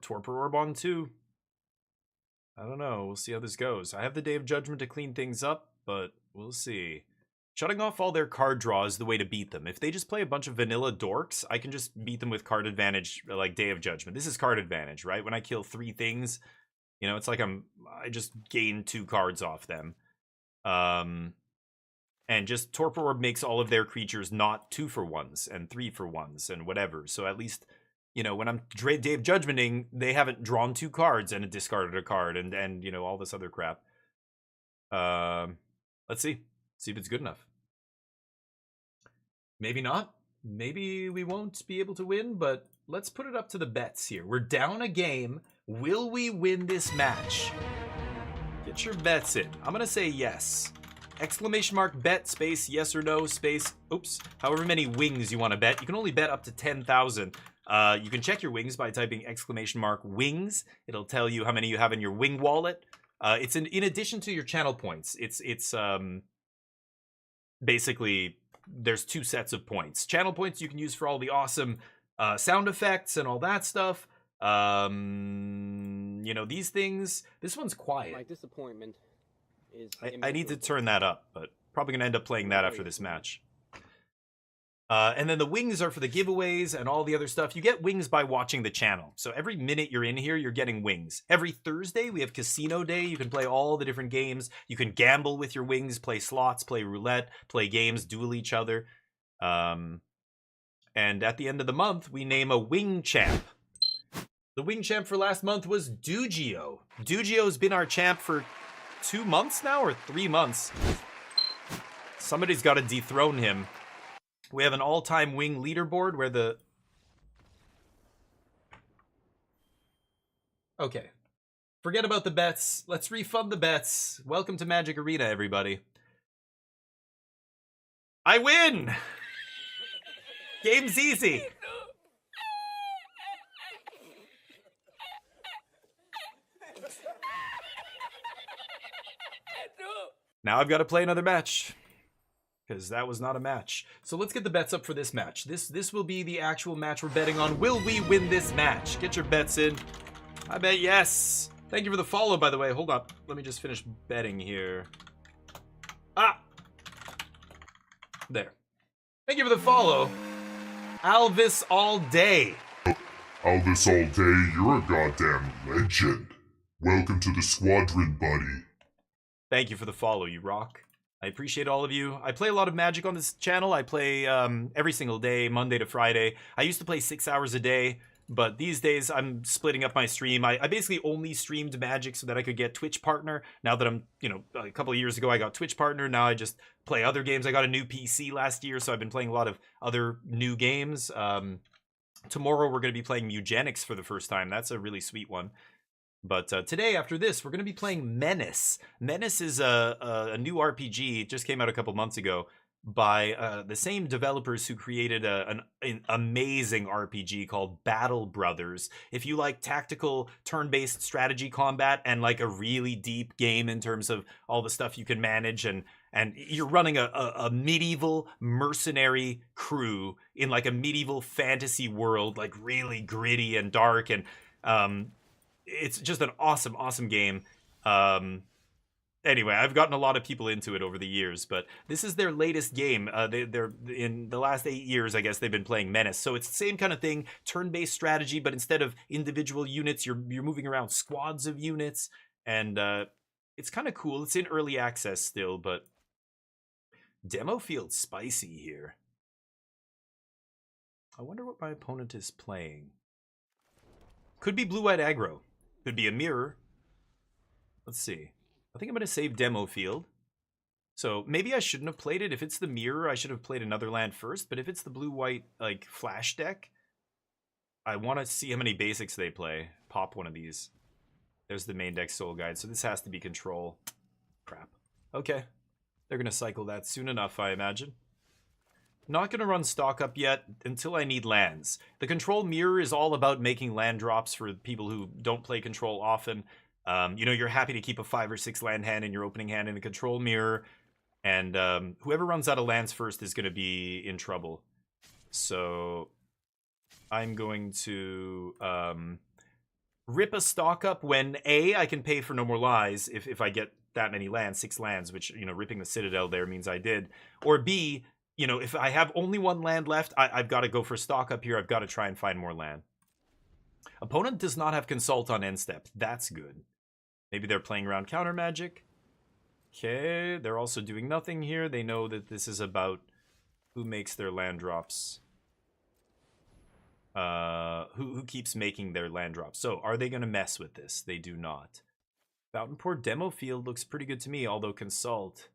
Torpor Orb on 2. I don't know. We'll see how this goes. I have the Day of Judgment to clean things up, but we'll see. Shutting off all their card draw is the way to beat them. If they just play a bunch of vanilla dorks, I can just beat them with card advantage, like Day of Judgment. This is card advantage, right? When I kill 3 things, you know, it's like I just gain 2 cards off them. And just Torpor Orb makes all of their creatures not 2-for-1s and 3-for-1s and whatever. So at least, you know, when I'm Day of Judgmenting, they haven't drawn 2 cards and discarded a card and you know, all this other crap. Let's see. See if it's good enough. Maybe not. Maybe we won't be able to win, but let's put it up to the bets here. We're down a game. Will we win this match? Get your bets in. I'm going to say yes. Exclamation mark bet space yes or no space. Oops. However many wings you want to bet. You can only bet up to 10,000. You can check your wings by typing exclamation mark wings. It'll tell you how many you have in your wing wallet. It's in addition to your channel points. It's basically there's 2 sets of points. Channel points you can use for all the awesome sound effects and all that stuff. You know, these things. This one's quiet. My disappointment is I need to turn that up, but probably gonna end up playing that after this match. And then the wings are for the giveaways and all the other stuff. You get wings by watching the channel. So every minute you're in here, you're getting wings. Every Thursday, we have Casino Day. You can play all the different games. You can gamble with your wings, play slots, play roulette, play games, duel each other. And at the end of the month, we name a wing champ. The wing champ for last month was Dugio. Dugio's been our champ for 2 months now, or 3 months. Somebody's got to dethrone him. We have an all-time wing leaderboard where the... Okay. Forget about the bets. Let's refund the bets. Welcome to Magic Arena, everybody. I win! Game's easy. Now I've got to play another match. Because that was not a match. So let's get the bets up for this match. This will be the actual match we're betting on. Will we win this match? Get your bets in. I bet yes. Thank you for the follow, by the way. Hold up. Let me just finish betting here. Ah! There. Thank you for the follow. Alvis all day. Alvis all day, you're a goddamn legend. Welcome to the squadron, buddy. Thank you for the follow, you rock. I appreciate all of you. I play a lot of Magic on this channel. I play every single day, Monday to Friday. I used to play 6 hours a day, but these days I'm splitting up my stream. I basically only streamed Magic so that I could get Twitch partner. Now that I'm, you know, a couple of years ago I got Twitch partner. Now I just play other games. I got a new PC last year, so I've been playing a lot of other new games. Tomorrow we're going to be playing Eugenics for the first time. That's a really sweet one. But today, after this, we're going to be playing Menace. Menace is a new RPG. It just came out a couple months ago by the same developers who created an amazing RPG called Battle Brothers. If you like tactical turn-based strategy combat and like a really deep game in terms of all the stuff you can manage and you're running a medieval mercenary crew in like a medieval fantasy world, like really gritty and dark, and it's just an awesome game. Anyway, I've gotten a lot of people into it over the years, but this is their latest game. They're in the last 8 years, I guess, they've been playing Menace. So it's the same kind of thing, turn-based strategy, but instead of individual units, you're moving around squads of units, and it's kind of cool. It's in early access still, but demo feels spicy here. I wonder what my opponent is playing. Could be blue-white aggro. Could be a mirror. Let's see. I think I'm going to save demo field. So maybe I shouldn't have played it. If it's the mirror, I should have played another land first. But if it's the blue-white like flash deck, I want to see how many basics they play. Pop one of these. There's the main deck soul guide. So this has to be control. Crap. Okay. They're going to cycle that soon enough, I imagine. Not going to run stock up yet until I need lands. The control mirror is all about making land drops for people who don't play control often. You know, you're happy to keep a 5 or 6 land hand in your opening hand in a control mirror. And whoever runs out of lands first is going to be in trouble. So I'm going to rip a stock up when A, I can pay for No More Lies if I get that many lands, 6 lands, which, you know, ripping the Citadel there means I did. Or B, you know, if I have only 1 land left, I've got to go for stock up here. I've got to try and find more land. Opponent does not have Consult on end step. That's good. Maybe they're playing around counter magic. Okay, they're also doing nothing here. They know that this is about who makes their land drops. Who keeps making their land drops. So, are they going to mess with this? They do not. Fountainport demo field looks pretty good to me, although Consult...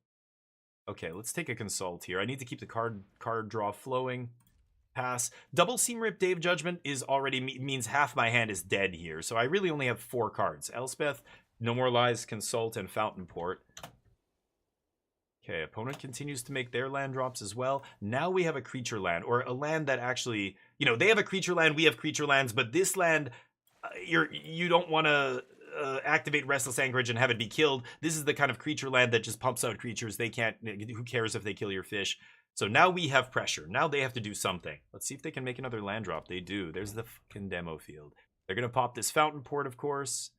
Okay, let's take a Consult here. I need to keep the card draw flowing. Pass. Double Seam Rip Dave Judgment is already means half my hand is dead here. So I really only have 4 cards. Elspeth, No More Lies, Consult, and Fountainport. Okay, opponent continues to make their land drops as well. Now we have a creature land, or a land that actually, you know, they have a creature land, we have creature lands, but this land, you don't want to activate Restless Anchorage and have it be killed. This is the kind of creature land that just pumps out creatures. They can't, who cares if they kill your fish? So now we have pressure. Now they have to do something. Let's see if they can make another land drop. They do. There's the fucking demo field. They're going to pop this Fountainport, of course.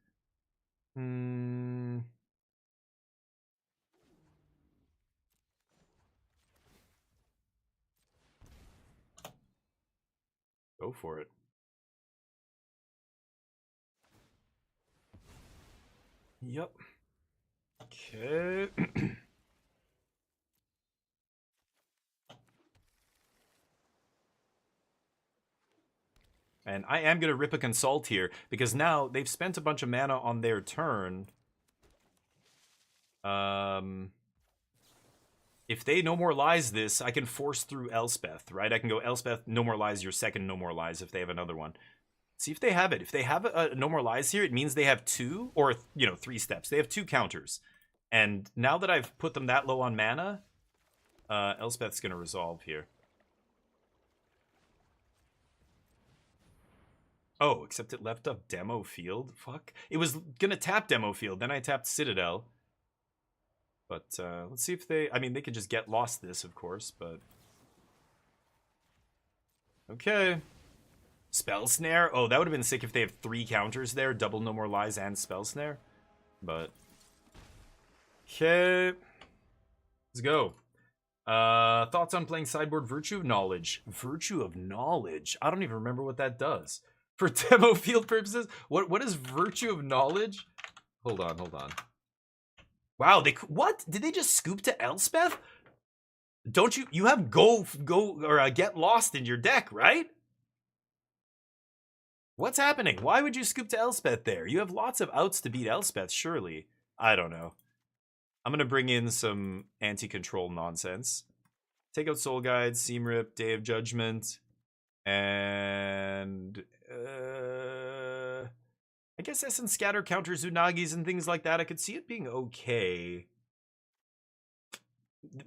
Go for it. Yep. Okay. And I am going to rip a Consult here, because now they've spent a bunch of mana on their turn. If they No More Lies this, I can force through Elspeth, right? I can go Elspeth, No More Lies, your second No More Lies if they have another one. See if they have it. If they have a No More Lies here, it means they have 2, or, you know, 3 steps. They have 2 counters. And now that I've put them that low on mana, Elspeth's going to resolve here. Oh, except it left up Demo Field? Fuck. It was going to tap Demo Field, then I tapped Citadel. But let's see if they... I mean, they could just get lost this, of course, but... Okay. Spell Snare? Oh, that would have been sick if they have 3 counters there. Double No More Lies and Spell Snare. But... Okay. Let's go. Thoughts on playing sideboard Virtue of Knowledge? Virtue of Knowledge? I don't even remember what that does. For demo field purposes? What is Virtue of Knowledge? Hold on. Wow, what? Did they just scoop to Elspeth? Don't you have go or Get Lost in your deck, right? What's happening? Why would you scoop to Elspeth there? You have lots of outs to beat Elspeth, surely. I don't know. I'm going to bring in some anti-control nonsense. Take out Soul Guide, Seam Rip, Day of Judgment, and... I guess Essence Scatter counters Unagis and things like that. I could see it being okay.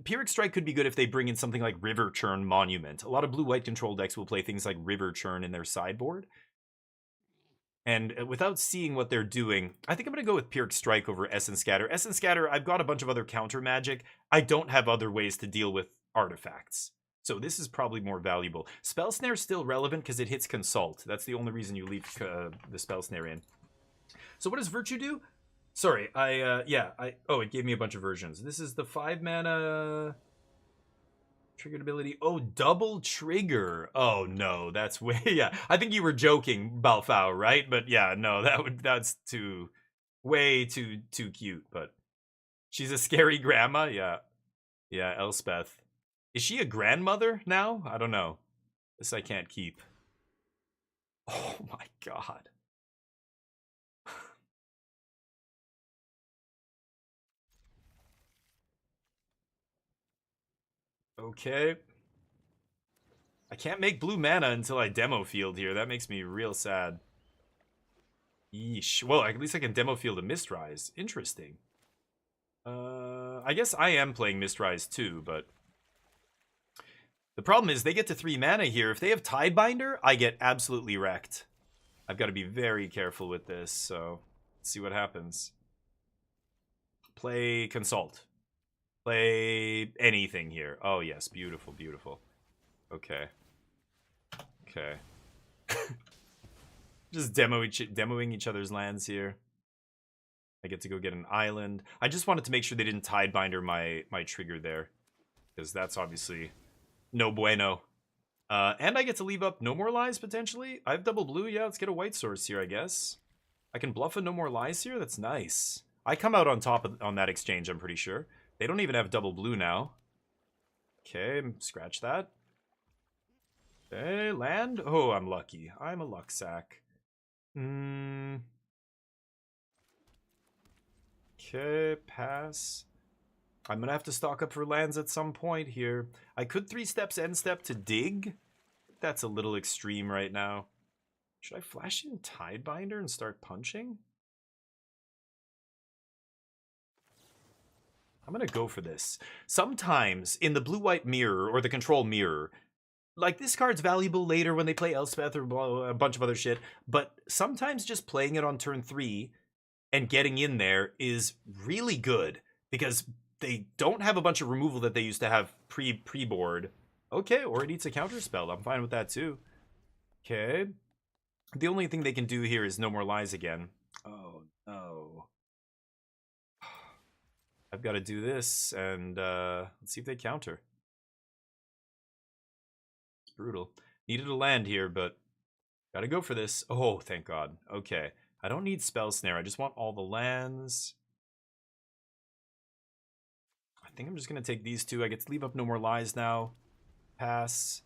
Pyrrhic Strike could be good if they bring in something like River Churn Monument. A lot of blue-white control decks will play things like River Churn in their sideboard. And without seeing what they're doing, I think I'm going to go with Pyrrhic Strike over Essence Scatter. Essence Scatter, I've got a bunch of other counter magic. I don't have other ways to deal with artifacts. So this is probably more valuable. Spell Snare is still relevant because it hits Consult. That's the only reason you leave the Spell Snare in. So what does Virtue do? Sorry, oh, it gave me a bunch of versions. This is the 5 mana triggered ability. Oh, double trigger. Oh no, that's way, yeah. I think you were joking, Balfao, right? But yeah, no, that's way too cute. But she's a scary grandma. Yeah, Elspeth. Is she a grandmother now? I don't know. This I can't keep. Oh my god. Okay. I can't make blue mana until I demo field here. That makes me real sad. Yeesh. Well, at least I can demo field a Mistrise. Interesting. I guess I am playing Mistrise too, but... The problem is they get to 3 mana here. If they have Tidebinder, I get absolutely wrecked. I've got to be very careful with this, so let's see what happens. Play Consult. Play anything here. Oh, yes. Beautiful, beautiful. Okay. Okay. Just demoing each other's lands here. I get to go get an island. I just wanted to make sure they didn't Tidebinder my trigger there, because that's obviously no bueno. And I get to leave up No More Lies, potentially. I have double blue. Yeah, let's get a white source here, I guess. I can bluff a No More Lies here. That's nice. I come out on top on that exchange, I'm pretty sure. They don't even have double blue now. Okay, scratch that. Okay, land. Oh, I'm lucky. I'm a luck sack. Okay, pass. I'm gonna have to stock up for lands at some point here. I could 3 steps end step to dig. That's a little extreme right now. Should I flash in Tidebinder and start punching? I'm gonna go for this. Sometimes in the blue-white mirror or the control mirror, like this card's valuable later when they play Elspeth or a bunch of other shit, but sometimes just playing it on turn 3 and getting in there is really good because they don't have a bunch of removal that they used to have pre-board. Okay, or it eats a counter spell. I'm fine with that too. Okay. The only thing they can do here is No More Lies again. Oh, no. I've got to do this, and let's see if they counter. It's brutal. Needed a land here, but gotta go for this. Oh, thank God. Okay. I don't need Spell Snare. I just want all the lands. I think I'm just going to take these 2. I get to leave up No More Lies now. Pass.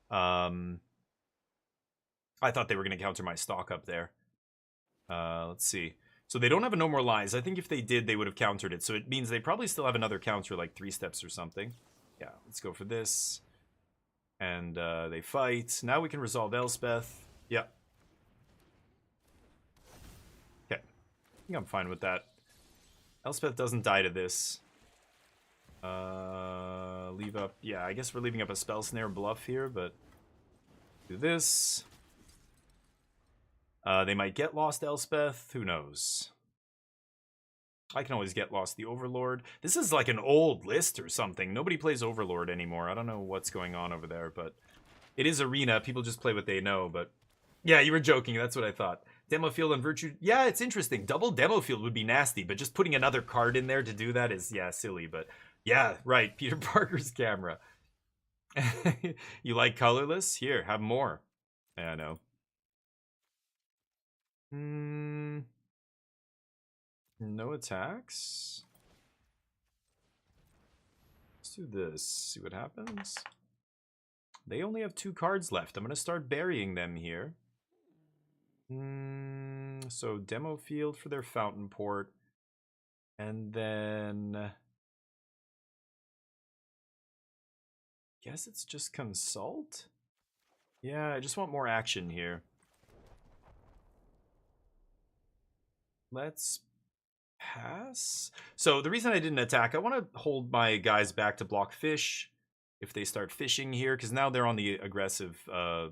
I thought they were going to counter my stock up there. Let's see. So they don't have a No More Lies. I think if they did, they would have countered it. So it means they probably still have another counter, like 3 steps or something. Yeah, let's go for this. And they fight. Now we can resolve Elspeth. Yeah. Okay. I think I'm fine with that. Elspeth doesn't die to this. Leave up. Yeah, I guess we're leaving up a Spell Snare bluff here, but do this. They might get lost Elspeth. Who knows? I can always get lost the Overlord. This is like an old list or something. Nobody plays Overlord anymore. I don't know what's going on over there, but it is Arena. People just play what they know, but yeah, you were joking. That's what I thought. Demo Field and Virtue. Yeah, it's interesting. Double Demo Field would be nasty, but just putting another card in there to do that is, yeah, silly. But yeah, right. Peter Parker's camera. You like colorless? Here, have more. Yeah, I know. No attacks. Let's do this. See what happens. They only have 2 cards left. I'm going to start burying them here. So Demo Field for their Fountain Port. And then guess it's just Consult? Yeah, I just want more action here. Let's pass. So the reason I didn't attack, I want to hold my guys back to block fish if they start fishing here, because now they're on the aggressive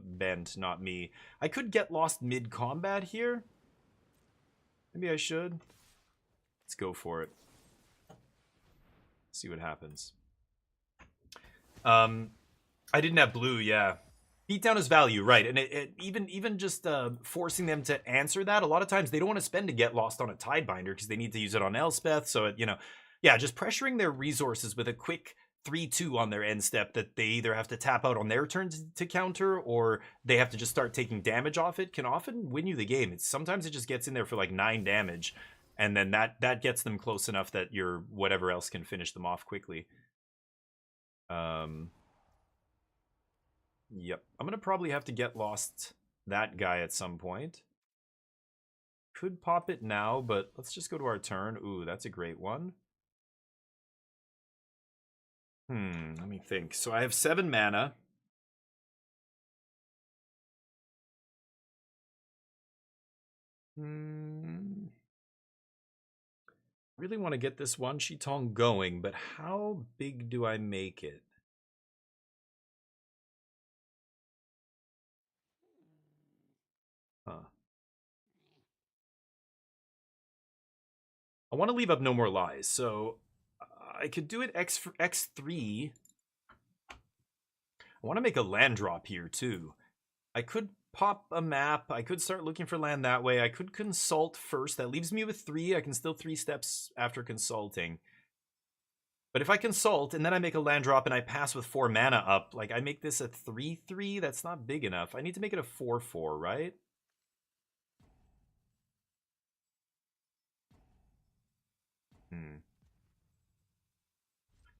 bent, not me. I could get lost mid-combat here. Maybe I should. Let's go for it. See what happens. I didn't have blue, yeah. Beatdown is value, right? And even just forcing them to answer that, a lot of times they don't want to spend to get lost on a Tidebinder because they need to use it on Elspeth. So, yeah, just pressuring their resources with a quick 3-2 on their end step that they either have to tap out on their turn to counter or they have to just start taking damage off it can often win you the game. Sometimes it just gets in there for like 9 damage, and then that gets them close enough that your whatever else can finish them off quickly. Yep. I'm going to probably have to get lost that guy at some point. Could pop it now, but let's just go to our turn. Ooh, that's a great one. Let me think. So I have 7 mana. Really want to get this Wan Shi Tong going, but how big do I make it? Huh. I want to leave up No More Lies, so I could do it X for X3. I want to make a land drop here, too. I could pop a map. I could start looking for land that way. I could consult first. That leaves me with 3. I can still 3 steps after consulting. But if I consult and then I make a land drop and I pass with 4 mana up, like I make this a 3/3, that's not big enough. I need to make it a 4/4, right?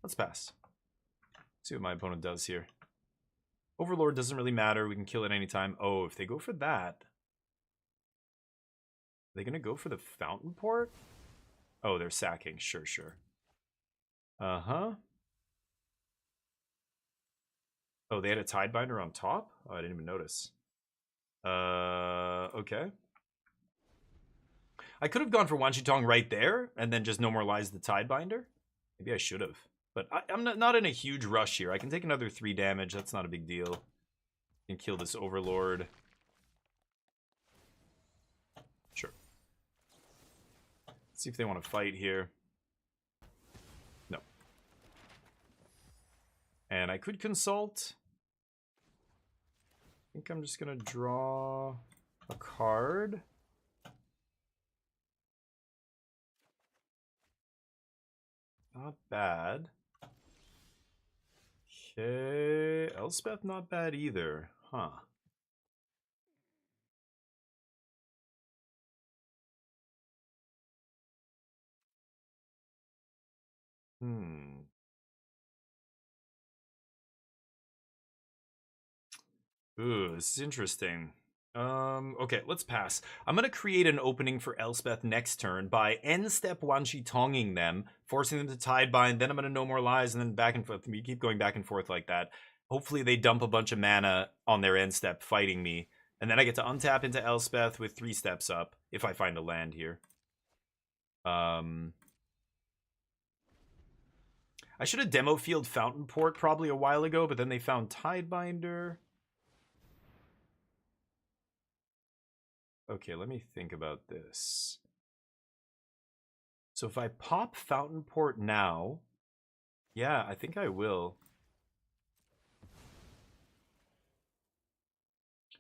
Let's pass. See what my opponent does here. Overlord doesn't really matter. We can kill it anytime. Oh, if they go for that. Are they going to go for the Fountain Port? Oh, they're sacking. Sure, sure. Uh-huh. Oh, they had a Tidebinder on top? Oh, I didn't even notice. Okay. I could have gone for Wanchitong right there and then just No More Lies the Tidebinder. Maybe I should have. But I'm not in a huge rush here. I can take another 3 damage. That's not a big deal. I can kill this Overlord. Sure. Let's see if they want to fight here. No. And I could consult. I think I'm just going to draw a card. Not bad. Okay, Elspeth not bad either, huh? Ooh, this is interesting. Okay, let's pass. I'm gonna create an opening for Elspeth next turn by end step Wanchi-tonging them, forcing them to Tidebind, then I'm gonna No More Lies, and then back and forth. We keep going back and forth like that. Hopefully they dump a bunch of mana on their end step fighting me, and then I get to untap into Elspeth with 3 steps up, if I find a land here. I should have demo field Fountain Port probably a while ago, but then they found Tidebinder. Okay, let me think about this. So if I pop Fountain Port now, yeah, I think I will.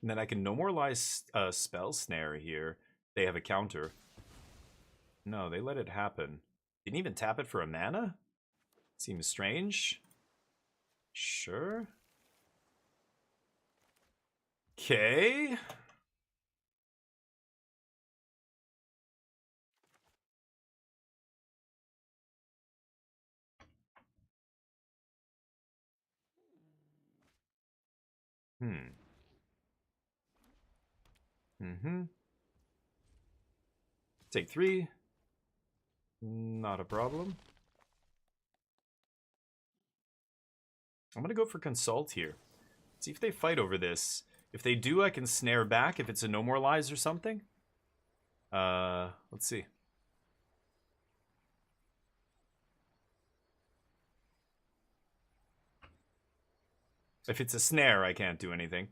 And then I can No More Lies Spell Snare here. They have a counter. No, they let it happen. Didn't even tap it for a mana? Seems strange. Sure. Okay. Take 3. Not a problem. I'm gonna go for Consult here. See if they fight over this. If they do, I can snare back if it's a No More Lies or something. Let's see. If it's a snare, I can't do anything.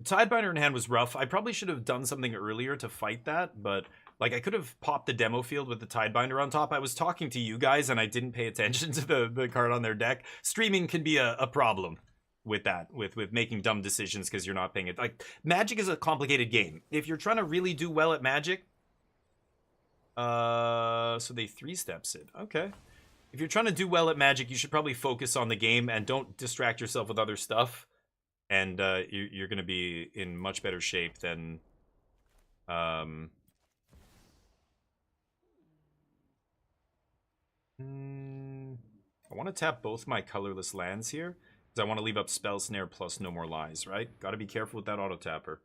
Tidebinder in hand was rough. I probably should have done something earlier to fight that, but like I could have popped the demo field with the Tidebinder on top. I was talking to you guys and I didn't pay attention to the card on their deck. Streaming can be a problem with that, with making dumb decisions because you're not paying it. Like, Magic is a complicated game. If you're trying to really do well at Magic, so they 3 steps it. Okay. If you're trying to do well at Magic, you should probably focus on the game and don't distract yourself with other stuff. And you're going to be in much better shape than... I want to tap both my colorless lands here, because I want to leave up Spell Snare plus No More Lies, right? Got to be careful with that auto tapper.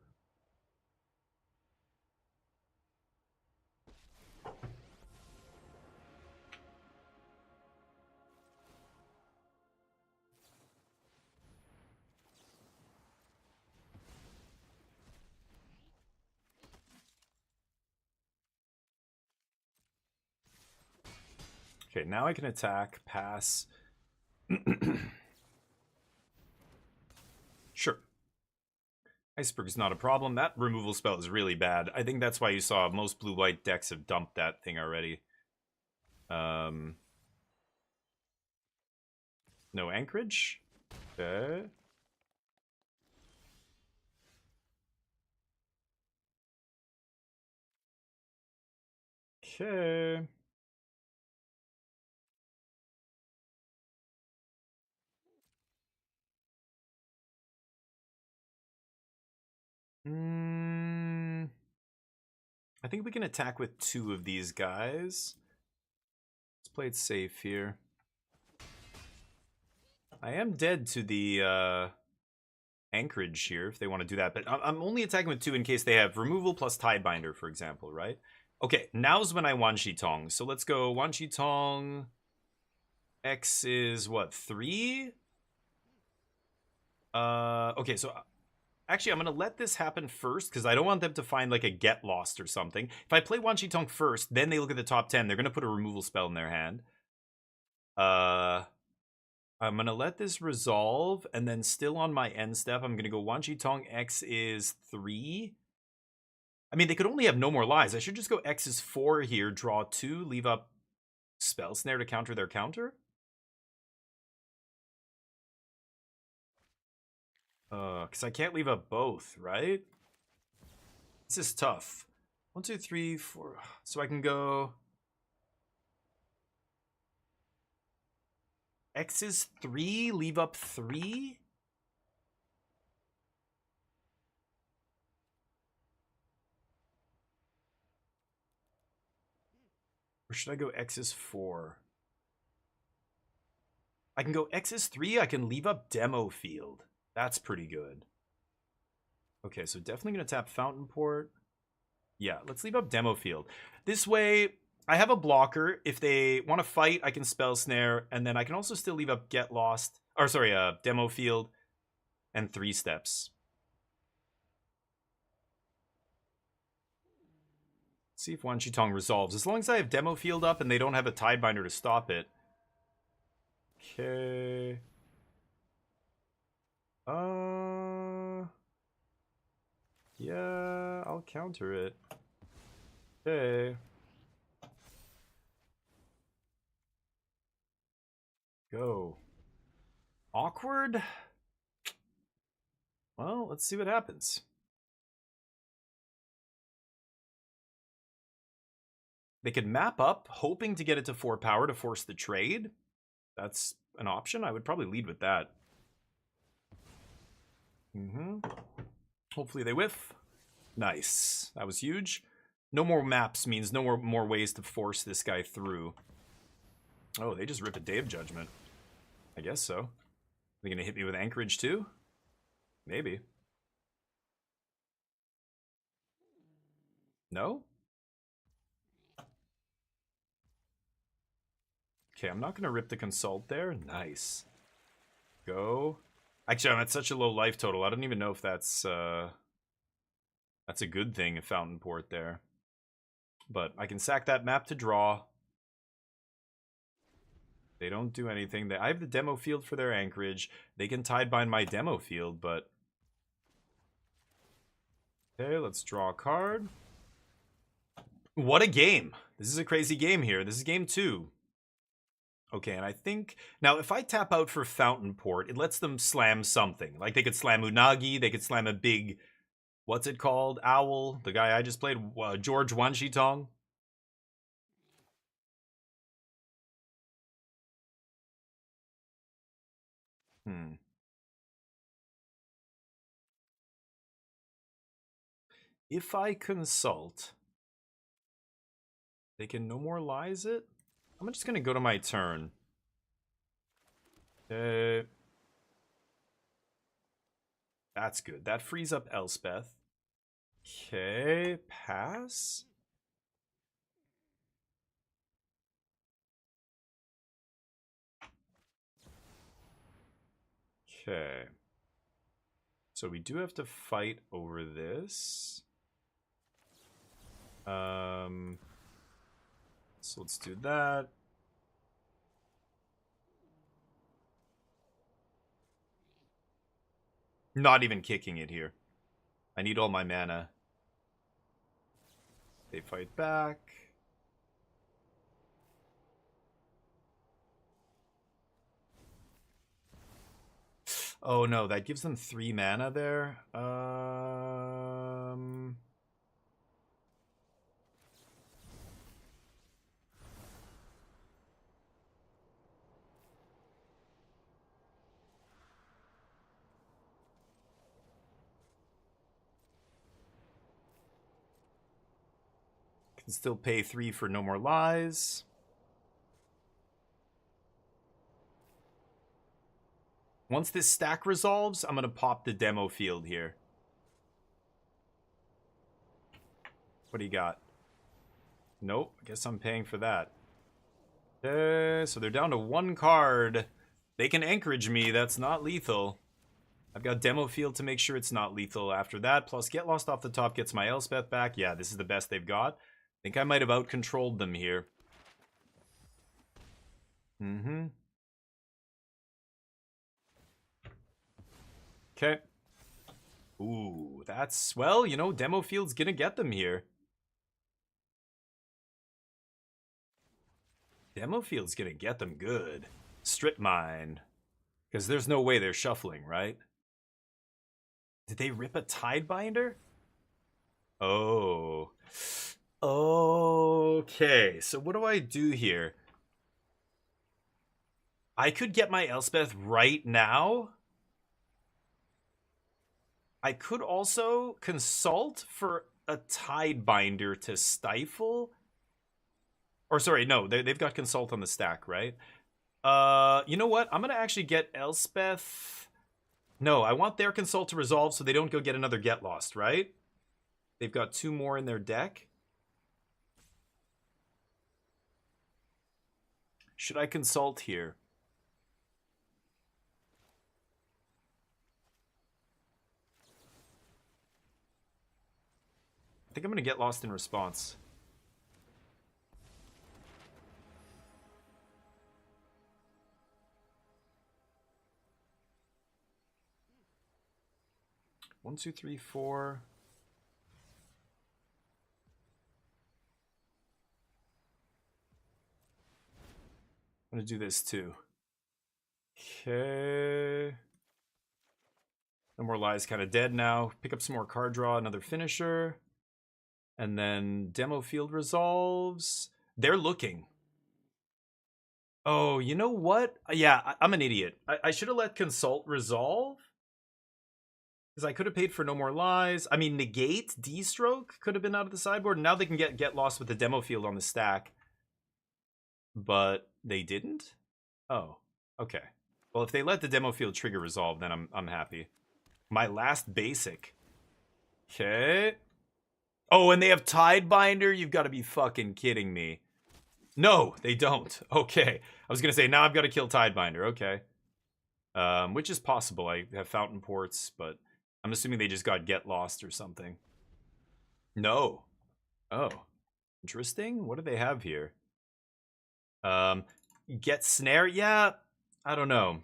Okay, now I can attack, pass. Sure. Iceberg's not a problem. That removal spell is really bad. I think that's why you saw most blue-white decks have dumped that thing already. No anchorage? Okay. Okay. I think we can attack with 2 of these guys. Let's play it safe here. I am dead to the anchorage here if they want to do that, but I'm only attacking with 2 in case they have removal plus Tidebinder, for example, right? Okay, now's when I Wan Shi Tong. So let's go Wan Shi Tong. X is what, 3? Okay, so actually I'm gonna let this happen first because I don't want them to find like a get lost or something. If I play Wan Shi Tong first, then they look at the top 10, they're gonna put a removal spell in their hand. I'm gonna let this resolve, and then still on my end step, I'm gonna go Wan Shi Tong. X is 3. I mean, they could only have no more lies. I should just go X is 4 here, draw 2, leave up Spell Snare to counter their counter. Because I can't leave up both, right? This is tough. 1, 2, 3, 4. So I can go X is 3, leave up 3. Or should I go X is 4? I can go X is 3, I can leave up Demo Field. That's pretty good. Okay, so definitely going to tap Fountain Port. Yeah, let's leave up Demo Field. This way, I have a blocker. If they want to fight, I can Spell Snare, and then I can also still leave up Get Lost. Or sorry, Demo Field and 3 steps. See if Wan Shi Tong resolves. As long as I have Demo Field up and they don't have a Tidebinder to stop it. Okay. Yeah, I'll counter it. Okay. Go. Awkward? Well, let's see what happens. They could map up, hoping to get it to 4 power to force the trade. That's an option. I would probably lead with that. Hopefully they whiff. Nice. That was huge. No more maps means no more ways to force this guy through. Oh, they just rip a Day of Judgment. I guess so. They gonna hit me with Anchorage too? Maybe. No? Okay, I'm not gonna rip the Consult there. Nice. Go. Actually, I'm at such a low life total. I don't even know if that's a good thing, a Fountain Port there. But I can sack that map to draw. They don't do anything. I have the Demo Field for their Anchorage. They can Tidebind my Demo Field, but... Okay, let's draw a card. What a game! This is a crazy game here. This is game 2. Okay, and I think... Now, if I tap out for Fountain Port, it lets them slam something. Like, they could slam Unagi, they could slam a big... What's it called? Owl. The guy I just played. George Wan Shi Tong. If I Consult... They can no more lies it? I'm just gonna go to my turn. Okay. That's good. That frees up Elspeth. Okay, pass. Okay. So we do have to fight over this. So let's do that. Not even kicking it here. I need all my mana. They fight back. Oh no, that gives them 3 mana there. Can still pay 3 for No More Lies. Once this stack resolves, I'm going to pop the demo field here. What do you got? Nope, I guess I'm paying for that. So they're down to 1 card. They can anchorage me, that's not lethal. I've got demo field to make sure it's not lethal after that. Plus, get lost off the top gets my Elspeth back. Yeah, this is the best they've got. I think I might have out-controlled them here. Okay. Ooh, that's... Well, you know, demo field's gonna get them here. Demo field's gonna get them good. Strip mine. Because there's no way they're shuffling, right? Did they rip a Tidebinder? Oh. Okay, so what do I do here? I could get my Elspeth right now. I could also consult for a Tidebinder to stifle. Or sorry, no, they've got consult on the stack, right? You know what? I'm gonna actually get Elspeth. No, I want their consult to resolve so they don't go get another Get Lost, right? They've got 2 more in their deck. Should I consult here? I think I'm gonna get lost in response. One, two, three, four. I'm gonna do this too. Okay. No More Lies kind of dead now. Pick up some more card draw, another finisher. And then demo field resolves. They're looking. Oh, you know what? Yeah, I'm an idiot. I should have let consult resolve. Because I could have paid for No More Lies. I mean, negate, D-stroke could have been out of the sideboard. Now they can get lost with the demo field on the stack. But they didn't? Oh, okay. Well, if they let the demo field trigger resolve, then I'm happy. My last basic. Okay. Oh, and they have Tidebinder? You've got to be fucking kidding me. No, they don't. Okay. I was going to say, now I've got to kill Tidebinder. Okay. Which is possible. I have Fountain Ports, but I'm assuming they just got Get Lost or something. No. Oh. Interesting. What do they have here? Get Snare? Yeah, I don't know.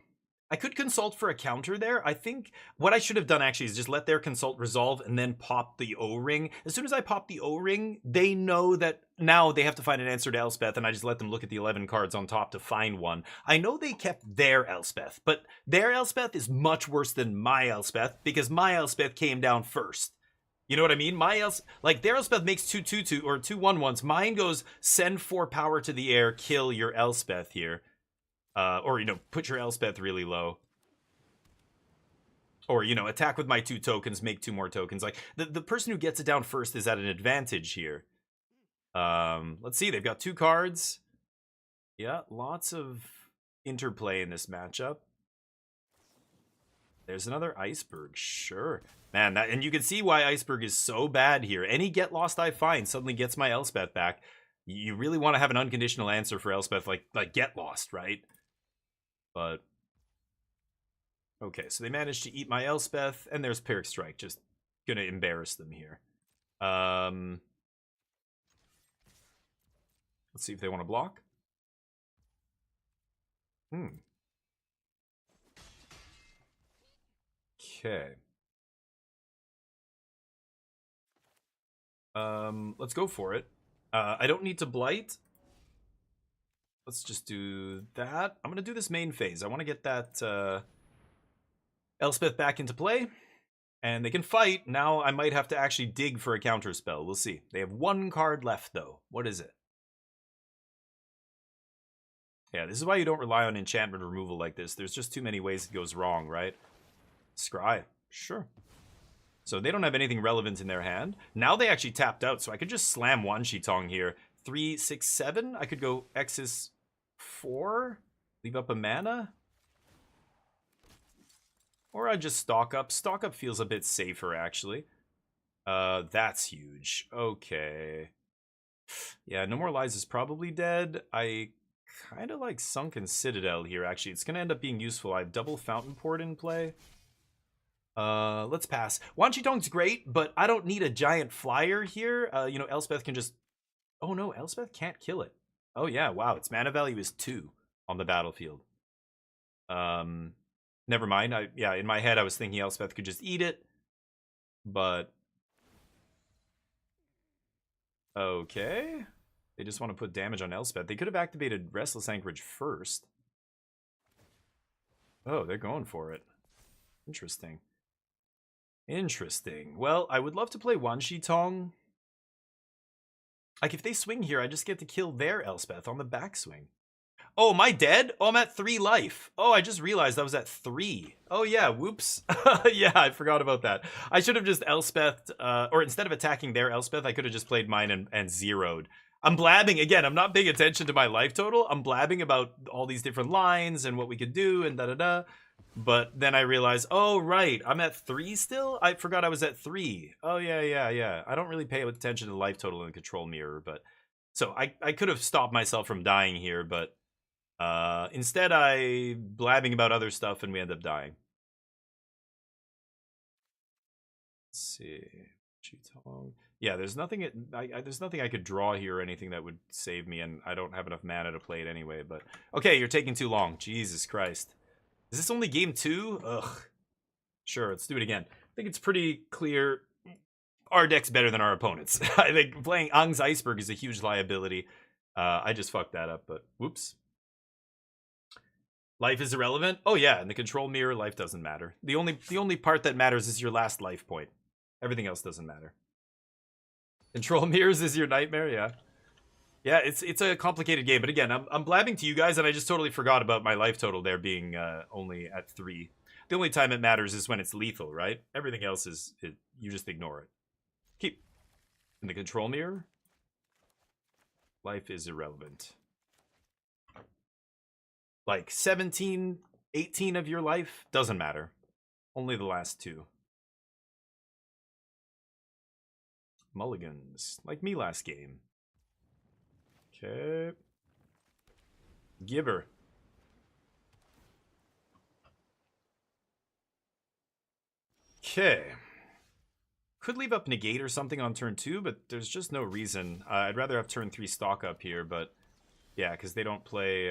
I could consult for a counter there. I think what I should have done actually is just let their consult resolve and then pop the O-ring. As soon as I pop the O-ring, they know that now they have to find an answer to Elspeth, and I just let them look at the 11 cards on top to find one. I know they kept their Elspeth, but their Elspeth is much worse than my Elspeth because my Elspeth came down first. You know what I mean? Like their Elspeth makes 2/2/2 or 2/1/1s. Mine goes send 4 power to the air, kill your Elspeth here. Or, you know, put your Elspeth really low. Or, you know, attack with my 2 tokens, make 2 more tokens. Like, the person who gets it down first is at an advantage here. Let's see, they've got 2 cards. Yeah, lots of interplay in this matchup. There's another Iceberg, sure. Man, and you can see why Iceberg is so bad here. Any Get Lost I find suddenly gets my Elspeth back. You really want to have an unconditional answer for Elspeth, like Get Lost, right? But okay, so they managed to eat my Elspeth, and there's Pyrrhic Strike, just gonna embarrass them here. Let's see if they want to block. Okay. Let's go for it. I don't need to blight. Let's just do that. I'm gonna do this main phase. I want to get that Elspeth back into play. And they can fight. Now I might have to actually dig for a counter spell. We'll see. They have one card left, though. What is it? Yeah, this is why you don't rely on enchantment removal like this. There's just too many ways it goes wrong, right? Scry. Sure. So they don't have anything relevant in their hand. Now they actually tapped out, so I could just slam one Shitong here. 3, 6, 7. I could go X's 4. Leave up a mana. Or I just stock up. Stock up feels a bit safer, actually. That's huge. Okay. Yeah, No More Lies is probably dead. I kind of like Sunken Citadel here, actually. It's going to end up being useful. I have double Fountain Port in play. Let's pass. Wan Chitong's great, but I don't need a giant flyer here. You know, Elspeth can just... Oh, no, Elspeth can't kill it. Oh, yeah, wow. Its mana value is 2 on the battlefield. Never mind. Yeah, in my head, I was thinking Elspeth could just eat it. But... Okay. They just want to put damage on Elspeth. They could have activated Restless Anchorage first. Oh, they're going for it. Interesting. Interesting. Well, I would love to play Wan Shitong. Like, if they swing here, I just get to kill their Elspeth on the backswing. Oh, am I dead? Oh, I'm at 3 life. Oh, I just realized I was at 3. Oh, yeah, whoops. Yeah, I forgot about that. I should have just Elspeth, or instead of attacking their Elspeth, I could have just played mine and zeroed. I'm blabbing, again, I'm not paying attention to my life total. I'm blabbing about all these different lines and what we could do and da-da-da. But then I realized, oh, right, I'm at 3 still? I forgot I was at 3. Oh, yeah. I don't really pay attention to the life total in the control mirror, but... So I could have stopped myself from dying here, but... instead I blabbing about other stuff and we end up dying. Let's see. Chitong. Yeah, there's nothing there's nothing I could draw here or anything that would save me, and I don't have enough mana to play it anyway, but okay, you're taking too long. Jesus Christ. Is this only game 2? Ugh. Sure, let's do it again. I think it's pretty clear our deck's better than our opponents. I think playing Ang's Iceberg is a huge liability. I just fucked that up, but whoops. Life is irrelevant? Oh yeah, in the control mirror, life doesn't matter. The only part that matters is your last life point. Everything else doesn't matter. Control mirrors is your nightmare, yeah. Yeah, it's a complicated game, but again, I'm blabbing to you guys, and I just totally forgot about my life total there being only at 3. The only time it matters is when it's lethal, right? Everything else is you just ignore it. Keep in the control mirror. Life is irrelevant. Like 17, 18 of your life doesn't matter. Only the last 2. Mulligans, like me last game. Okay. Giver. Okay. Could leave up negate or something on turn 2, but there's just no reason. I'd rather have turn 3 stock up here, but yeah, because they don't play...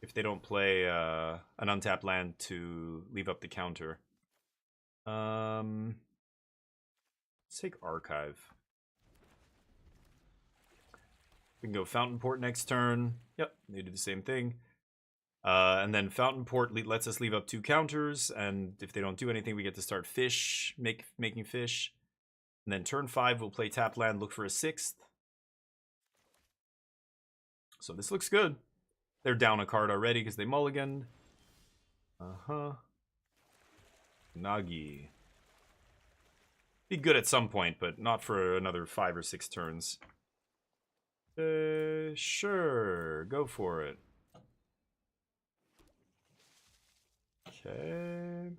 if they don't play an untapped land to leave up the counter. Let's take Archive. We can go Fountain Port next turn. Yep, they do the same thing. And then Fountain Port lets us leave up 2 counters, and if they don't do anything, we get to start fish, making fish. And then turn 5, we'll play tap land, look for a 6th. So this looks good. They're down a card already because they mulliganed. Nagi. Be good at some point, but not for another 5 or 6 turns. Sure. Go for it. Okay.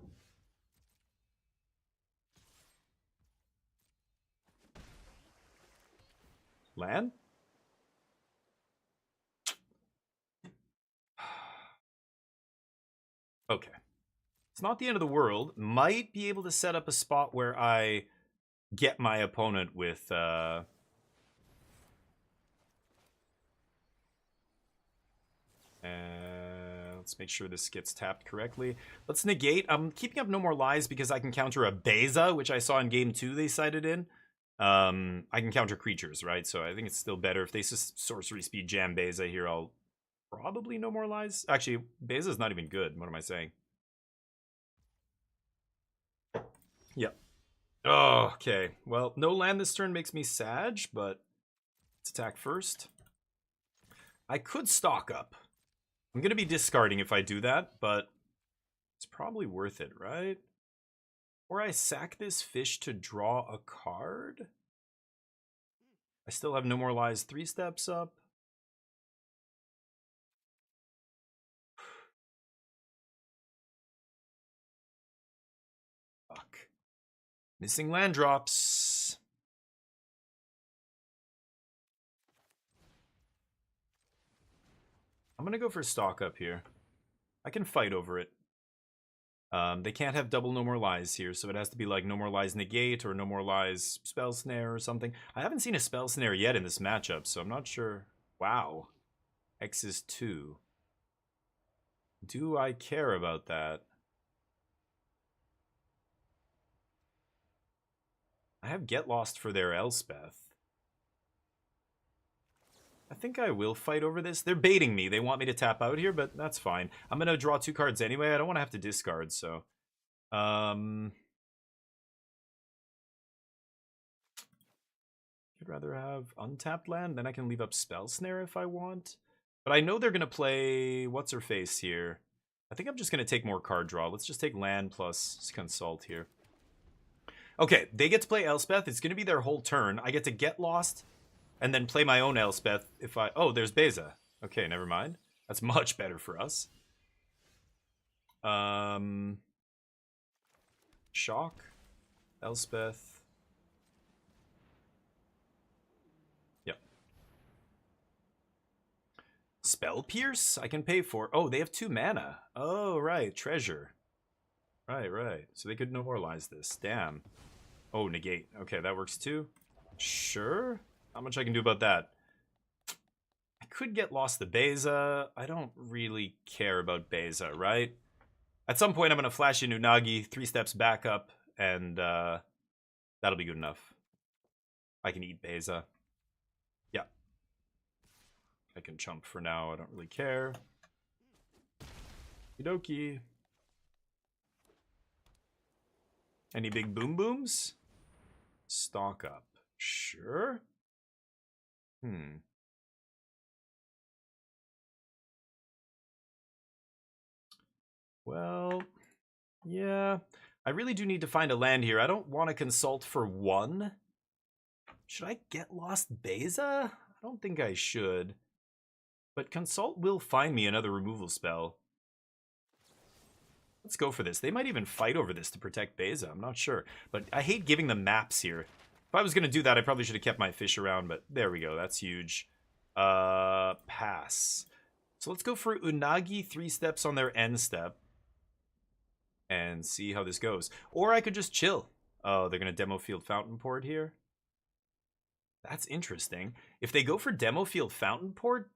Land? Okay. It's not the end of the world. Might be able to set up a spot where I get my opponent with... let's make sure this gets tapped correctly. Let's negate. I'm keeping up No More Lies because I can counter a Beza, which I saw in game 2 they cited in. I can counter creatures, right? So I think it's still better if they sorcery speed jam Beza here. I'll probably No More Lies. Actually, Beza's not even good. What am I saying? Yep. Oh, okay. Well, no land this turn makes me sad, but let's attack first. I could stock up. I'm going to be discarding if I do that, but it's probably worth it, right? Or I sack this fish to draw a card? I still have No More Lies 3 steps up. Fuck. Missing land drops. I'm going to go for stock up here. I can fight over it. They can't have double No More Lies here, so it has to be like No More Lies Negate or No More Lies Spell Snare or something. I haven't seen a Spell Snare yet in this matchup, so I'm not sure. Wow. X is 2. Do I care about that? I have Get Lost for their Elspeth. I think I will fight over this. They're baiting me. They want me to tap out here, but that's fine. I'm going to draw 2 cards anyway. I don't want to have to discard, so... I'd rather have untapped land. Then I can leave up Spell Snare if I want. But I know they're going to play... What's-her-face here? I think I'm just going to take more card draw. Let's just take land plus Consult here. Okay, they get to play Elspeth. It's going to be their whole turn. I get to get lost... and then play my own Elspeth if I... Oh, there's Beza. Okay, never mind. That's much better for us. Shock. Elspeth. Yep. Spell Pierce? I can pay for... Oh, they have 2 mana. Oh, right. Treasure. Right. So they could No More Lies this. Damn. Oh, negate. Okay, that works too. Sure. Not much I can do about that. I could get lost to Beza. I don't really care about Beza, right? At some point, I'm going to flash in Unagi, 3 steps back up, and that'll be good enough. I can eat Beza. Yeah. I can chump for now. I don't really care. Okie. Any big boom booms? Stock up. Sure. Well, yeah. I really do need to find a land here. I don't want to consult for 1. Should I get lost Beza? I don't think I should. But consult will find me another removal spell. Let's go for this. They might even fight over this to protect Beza. I'm not sure. But I hate giving them maps here. If I was going to do that, I probably should have kept my fish around. But there we go. That's huge. Pass. So let's go for Unagi 3 steps on their end step. And see how this goes. Or I could just chill. Oh, they're going to Demo Field Fountain Port here. That's interesting. If they go for Demo Field Fountain Port,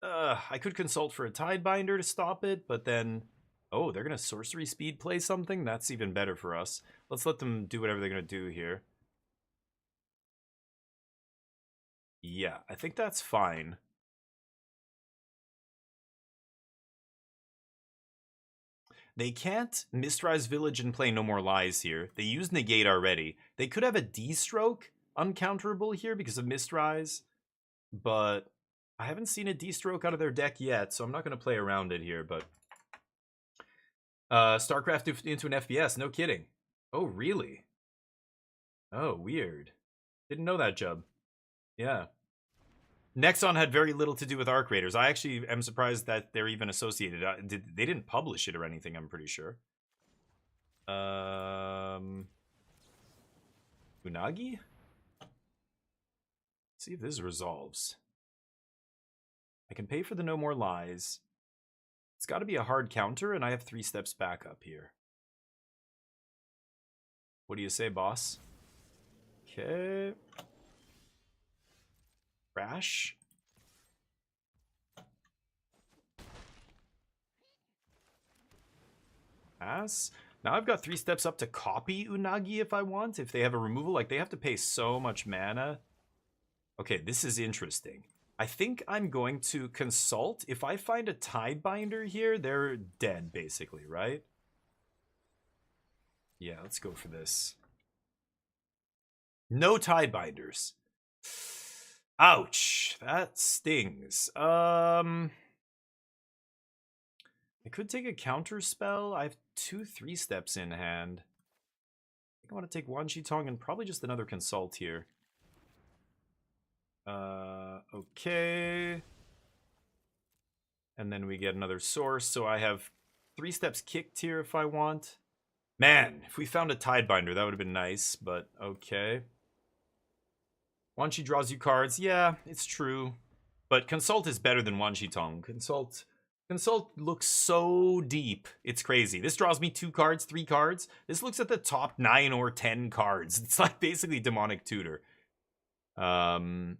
I could consult for a Tidebinder to stop it, but then... Oh, they're going to Sorcery Speed play something? That's even better for us. Let's let them do whatever they're going to do here. Yeah, I think that's fine. They can't Mistrise Village and play No More Lies here. They use Negate already. They could have a D-Stroke uncounterable here because of Mistrise, but I haven't seen a D-Stroke out of their deck yet, so I'm not going to play around it here, but... StarCraft into an FPS, no kidding. Oh, really? Oh, weird. Didn't know that, Jub. Yeah. Nexon had very little to do with Arc Raiders. I actually am surprised that they're even associated. They didn't publish it or anything, I'm pretty sure. Unagi? Let's see if this resolves. I can pay for the No More Lies. It's got to be a hard counter, and I have 3 steps back up here. What do you say, boss? Okay. Crash. Pass. Now I've got 3 steps up to copy Unagi if I want. If they have a removal, like they have to pay so much mana. Okay, this is interesting. I think I'm going to consult. If I find a Tidebinder here, they're dead basically, right? Yeah, let's go for this. No Tidebinders. Ouch, that stings. I could take a counter spell. I have 2 3-steps in hand. I think I want to take one Shitong and probably just another consult here. Okay. And then we get another source, so I have 3 steps kicked here if I want. Man, if we found a Tidebinder, that would have been nice, but okay. Once she draws you cards, yeah, it's true. But Consult is better than Wan Shitong. Consult looks so deep. It's crazy. This draws me 2 cards, 3 cards. This looks at the top 9 or 10 cards. It's like basically Demonic Tutor. So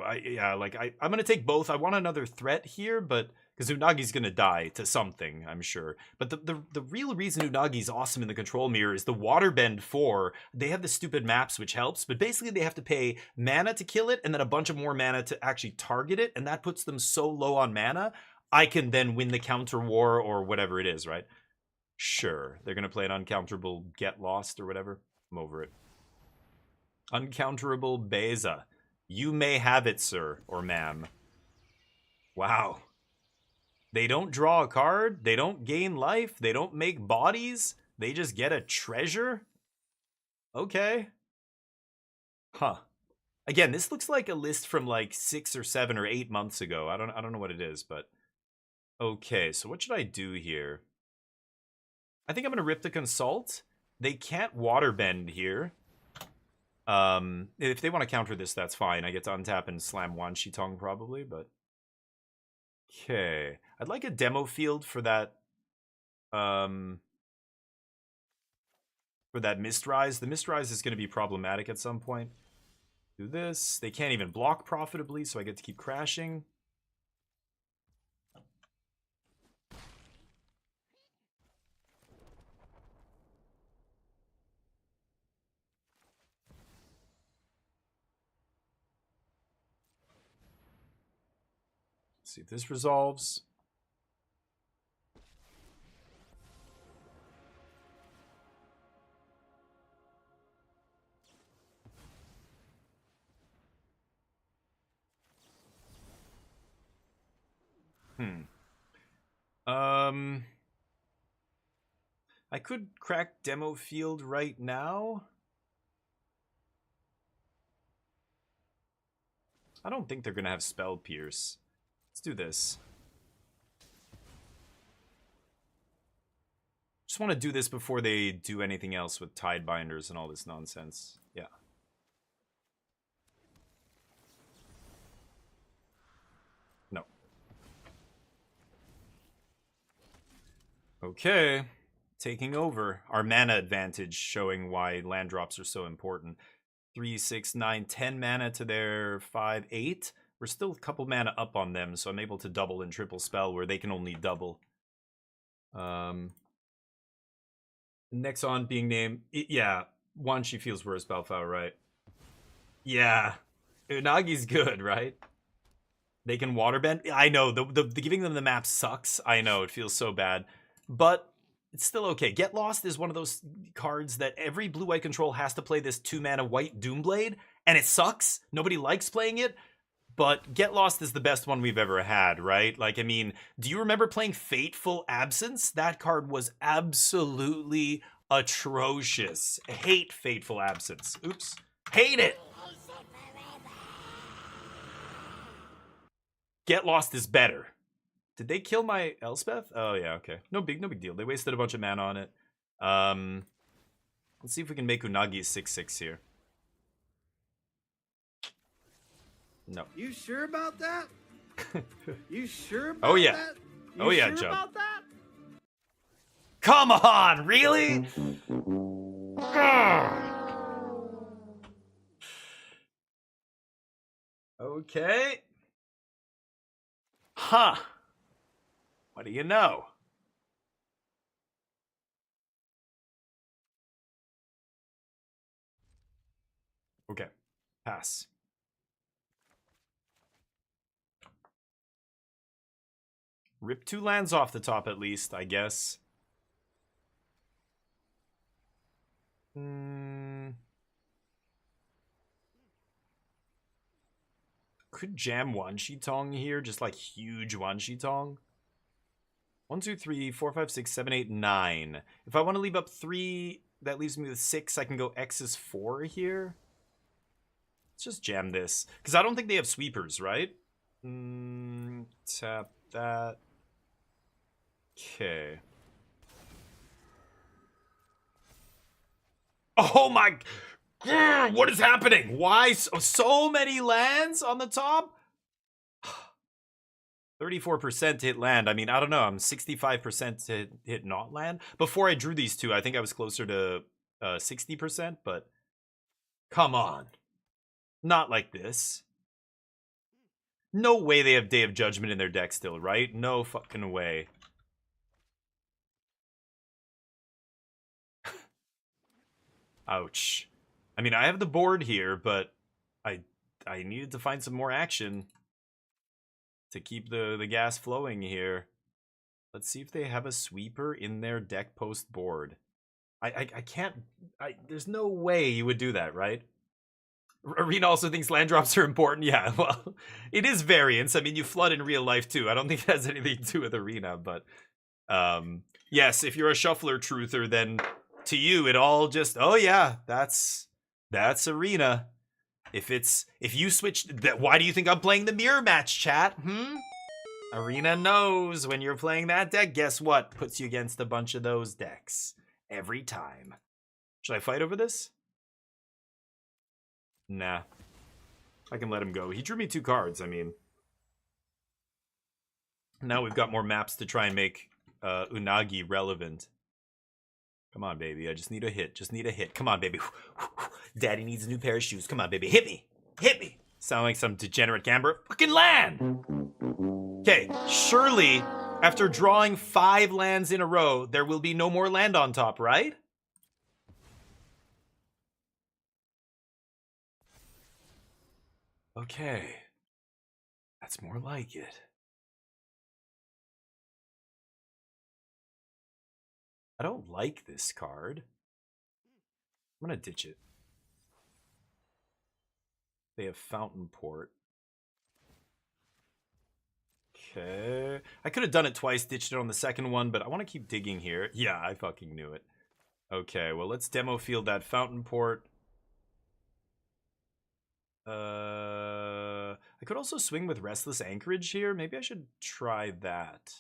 I'm gonna take both. I want another threat here, but because Unagi's gonna die to something, I'm sure. But the real reason Unagi's awesome in the control mirror is the Waterbend 4. They have the stupid maps, which helps, but basically they have to pay mana to kill it, and then a bunch of more mana to actually target it, and that puts them so low on mana. I can then win the counter war or whatever it is, right? Sure, they're gonna play an uncounterable Get Lost or whatever. I'm over it. Uncounterable Beza. You may have it, sir or ma'am. Wow. They don't draw a card. They don't gain life. They don't make bodies. They just get a treasure? Okay. Huh. Again, this looks like a list from like 6 or 7 or 8 months ago. I don't know what it is, but okay, so what should I do here? I think I'm gonna rip the Consult. They can't Waterbend here. If they want to counter this, that's fine. I get to untap and slam Wan Shitong probably, but okay. I'd like a demo field for that Mistrise. The Mistrise is going to be problematic at some point. Do this. They can't even block profitably, so I get to keep crashing. See if this resolves. I could crack demo field right now. I don't think they're gonna have Spell Pierce. Let's do this. Just want to do this before they do anything else with Tidebinders and all this nonsense. Yeah. No. Okay. Taking over. Our mana advantage, showing why land drops are so important. 3, 6, 9, 10 mana to their 5, 8. We're still a couple mana up on them, so I'm able to double and triple spell where they can only double. Next on being named, yeah, one she feels worse, Balfour, right? Yeah, Unagi's good, right? They can waterbend. I know the giving them the map sucks. I know it feels so bad, but it's still okay. Get Lost is one of those cards that every blue-white control has to play this 2-mana white Doomblade, and it sucks. Nobody likes playing it. But Get Lost is the best one we've ever had, right? Like, I mean, do you remember playing Fateful Absence? That card was absolutely atrocious. Hate Fateful Absence. Oops. Hate it! Get Lost is better. Did they kill my Elspeth? Oh, yeah, okay. No big deal. They wasted a bunch of mana on it. Let's see if we can make Unagi 6/6 here. No. You sure about that? You sure about Oh, yeah. that? Oh, yeah, sure Joe. about that? Come on, really? Okay. Huh. What do you know? Okay. Pass. Rip 2 lands off the top at least, I guess. Could jam one Shitong here, just like huge one Shitong. 1, 2, 3, 4, 5, 6, 7, 8, 9. If I want to leave up 3, that leaves me with 6. I can go X is 4 here. Let's just jam this. Because I don't think they have sweepers, right? Tap that. Okay. Oh my... Grr, what is happening? Why so many lands on the top? 34% to hit land. I mean, I don't know. I'm 65% to hit not land. Before I drew these two, I think I was closer to 60%, but come on. Not like this. No way they have Day of Judgment in their deck still, right? No fucking way. Ouch. I mean, I have the board here, but I needed to find some more action to keep the gas flowing here. Let's see if they have a sweeper in their deck post board. I can't... there's no way you would do that, right? Arena also thinks land drops are important. Yeah, well, it is variance. I mean, you flood in real life too. I don't think it has anything to do with Arena, but... yes, if you're a shuffler truther, then to you, it all just... Oh yeah, that's Arena. If you switch that, why do you think I'm playing the mirror match, chat? Arena knows when you're playing that deck. Guess what? Puts you against a bunch of those decks every time. Should I fight over this? Nah. I can let him go. He drew me 2 cards. I mean, now we've got more maps to try and make Unagi relevant. Come on, baby. I just need a hit. Just need a hit. Come on, baby. Daddy needs a new pair of shoes. Come on, baby. Hit me. Hit me. Sound like some degenerate gambler. Fucking land. Okay, surely after drawing 5 lands in a row, there will be no more land on top, right? Okay. That's more like it. I don't like this card. I'm gonna ditch it. They have Fountain Port. Okay. I could have done it twice, ditched it on the second one, but I want to keep digging here. Yeah, I fucking knew it. Okay, well, let's demo field that Fountain Port. I could also swing with Restless Anchorage here. Maybe I should try that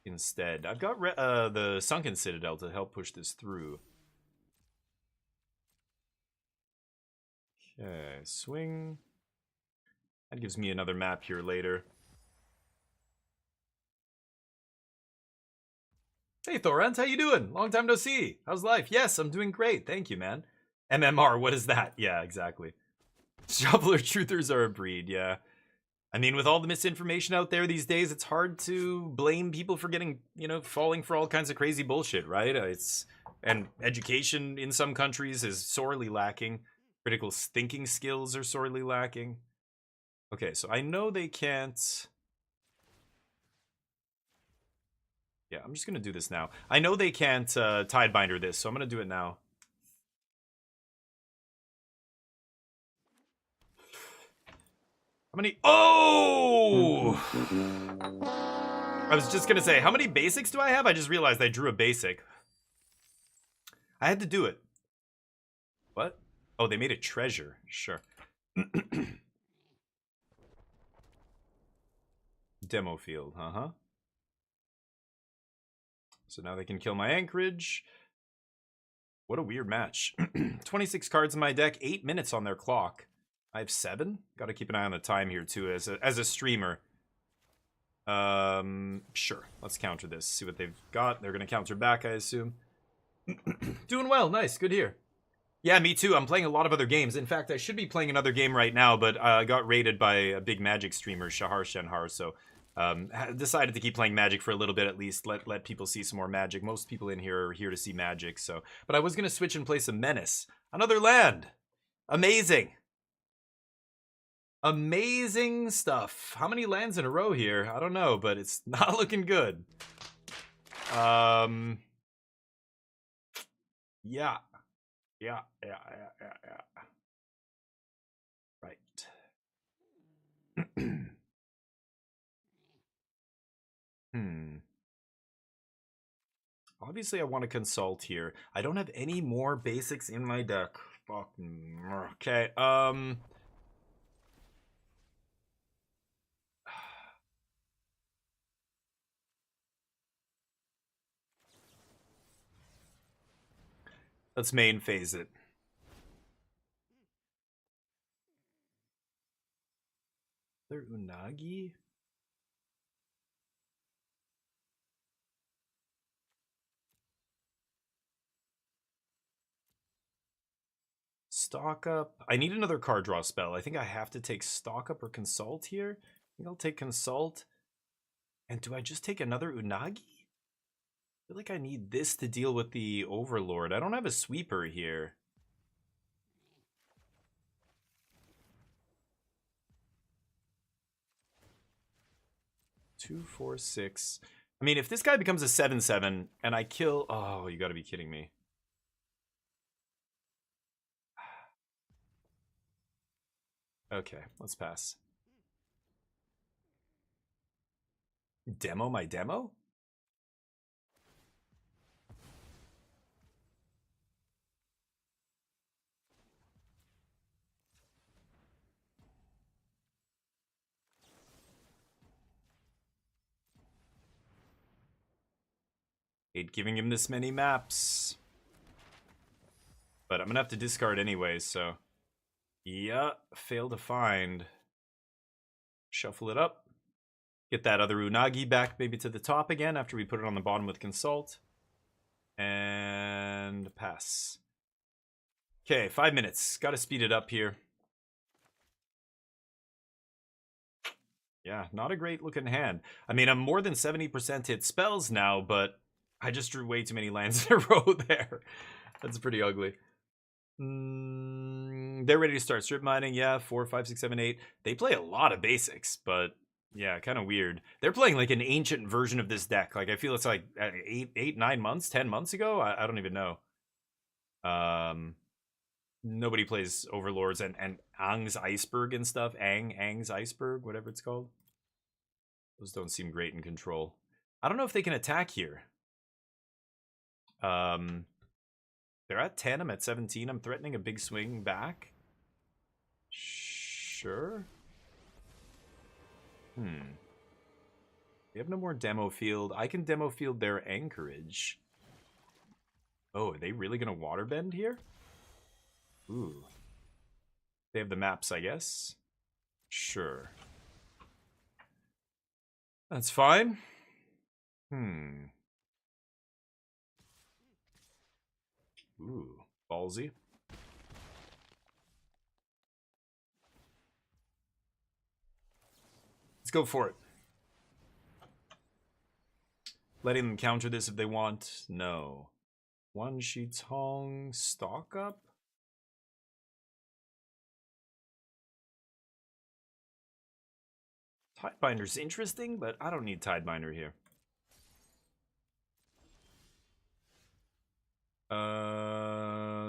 instead. I've got the Sunken Citadel to help push this through. Okay, swing. That gives me another map here later. Hey, Thorant, how you doing? Long time no see. How's life? Yes, I'm doing great. Thank you, man. MMR, what is that? Yeah, exactly. Shoveler truthers are a breed, yeah. I mean, with all the misinformation out there these days, it's hard to blame people for getting, you know, falling for all kinds of crazy bullshit, right? And education in some countries is sorely lacking. Critical thinking skills are sorely lacking. Okay, so I know they can't... Yeah, I'm just going to do this now. I know they can't Tidebinder this, so I'm going to do it now. How many... Oh! I was just going to say, how many basics do I have? I just realized I drew a basic. I had to do it. What? Oh, they made a treasure. Sure. Demo field, uh-huh. So now they can kill my Anchorage. What a weird match. 26 cards in my deck, 8 minutes on their clock. I have 7. Got to keep an eye on the time here too as a streamer. Sure. Let's counter this. See what they've got. They're gonna counter back, I assume. Doing well. Nice. Good here. Yeah, me too. I'm playing a lot of other games. In fact, I should be playing another game right now, but I got raided by a big Magic streamer, Shahar Shenhar. So Decided to keep playing Magic for a little bit at least. Let people see some more Magic. Most people in here are here to see Magic. So, but I was gonna switch and play some Menace. Another land. Amazing. Amazing stuff. How many lands in a row here? I don't know, but it's not looking good. Yeah. Yeah. Right. Obviously, I want to consult here. I don't have any more basics in my deck. Fuck. Okay. Let's main phase it. There Unagi? Stock up. I need another card draw spell. I think I have to take stock up or consult here. I think I'll take consult. And do I just take another Unagi? I feel like I need this to deal with the Overlord. I don't have a sweeper here. Two, four, six. I mean, if this guy becomes a 7/7 and I kill... Oh, you gotta be kidding me. Okay, let's pass. Demo my demo? Hate giving him this many maps. But I'm gonna have to discard anyway, so... Yeah, fail to find. Shuffle it up. Get that other Unagi back maybe to the top again after we put it on the bottom with Consult. And pass. Okay, 5 minutes. Gotta speed it up here. Yeah, not a great looking hand. I mean, I'm more than 70% hit spells now, but I just drew way too many lands in a row there. That's pretty ugly. They're ready to start strip mining. Yeah, 4, 5, 6, 7, 8. They play a lot of basics, but yeah, kind of weird. They're playing like an ancient version of this deck. Like I feel it's like 8, 9 months, 10 months ago. I don't even know. Nobody plays Overlords and Ang's Iceberg and stuff. Ang's Iceberg, whatever it's called. Those don't seem great in control. I don't know if they can attack here. They're at 10, I'm at 17. I'm threatening a big swing back. Sure. They have no more demo field. I can demo field their Anchorage. Oh, are they really gonna waterbend here? Ooh. They have the maps, I guess. Sure. That's fine. Ooh, ballsy. Let's go for it. Letting them counter this if they want. No. One Sheets Hong. Stock up. Tidebinder's interesting, but I don't need Tidebinder here.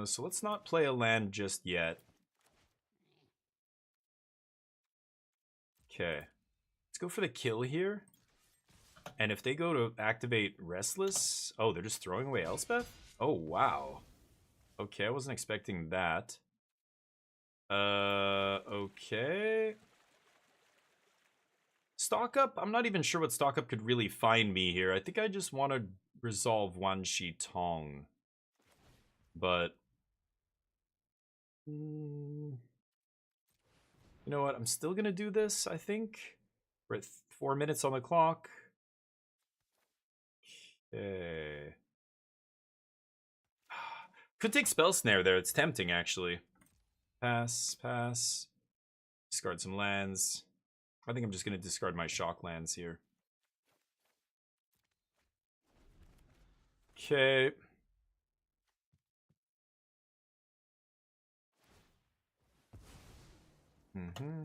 So let's not play a land just yet. Okay. Let's go for the kill here. And if they go to activate Restless... Oh, they're just throwing away Elspeth? Oh, wow. Okay, I wasn't expecting that. Okay. Stock up? I'm not even sure what stock up could really find me here. I think I just want to resolve Wan Shi Tong. But... you know what? I'm still going to do this, I think. We're at 4 minutes on the clock. Okay. Could take Spell Snare there. It's tempting, actually. Pass, pass. Discard some lands. I think I'm just going to discard my shock lands here. Okay. Mm-hmm.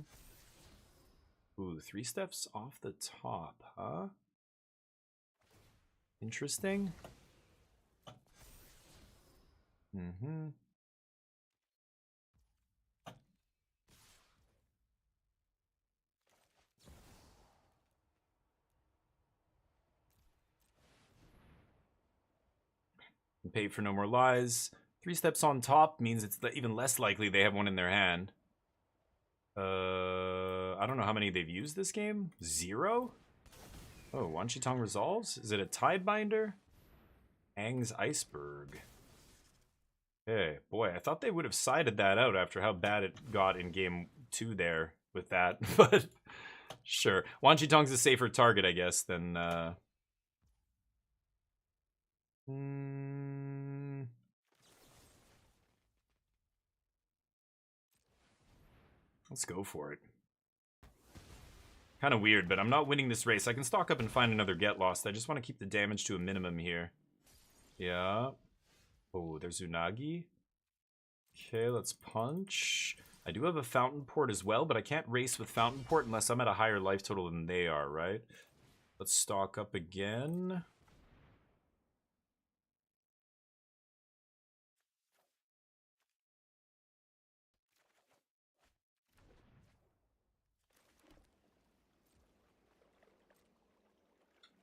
Ooh, 3 steps off the top, huh? Interesting. Mm-hmm. Pay for no more lies. 3 steps on top means it's even less likely they have one in their hand. I don't know how many they've used this game. 0? Oh, Wan Shi Tong resolves? Is it a Tidebinder? Aang's Iceberg. Hey, boy, I thought they would have sided that out after how bad it got in game 2 there with that, but sure. Wan Shi Tong's a safer target, I guess, than let's go for it. Kind of weird, but I'm not winning this race. I can stock up and find another Get Lost. I just want to keep the damage to a minimum here. Yeah. Oh, there's Unagi. Okay, let's punch. I do have a Fountain Port as well, but I can't race with Fountain Port unless I'm at a higher life total than they are, right? Let's stock up again.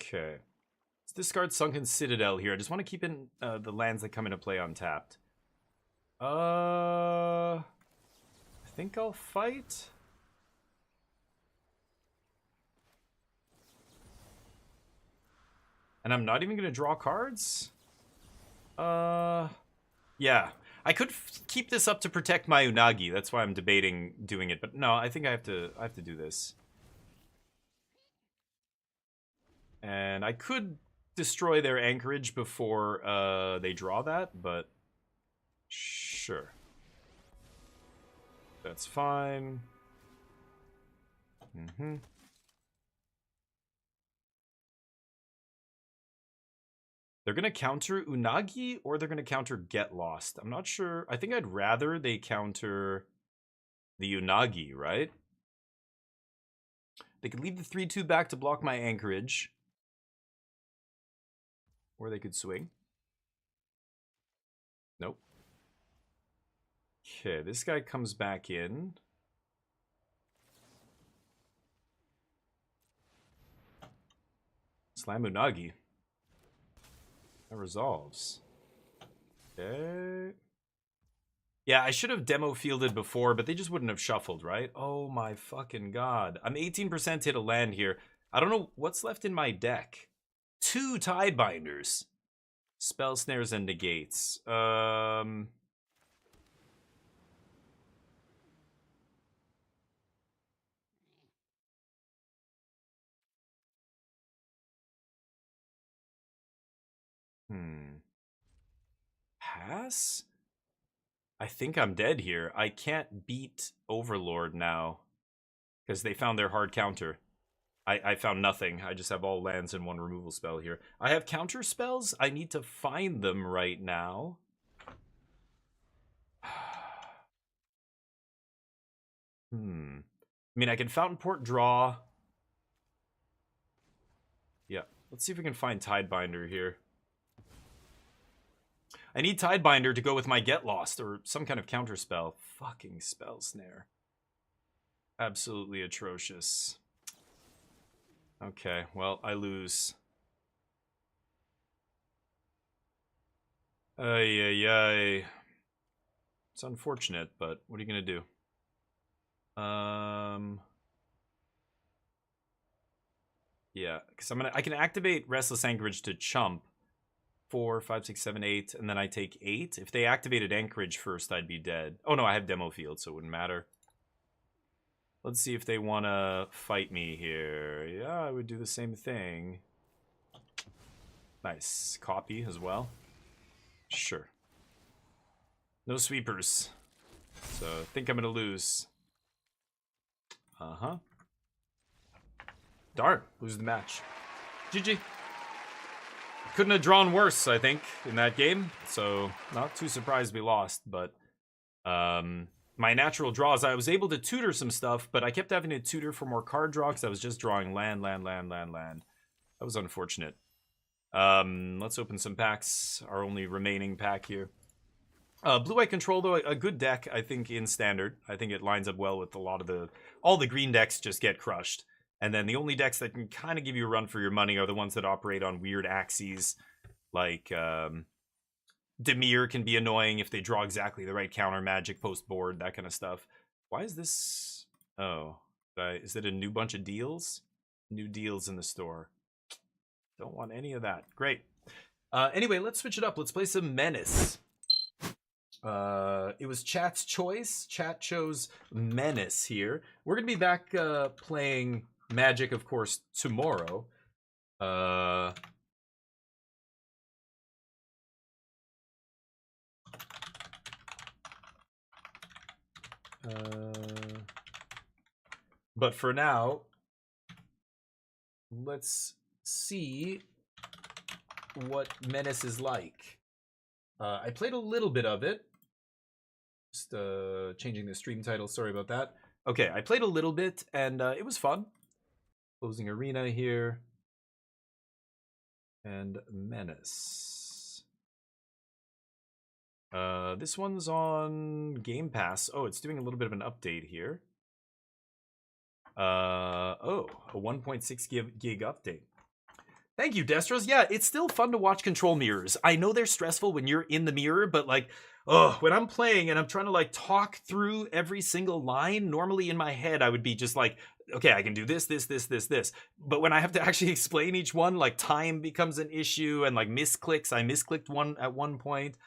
Okay. Let's discard Sunken Citadel here. I just want to keep in the lands that come into play untapped. I think I'll fight. And I'm not even going to draw cards? Yeah. I could keep this up to protect my Unagi. That's why I'm debating doing it. But no, I think I have to do this. And I could destroy their anchorage before they draw that, but sure. That's fine. Mm-hmm. They're going to counter Unagi or they're going to counter Get Lost. I'm not sure. I think I'd rather they counter the Unagi, right? They could leave the 3-2 back to block my anchorage. Or they could swing. Nope. Okay, this guy comes back in. Slam Unagi. That resolves. Okay. Yeah, I should have demo fielded before, but they just wouldn't have shuffled, right? Oh my fucking god. I'm 18% hit a land here. I don't know what's left in my deck. 2 Tidebinders. Spell snares and negates. Pass? I think I'm dead here. I can't beat Overlord now. Because they found their hard counter. I found nothing. I just have all lands and 1 removal spell here. I have counter spells. I need to find them right now. I mean, I can Fountain Port draw. Yeah. Let's see if we can find Tidebinder here. I need Tidebinder to go with my Get Lost or some kind of counter spell. Fucking spell snare. Absolutely atrocious. Okay, well, I lose. Ay, ay, ay. It's unfortunate, but what are you gonna do? Yeah, because I can activate Restless Anchorage to chump 4, 5, 6, 7, 8, and then I take 8. If they activated Anchorage first, I'd be dead. Oh no, I have Demo Field, so it wouldn't matter. Let's see if they want to fight me here. Yeah, I would do the same thing. Nice. Copy as well. Sure. No sweepers. So I think I'm going to lose. Uh-huh. Darn, lose the match. GG. Couldn't have drawn worse, I think, in that game. So, not too surprised we lost, but... my natural draws, I was able to tutor some stuff, but I kept having to tutor for more card draw because I was just drawing land. That was unfortunate. Let's open some packs. Our only remaining pack here. Blue-White Control, though, a good deck, I think, in Standard. I think it lines up well with a lot of the... All the green decks just get crushed. And then the only decks that can kind of give you a run for your money are the ones that operate on weird axes. Like, Dimir can be annoying if they draw exactly the right counter magic post board, that kind of stuff. Why is this... Oh. Is it a new bunch of deals? New deals in the store. Don't want any of that. Great. Anyway, let's switch it up. Let's play some Menace. It was chat's choice. Chat chose Menace here. We're going to be back playing Magic, of course, tomorrow. But for now, let's see what Menace is like. I played a little bit of it. Just changing the stream title, sorry about that. Okay, I played a little bit, and it was fun. Closing Arena here. And Menace. This one's on Game Pass. Oh, it's doing a little bit of an update here. Oh, a 1.6 gig update. Thank you, Destros. Yeah, it's still fun to watch control mirrors. I know they're stressful when you're in the mirror, but like, oh, when I'm playing and I'm trying to like talk through every single line, normally in my head I would be just like, okay, I can do this. But when I have to actually explain each one, like time becomes an issue and like misclicks. I misclicked one at one point.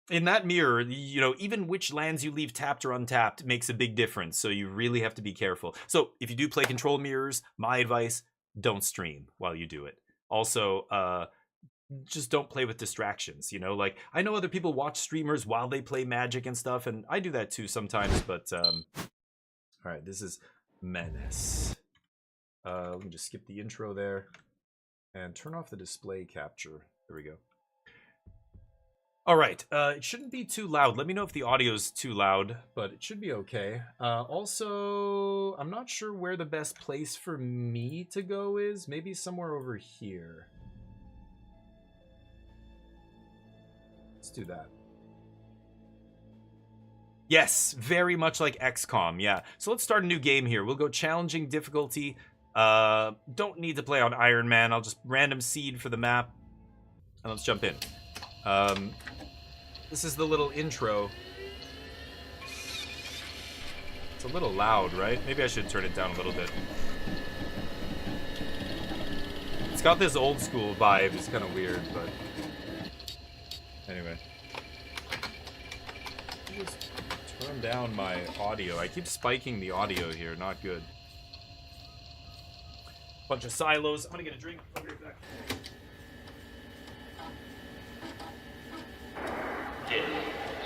In that mirror, you know, even which lands you leave tapped or untapped makes a big difference. So you really have to be careful. So if you do play control mirrors, my advice, don't stream while you do it. Also, just don't play with distractions, you know? Like, I know other people watch streamers while they play Magic and stuff, and I do that too sometimes, but, alright, this is Menace. Let me just skip the intro there, and turn off the display capture. There we go. Alright, it shouldn't be too loud. Let me know if the audio is too loud, but it should be okay. Also, I'm not sure where the best place for me to go is. Maybe somewhere over here. Let's do that. Yes, very much like XCOM, yeah. So let's start a new game here. We'll go challenging difficulty. Don't need to play on Iron Man. I'll just random seed for the map. And let's jump in. This is the little intro. It's a little loud, right? Maybe I should turn it down a little bit. It's got this old school vibe. It's kind of weird, but... Anyway. Just turn down my audio. I keep spiking the audio here. Not good. Bunch of silos. I'm gonna get a drink. I'll be right back.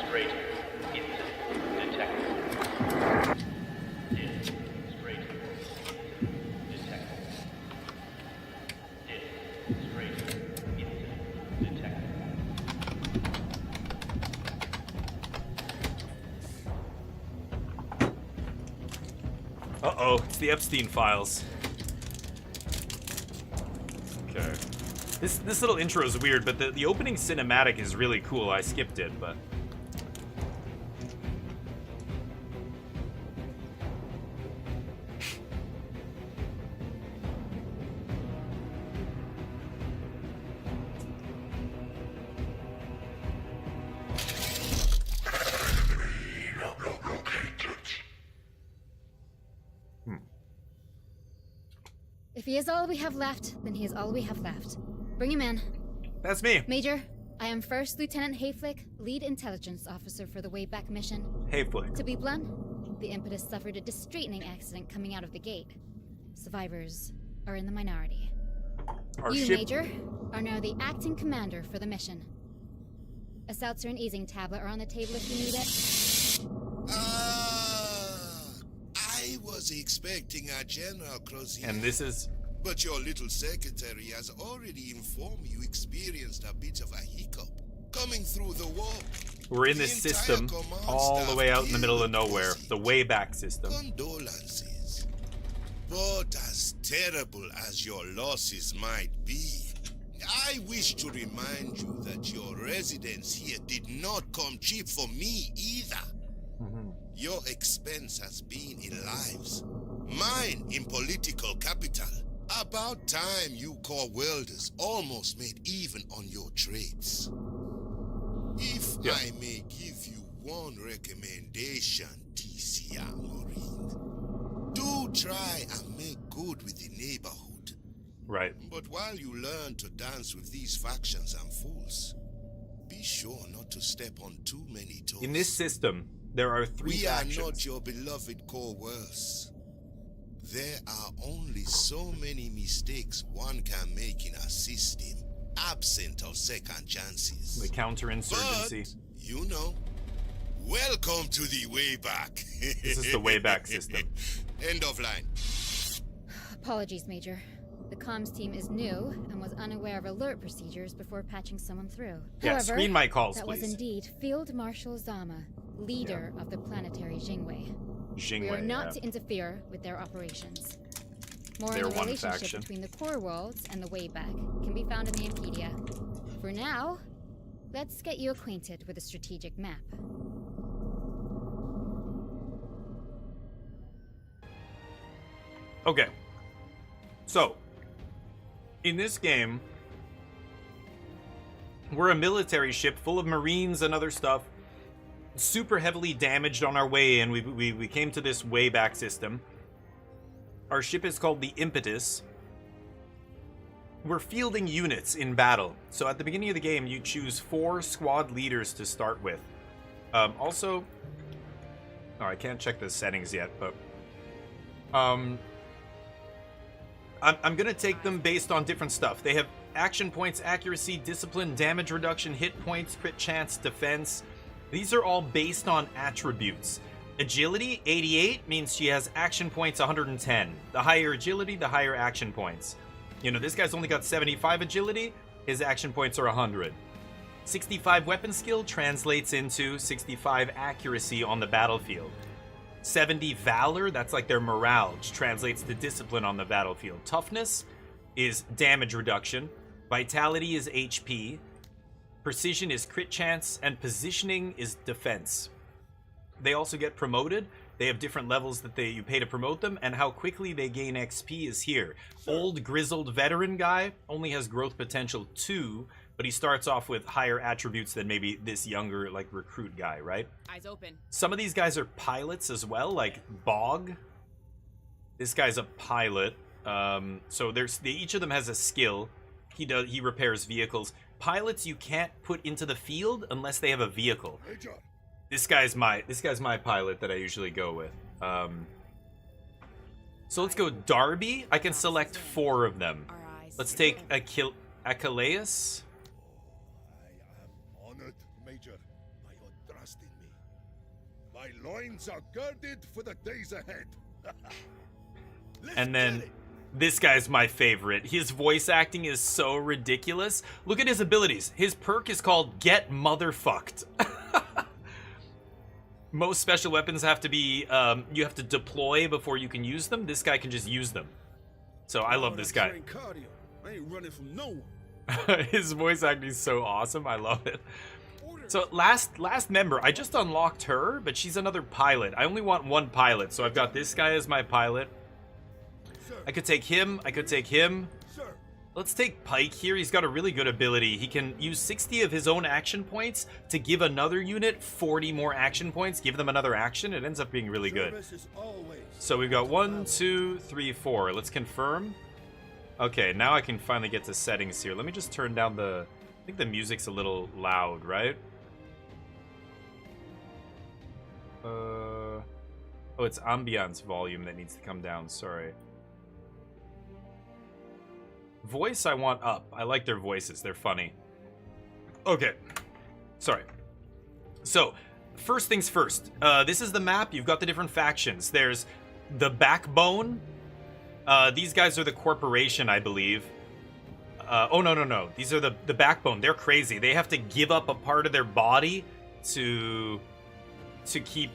Straight into detected. Straight detected. Straight into detected. Uh-oh, it's the Epstein files. Okay. This little intro is weird, but the opening cinematic is really cool. I skipped it, but... If he is all we have left, then he is all we have left. Bring him in. That's me. Major, I am First Lieutenant Hayflick, Lead Intelligence Officer for the Wayback Mission. Hayflick. To be blunt, the Impetus suffered a distressing accident coming out of the gate. Survivors are in the minority. You, Major, are now the acting commander for the mission. A seltzer and easing tablet are on the table if you need it. I was was expecting a general crozier. And this is... But your little secretary has already informed you experienced a bit of a hiccup coming through the wall. We're in this system all the way out in the middle of nowhere. The Wayback System. Condolences. But as terrible as your losses might be, I wish to remind you that your residence here did not come cheap for me either. Your expense has been in lives, mine in political capital. About time you core welders almost made even on your trades. If I may give you one recommendation, TCR Marine, do try and make good with the neighborhood. Right. But while you learn to dance with these factions and fools, be sure not to step on too many toes. In this system, there are three factions. We are not your beloved core worlds. There are only so many mistakes one can make in a system, absent of second chances. The counterinsurgency. But, you know, welcome to the Wayback. This is the Wayback System. End of line. Apologies, Major. The comms team is new and was unaware of alert procedures before patching someone through. Yeah, However, screen my calls, that please. was indeed Field Marshal Zama, leader of the planetary Jingwei. Jingwei, We are not to interfere with their operations. More on the one relationship faction. between the core worlds and the Wayback can be found in the Impedia. For now, let's get you acquainted with the strategic map. Okay. So, in this game, we're a military ship full of Marines and other stuff. Super heavily damaged on our way in. We came to this Wayback System. Our ship is called the Impetus. We're fielding units in battle. So at the beginning of the game, you choose 4 squad leaders to start with. Also... Oh, I can't check the settings yet, but... I'm gonna take them based on different stuff. They have action points, accuracy, discipline, damage reduction, hit points, crit chance, defense. These are all based on attributes. Agility, 88, means she has action points 110. The higher agility, the higher action points. You know, this guy's only got 75 agility, his action points are 100. 65 weapon skill translates into 65 accuracy on the battlefield. 70 valor, that's like their morale, which translates to discipline on the battlefield. Toughness is damage reduction. Vitality is HP. Precision is crit chance, and positioning is defense. They also get promoted. They have different levels that you pay to promote them, and how quickly they gain XP is here. Old grizzled veteran guy only has growth potential 2, but he starts off with higher attributes than maybe this younger, like, recruit guy, right? Eyes open. Some of these guys are pilots as well, like Bog. This guy's a pilot. So each of them has a skill. He repairs vehicles. Pilots you can't put into the field unless they have a vehicle. This guy's my pilot that I usually go with. So let's go Darby. I can select 4 of them. Let's take Achilles. I am honored, Major, by your trust in me. My loins are girded for the days ahead. And then this guy's my favorite. His voice acting is so ridiculous. Look at his abilities. His perk is called Get Motherfucked. Most special weapons have to be, you have to deploy before you can use them. This guy can just use them. So I love this guy. I ain't running from no one. His voice acting is so awesome. I love it. So last member, I just unlocked her, but she's another pilot. I only want 1 pilot, so I've got this guy as my pilot. I could take him. I could take him. Let's take Pike here. He's got a really good ability. He can use 60 of his own action points to give another unit 40 more action points. Give them another action. It ends up being really good. So we've got 1, 2, 3, 4. Let's confirm. Okay, now I can finally get to settings here. Let me just turn down the... I think the music's a little loud, right? Oh, it's ambiance volume that needs to come down. Sorry. Voice I want up. I like their voices. They're funny. Okay. Sorry. So, first things first. This is the map. You've got the different factions. There's the backbone. These guys are the corporation, I believe. Oh, no. These are the backbone. They're crazy. They have to give up a part of their body to keep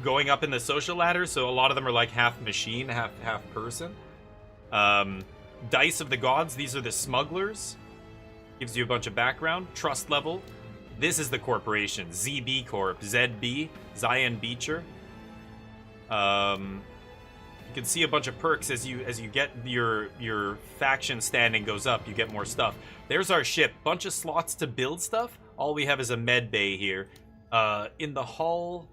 going up in the social ladder. So a lot of them are like half machine, half person. Dice of the Gods. These are the smugglers. Gives you a bunch of background. Trust level. This is the corporation. ZB Corp. ZB. Zion Beecher. You can see a bunch of perks as you get your faction standing goes up. You get more stuff. There's our ship. Bunch of slots to build stuff. All we have is a med bay here. In the hull,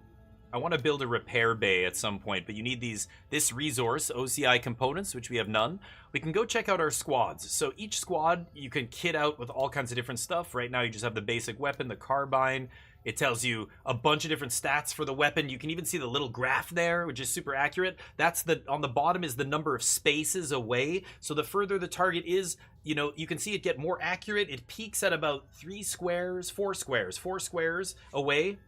I want to build a repair bay at some point, but you need this resource, OCI components, which we have none. We can go check out our squads. So each squad you can kit out with all kinds of different stuff. Right now you just have the basic weapon, the carbine. It tells you a bunch of different stats for the weapon. You can even see the little graph there, which is super accurate. That's on the bottom is the number of spaces away. So the further the target is, you can see it get more accurate. It peaks at about 4 squares away.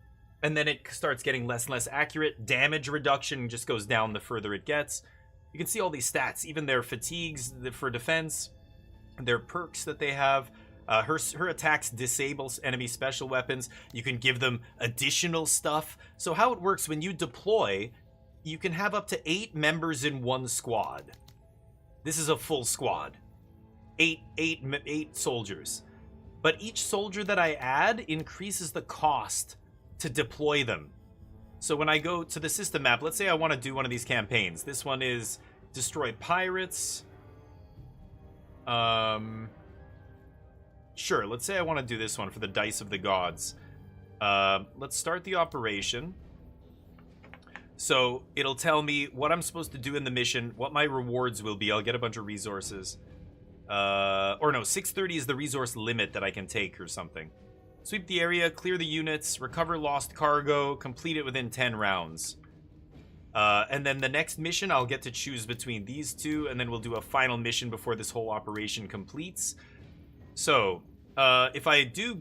And then it starts getting less and less accurate. Damage reduction just goes down the further it gets. You can see all these stats, even their fatigues for defense, their perks that they have. Her attacks disable enemy special weapons. You can give them additional stuff. So how it works when you deploy, you can have up to 8 members in one squad. This is a full squad. 8 soldiers. But each soldier that I add increases the cost to deploy them. So when I go to the system map, let's say I want to do one of these campaigns. This one is destroy pirates. Sure, let's say I want to do this one for the Dice of the Gods. Let's start the operation. So it'll tell me what I'm supposed to do in the mission, what my rewards will be. I'll get a bunch of resources. Or no, 630 is the resource limit that I can take or something. Sweep the area, clear the units, recover lost cargo, complete it within 10 rounds. And then the next mission, I'll get to choose between these two, and then we'll do a final mission before this whole operation completes. So, if I do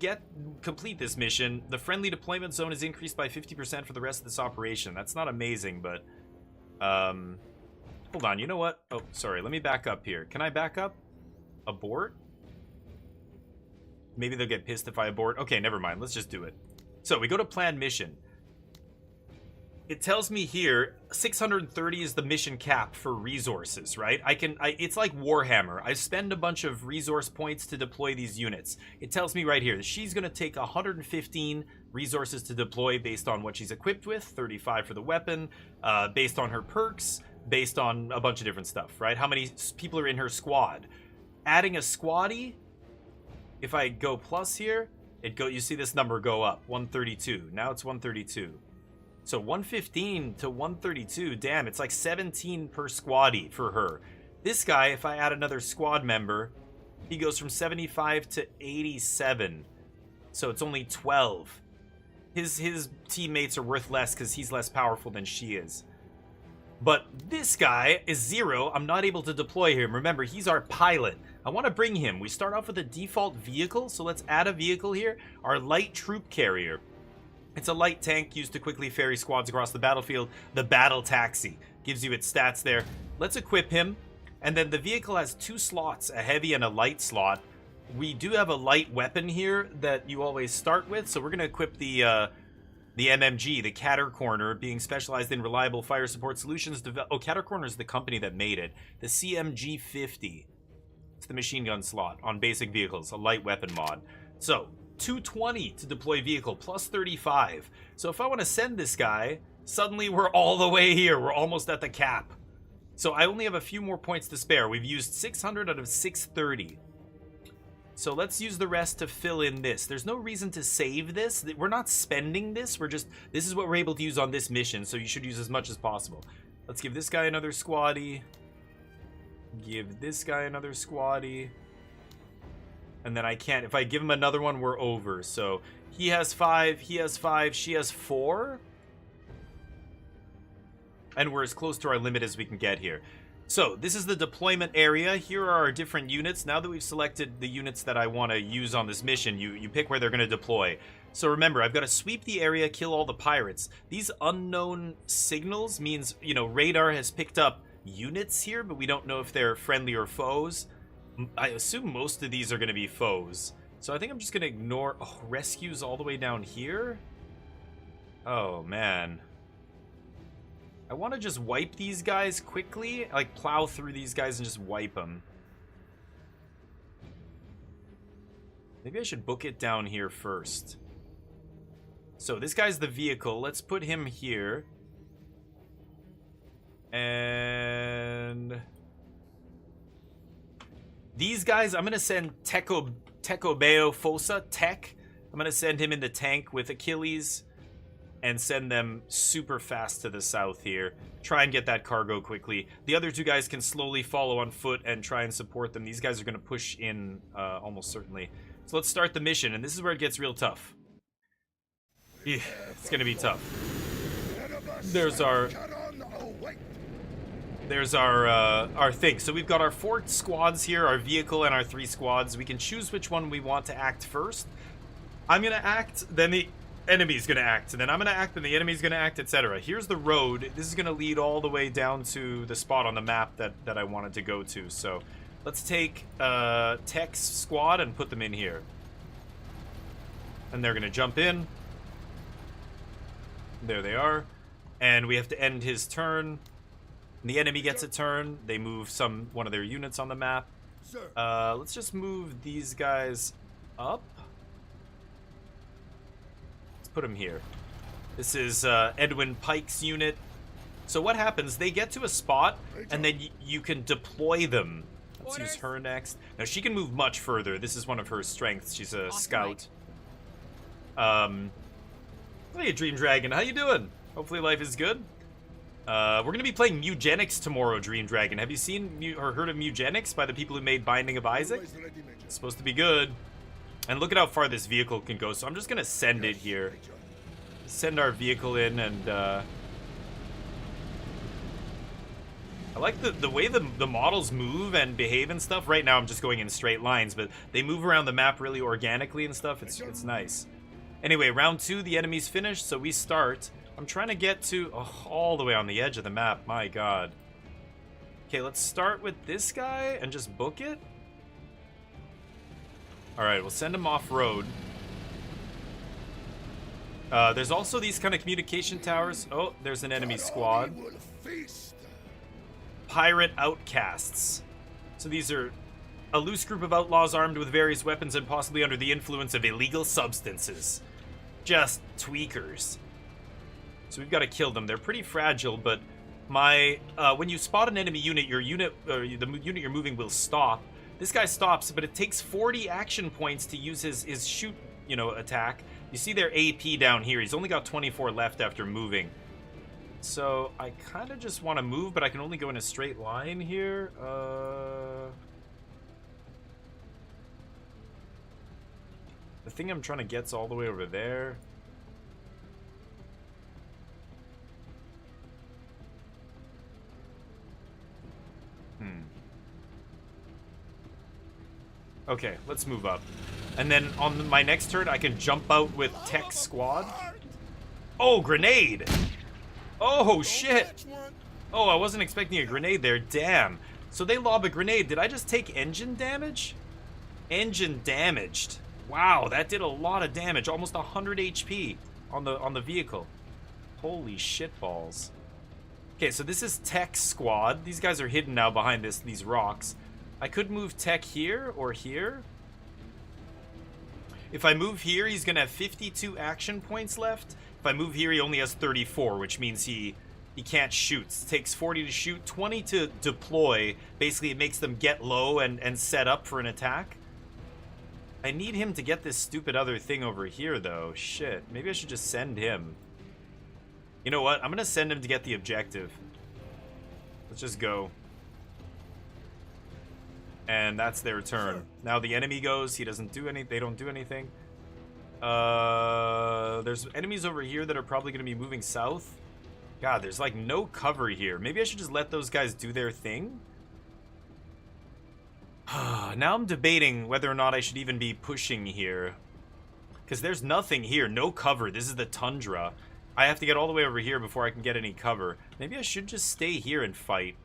complete this mission, the friendly deployment zone is increased by 50% for the rest of this operation. That's not amazing, but... hold on, you know what? Oh, sorry, let me back up here. Can I back up? Abort? Maybe they'll get pissed if I abort. Okay, never mind. Let's just do it. So, we go to plan mission. It tells me here, 630 is the mission cap for resources, right? It's like Warhammer. I spend a bunch of resource points to deploy these units. It tells me right here that she's going to take 115 resources to deploy based on what she's equipped with, 35 for the weapon, based on her perks, based on a bunch of different stuff, right? How many people are in her squad. Adding a squaddy, if I go plus here, you see this number go up, 132. Now it's 132. So 115 to 132, damn, it's like 17 per squaddy for her. This guy, if I add another squad member, he goes from 75 to 87. So it's only 12. His teammates are worth less because he's less powerful than she is. But this guy is 0. I'm not able to deploy him. Remember, he's our pilot. I want to bring him. We start off with a default vehicle, so let's add a vehicle here. Our light troop carrier. It's a light tank used to quickly ferry squads across the battlefield. The battle taxi gives you its stats there. Let's equip him. And then the vehicle has 2 slots, a heavy and a light slot. We do have a light weapon here that you always start with, so we're going to equip the MMG, the Catercorner, being specialized in reliable fire support solutions. Catercorner is the company that made it. The CMG 50. It's the machine gun slot on basic vehicles, a light weapon mod. So, 220 to deploy vehicle, plus 35. So if I want to send this guy, suddenly we're all the way here. We're almost at the cap. So I only have a few more points to spare. We've used 600 out of 630. So let's use the rest to fill in this. There's no reason to save this. We're not spending this. This is what we're able to use on this mission, so you should use as much as possible. Let's give this guy another squaddy. Give this guy another squaddy. And then I can't. If I give him another one, we're over. So he has 5, he has 5, she has 4. And we're as close to our limit as we can get here. So this is the deployment area. Here are our different units. Now that we've selected the units that I want to use on this mission, you pick where they're going to deploy. So remember, I've got to sweep the area, kill all the pirates. These unknown signals means, you know, radar has picked up units here, but we don't know if they're friendly or foes. I assume most of these are going to be foes. So I think I'm just going to ignore... Oh, rescues all the way down here? Oh, man. I want to just wipe these guys quickly. Like, plow through these guys and just wipe them. Maybe I should book it down here first. So this guy's the vehicle. Let's put him here. And these guys, I'm going to send Tecobeo Fosa, Tech. I'm going to send him in the tank with Achilles and send them super fast to the south here. Try and get that cargo quickly. The other two guys can slowly follow on foot and try and support them. These guys are going to push in almost certainly. So let's start the mission, and this is where it gets real tough. Yeah, it's gonna be tough. There's our thing. So we've got our 4 squads here, our vehicle and our 3 squads. We can choose which one we want to act first. I'm gonna act, then the enemy's gonna act, and then I'm gonna act, then the enemy's gonna act, etc. Here's the road. This is gonna lead all the way down to the spot on the map that I wanted to go to. So let's take Tech's squad and put them in here. And they're gonna jump in. There they are. And we have to end his turn. The enemy gets a turn. They move one of their units on the map. Let's just move these guys up. Let's put them here. This is Edwin Pike's unit. So what happens, they get to a spot, and then you can deploy them. Let's use her next. Now, she can move much further. This is one of her strengths. She's a scout. Hey, Dream Dragon, how you doing? Hopefully life is good. We're going to be playing Mugenics tomorrow, Dream Dragon. Have you seen or heard of Mugenics by the people who made Binding of Isaac? It's supposed to be good. And look at how far this vehicle can go. So I'm just going to send it here. Send our vehicle in, and I like the way the models move and behave and stuff. Right now I'm just going in straight lines, but they move around the map really organically and stuff. It's nice. Anyway, round 2, the enemy's finished, so we start. I'm trying to get to all the way on the edge of the map. My god. Okay, let's start with this guy and just book it. Alright, we'll send him off-road. There's also these kind of communication towers. Oh, there's an enemy squad. Pirate outcasts. So these are a loose group of outlaws armed with various weapons and possibly under the influence of illegal substances. Just tweakers. So we've got to kill them. They're pretty fragile, but when you spot an enemy unit, the unit you're moving will stop. This guy stops, but it takes 40 action points to use his shoot, attack. You see their AP down here. He's only got 24 left after moving. So I kind of just want to move, but I can only go in a straight line here. The thing I'm trying to get's all the way over there. Okay, let's move up. And then on my next turn, I can jump out with Tech Squad. Oh, grenade! Oh, shit! Oh, I wasn't expecting a grenade there. Damn. So they lob a grenade. Did I just take engine damage? Engine damaged. Wow, that did a lot of damage. Almost 100 HP on the vehicle. Holy shitballs. Okay, so this is Tech Squad. These guys are hidden now behind these rocks. I could move Tech here or here. If I move here, he's going to have 52 action points left. If I move here, he only has 34, which means he can't shoot. It takes 40 to shoot, 20 to deploy. Basically, it makes them get low and set up for an attack. I need him to get this stupid other thing over here, though. Shit. Maybe I should just send him. You know what? I'm going to send him to get the objective. Let's just go. And that's their turn. Now the enemy goes. He doesn't do anything. They don't do anything. There's enemies over here that are probably going to be moving south. God, there's like no cover here. Maybe I should just let those guys do their thing. Now I'm debating whether or not I should even be pushing here. Because there's nothing here. No cover. This is the tundra. I have to get all the way over here before I can get any cover. Maybe I should just stay here and fight.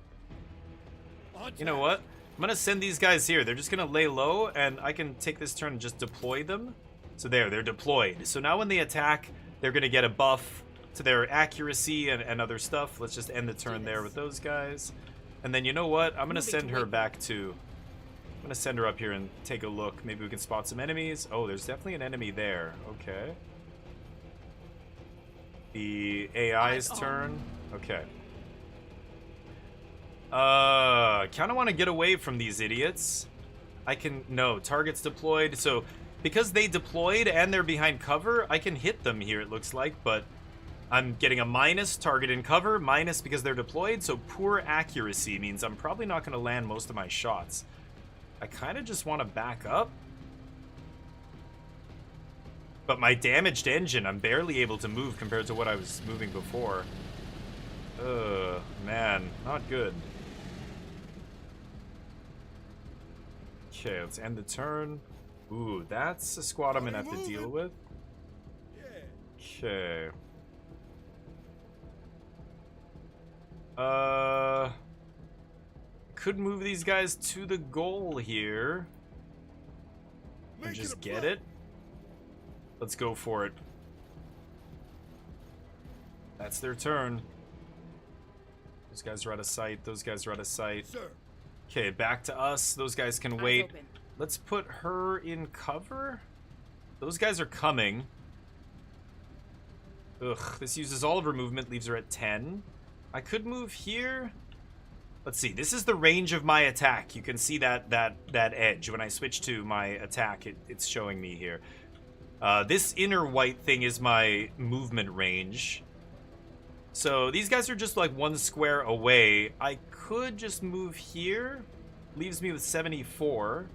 You know what? I'm gonna send these guys here. They're just gonna lay low, and I can take this turn and just deploy them. So there, they're deployed. So now when they attack, they're gonna get a buff to their accuracy and other stuff. Let's just end the turn there with those guys. And then you know what? I'm gonna send her back to... I'm gonna send her up here and take a look. Maybe we can spot some enemies. Oh, there's definitely an enemy there. Okay. The AI's turn. Okay. Kind of want to get away from these idiots. I can... No, target's deployed. So, because they deployed and they're behind cover, I can hit them here, it looks like. But I'm getting a minus, target in cover, minus because they're deployed. So, poor accuracy means I'm probably not going to land most of my shots. I kind of just want to back up. But my damaged engine, I'm barely able to move compared to what I was moving before. Ugh, man, not good. Okay, let's end the turn. Ooh, that's a squad I'm gonna have to deal with. Okay. Could move these guys to the goal here. And just get it. Let's go for it. That's their turn. Those guys are out of sight. Those guys are out of sight. Okay, back to us. Those guys can wait. Let's put her in cover. Those guys are coming. Ugh, this uses all of her movement, leaves her at 10. I could move here. Let's see. This is the range of my attack. You can see that edge. When I switch to my attack, it's showing me here. This inner white thing is my movement range. So these guys are just like one square away. I could just move here. Leaves me with 74.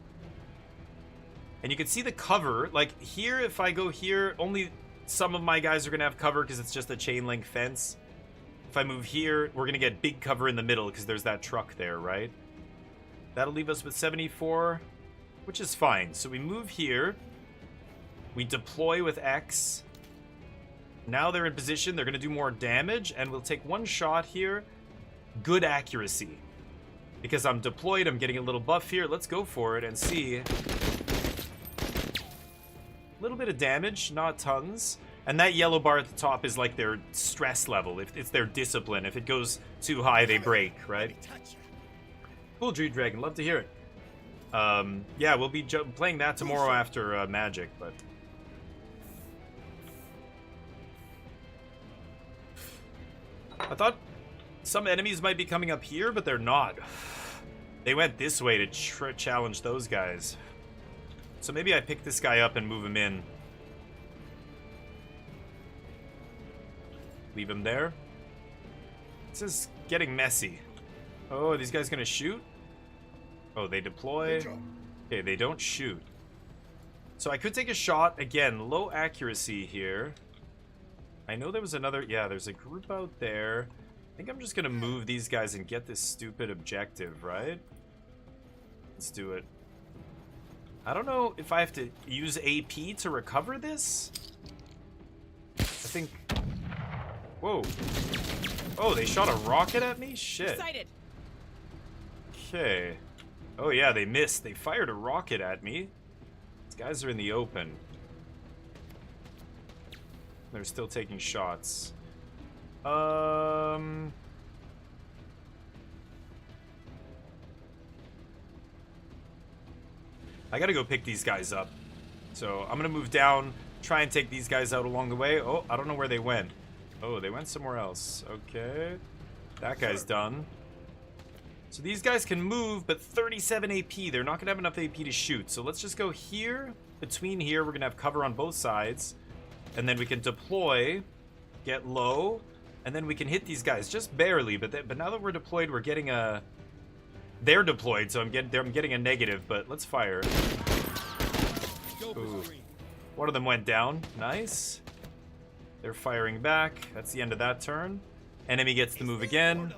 And you can see the cover. Like here, if I go here, only some of my guys are going to have cover because it's just a chain link fence. If I move here, we're going to get big cover in the middle because there's that truck there, right? That'll leave us with 74, which is fine. So we move here. We deploy with X. Now they're in position. They're going to do more damage, and we'll take one shot here. Good accuracy. Because I'm deployed, I'm getting a little buff here. Let's go for it and see. A little bit of damage, not tons. And that yellow bar at the top is like their stress level. If it's their discipline. If it goes too high, they break, right? Cool, Dream Dragon. Love to hear it. Yeah, we'll be playing that tomorrow after Magic, but... I thought some enemies might be coming up here, but they're not. They went this way to challenge those guys. So maybe I pick this guy up and move him in. Leave him there. This is getting messy. Oh, are these guys gonna shoot? Oh, they deploy. Okay, they don't shoot. So I could take a shot. Again, low accuracy here. I know there was another... Yeah, there's a group out there. I think I'm just gonna move these guys and get this stupid objective, right? Let's do it. I don't know if I have to use AP to recover this. I think... Whoa. Oh, they shot a rocket at me? Shit. Excited. Okay. Oh yeah, they missed. They fired a rocket at me. These guys are in the open. They're still taking shots. I gotta go pick these guys up. So I'm gonna move down, try and take these guys out along the way. Oh, I don't know where they went. Oh, they went somewhere else. Okay. That guy's done. So these guys can move, but 37 AP. They're not gonna have enough AP to shoot. So let's just go here. Between here, we're gonna have cover on both sides. And then we can deploy, get low, and then we can hit these guys just barely. But now that we're deployed, we're getting a... They're deployed, so I'm getting a negative. But let's fire. Ooh. One of them went down. Nice. They're firing back. That's the end of that turn. Enemy gets to move again.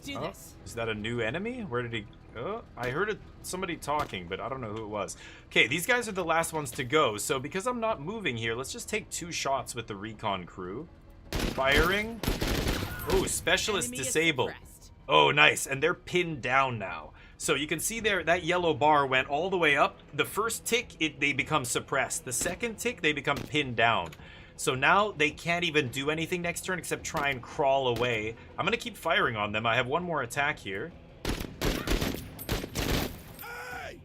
do this. Is that a new enemy? Where did he... Oh, I heard somebody talking, but I don't know who it was. Okay, these guys are the last ones to go. So because I'm not moving here, let's just take 2 shots with the recon crew. Firing. Oh, specialist Enemy is disabled. suppressed. Oh, nice. And they're pinned down now. So you can see there, that yellow bar went all the way up. The first tick, they become suppressed. The second tick, they become pinned down. So now they can't even do anything next turn except try and crawl away. I'm going to keep firing on them. I have one more attack here. Hey!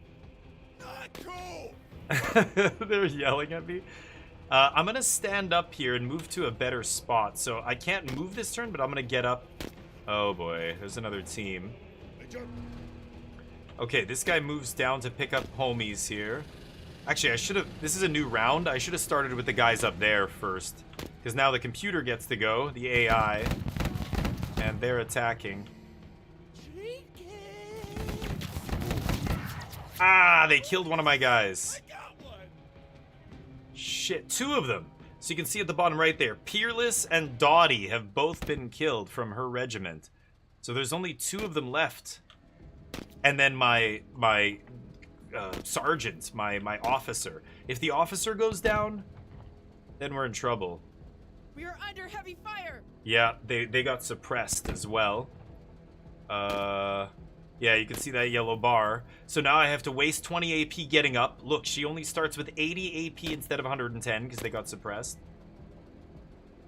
Not cool! They're yelling at me. I'm going to stand up here and move to a better spot. So I can't move this turn, but I'm going to get up. Oh boy, there's another team. Okay, this guy moves down to pick up homies here. Actually, I should have... This is a new round. I should have started with the guys up there first. Because now the computer gets to go, the AI. And they're attacking. Ah, they killed one of my guys. Shit, 2 of them. So you can see at the bottom right there, Peerless and Dottie have both been killed from her regiment. So there's only 2 of them left. And then my sergeant, my officer. If the officer goes down, then we're in trouble. We are under heavy fire. Yeah, they got suppressed as well. Yeah, you can see that yellow bar. So now I have to waste 20 AP getting up. Look, she only starts with 80 AP instead of 110 because they got suppressed.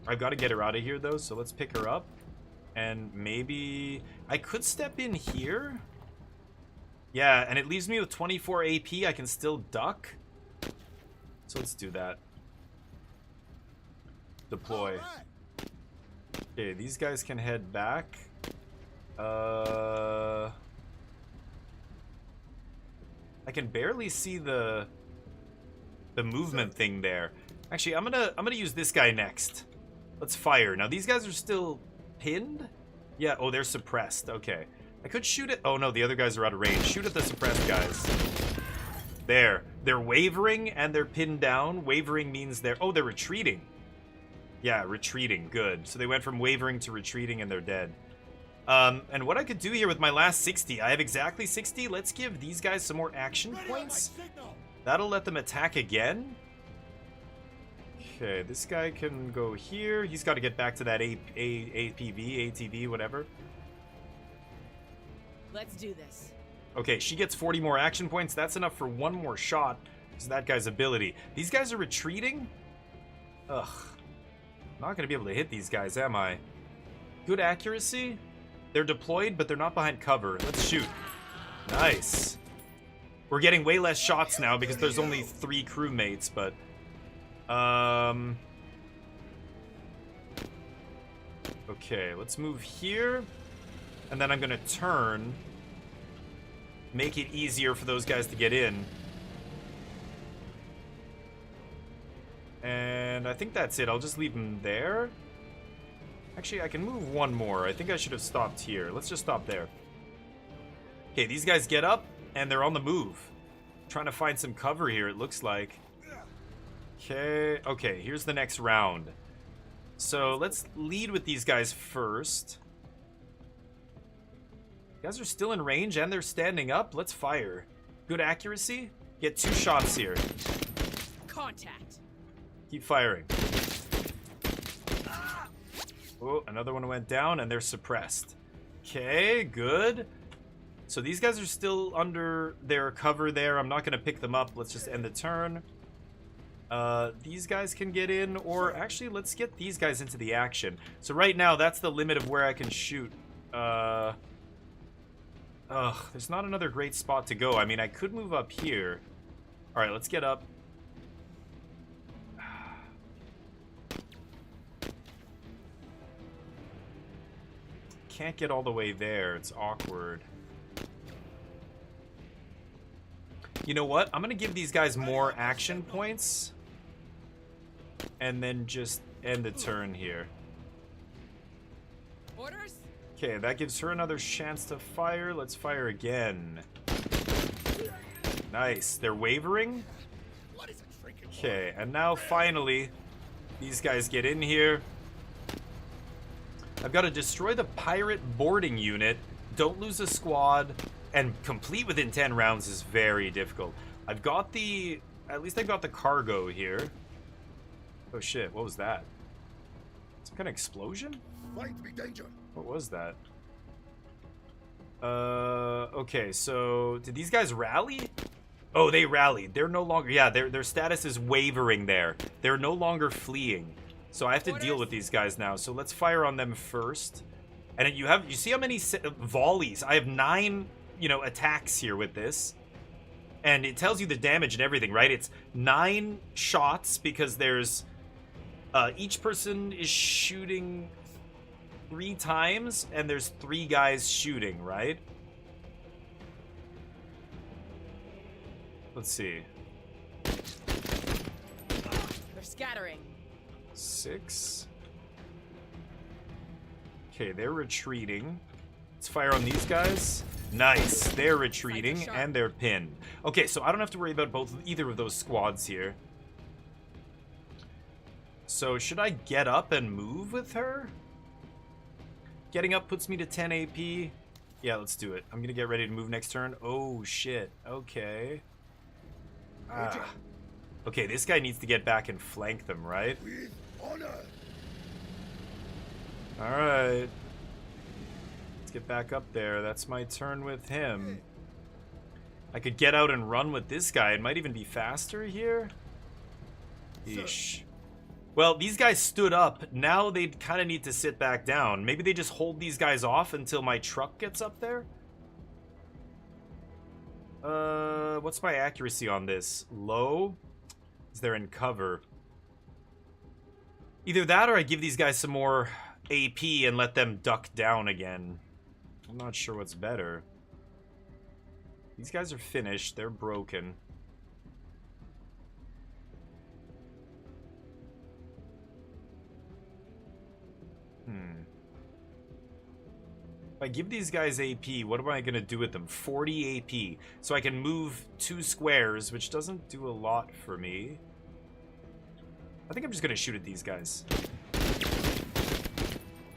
I've got to get her out of here though, so let's pick her up. And maybe I could step in here. Yeah, and it leaves me with 24 AP. I can still duck. So let's do that. Deploy. Okay, these guys can head back. I can barely see the movement thing there. Actually, I'm gonna use this guy next. Let's fire. Now these guys are still pinned? Yeah, oh, they're suppressed. Okay. I could shoot it. Oh no, the other guys are out of range. Shoot at the suppressed guys. There. They're wavering and they're pinned down. Wavering means they're... Oh, they're retreating. Yeah, retreating. Good. So they went from wavering to retreating and they're dead. And what I could do here with my last 60, I have exactly 60. Let's give these guys some more action points. That'll let them attack again. Okay, this guy can go here. He's got to get back to that ATV, whatever. Let's do this. Okay, she gets 40 more action points. That's enough for one more shot. This is that guy's ability. These guys are retreating? Ugh. Not going to be able to hit these guys, am I? Good accuracy. They're deployed, but they're not behind cover. Let's shoot. Nice. We're getting way less shots now because there's only 3 crewmates, but... Okay, let's move here. And then I'm going to turn. Make it easier for those guys to get in. And I think that's it. I'll just leave them there. Actually, I can move one more. I think I should have stopped here. Let's just stop there. Okay, these guys get up, and they're on the move. Trying to find some cover here, it looks like. Okay, here's the next round. So let's lead with these guys first. You guys are still in range, and they're standing up. Let's fire. Good accuracy. Get 2 shots here. Contact. Keep firing. Oh, another one went down, and they're suppressed. Okay, good. So these guys are still under their cover there. I'm not going to pick them up. Let's just end the turn. These guys can get in, or actually, let's get these guys into the action. So right now, that's the limit of where I can shoot. There's not another great spot to go. I mean, I could move up here. All right, let's get up. Can't get all the way there. It's awkward. You know what? I'm going to give these guys more action points. And then just end the turn here. Orders? Okay, that gives her another chance to fire. Let's fire again. Nice. They're wavering. Okay, and now finally, these guys get in here. I've got to destroy the pirate boarding unit, don't lose a squad, and complete within 10 rounds is very difficult. I've got the... At least I got the cargo here. Oh shit, what was that? Some kind of explosion? Find me danger. What was that? Okay, so did these guys rally? Oh, they rallied. They're no longer... Yeah, their status is wavering there. They're no longer fleeing. So I have to deal with these guys now. So let's fire on them first. And you see how many volleys? I have 9, you know, attacks here with this. And it tells you the damage and everything, right? It's 9 shots because there's... each person is shooting 3 times, and there's 3 guys shooting, right? Let's see. They're scattering. 6. Okay, they're retreating. Let's fire on these guys. Nice. They're retreating, and they're pinned. Okay, so I don't have to worry about either of those squads here. So, should I get up and move with her? Getting up puts me to 10 AP. Yeah, let's do it. I'm gonna get ready to move next turn. Oh, shit. Okay. Ah. Okay, this guy needs to get back and flank them, right? With honor. Alright. Let's get back up there. That's my turn with him. I could get out and run with this guy. It might even be faster here. Yeesh. Well, these guys stood up. Now they kind of need to sit back down. Maybe they just hold these guys off until my truck gets up there? What's my accuracy on this? Low? Is they're in cover. Either that or I give these guys some more AP and let them duck down again. I'm not sure what's better. These guys are finished. They're broken. If I give these guys AP, what am I going to do with them? 40 AP. So I can move 2 squares, which doesn't do a lot for me. I think I'm just going to shoot at these guys.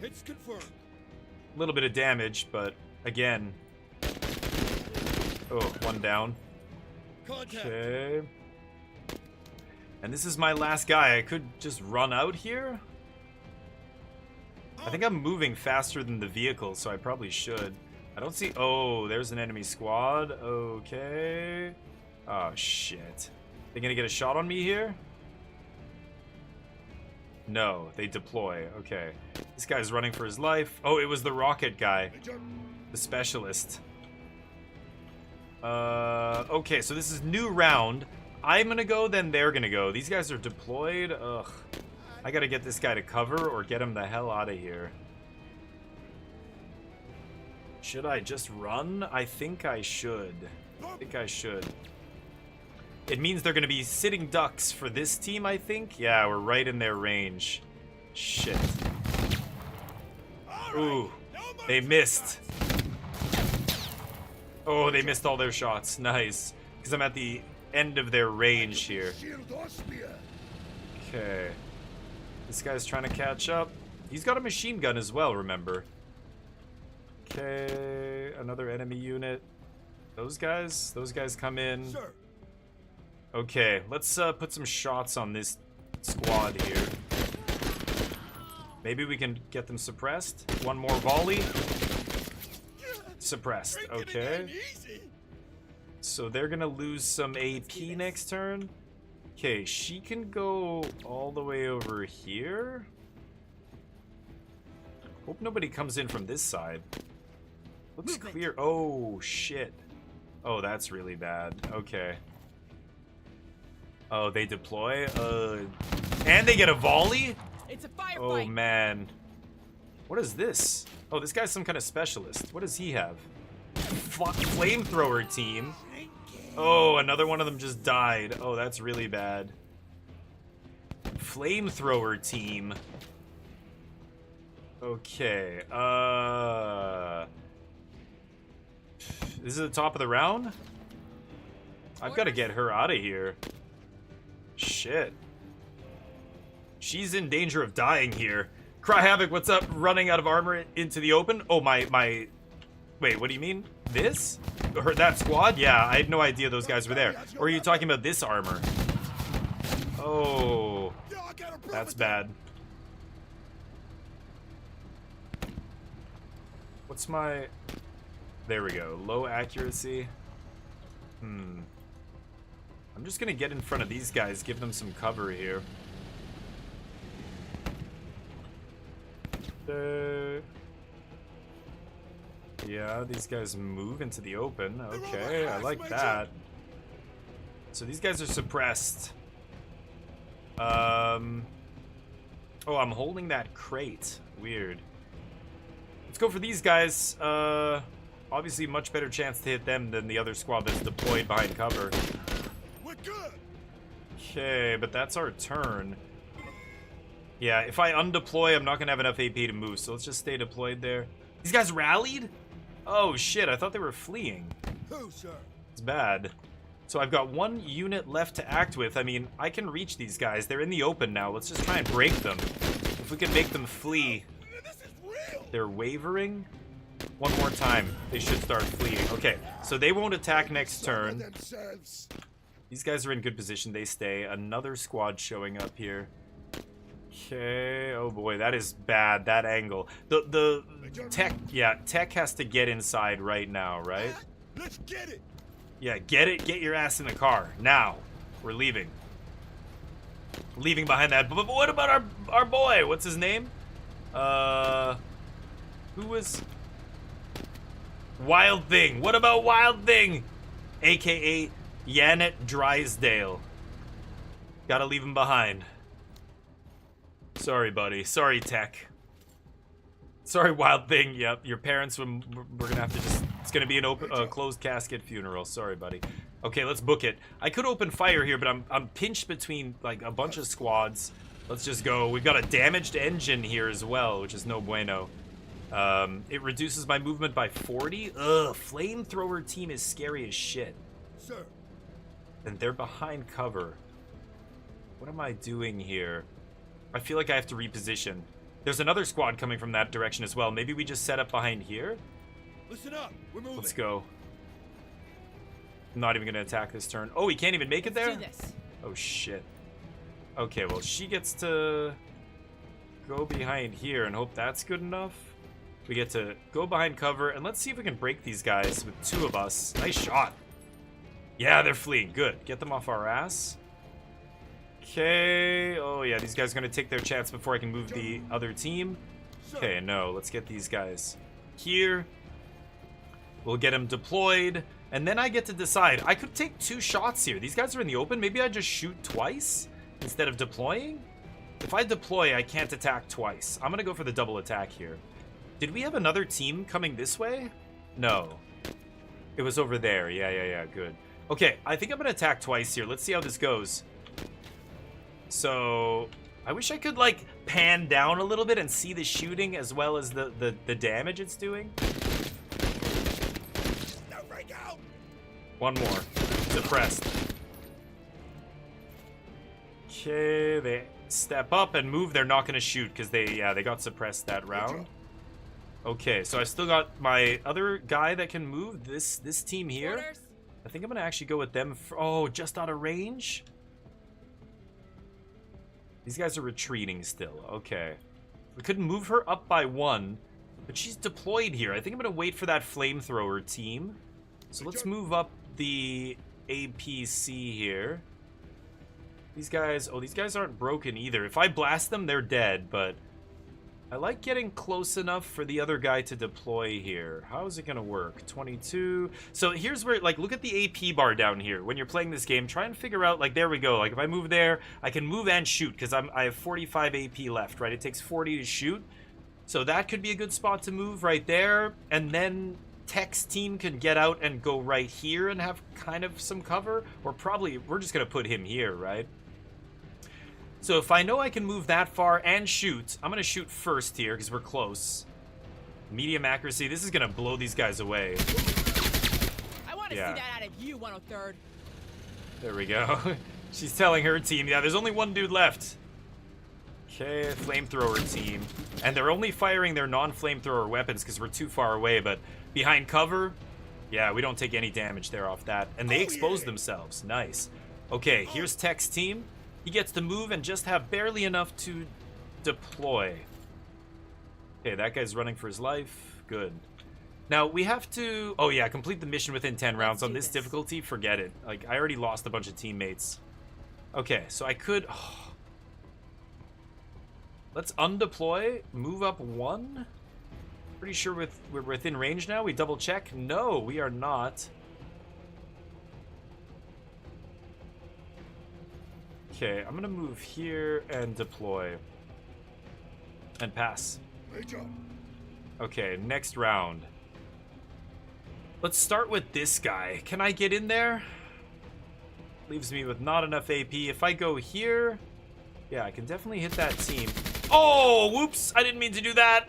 Hits confirmed. A little bit of damage, but again... Oh, 1 down. Okay. And this is my last guy. I could just run out here. I think I'm moving faster than the vehicle, so I probably should. I don't see... Oh, there's an enemy squad. Okay. Oh, shit. They gonna get a shot on me here? No, they deploy. Okay. This guy's running for his life. Oh, it was the rocket guy. The specialist. Okay, so this is new round. I'm gonna go, then they're gonna go. These guys are deployed. Ugh. I gotta get this guy to cover or get him the hell out of here. Should I just run? I think I should. It means they're gonna be sitting ducks for this team, I think. Yeah, we're right in their range. Shit. Ooh, they missed. Oh, they missed all their shots. Nice. Because I'm at the end of their range here. Okay. This guy's trying to catch up. He's got a machine gun as well, remember. Okay, another enemy unit. Those guys come in. Okay, let's put some shots on this squad here. Maybe we can get them suppressed. 1 more volley. Suppressed, okay. So they're gonna lose some AP next turn. Okay, she can go all the way over here. Hope nobody comes in from this side. Looks clear. Oh, shit. Oh, that's really bad. Okay. Oh, they deploy? And they get a volley? It's a firefight. Oh, man. What is this? Oh, this guy's some kind of specialist. What does he have? Flamethrower team. Oh, another one of them just died. Oh, that's really bad. Flamethrower team. Okay. This is the top of the round? I've got to get her out of here. Shit. She's in danger of dying here. Cry Havoc, what's up? Running out of armor into the open. Oh, my... Wait, what do you mean? This? Or that squad? Yeah, I had no idea those guys were there. Or are you talking about this armor? Oh, that's bad. What's my... There we go. Low accuracy. I'm just gonna get in front of these guys, give them some cover here. Yeah, these guys move into the open. Okay, I like that. So these guys are suppressed. Oh, I'm holding that crate. Weird. Let's go for these guys. Obviously much better chance to hit them than the other squad that's deployed behind cover. We're good. Okay, but that's our turn. Yeah, if I undeploy, I'm not gonna have enough AP to move, so let's just stay deployed there. These guys rallied? Oh shit, I thought they were fleeing. Who, sir? It's bad. So I've got one unit left to act with. I mean, I can reach these guys. They're in the open now. Let's just try and break them. If we can make them flee. This is real. They're wavering. One more time. They should start fleeing. Okay, so they won't attack next turn. Themselves. These guys are in good position. They stay. Another squad showing up here. Okay. Oh boy, that is bad. That angle. The tech. Yeah, tech has to get inside right now, right? Let's get it. Yeah, get it. Get your ass in the car now. We're leaving. Leaving behind that. But what about our boy? What's his name? Who was Wild Thing? What about Wild Thing? AKA Janet Drysdale. Gotta leave him behind. Sorry, buddy. Sorry, Tech. Sorry, Wild Thing. Yep, your parents we're gonna have to just... It's gonna be an open, closed casket funeral. Sorry, buddy. Okay, let's book it. I could open fire here, but I'm pinched between like a bunch of squads. Let's just go. We've got a damaged engine here as well, which is no bueno. It reduces my movement by 40. Ugh, flamethrower team is scary as shit. Sir. And they're behind cover. What am I doing here? I feel like I have to reposition. There's another squad coming from that direction as well. Maybe we just set up behind here? Listen up. We're moving. Let's go. I'm not even gonna attack this turn. Oh, he can't even make it there? Do this. Oh shit. Okay, well she gets to go behind here and hope that's good enough. We get to go behind cover and let's see if we can break these guys with two of us. Nice shot. Yeah, they're fleeing. Good. Get them off our ass. Okay. Oh yeah, these guys are gonna take their chance before I can move the other team. Okay, no. Let's get these guys here. We'll get them deployed. And then I get to decide. I could take 2 shots here. These guys are in the open. Maybe I just shoot twice instead of deploying. If I deploy, I can't attack twice. I'm gonna go for the double attack here. Did we have another team coming this way? No. It was over there. Yeah, good. Okay, I think I'm gonna attack twice here. Let's see how this goes. So, I wish I could, like, pan down a little bit and see the shooting as well as the damage it's doing. One more. Suppressed. Okay, they step up and move. They're not gonna shoot because they got suppressed that round. Okay, so I still got my other guy that can move. This team here. Orders. I think I'm gonna actually go with them. Oh, just out of range. These guys are retreating still. Okay, we couldn't move her up by 1, but she's deployed here. I think I'm gonna wait for that flamethrower team. So let's move up the APC here. These guys, oh, these guys aren't broken either. If I blast them, they're dead, but I like getting close enough for the other guy to deploy here. How is it gonna work? 22. So here's where, like, look at the AP bar down here. When you're playing this game, try and figure out, like, there we go. Like, if I move there, I can move and shoot because I have 45 AP left, right? It takes 40 to shoot. So that could be a good spot to move right there. And then Tech's team can get out and go right here and have kind of some cover. Or probably, we're just gonna put him here, right? So if I know I can move that far and shoot, I'm gonna shoot first here because we're close. Medium accuracy. This is gonna blow these guys away. I want to Yeah. see that out of you, 103rd. There we go. She's telling her team, yeah, there's only one dude left. Okay, flamethrower team. And they're only firing their non-flamethrower weapons because we're too far away, but behind cover, yeah, we don't take any damage there off that. And they expose themselves. Nice. Okay, here's Tech's team. He gets to move and just have barely enough to deploy. Okay, that guy's running for his life. Good. Now, we have to... Oh, yeah, complete the mission within 10 rounds. On this difficulty, forget it. Like, I already lost a bunch of teammates. Okay, so I could... Oh. Let's undeploy, move up 1. Pretty sure we're within range now. We double check. No, we are not. Okay, I'm gonna move here and deploy. And pass. Okay, next round. Let's start with this guy. Can I get in there? Leaves me with not enough AP. If I go here... Yeah, I can definitely hit that team. Oh, whoops! I didn't mean to do that.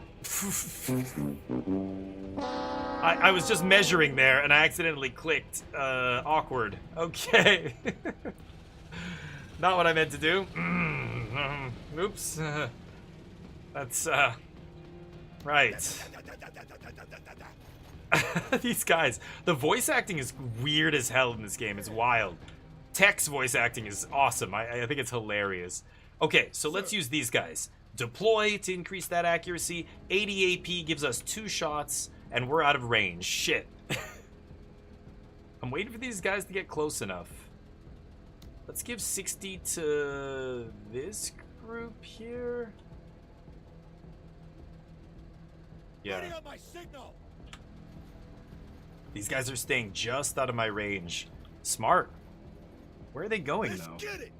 I was just measuring there, and I accidentally clicked. Awkward. Okay. Not what I meant to do. Oops. That's, right. These guys. The voice acting is weird as hell in this game. It's wild. Tech's voice acting is awesome. I think it's hilarious. Okay, so let's use these guys. Deploy to increase that accuracy. 80 AP gives us 2 shots, and we're out of range. Shit. I'm waiting for these guys to get close enough. Let's give 60 to this group here. Yeah. These guys are staying just out of my range. Smart. Where are they going, though? Get it.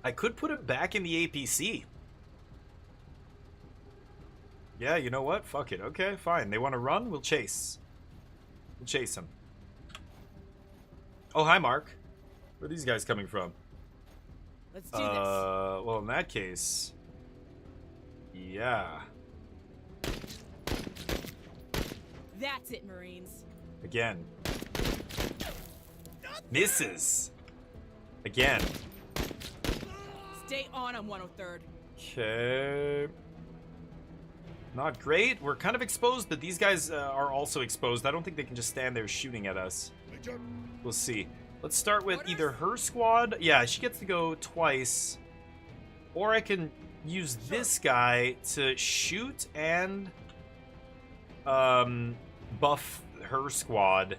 I could put it back in the APC. Yeah, you know what? Fuck it. Okay, fine. They want to run? We'll chase. We'll chase them. Oh, hi, Mark. Where are these guys coming from? Let's do this. Well, in that case... Yeah. That's it, Marines. Again. Misses. Again. Stay on 103rd. Okay. Not great. We're kind of exposed, but these guys are also exposed. I don't think they can just stand there shooting at us. We'll see. Let's start with either her squad. Yeah, she gets to go twice. Or I can use this guy to shoot and buff her squad.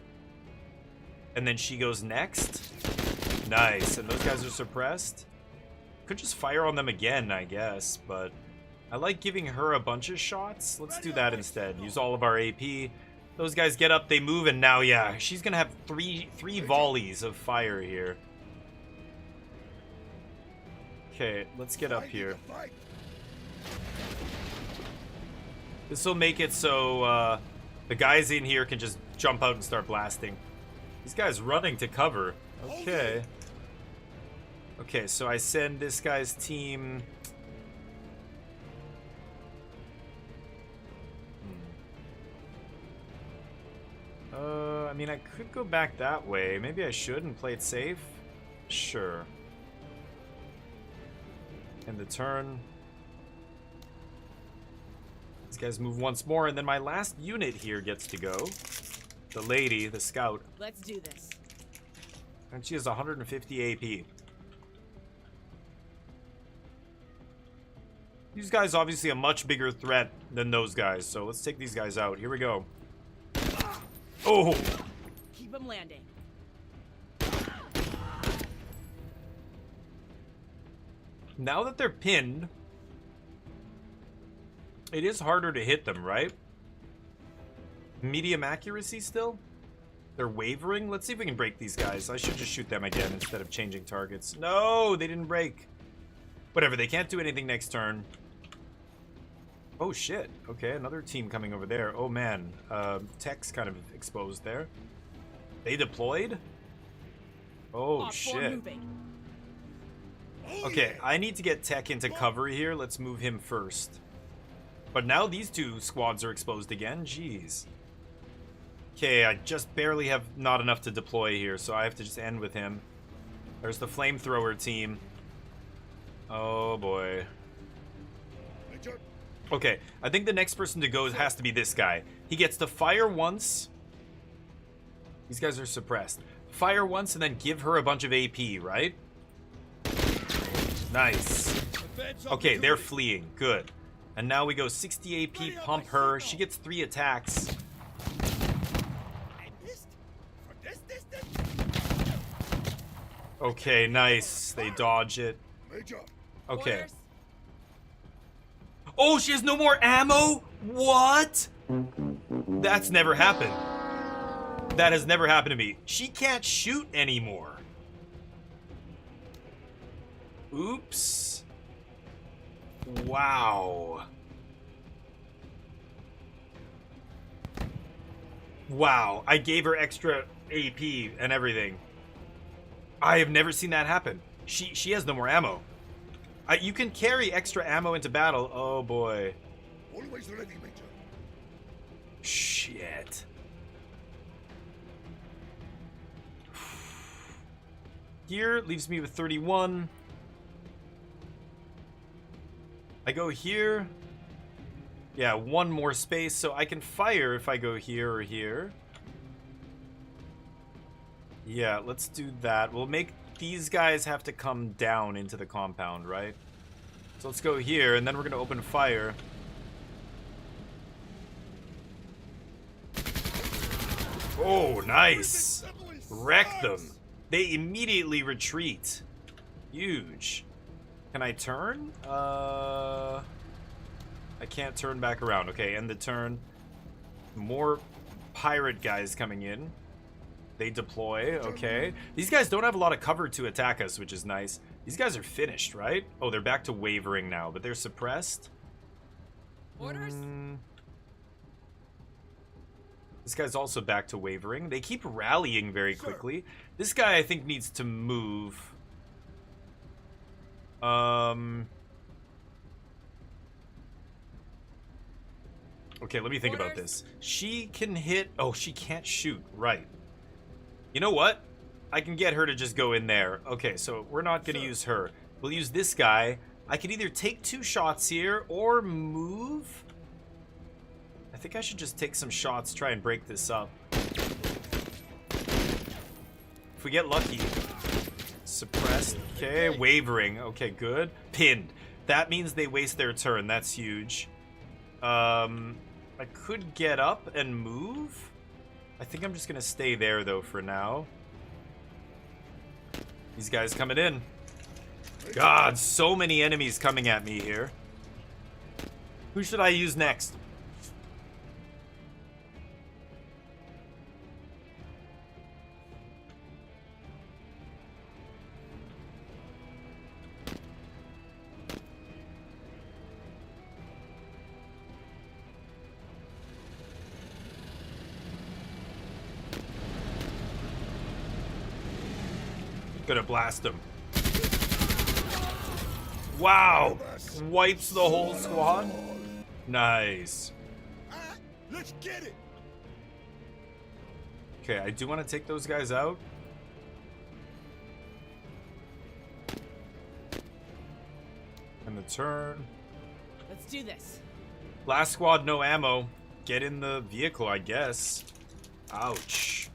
And then she goes next. Nice. And those guys are suppressed. Could just fire on them again, I guess, but I like giving her a bunch of shots. Let's do that instead. Use all of our AP. Those guys get up, they move, and now, yeah, she's gonna have three volleys of fire here. Okay, let's get up here. This will make it so the guys in here can just jump out and start blasting. These guys running to cover. Okay. Okay, so I send this guy's team... I mean, I could go back that way. Maybe I should and play it safe. Sure. End the turn. These guys move once more, and then my last unit here gets to go. The lady, the scout. Let's do this. And she has 150 AP. These guys obviously a much bigger threat than those guys, so let's take these guys out. Here we go. Oh! Keep them landing. Now that they're pinned, it is harder to hit them, right? Medium accuracy still? They're wavering? Let's see if we can break these guys. I should just shoot them again instead of changing targets. No, they didn't break. Whatever, they can't do anything next turn. Oh shit, okay, another team coming over there. Oh man, Tech's kind of exposed there. They deployed? Oh shit. Okay, I need to get Tech into cover here. Let's move him first. But now these two squads are exposed again, jeez. Okay, I just barely have not enough to deploy here, so I have to just end with him. There's the flamethrower team. Oh boy. Okay, I think the next person to go has to be this guy. He gets to fire once. These guys are suppressed. Fire once and then give her a bunch of AP, right? Nice. Okay, they're fleeing. Good. And now we go 60 AP, pump her. She gets 3 attacks. Okay, nice. They dodge it. Okay. Orders. Oh, she has no more ammo? What? That's never happened. That has never happened to me. She can't shoot anymore. Oops. Wow. Wow, I gave her extra AP and everything. I have never seen that happen. She has no more ammo. You can carry extra ammo into battle. Oh boy. Always ready, Major. Shit. Here leaves me with 31. I go here. Yeah, 1 more space, so I can fire if I go here or here. Yeah, let's do that. We'll make these guys have to come down into the compound, right? So let's go here, and then we're gonna open fire. Oh, nice. Wreck them. They immediately retreat. Huge. Can I turn? I can't turn back around. Okay, end the turn. More pirate guys coming in. They deploy. Okay. These guys don't have a lot of cover to attack us, which is nice. These guys are finished, right? Oh, they're back to wavering now, but they're suppressed. Orders. This guy's also back to wavering. They keep rallying very quickly. This guy, I think, needs to move. Okay, let me think about this. She can hit... Oh, she can't shoot. Right. You know what? I can get her to just go in there. Okay, so we're not going to use her. We'll use this guy. I can either take 2 shots here or move. I think I should just take some shots, try and break this up. If we get lucky. Suppressed. Okay, wavering. Okay, good. Pinned. That means they waste their turn. That's huge. I could get up and move. I think I'm just gonna stay there though for now. These guys coming in. God, so many enemies coming at me here. Who should I use next? Gonna blast him. Wow! Wipes the whole squad. Nice. Let's get it. Okay, I do want to take those guys out. And the turn. Let's do this. Last squad, no ammo. Get in the vehicle, I guess. Ouch.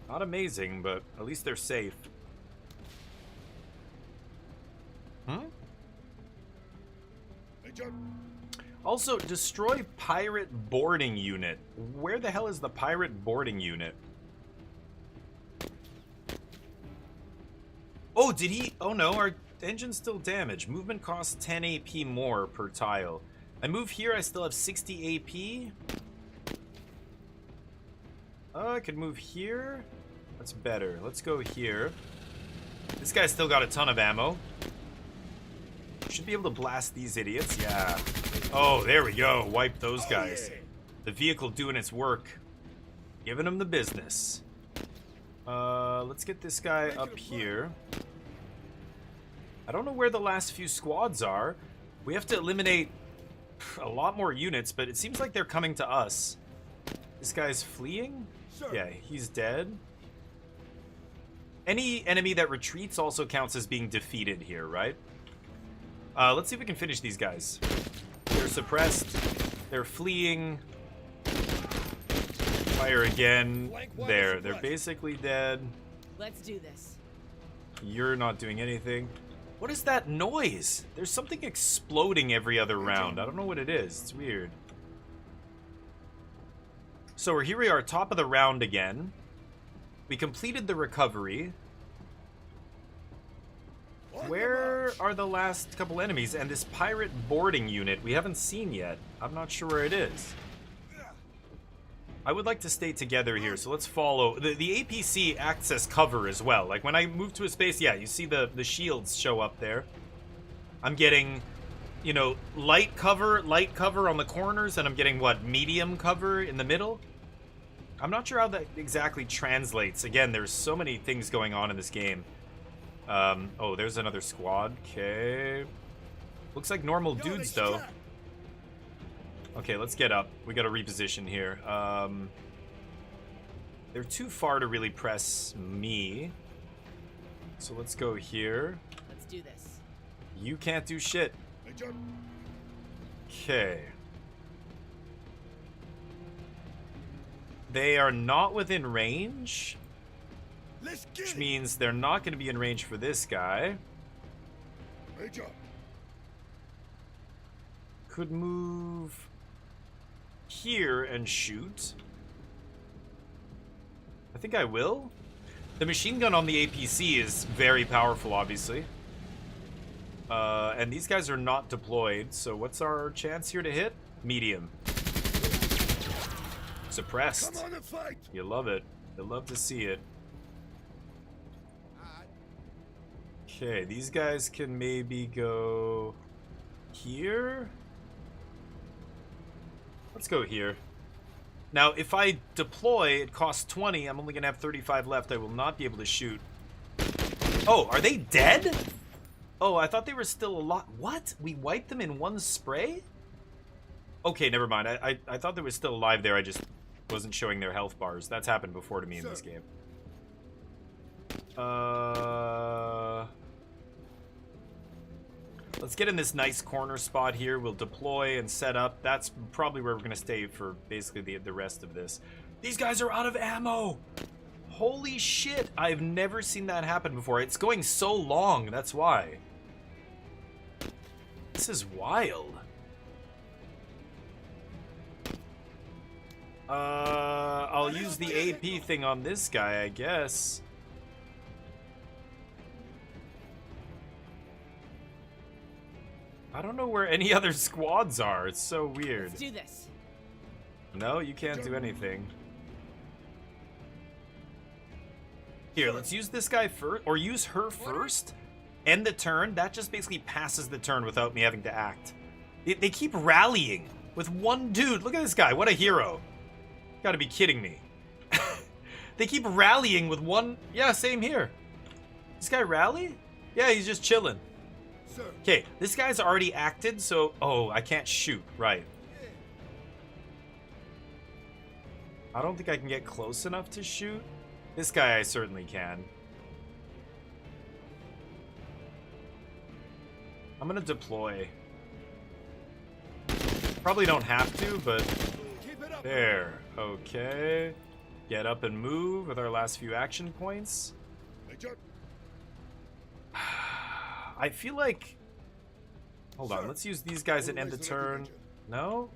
Not amazing, but at least they're safe. Also, destroy pirate boarding unit. Where the hell is the pirate boarding unit? Oh, did he? Oh no, our engine's still damaged. Movement costs 10 AP more per tile. I move here, I still have 60 AP. Oh, I could move here. That's better. Let's go here. This guy's still got a ton of ammo. Should be able to blast these idiots. Yeah. Oh, there we go. Wipe those guys. The vehicle doing its work. Giving them the business. Let's get this guy up here. I don't know where the last few squads are. We have to eliminate a lot more units, but it seems like they're coming to us. This guy's fleeing? Yeah, he's dead. Any enemy that retreats also counts as being defeated here, right? Let's see if we can finish these guys. They're suppressed. They're fleeing. Fire again. There. They're basically dead. Let's do this. You're not doing anything. What is that noise? There's something exploding every other round. I don't know what it is. It's weird. So here we are, top of the round again. We completed the recovery. Where are the last couple enemies? And this pirate boarding unit we haven't seen yet. I'm not sure where it is. I would like to stay together here, so let's follow. The APC acts as cover as well. Like, when I move to a space, yeah, you see the shields show up there. I'm getting, you know, light cover on the corners, and I'm getting, what, medium cover in the middle? I'm not sure how that exactly translates. Again, there's so many things going on in this game. Oh, there's another squad. Okay. Looks like normal dudes, though. Okay, let's get up. We gotta reposition here. They're too far to really press me. So let's go here. Let's do this. You can't do shit. Okay. They are not within range, which means they're not going to be in range for this guy. Could move here and shoot. I think I will. The machine gun on the APC is very powerful, obviously. And these guys are not deployed, so what's our chance here to hit? Medium. Suppressed. You love it. You love to see it. Okay, these guys can maybe go here. Let's go here. Now, if I deploy, it costs 20. I'm only going to have 35 left. I will not be able to shoot. Oh, are they dead? Oh, I thought they were still alive. What? We wiped them in one spray? Okay, never mind. I thought they were still alive there. I just wasn't showing their health bars. That's happened before to me in this game. Let's get in this nice corner spot here. We'll deploy and set up. That's probably where we're going to stay for basically the rest of this. These guys are out of ammo! Holy shit! I've never seen that happen before. It's going so long, that's why. This is wild. I'll use the AP thing on this guy, I guess. I don't know where any other squads are. It's so weird. Let's do this. No, you can't do anything. Here, let's use this guy first, or use her first. End the turn. That just basically passes the turn without me having to act. They keep rallying with one dude. Look at this guy. What a hero. Gotta be kidding me. They keep rallying with one... Yeah, same here. This guy rally? Yeah, he's just chilling. Okay, this guy's already acted, so... Oh, I can't shoot. Right. I don't think I can get close enough to shoot. This guy I certainly can. I'm gonna deploy. Probably don't have to, but... There. Okay. Get up and move with our last few action points. I feel like... Hold on, let's use these guys and end the turn. No?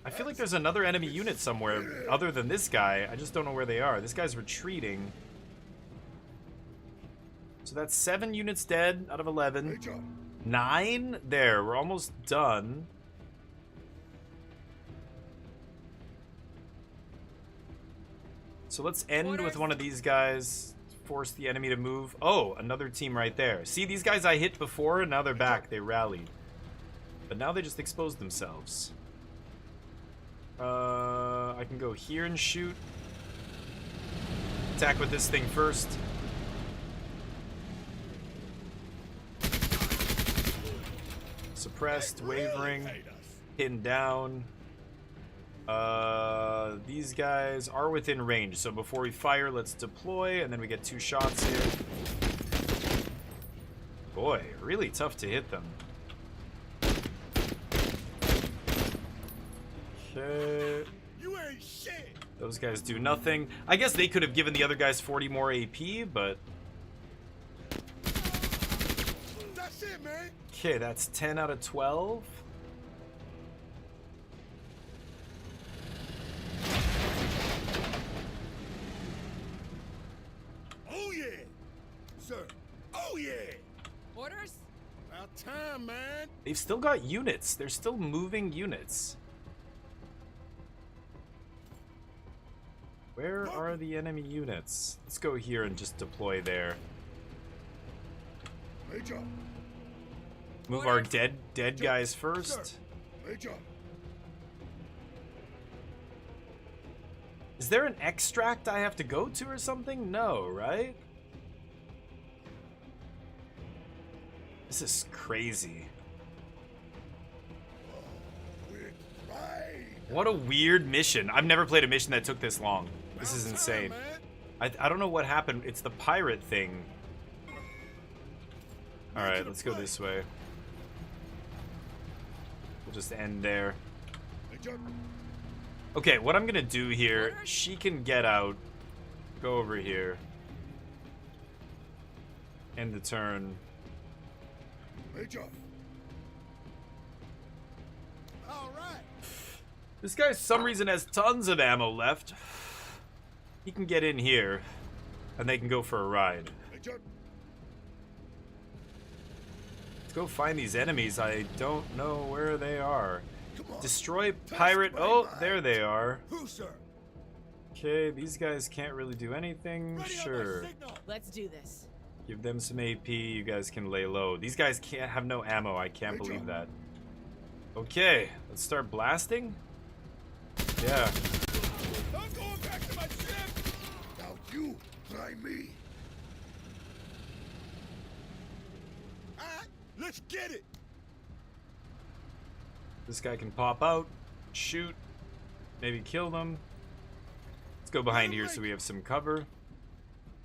I feel like there's another enemy unit somewhere other than this guy. I just don't know where they are. This guy's retreating. So that's 7 units dead out of 11. 9? There, we're almost done. So let's end with one of these guys. Force the enemy to move. Oh, another team right there. See, these guys I hit before, and now they're back. They rallied. But now they just exposed themselves. I can go here and shoot. Attack with this thing first. Suppressed, wavering, pinned down. These guys are within range, so before we fire, let's deploy, and then we get 2 shots here. Boy, really tough to hit them. Okay. You ain't shit. Those guys do nothing. I guess they could have given the other guys 40 more AP, but... That's it, man. Okay, that's 10 out of 12. Oh yeah, sir. Oh yeah. Orders? About time, man. They've still got units. They're still moving units. Where are the enemy units? Let's go here and just deploy there. Major. Move our dead guys first. Sir. Major. Is there an extract I have to go to or something? No, right? This is crazy. What a weird mission. I've never played a mission that took this long. This is insane. I don't know what happened. It's the pirate thing. Alright, let's go this way. We'll just end there. Okay, what I'm gonna do here, she can get out. Go over here. End the turn. Major. All right. This guy, for some reason, has tons of ammo left. He can get in here, and they can go for a ride. Major. Let's go find these enemies. I don't know where they are. Destroy pirate. Oh, there they are. Who, sir? Okay, these guys can't really do anything. Sure. Let's do this. Give them some AP. You guys can lay low. These guys can't have no ammo. I can't believe that. Okay, let's start blasting. Yeah. I'm going back to my ship. Now you try me. All right, let's get it. This guy can pop out, shoot, maybe kill them. Let's go behind here so we have some cover.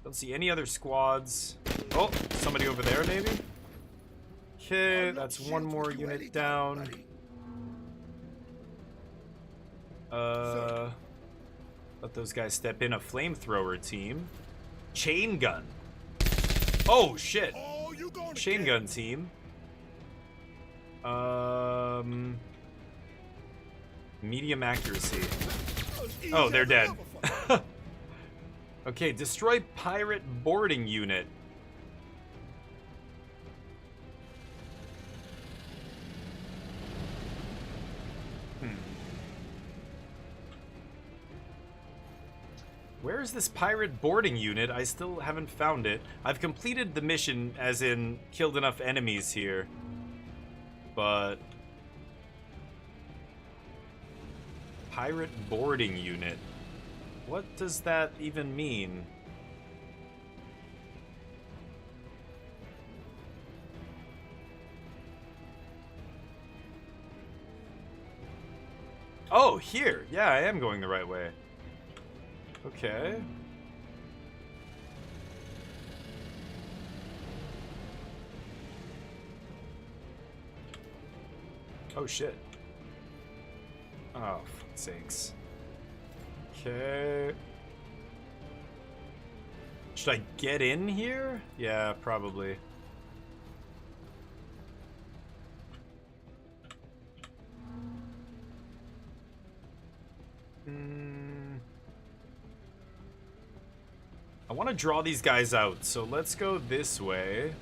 Don't see any other squads. Oh, somebody over there maybe? Okay, that's one more unit down. Let those guys step in. A flamethrower team. Chain gun. Oh, shit. Chain gun team. Medium accuracy. Oh, they're dead. Okay, destroy pirate boarding unit. Where is this pirate boarding unit? I still haven't found it. I've completed the mission, as in killed enough enemies here. But... pirate boarding unit. What does that even mean? Oh, here. Yeah, I am going the right way. Okay. Oh, shit. Oh, for sakes. Okay. Should I get in here? Yeah, probably. I want to draw these guys out, so let's go this way.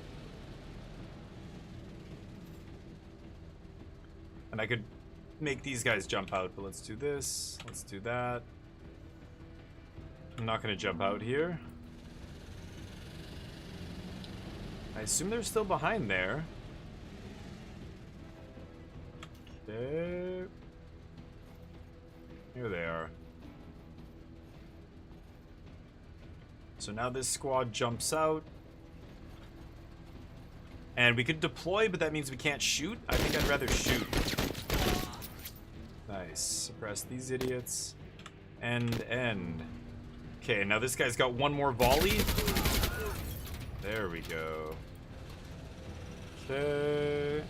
And I could make these guys jump out, but let's do this. Let's do that. I'm not going to jump out here. I assume they're still behind there. Okay. Here they are. So now this squad jumps out. And we could deploy, but that means we can't shoot. I think I'd rather shoot. Nice. Suppress these idiots. End. Okay, now this guy's got one more volley. There we go. Okay.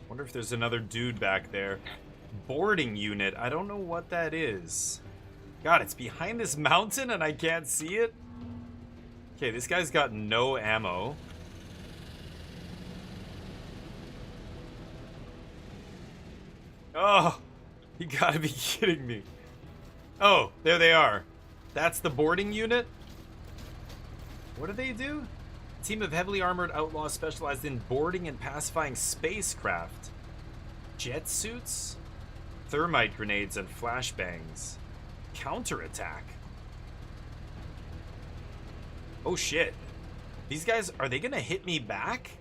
Wonder if there's another dude back there. Boarding unit. I don't know what that is. God, it's behind this mountain and I can't see it? Okay, this guy's got no ammo. Oh, you gotta be kidding me. Oh, there they are. That's the boarding unit? What do they do? A team of heavily armored outlaws specialized in boarding and pacifying spacecraft. Jet suits? Thermite grenades and flashbangs. Counterattack. Oh shit. These guys, are they gonna hit me back?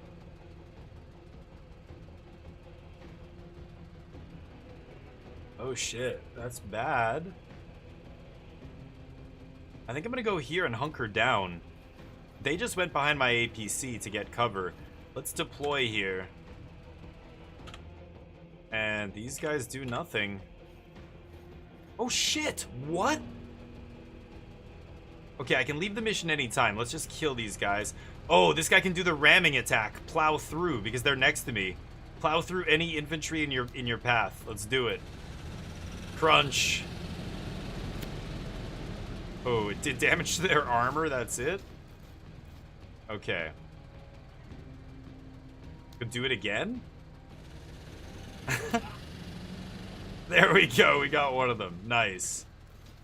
Oh shit, that's bad. I think I'm gonna go here and hunker down. They just went behind my APC to get cover. Let's deploy here. And these guys do nothing. Oh shit, what? Okay, I can leave the mission anytime. Let's just kill these guys. Oh, this guy can do the ramming attack. Plow through because they're next to me. Plow through any infantry in your path. Let's do it. Crunch. Oh, it did damage to their armor, that's it? Okay. Could do it again? There we go, we got one of them. Nice.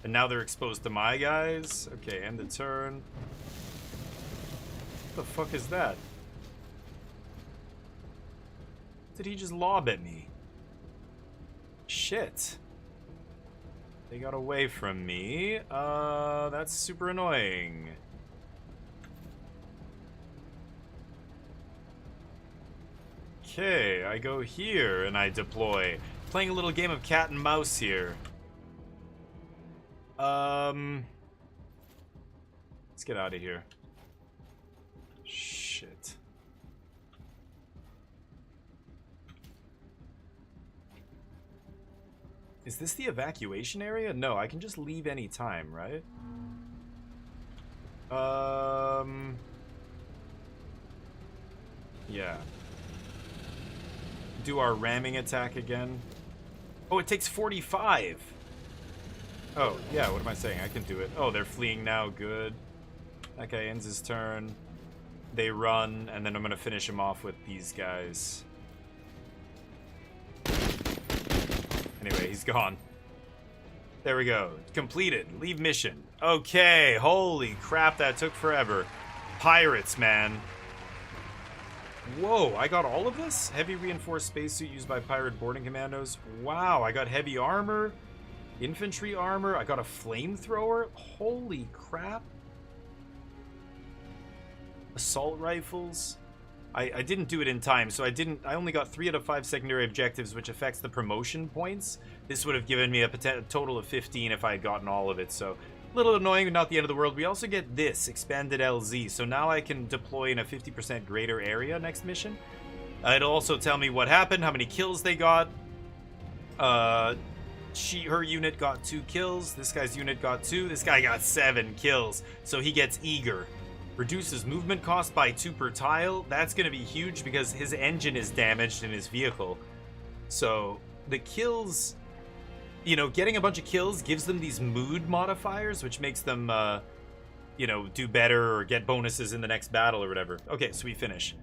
And now they're exposed to my guys. Okay, end the turn. What the fuck is that? Did he just lob at me? Shit. They got away from me. That's super annoying. Okay, I go here and I deploy. Playing a little game of cat and mouse here. Let's get out of here. Shit. Is this the evacuation area? No, I can just leave any time, right? Yeah. Do our ramming attack again. Oh, it takes 45. Oh, yeah, what am I saying? I can do it. Oh, they're fleeing now. Good. That guy ends his turn. They run, and then I'm going to finish him off with these guys. Anyway, he's gone. There we go. Completed. Leave mission. Okay, holy crap, that took forever. Pirates, man. Whoa, I got all of this? Heavy reinforced spacesuit used by pirate boarding commandos. Wow, I got heavy armor, infantry armor, I got a flamethrower. Holy crap. Assault rifles. I didn't do it in time, so I only got 3 out of 5 secondary objectives, which affects the promotion points. This would have given me a total of 15 if I had gotten all of it, so a little annoying, but not the end of the world. We also get this, expanded LZ, so now I can deploy in a 50% greater area next mission. It'll also tell me what happened, how many kills they got. Her unit got 2 kills, this guy's unit got 2, this guy got 7 kills, so he gets eager. Reduces movement cost by 2 per tile. That's going to be huge because his engine is damaged in his vehicle. So the kills, you know, getting a bunch of kills gives them these mood modifiers, which makes them, you know, do better or get bonuses in the next battle or whatever. Okay, so we finish.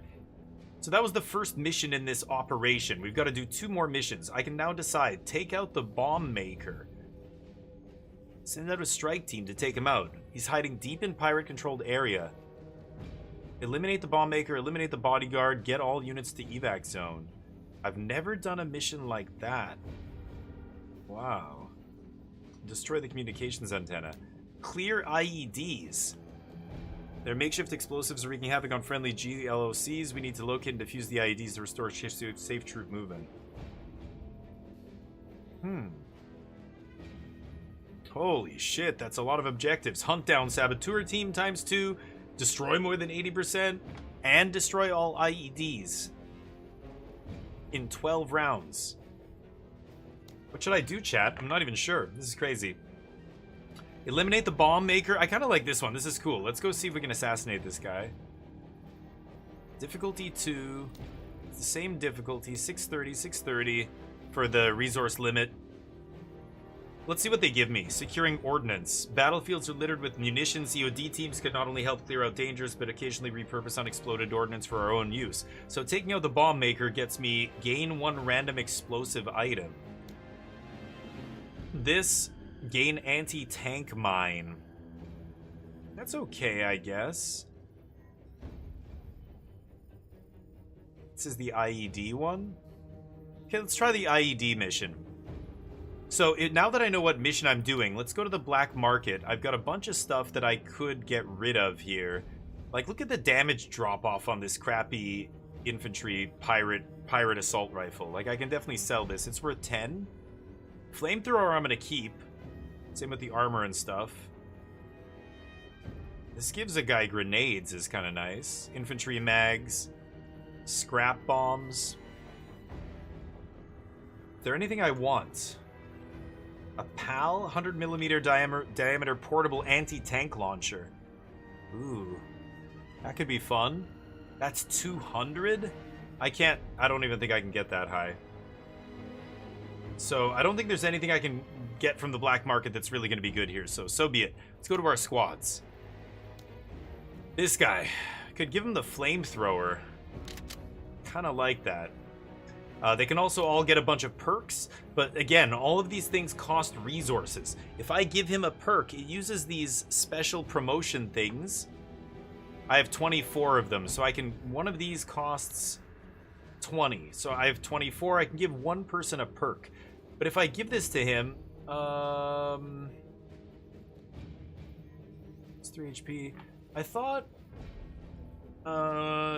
So that was the first mission in this operation. We've got to do 2 more missions. I can now decide. Take out the bomb maker. Send out a strike team to take him out. He's hiding deep in pirate-controlled area. Eliminate the bomb maker, eliminate the bodyguard, get all units to evac zone. I've never done a mission like that. Wow. Destroy the communications antenna. Clear IEDs. Their makeshift explosives are wreaking havoc on friendly GLOCs. We need to locate and defuse the IEDs to restore safe troop movement. Holy shit, that's a lot of objectives. Hunt down saboteur team ×2, destroy more than 80%, and destroy all IEDs in 12 rounds. What should I do, chat? I'm not even sure. This is crazy. Eliminate the bomb maker. I kind of like this one. This is cool. Let's go see if we can assassinate this guy. Difficulty 2. It's the same difficulty. 630, 630 for the resource limit. Let's see what they give me. Securing ordnance. Battlefields are littered with munitions. COD teams could not only help clear out dangers, but occasionally repurpose unexploded ordnance for our own use. So taking out the bomb maker gets me gain 1 random explosive item. This, gain anti-tank mine. That's okay, I guess. This is the IED one. Okay, let's try the IED mission. So now that I know what mission I'm doing, let's go to the black market. I've got a bunch of stuff that I could get rid of here. Like, look at the damage drop off on this crappy infantry pirate assault rifle. Like, I can definitely sell this. It's worth 10. Flamethrower I'm gonna keep. Same with the armor and stuff. This gives a guy grenades, is kind of nice. Infantry mags. Scrap bombs. Is there anything I want? A PAL 100mm diameter portable anti-tank launcher. Ooh. That could be fun. That's 200? I don't even think I can get that high. So I don't think there's anything I can get from the black market that's really going to be good here. So be it. Let's go to our squads. This guy. I could give him the flamethrower. Kind of like that. They can also all get a bunch of perks, but again, all of these things cost resources. If I give him a perk, it uses these special promotion things. I have 24 of them, so one of these costs 20. So I have 24, I can give one person a perk. But if I give this to him, it's 3 HP. I thought...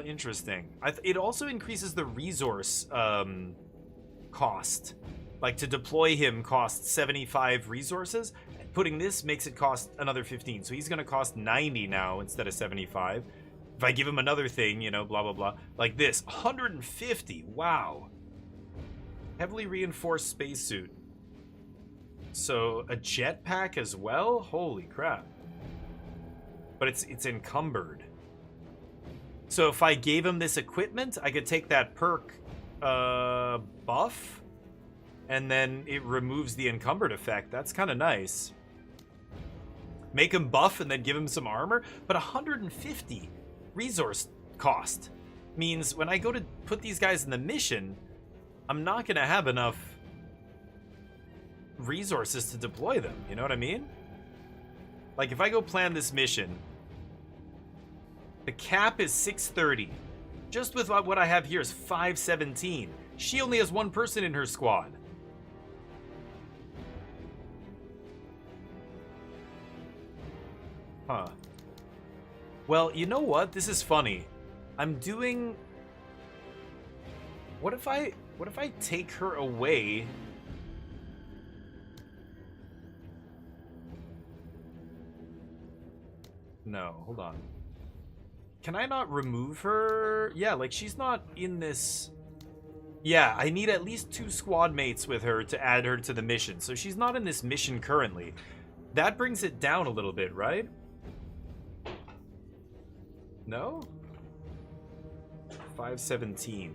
interesting. It also increases the resource cost. Like, to deploy him costs 75 resources. Putting this makes it cost another 15. So he's gonna cost 90 now instead of 75. If I give him another thing, you know, blah blah blah, like this, 150. Wow. Heavily reinforced spacesuit. So a jetpack as well. Holy crap. But it's encumbered. So if I gave him this equipment, I could take that perk buff, and then it removes the encumbered effect. That's kind of nice. Make him buff and then give him some armor, but 150 resource cost means when I go to put these guys in the mission, I'm not going to have enough resources to deploy them. You know what I mean? Like, if I go plan this mission... The cap is 630. Just with what I have here is 517. She only has one person in her squad. Huh. Well, you know what? This is funny. I'm doing... What if I take her away? No, hold on. Can I not remove her? Yeah, like, she's not in this... Yeah, I need at least 2 squad mates with her to add her to the mission. So she's not in this mission currently. That brings it down a little bit, right? No? 517.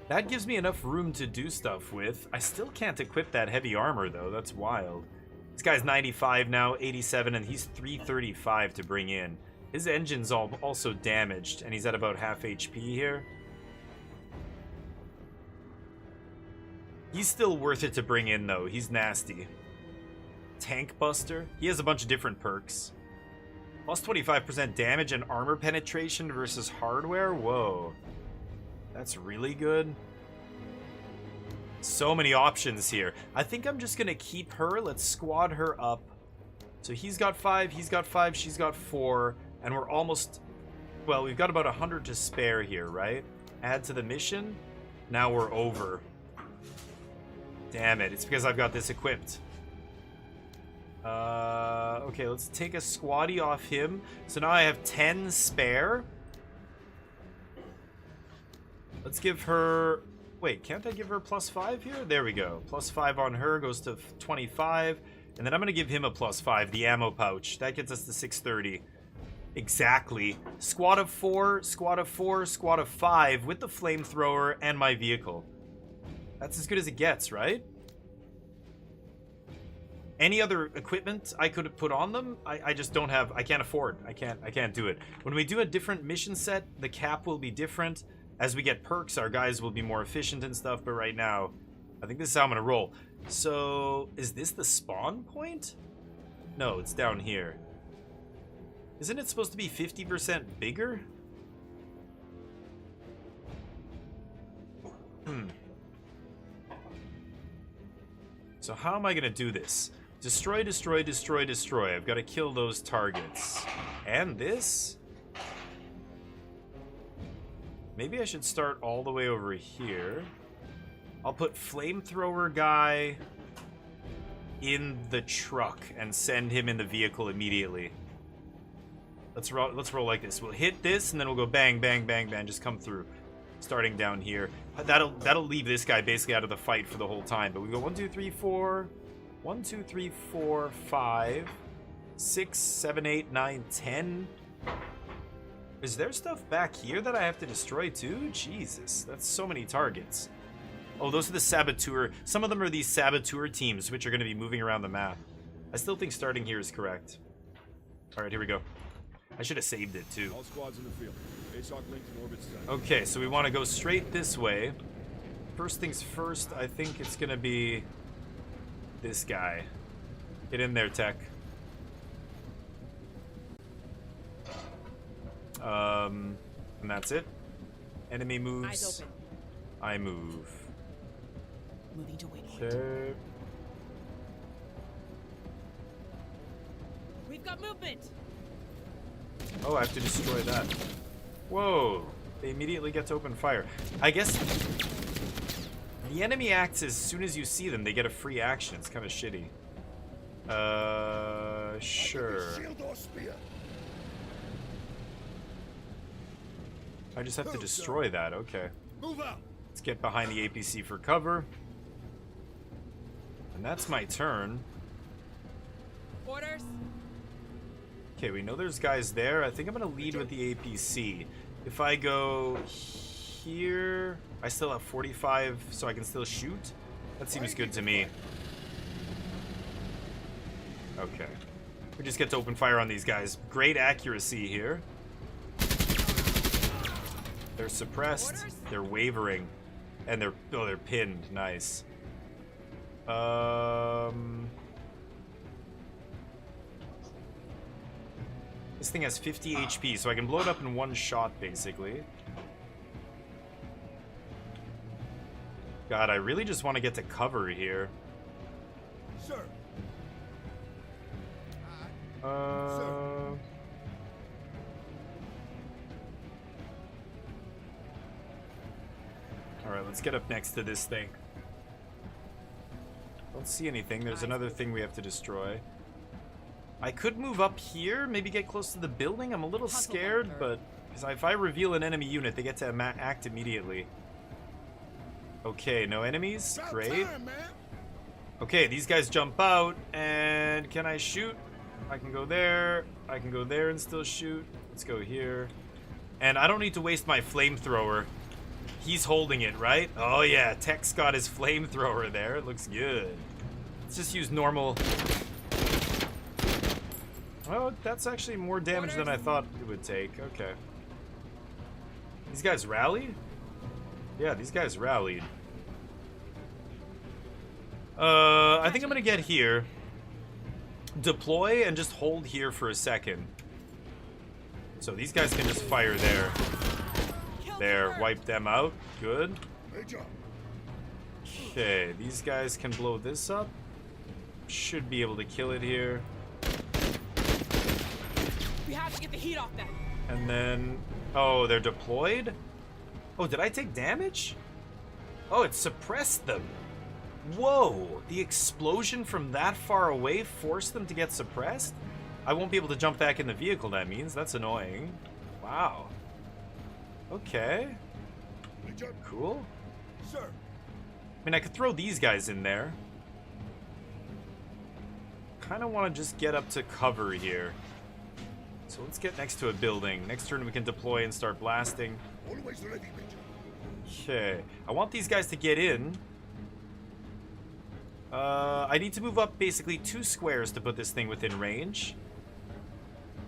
That gives me enough room to do stuff with. I still can't equip that heavy armor, though. That's wild. This guy's 95 now, 87, and he's 335 to bring in. His engine's also damaged, and he's at about half HP here. He's still worth it to bring in, though. He's nasty. Tank Buster. He has a bunch of different perks. Plus 25% damage and armor penetration versus hardware? Whoa. That's really good. So many options here. I think I'm just going to keep her. Let's squad her up. So he's got 5, he's got 5, she's got 4. And we're almost... Well, we've got about 100 to spare here, right? Add to the mission. Now we're over. Damn it. It's because I've got this equipped. Okay, let's take a squatty off him. So now I have 10 spare. Let's give her... Wait, can't I give her +5 here? There we go. +5 on her goes to 25. And then I'm going to give him a +5, the ammo pouch. That gets us to 630. Exactly. Squad of 4, squad of 4, squad of 5 with the flamethrower and my vehicle. That's as good as it gets, right? Any other equipment I could have put on them, I just don't have. I can't afford. I can't do it. When we do a different mission set, the cap will be different. As we get perks, our guys will be more efficient and stuff. But right now, I think this is how I'm gonna roll. So, is this the spawn point? No, it's down here. Isn't it supposed to be 50% bigger? So how am I gonna do this? Destroy, destroy, destroy, destroy. I've got to kill those targets. And this? Maybe I should start all the way over here. I'll put flamethrower guy in the truck and send him in the vehicle immediately. Let's roll like this. We'll hit this and then we'll go bang, bang, bang, bang. Just come through. Starting down here. That'll leave this guy basically out of the fight for the whole time. But we go 1, 2, 3, 4. 1, 2, 3, 4, 5, 6, 7, 8, 9, 10. Is there stuff back here that I have to destroy too? Jesus, that's so many targets. Oh, those are the saboteur. Some of them are these saboteur teams, which are going to be moving around the map. I still think starting here is correct. All right, here we go. I should have saved it too. All squads in the field. ASOC linked in orbit set. Okay, so we want to go straight this way. First things first, I think it's going to be this guy. Get in there, Tech. And that's it. Enemy moves. Eyes open. I move. Moving to waypoint. Okay. We've got movement. Oh, I have to destroy that. Whoa. They immediately get to open fire. I guess the enemy acts as soon as you see them. They get a free action. It's kind of shitty. Sure. I just have to destroy that. Okay. Move out. Let's get behind the APC for cover. And that's my turn. Orders. Okay, we know there's guys there. I think I'm going to lead with the APC. If I go here, I still have 45, so I can still shoot. That seems good to me. Okay. We just get to open fire on these guys. Great accuracy here. They're suppressed. They're wavering. And they're pinned. Nice. This thing has 50 HP, so I can blow it up in one shot, basically. God, I really just want to get to cover here. Sir. Alright, let's get up next to this thing. Don't see anything. There's another thing we have to destroy. I could move up here, maybe get close to the building. I'm a little scared, but because if I reveal an enemy unit, they get to act immediately. Okay, no enemies. Great. Okay, these guys jump out, and can I shoot? I can go there. I can go there and still shoot. Let's go here. And I don't need to waste my flamethrower. He's holding it, right? Oh yeah, Tech's got his flamethrower there. It looks good. Let's just use normal. Oh, that's actually more damage than I thought it would take. Okay. These guys rallied? Yeah, these guys rallied. I think I'm gonna get here. Deploy and just hold here for a second. So these guys can just fire there. There, wipe them out. Good. Okay, these guys can blow this up. Should be able to kill it here. We have to get the heat off that. And then... Oh, they're deployed? Oh, did I take damage? Oh, it suppressed them. Whoa! The explosion from that far away forced them to get suppressed? I won't be able to jump back in the vehicle, that means. That's annoying. Wow. Okay. Cool. Sir. I mean, I could throw these guys in there. kind of want to just get up to cover here. So let's get next to a building. Next turn we can deploy and start blasting. Always ready, Major. Okay. I want these guys to get in. I need to move up basically 2 squares to put this thing within range.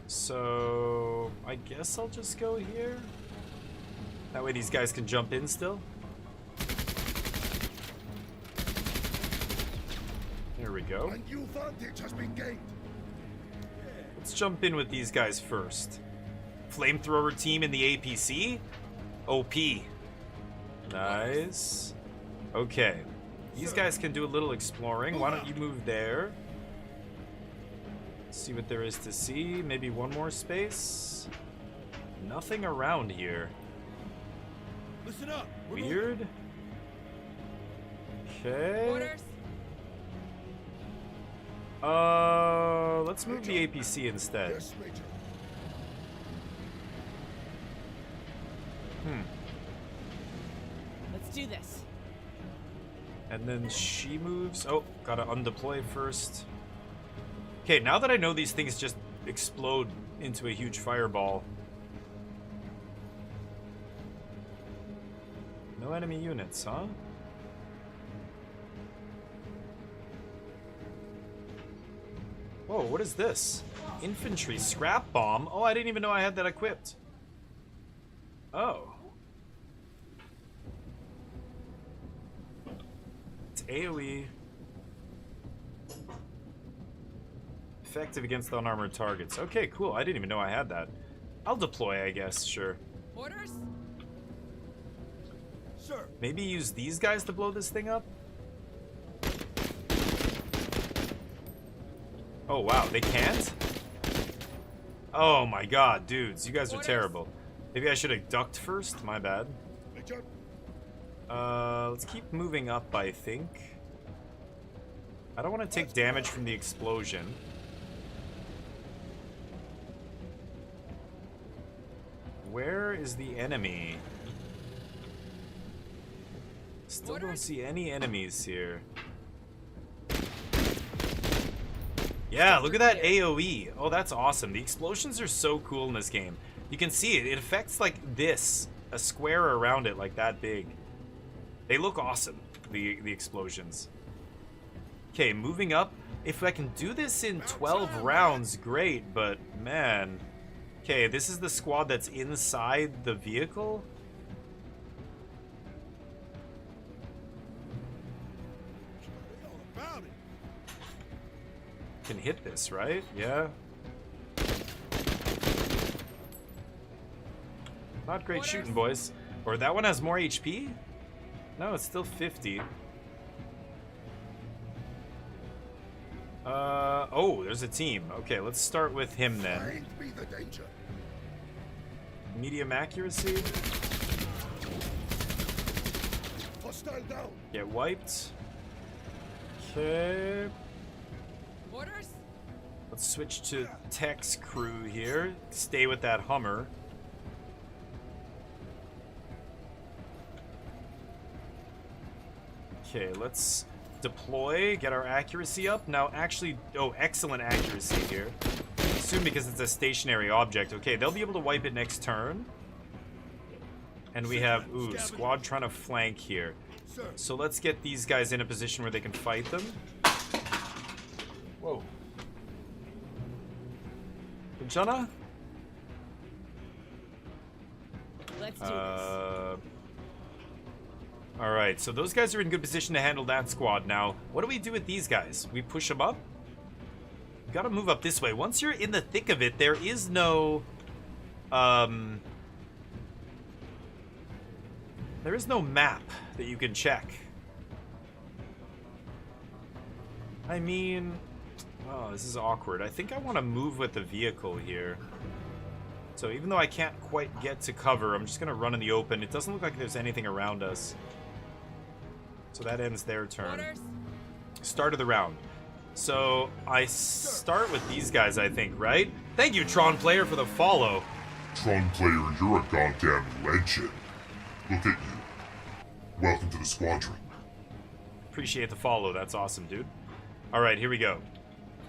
So I guess I'll just go here. That way these guys can jump in still. There we go. A new vantage has been gained. Let's jump in with these guys first. Flamethrower team in the APC? OP. Nice. Okay. These guys can do a little exploring. Why don't you move there? See what there is to see. Maybe one more space. Nothing around here. Listen up. Weird. Okay. Orders. Let's move the APC instead. Yes, Major. Let's do this. And then she moves. Oh, gotta undeploy first. Okay, now that I know these things just explode into a huge fireball. No enemy units, huh? Whoa, what is this? Infantry scrap bomb? Oh, I didn't even know I had that equipped. Oh. It's AoE. Effective against unarmored targets. Okay, cool. I didn't even know I had that. I'll deploy, I guess, sure. Orders. Sir. Maybe use these guys to blow this thing up? Oh, wow, they can't? Oh my god, dudes, you guys are terrible. Maybe I should have ducked first? My bad. Major. Let's keep moving up, I think. I don't want to take damage from the explosion. Where is the enemy? Still don't see any enemies here. Yeah, look at that AoE. Oh, that's awesome. The explosions are so cool in this game. You can see it. It affects like this. A square around it like that big. They look awesome, the explosions. Okay, moving up. If I can do this in 12 rounds, great, but man. Okay, this is the squad that's inside the vehicle. All about it. Can hit this, right? Yeah. Not great shooting, boys. Or that one has more HP? No, it's still 50. Oh, there's a team. Okay, let's start with him then. Find me the danger. Medium accuracy. Hostile down. Get wiped. Okay. Orders. Let's switch to Tech's crew here. Stay with that Hummer. Okay, let's deploy, get our accuracy up. Now, actually, oh, excellent accuracy here. Assume because it's a stationary object. Okay, they'll be able to wipe it next turn. And we have, ooh, squad trying to flank here. So let's get these guys in a position where they can fight them. Whoa. Kunchana? Let's do this. Alright, so those guys are in good position to handle that squad. Now, what do we do with these guys? We push them up? We gotta move up this way. Once you're in the thick of it, there is no... there is no map that you can check. I mean... Oh, this is awkward. I think I want to move with the vehicle here. So even though I can't quite get to cover, I'm just going to run in the open. It doesn't look like there's anything around us. So that ends their turn. Orders. Start of the round. So I start with these guys, I think, right? Thank you, Tron Player, for the follow. Tron player, you're a goddamn legend. Look at you. Welcome to the squadron. Appreciate the follow. That's awesome, dude. All right, here we go.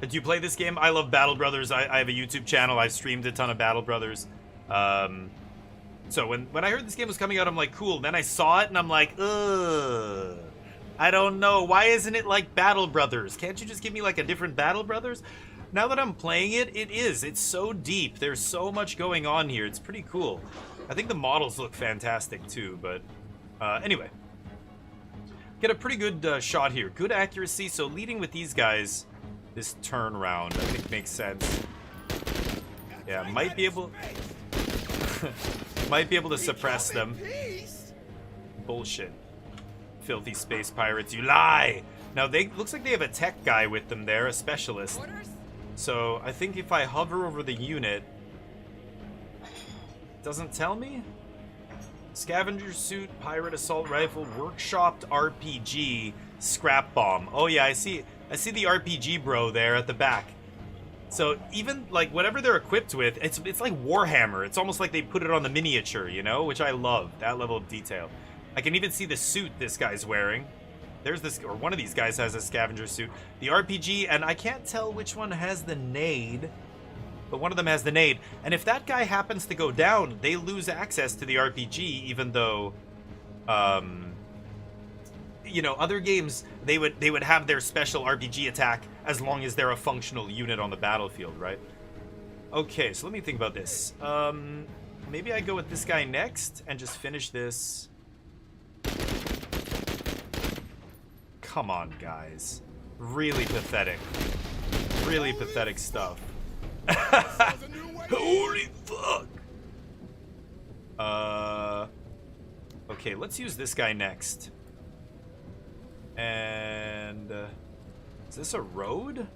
Do you play this game? I love Battle Brothers. I have a YouTube channel. I've streamed a ton of Battle Brothers. So when I heard this game was coming out, I'm like, cool. Then I saw it, and I'm like, ugh. I don't know. Why isn't it like Battle Brothers? Can't you just give me like a different Battle Brothers? Now that I'm playing it, it is. It's so deep. There's so much going on here. It's pretty cool. I think the models look fantastic too, but anyway. Get a pretty good shot here. Good accuracy, so leading with these guys, this turnaround, I think makes sense. Yeah, might be able... might be able to suppress them. Bullshit. Filthy space pirates, you lie! Now, looks like they have a tech guy with them there, a specialist. So, I think if I hover over the unit... Doesn't tell me? Scavenger suit, pirate assault rifle, workshopped RPG, scrap bomb. Oh yeah, I see the RPG bro there at the back. So even like whatever they're equipped with, it's like Warhammer. It's almost like they put it on the miniature, you know, which I love, that level of detail. I can even see the suit this guy's wearing. There's this, or one of these guys has a scavenger suit. The RPG, and I can't tell which one has the nade, but one of them has the nade. And if that guy happens to go down, they lose access to the RPG, even though, you know, other games, they would have their special RPG attack as long as they're a functional unit on the battlefield, right? Okay, so let me think about this. Maybe I go with this guy next and just finish this. Come on, guys. Really pathetic. Really pathetic stuff. Holy fuck! Okay, let's use this guy next. And is this a road?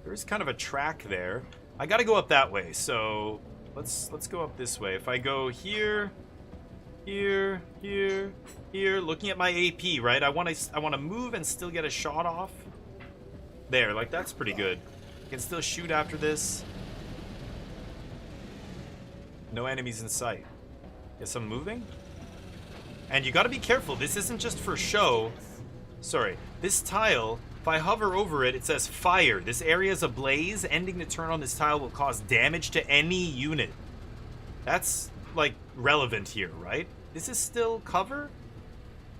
There's kind of a track there. I gotta go up that way, so let's go up this way. If I go here, here, here, here, looking at my AP, right? I want to move and still get a shot off. There, like that's pretty good. I can still shoot after this. No enemies in sight. Guess I'm moving. And you gotta be careful. This isn't just for show. Sorry. This tile, if I hover over it, it says fire. This area is ablaze. Ending the turn on this tile will cause damage to any unit. That's, like, relevant here, right? This is still cover?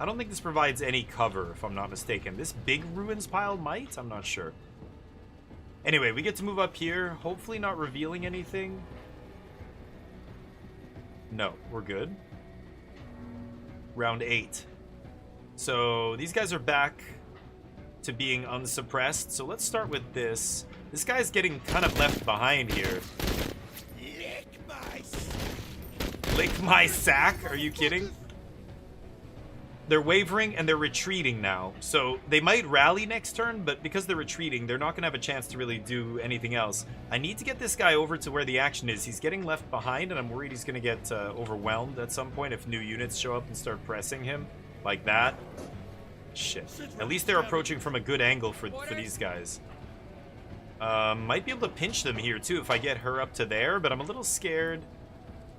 I don't think this provides any cover, if I'm not mistaken. This big ruins pile might? I'm not sure. Anyway, we get to move up here. Hopefully not revealing anything. No, we're good. Round 8. So these guys are back to being unsuppressed. So let's start with this. This guy's getting kind of left behind here. Lick my sack? Are you kidding? They're wavering and they're retreating now. So they might rally next turn, but because they're retreating, they're not going to have a chance to really do anything else. I need to get this guy over to where the action is. He's getting left behind, and I'm worried he's going to get overwhelmed at some point if new units show up and start pressing him. Like that. Shit. At least they're approaching from a good angle for these guys. Might be able to pinch them here, too, if I get her up to there, but I'm a little scared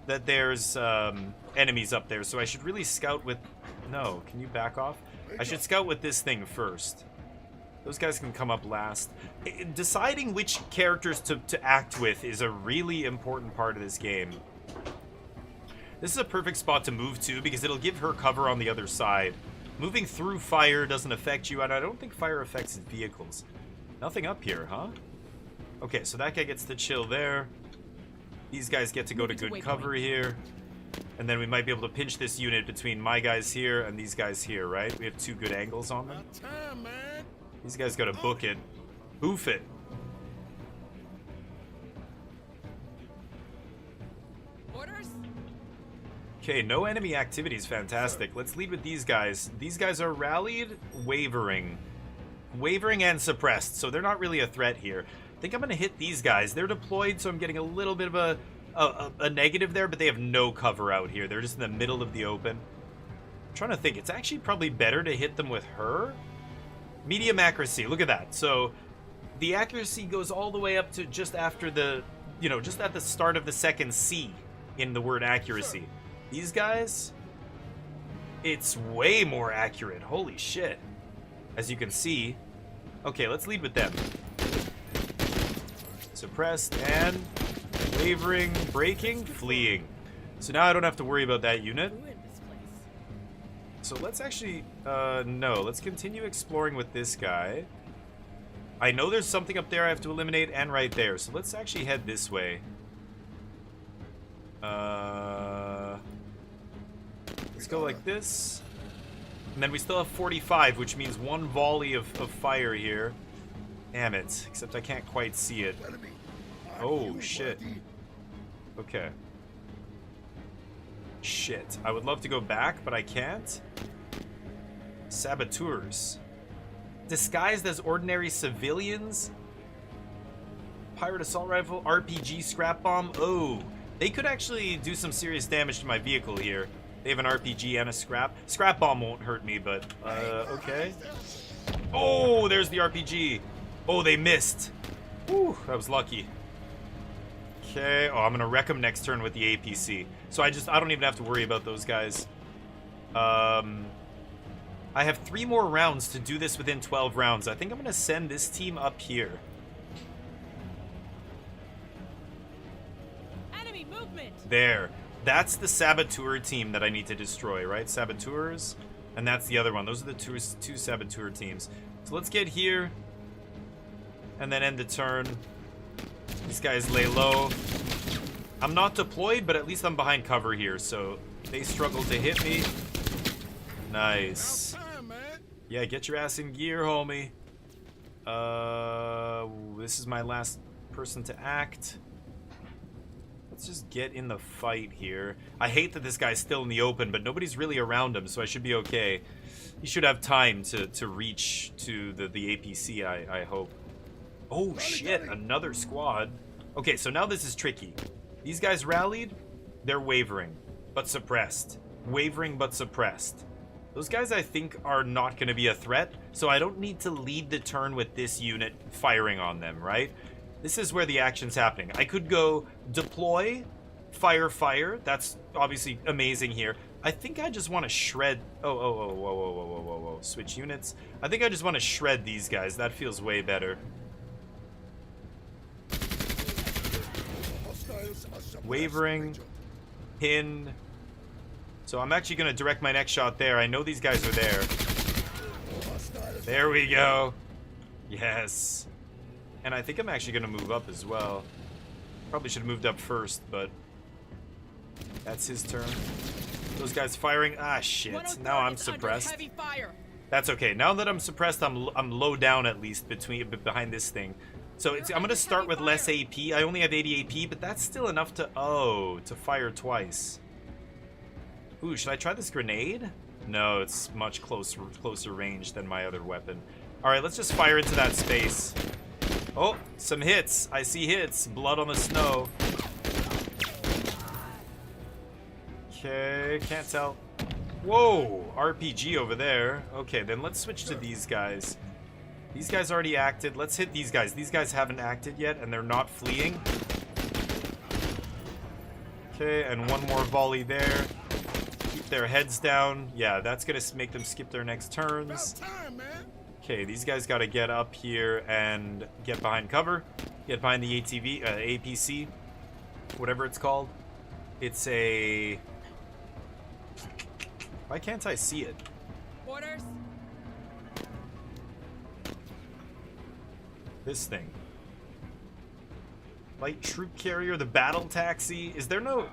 that there's enemies up there, so I should really scout with... No, can you back off? I should scout with this thing first. Those guys can come up last. Deciding which characters to act with is a really important part of this game. This is a perfect spot to move to because it'll give her cover on the other side. Moving through fire doesn't affect you, and I don't think fire affects vehicles. Nothing up here, huh? Okay, so that guy gets to chill there. These guys get to go to good cover here. And then we might be able to pinch this unit between my guys here and these guys here, right? We have two good angles on them. These guys gotta book it. Boof it. Orders? Okay, no enemy activity is fantastic. Let's lead with these guys. These guys are rallied, wavering. Wavering and suppressed, so they're not really a threat here. I think I'm gonna hit these guys. They're deployed, so I'm getting a little bit of a negative there, but they have no cover out here. They're just in the middle of the open. I'm trying to think. It's actually probably better to hit them with her. Medium accuracy. Look at that. So the accuracy goes all the way up to just after the, you know, just at the start of the second C in the word accuracy. These guys, it's way more accurate. Holy shit. As you can see. Okay, let's lead with them. suppressed, and wavering, breaking, fleeing. So now I don't have to worry about that unit. So let's actually, no, let's continue exploring with this guy. I know there's something up there I have to eliminate and right there, so let's actually head this way. Let's go like this. And then we still have 45, which means one volley of fire here. Damn it, except I can't quite see it. Oh, shit. Okay. Shit. I would love to go back, but I can't. Saboteurs. Disguised as ordinary civilians? Pirate assault rifle, RPG, scrap bomb. Oh, they could actually do some serious damage to my vehicle here. They have an RPG and a scrap. Scrap bomb won't hurt me, but, okay. Oh, there's the RPG. Oh, they missed. Whew, that was lucky. Okay, oh, I'm gonna wreck them next turn with the APC. So I don't even have to worry about those guys. I have 3 more rounds to do this within 12 rounds. I think I'm gonna send this team up here. Enemy movement. There. That's the Saboteur team that I need to destroy, right? Saboteurs. And that's the other one. Those are the two Saboteur teams. So let's get here. And then end the turn. These guys lay low. I'm not deployed, but at least I'm behind cover here. So they struggle to hit me. Nice. Yeah, get your ass in gear, homie. This is my last person to act. Let's just get in the fight here. I hate that this guy's still in the open, but nobody's really around him, so I should be okay. He should have time to reach to the APC, I hope. Oh, shit, another squad. Okay, so now this is tricky. These guys rallied. They're wavering, but suppressed. Wavering, but suppressed. Those guys, I think, are not going to be a threat, so I don't need to lead the turn with this unit firing on them, right? This is where the action's happening. I could go deploy, fire, fire. That's obviously amazing here. I think I just want to shred... whoa. Switch units. I think I just want to shred these guys. That feels way better. Wavering. Pin. So I'm actually going to direct my next shot there. I know these guys are there. There we go. Yes. And I think I'm actually going to move up as well. Probably should have moved up first, but that's his turn. Those guys firing. Ah, shit. Now I'm suppressed. That's okay. Now that I'm suppressed, I'm low down at least behind this thing. So I'm going to start with less AP. I only have 80 AP, but that's still enough to fire twice. Ooh, should I try this grenade? No, it's much closer range than my other weapon. All right, let's just fire into that space. Oh, some hits. I see hits. Blood on the snow. Okay, can't tell. Whoa, RPG over there. Okay, then let's switch to these guys. These guys already acted. Let's hit these guys. These guys haven't acted yet, and they're not fleeing. Okay, and one more volley there. Keep their heads down. Yeah, that's going to make them skip their next turns. Okay, these guys got to get up here and get behind cover. Get behind the APC. Whatever it's called. It's a... Why can't I see it? Orders. This thing. Light troop carrier, the battle taxi. Is there no...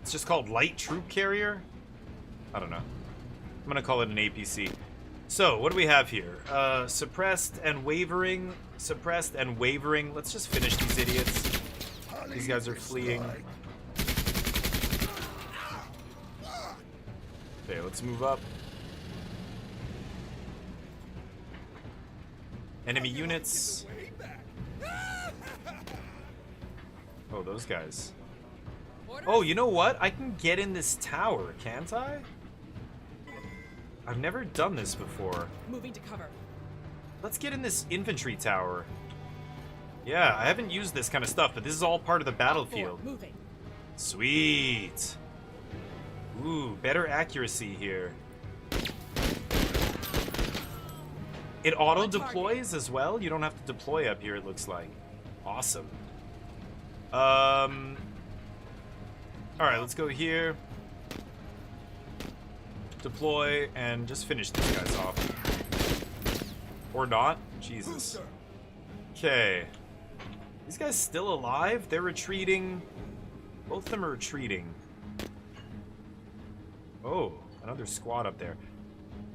It's just called light troop carrier? I don't know. I'm gonna call it an APC. So, what do we have here? Suppressed and wavering. Suppressed and wavering. Let's just finish these idiots. These guys are fleeing. Okay, let's move up. Enemy units. Oh, those guys. Oh, you know what? I can get in this tower, can't I? I've never done this before. Moving to cover. Let's get in this infantry tower. Yeah, I haven't used this kind of stuff, but this is all part of the battlefield. Moving. Sweet. Ooh, better accuracy here. It auto-deploys as well? You don't have to deploy up here, it looks like. Awesome. Alright, let's go here. Deploy, and just finish these guys off. Or not. Jesus. Okay. These guys still alive? They're retreating. Both of them are retreating. Oh, another squad up there.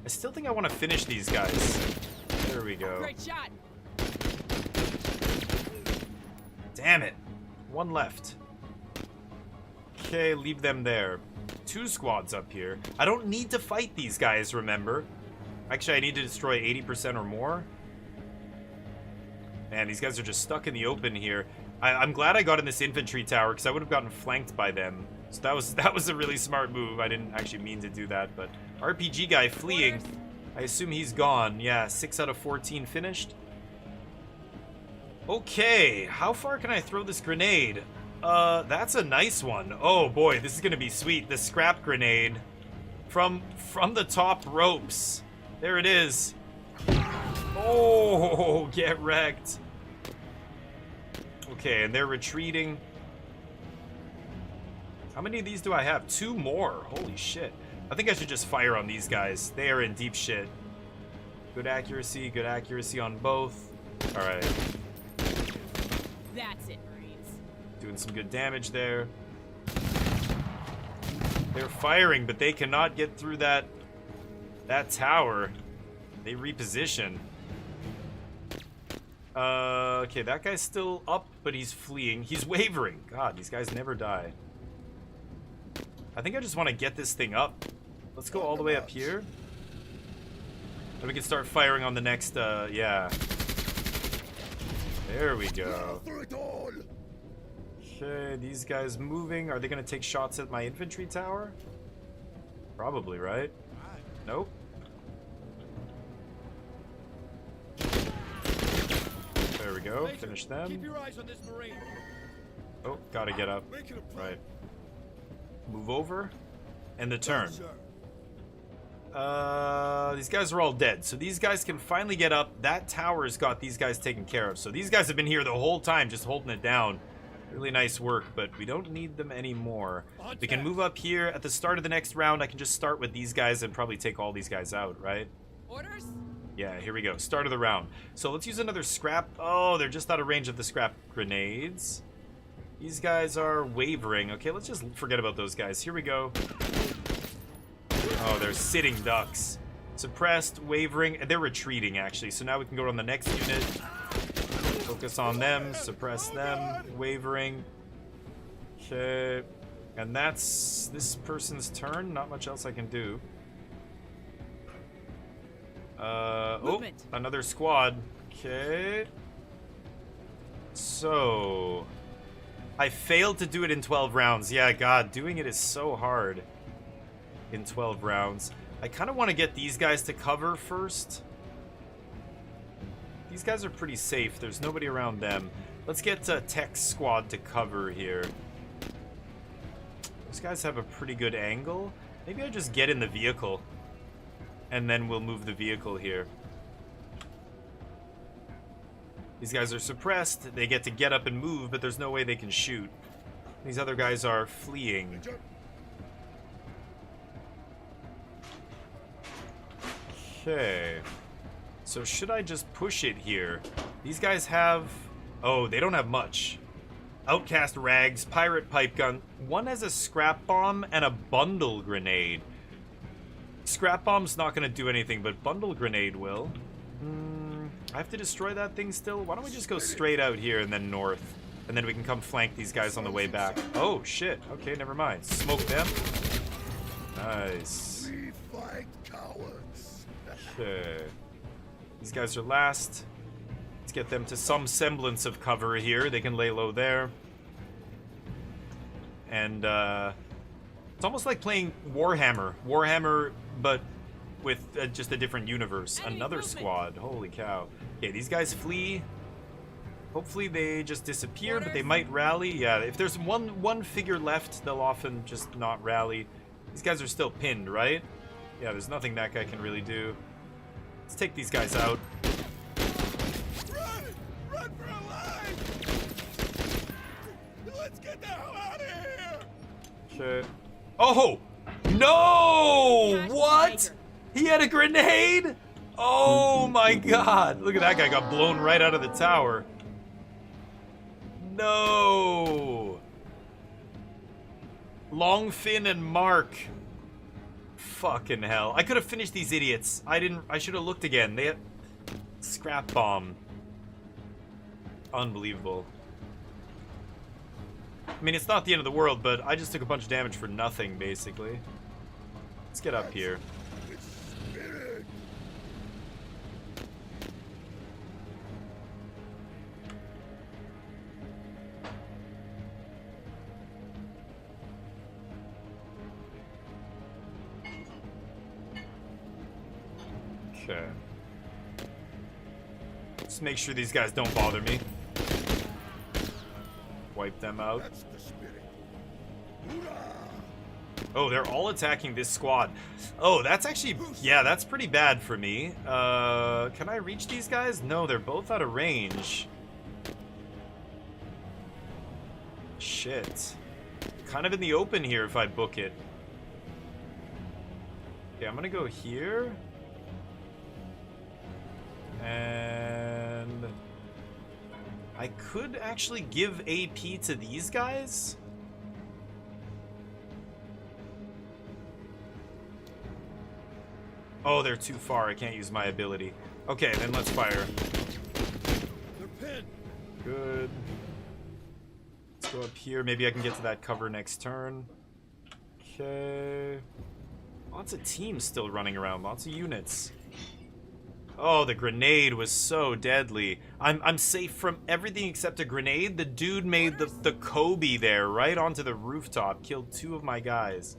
I still think I want to finish these guys. There we go. Great shot. Damn it. One left. Okay, leave them there. 2 squads up here. I don't need to fight these guys, remember? Actually, I need to destroy 80% or more. Man, these guys are just stuck in the open here. I'm glad I got in this infantry tower, because I would have gotten flanked by them. So that was a really smart move. I didn't actually mean to do that, but RPG guy fleeing. I assume he's gone. Yeah, 6 out of 14 finished. Okay, how far can I throw this grenade? That's a nice one. Oh boy, this is gonna be sweet. The scrap grenade from the top ropes. There it is. Oh, get wrecked. Okay, and they're retreating. How many of these do I have? 2 more. Holy shit. I think I should just fire on these guys. They are in deep shit. Good accuracy on both. All right. That's it, Marines. Doing some good damage there. They're firing, but they cannot get through that tower. They reposition. Okay, that guy's still up, but he's fleeing. He's wavering. God, these guys never die. I think I just want to get this thing up. Let's go all the way up here. And we can start firing on the next, yeah. There we go. Okay, these guys moving. Are they going to take shots at my infantry tower? Probably, right? Nope. There we go. Finish them. Keep your eyes on this Marine. Oh, gotta get up. Right. Move over. And the turn. These guys are all dead. So these guys can finally get up. That tower's got these guys taken care of. So these guys have been here the whole time just holding it down. Really nice work, but we don't need them anymore. We can move up here. At the start of the next round, I can just start with these guys and probably take all these guys out, right? Orders? Yeah, here we go. Start of the round. So let's use another scrap. Oh, they're just out of range of the scrap grenades. These guys are wavering. Okay, let's just forget about those guys. Here we go. Oh, they're sitting ducks. Suppressed, wavering, and they're retreating, actually. So now we can go on the next unit. Focus on them, suppress them, wavering. Okay. And that's this person's turn. Not much else I can do. Oh, another squad. Okay. So, I failed to do it in 12 rounds. Yeah, God, doing it is so hard in 12 rounds. I kind of want to get these guys to cover first. These guys are pretty safe. There's nobody around them. Let's get Tech's squad to cover here. Those guys have a pretty good angle. Maybe I just get in the vehicle. And then we'll move the vehicle here. These guys are suppressed. They get to get up and move, but there's no way they can shoot. These other guys are fleeing. Okay. So should I just push it here? These guys have... Oh, they don't have much. Outcast rags, pirate pipe gun. One has a scrap bomb and a bundle grenade. Scrap bomb's not going to do anything, but bundle grenade will. I have to destroy that thing still? Why don't we just go straight out here and then north? And then we can come flank these guys on the way back. Oh, shit. Okay, never mind. Smoke them. Nice. Okay. These guys are last. Let's get them to some semblance of cover here. They can lay low there. And, it's almost like playing Warhammer. Warhammer, but with just a different universe. Another squad. Holy cow. Okay, these guys flee. Hopefully they just disappear, but they might rally. Yeah, if there's one figure left, they'll often just not rally. These guys are still pinned, right? Yeah, there's nothing that guy can really do. Let's take these guys out. Run! Run for our lives! Let's get the hell out of here! Okay. Oh! No! Gosh, What? Major. He had a grenade? Oh my god. Look at that guy got blown right out of the tower. No. Longfin and Mark. Fucking hell. I could have finished these idiots. I should have looked again. They had scrap bomb. Unbelievable. I mean, it's not the end of the world, but I just took a bunch of damage for nothing, basically. Let's get up here. Okay. Just make sure these guys don't bother me. Wipe them out. Oh, they're all attacking this squad. Oh, that's actually... Yeah, that's pretty bad for me. Can I reach these guys? No, they're both out of range. Shit. Kind of in the open here if I book it. Okay, I'm gonna go here. And... I could actually give AP to these guys. Oh, they're too far. I can't use my ability. Okay, then let's fire. They're pinned. Good. Let's go up here. Maybe I can get to that cover next turn. Okay. Lots of teams still running around. Lots of units. Oh, the grenade was so deadly. I'm safe from everything except a grenade. The dude made the Kobe there right onto the rooftop. Killed 2 of my guys.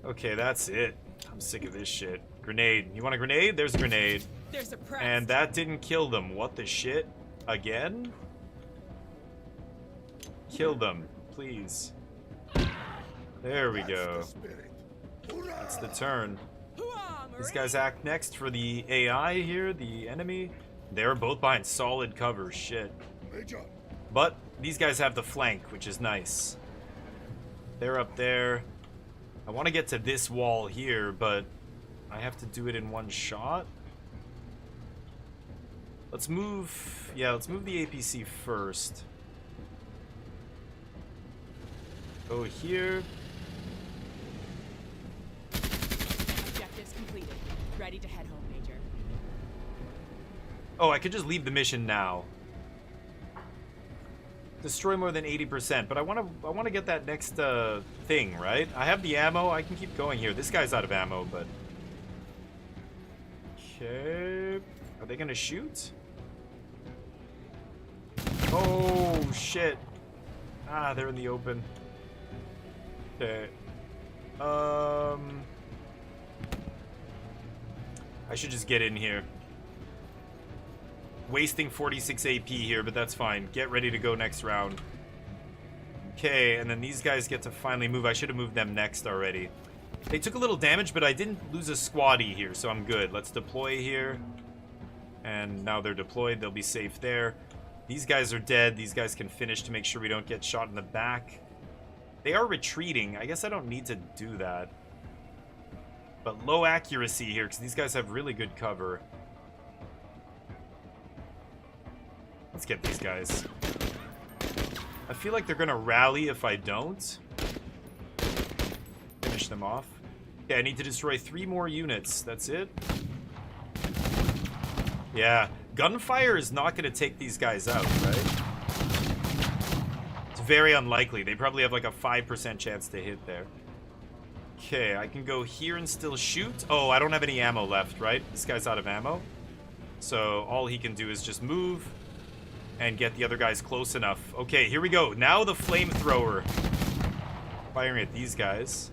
Okay, that's it. I'm sick of this shit. Grenade. You want a grenade? There's a grenade. They're suppressed. And that didn't kill them. What the shit? Again? Kill them, please. There we go. That's the turn. These guys act next for the AI here, the enemy. They're both behind solid cover, shit. But these guys have the flank, which is nice. They're up there. I want to get to this wall here, but I have to do it in one shot. Let's move... Yeah, let's move the APC first. Go here. Objectives completed. Ready to head home, Major. Oh, I could just leave the mission now. Destroy more than 80%, but I want to get that next thing, right? I have the ammo. I can keep going here. This guy's out of ammo, but... Okay... Are they gonna shoot? Oh, shit. Ah, they're in the open. Okay. I should just get in here. Wasting 46 AP here, but that's fine. Get ready to go next round. Okay, and then these guys get to finally move. I should have moved them next already. They took a little damage, but I didn't lose a squaddy here, so I'm good. Let's deploy here. And now they're deployed. They'll be safe there. These guys are dead. These guys can finish to make sure we don't get shot in the back. They are retreating. I guess I don't need to do that. But low accuracy here, because these guys have really good cover. Let's get these guys. I feel like they're gonna rally if I don't. Finish them off. Okay, I need to destroy 3 more units. That's it. Yeah, gunfire is not gonna take these guys out, right? It's very unlikely. They probably have like a 5% chance to hit there. Okay, I can go here and still shoot. Oh, I don't have any ammo left, right? This guy's out of ammo. So all he can do is just move and get the other guys close enough. Okay, here we go. Now the flamethrower. Firing at these guys.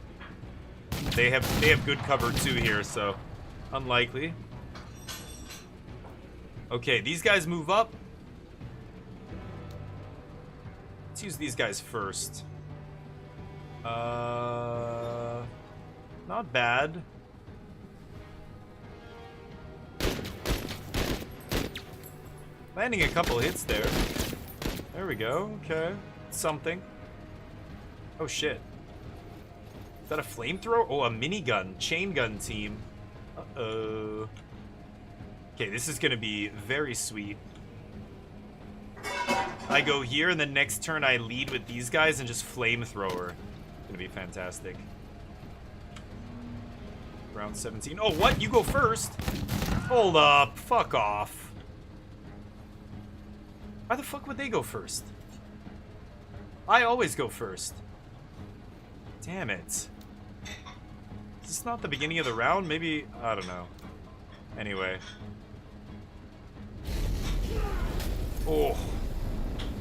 They have good cover too here, so unlikely. Okay, these guys move up. Let's use these guys first. Not bad. Landing a couple hits there. There we go. Okay. Something. Oh, shit. Is that a flamethrower? Oh, a minigun. Chain gun team. Uh-oh. Okay, this is gonna be very sweet. I go here, and the next turn I lead with these guys and just flamethrower. Gonna be fantastic. Round 17. Oh, what? You go first? Hold up. Fuck off. Why the fuck would they go first? I always go first. Damn it. Is this not the beginning of the round? Maybe, I don't know. Anyway. Oh.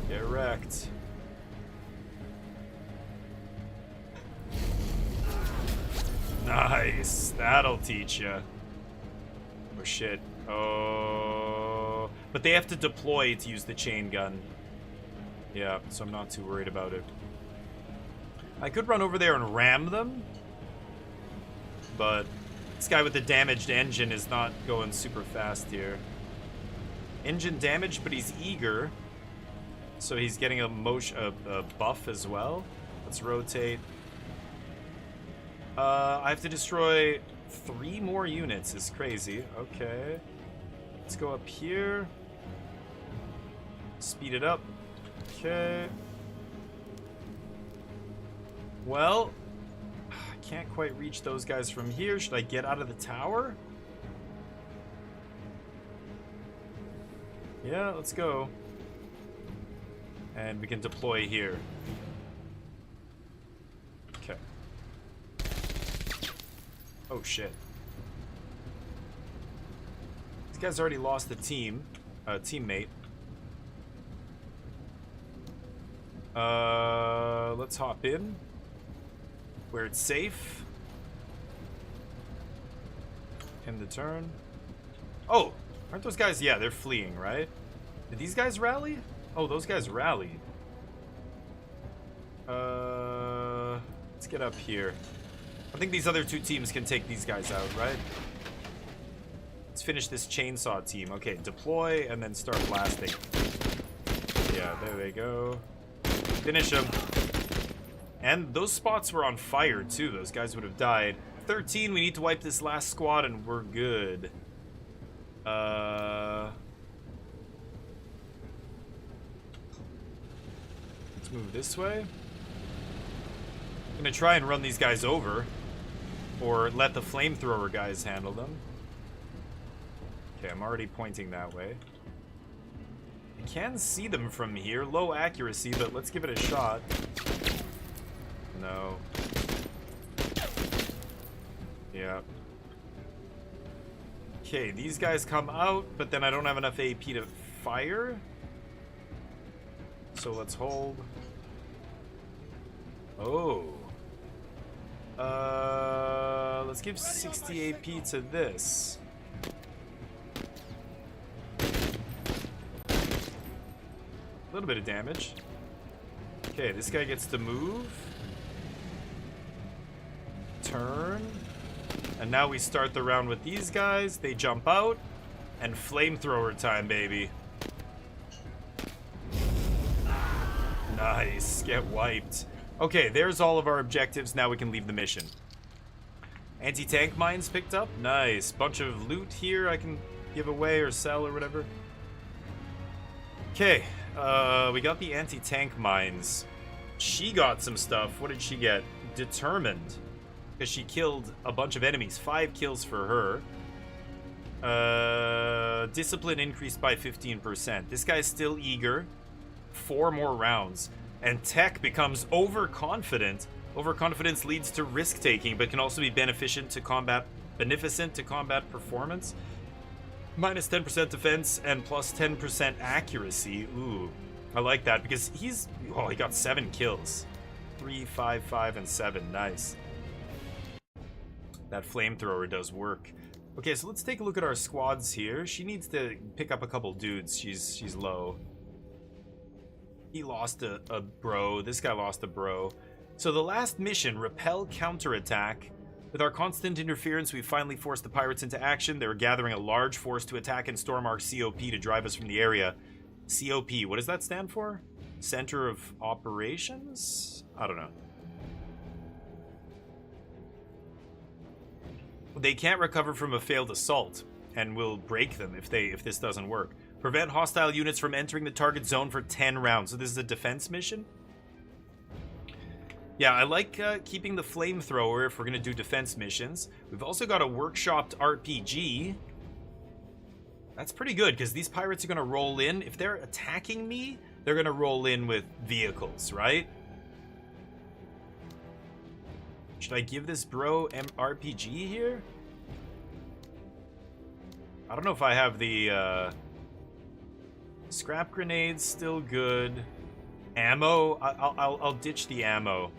Get wrecked. Nice. That'll teach ya. Oh shit. Oh. But they have to deploy to use the chain gun. Yeah, so I'm not too worried about it. I could run over there and ram them. But this guy with the damaged engine is not going super fast here. Engine damaged, but he's eager. So he's getting a buff as well. Let's rotate. I have to destroy 3 more units. It's crazy. Okay. Let's go up here. Speed it up. Okay. Well, I can't quite reach those guys from here. Should I get out of the tower? Yeah, let's go. And we can deploy here. Okay. Oh shit. This guy's already lost a teammate. Let's hop in. Where it's safe. End the turn. Oh! Aren't those guys? Yeah, they're fleeing, right? Did these guys rally? Oh, those guys rallied. Let's get up here. I think these other 2 teams can take these guys out, right? Let's finish this chainsaw team. Okay, deploy and then start blasting. Yeah, there they go. Finish them. And those spots were on fire, too. Those guys would have died. 13, we need to wipe this last squad and we're good. Let's move this way. I'm gonna try and run these guys over. Or let the flamethrower guys handle them. Okay, I'm already pointing that way. I can see them from here. Low accuracy, but let's give it a shot. No. Yeah. Okay, these guys come out, but then I don't have enough AP to fire. So let's hold. Oh. Let's give 60 AP to this. A little bit of damage. Okay, this guy gets to move. Turn. And now we start the round with these guys. They jump out. And flamethrower time, baby. Nice. Get wiped. Okay, there's all of our objectives. Now we can leave the mission. Anti-tank mines picked up. Nice. Bunch of loot here I can give away or sell or whatever. Okay. We got the anti-tank mines. She got some stuff. What did she get? Determined. Because she killed a bunch of enemies. 5 kills for her. Discipline increased by 15%. This guy's still eager. 4 more rounds. And tech becomes overconfident. Overconfidence leads to risk-taking, but can also be beneficent to combat performance. Minus 10% defense and plus 10% accuracy. Ooh, I like that because he got 7 kills. 3, 5, 5, and 7. Nice. That flamethrower does work. Okay, so let's take a look at our squads here. She needs to pick up a couple dudes. She's low. He lost a bro. This guy lost a bro. So the last mission, repel counterattack. With our constant interference, we finally forced the pirates into action. They were gathering a large force to attack and storm our COP to drive us from the area. COP, what does that stand for? Center of operations? I don't know. They can't recover from a failed assault, and will break them if this doesn't work. Prevent hostile units from entering the target zone for 10 rounds. So this is a defense mission? Yeah, I like keeping the flamethrower if we're going to do defense missions. We've also got a workshopped RPG. That's pretty good, because these pirates are going to roll in. If they're attacking me, they're going to roll in with vehicles, right? Should I give this bro RPG here? I don't know if I have the scrap grenades. Still good. Ammo. I'll ditch the ammo.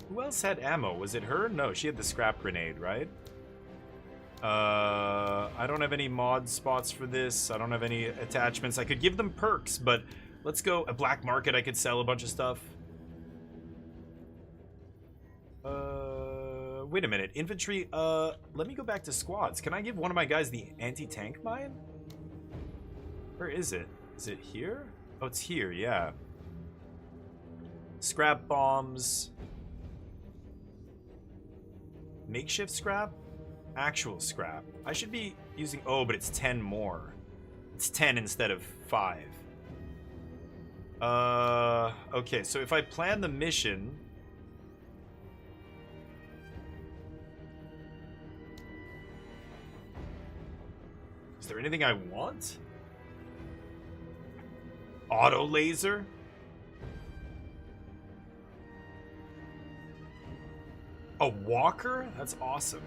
Who else had ammo? Was it her? No, she had the scrap grenade, right? I don't have any mod spots for this. I don't have any attachments. I could give them perks, but let's go a black market. I could sell a bunch of stuff. Wait a minute. Infantry, let me go back to squads. Can I give one of my guys the anti-tank mine? Where is it? Is it here? Oh, it's here, yeah. Scrap bombs. Makeshift scrap? Actual scrap. I should be using... Oh, but it's 10 more. It's 10 instead of 5. Okay, so if I plan the mission... Is there anything I want? Auto laser? A walker? That's awesome.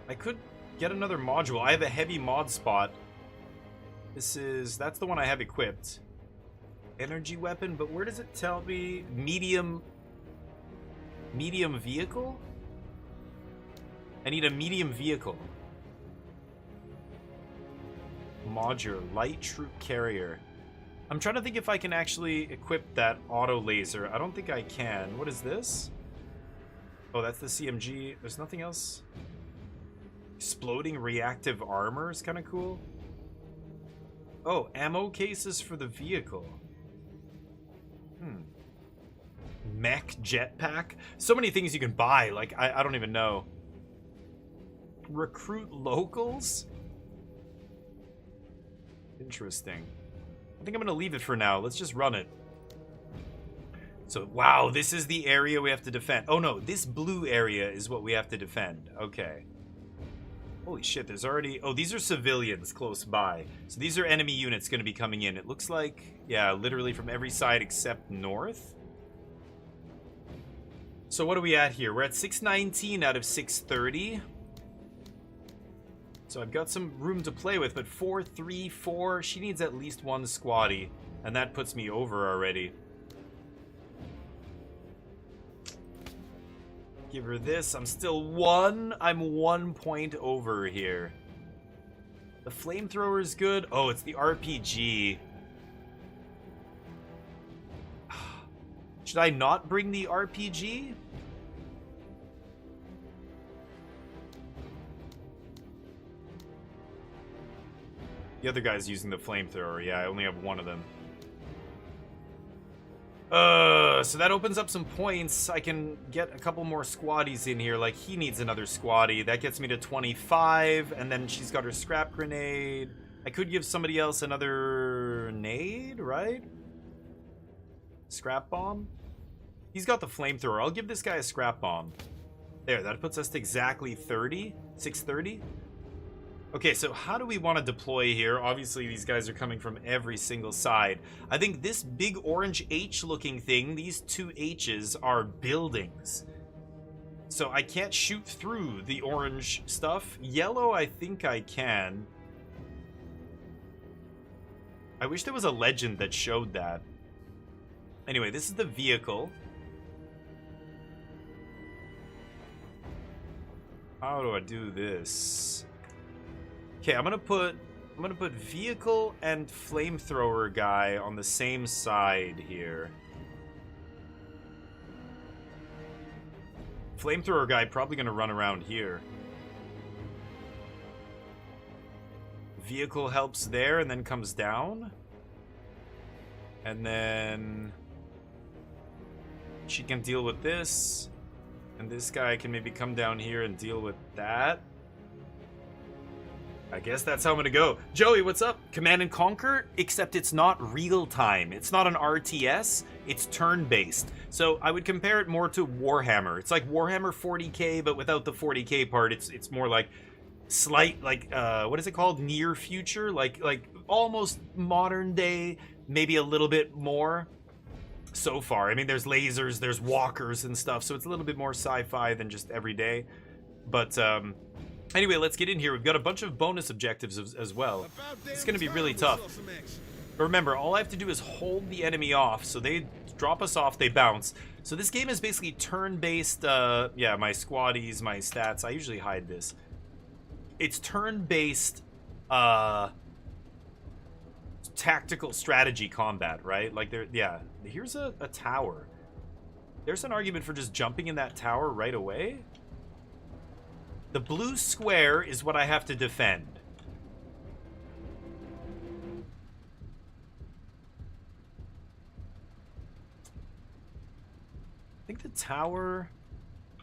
I could get another module. I have a heavy mod spot. That's the one I have equipped. Energy weapon, but where does it tell me? Medium vehicle? I need a medium vehicle. Modular, light troop carrier. I'm trying to think if I can actually equip that auto laser. I don't think I can. What is this? Oh, that's the CMG. There's nothing else. Exploding reactive armor is kind of cool. Oh, ammo cases for the vehicle. Mech jetpack. So many things you can buy. Like, I don't even know. Recruit locals? Interesting. I think I'm gonna leave it for now. Let's just run it. So, wow, this is the area we have to defend. Oh no, this blue area is what we have to defend. Okay. Holy shit, there's already... Oh, these are civilians close by. So these are enemy units gonna be coming in. It looks like, yeah, literally from every side except north. So what are we at here? We're at 619 out of 630. So I've got some room to play with, but 4, 3, 4, she needs at least one squatty, and that puts me over already. Give her this. I'm still 1. I'm 1 point over here. The flamethrower is good. Oh, it's the RPG. Should I not bring the RPG? The other guy's using the flamethrower. Yeah, I only have one of them. So that opens up some points. I can get a couple more squaddies in here. Like, he needs another squaddie. That gets me to 25. And then she's got her scrap grenade. I could give somebody else another nade, right? Scrap bomb? He's got the flamethrower. I'll give this guy a scrap bomb. There, that puts us to exactly 30. 630. Okay, so how do we want to deploy here? Obviously, these guys are coming from every single side. I think this big orange H-looking thing, these two H's, are buildings. So I can't shoot through the orange stuff. Yellow, I think I can. I wish there was a legend that showed that. Anyway, this is the vehicle. How do I do this? Okay, I'm gonna put vehicle and flamethrower guy on the same side here. Flamethrower guy probably gonna run around here. Vehicle helps there and then comes down. And then she can deal with this. And this guy can maybe come down here and deal with that. I guess that's how I'm gonna go. Joey, what's up? Command and Conquer, except it's not real time. It's not an RTS, it's turn-based. So I would compare it more to Warhammer. It's like Warhammer 40k, but without the 40k part. It's more like slight, like, what is it called? Near future? Like almost modern day, maybe a little bit more so far. I mean, there's lasers, there's walkers and stuff, so it's a little bit more sci-fi than just everyday. But, anyway, let's get in here. We've got a bunch of bonus objectives as well. It's going to be really tough. But remember, all I have to do is hold the enemy off. So they drop us off, they bounce. So this game is basically turn-based, yeah, my squaddies, my stats. I usually hide this. It's turn-based, tactical strategy combat, right? Like, yeah. Here's a tower. There's an argument for just jumping in that tower right away. The blue square is what I have to defend. I think the tower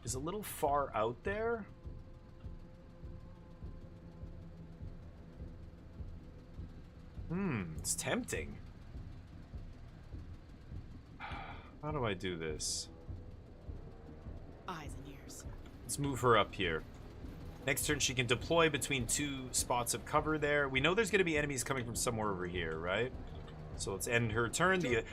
is a little far out there. It's tempting. How do I do this? Eyes and ears. Let's move her up here. Next turn, she can deploy between two spots of cover there. We know there's going to be enemies coming from somewhere over here, right? So let's end her turn. The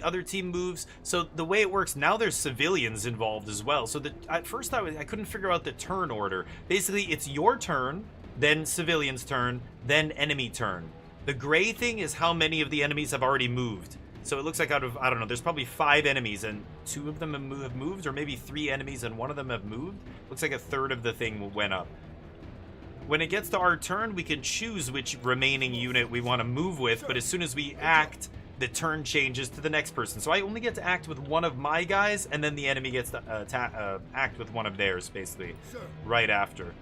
other team moves. So the way it works, now there's civilians involved as well. So at first, I couldn't figure out the turn order. Basically, it's your turn, then civilians' turn, then enemy turn. The gray thing is how many of the enemies have already moved. So it looks like out of, I don't know, there's probably 5 enemies and 2 of them have moved, or maybe 3 enemies and 1 of them have moved. Looks like a third of the thing went up. When it gets to our turn, we can choose which remaining unit we want to move with, but as soon as we act, the turn changes to the next person. So I only get to act with one of my guys, and then the enemy gets to act with one of theirs, basically, right after.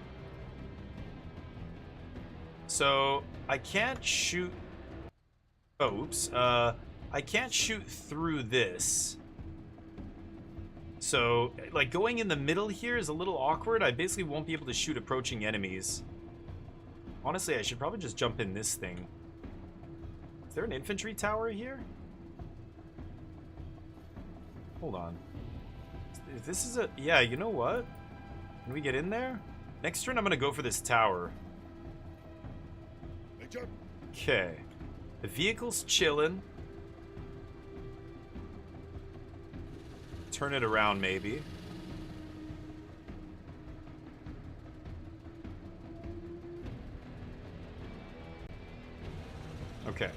So I can't shoot... Oh, oops. I can't shoot through this. So, like, going in the middle here is a little awkward. I basically won't be able to shoot approaching enemies. Honestly, I should probably just jump in this thing. Is there an infantry tower here? Hold on. If this is a... Yeah, you know what? Can we get in there? Next turn, I'm going to go for this tower. Okay. The vehicle's chilling. Turn it around, maybe. Okay.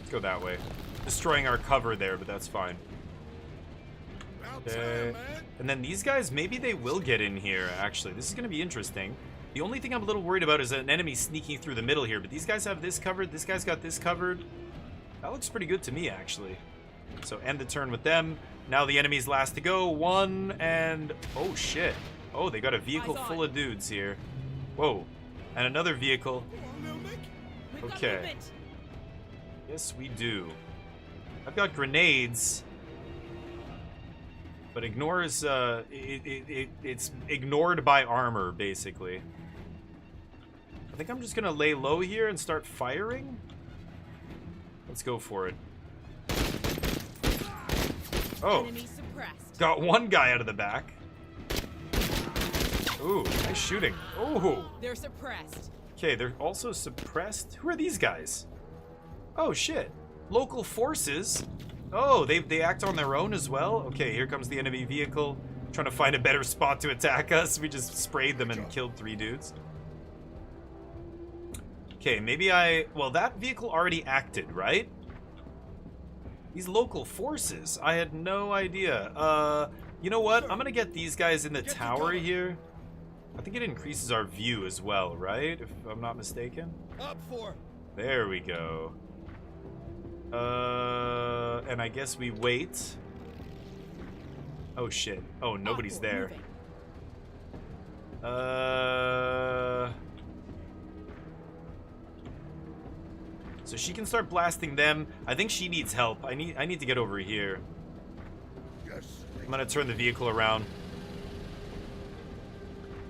Let's go that way. Destroying our cover there, but that's fine. Okay. And then these guys, maybe they will get in here, actually. This is going to be interesting. The only thing I'm a little worried about is an enemy sneaking through the middle here, but these guys have this covered. This guy's got this covered. That looks pretty good to me, actually. So end the turn with them. Now the enemy's last to go. 1 and... Oh, shit. Oh, they got a vehicle full of dudes here. Whoa. And another vehicle. Okay. Yes, we do. I've got grenades. But ignores... it's ignored by armor, basically. I think I'm just going to lay low here and start firing. Let's go for it. Oh, got one guy out of the back. Ooh, nice shooting. Ooh. They're suppressed. Okay, they're also suppressed. Who are these guys? Oh, shit. Local forces. Oh, they act on their own as well? Okay, here comes the enemy vehicle. Trying to find a better spot to attack us. We just sprayed them and killed 3 dudes. Okay, maybe well, that vehicle already acted, right? These local forces. I had no idea. You know what? I'm gonna get these guys in the tower here. I think it increases our view as well, right? If I'm not mistaken. Up for. There we go. And I guess we wait. Oh shit. Oh, nobody's there. So she can start blasting them. I think she needs help. I need to get over here. I'm gonna turn the vehicle around.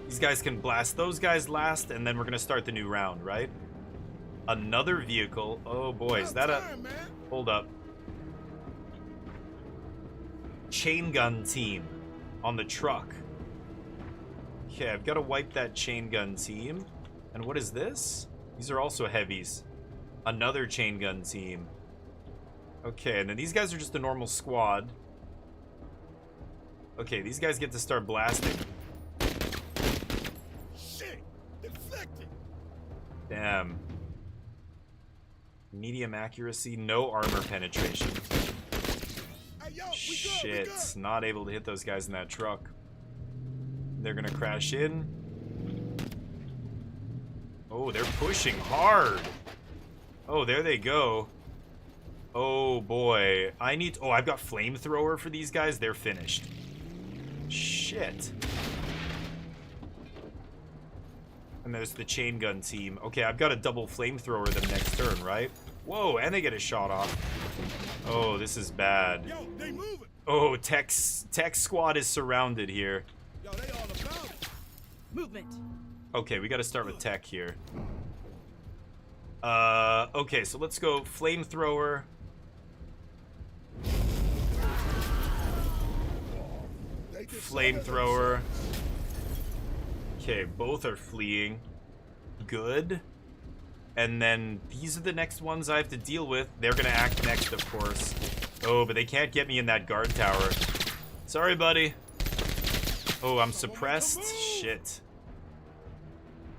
These guys can blast those guys last, and then we're gonna start the new round, right? Another vehicle. Oh boy, is that a... Hold up. Chain gun team on the truck. Okay, I've got to wipe that chain gun team. And what is this? These are also heavies. Another chain gun team. Okay, and then these guys are just a normal squad. Okay, these guys get to start blasting. Shit! Deflected! Damn. Medium accuracy, no armor penetration. Hey, yo, we Shit, good. not able to hit those guys in that truck. They're gonna crash in. Oh, they're pushing hard. Oh, there they go. Oh boy, oh, I've got flamethrower for these guys. They're finished. Shit. And there's the chain gun team. Okay, I've got a double flamethrower them next turn, right? Whoa, and they get a shot off. Oh, this is bad. Yo, they moving. Oh, Tech squad is surrounded here. Yo, they all about it. Movement. Okay, we got to start with Tech here. Okay, so let's go flamethrower. Flamethrower. Okay, both are fleeing. Good. And then these are the next ones I have to deal with. They're gonna act next, of course. Oh, but they can't get me in that guard tower. Sorry, buddy. Oh, I'm suppressed? Shit.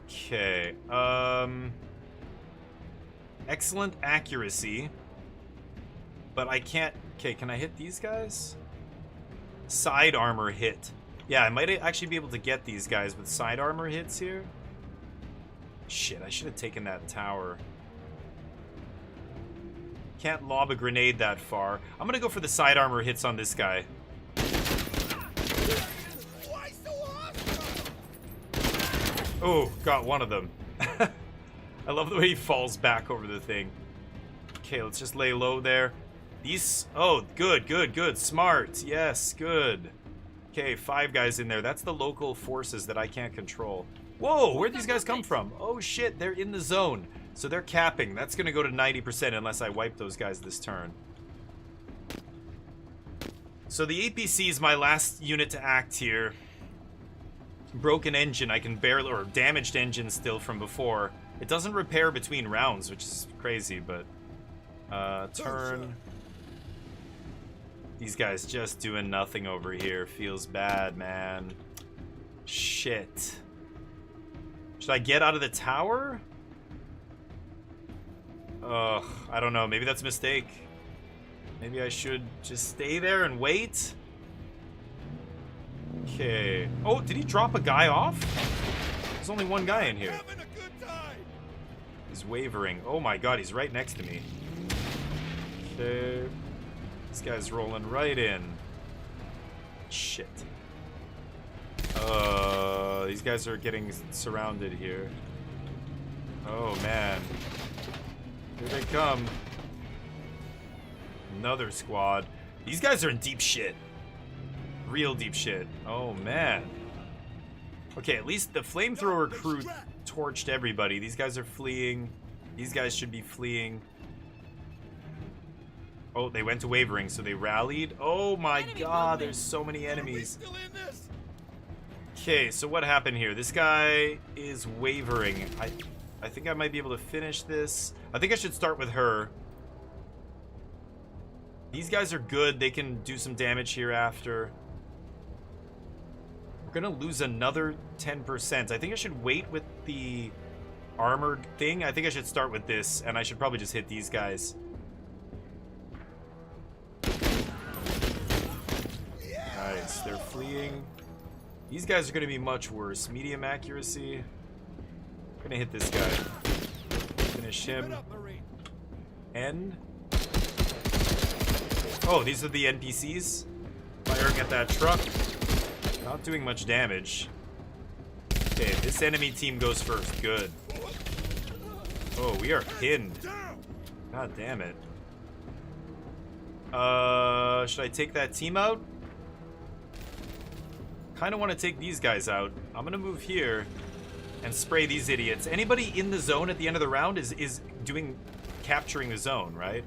Okay, excellent accuracy. But I can't... Okay, can I hit these guys? Side armor hit. Yeah, I might actually be able to get these guys with side armor hits here. Shit, I should have taken that tower. Can't lob a grenade that far. I'm gonna go for the side armor hits on this guy. Oh, got one of them. I love the way he falls back over the thing. Okay, let's just lay low there. These... Oh, good, good, good. Smart. Yes, good. Okay, 5 guys in there. That's the local forces that I can't control. Whoa, where'd these guys come from? Oh, shit, they're in the zone. So they're capping. That's going to go to 90% unless I wipe those guys this turn. So the APC is my last unit to act here. Broken engine, I can barely... Or damaged engine still from before. It doesn't repair between rounds, which is crazy, but... turn... These guys just doing nothing over here. Feels bad, man. Shit. Should I get out of the tower? Ugh, I don't know. Maybe that's a mistake. Maybe I should just stay there and wait? Okay. Oh, did he drop a guy off? There's only one guy in here. Having a good time. He's wavering. Oh my god, he's right next to me. Okay. This guy's rolling right in. Shit. These guys are getting surrounded here. Oh man. Here they come. Another squad. These guys are in deep shit. Real deep shit. Oh man. Okay, at least the flamethrower crew torched everybody. These guys are fleeing. These guys should be fleeing. Oh, they went to wavering, so they rallied. Oh my god, there's so many enemies. Okay, so what happened here? This guy is wavering. I think I might be able to finish this. I think I should start with her. These guys are good. They can do some damage here after. We're gonna lose another 10%. I think I should wait with the armored thing. I think I should start with this, and I should probably just hit these guys. Nice, they're fleeing. These guys are going to be much worse. Medium accuracy. I'm going to hit this guy. Finish him. End. Oh, these are the NPCs? Firing at that truck. Not doing much damage. Okay, this enemy team goes first. Good. Oh, we are pinned. God damn it. Should I take that team out? Kind of want to take these guys out. I'm gonna move here and spray these idiots. Anybody in the zone at the end of the round is capturing the zone, right?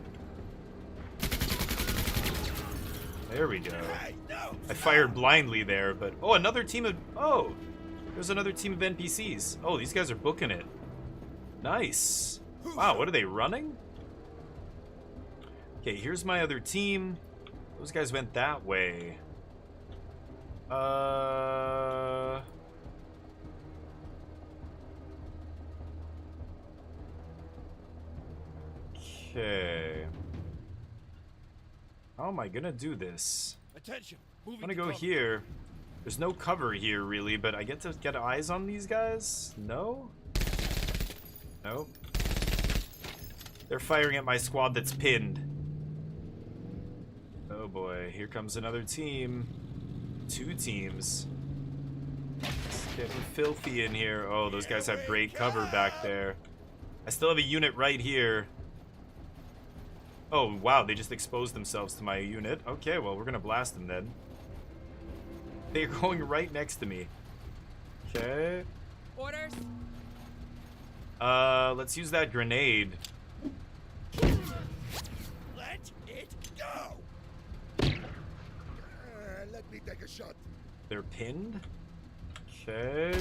There we go. I fired blindly there, but oh, another team of there's another team of NPCs. Oh, these guys are booking it. Nice. Wow, what are they running? Okay, here's my other team. Those guys went that way. Okay. How am I gonna do this? Attention. I'm gonna go here. There's no cover here, really, but I get to get eyes on these guys? No? Nope. They're firing at my squad that's pinned. Oh boy, here comes another team. 2 teams. It's getting filthy in here. Oh, those guys have great cover back there. I still have a unit right here. Oh, wow, they just exposed themselves to my unit. Okay, well, we're gonna blast them then. They're going right next to me. Okay. Orders. Let's use that grenade. Let it go. Let me take a shot. They're pinned. Okay.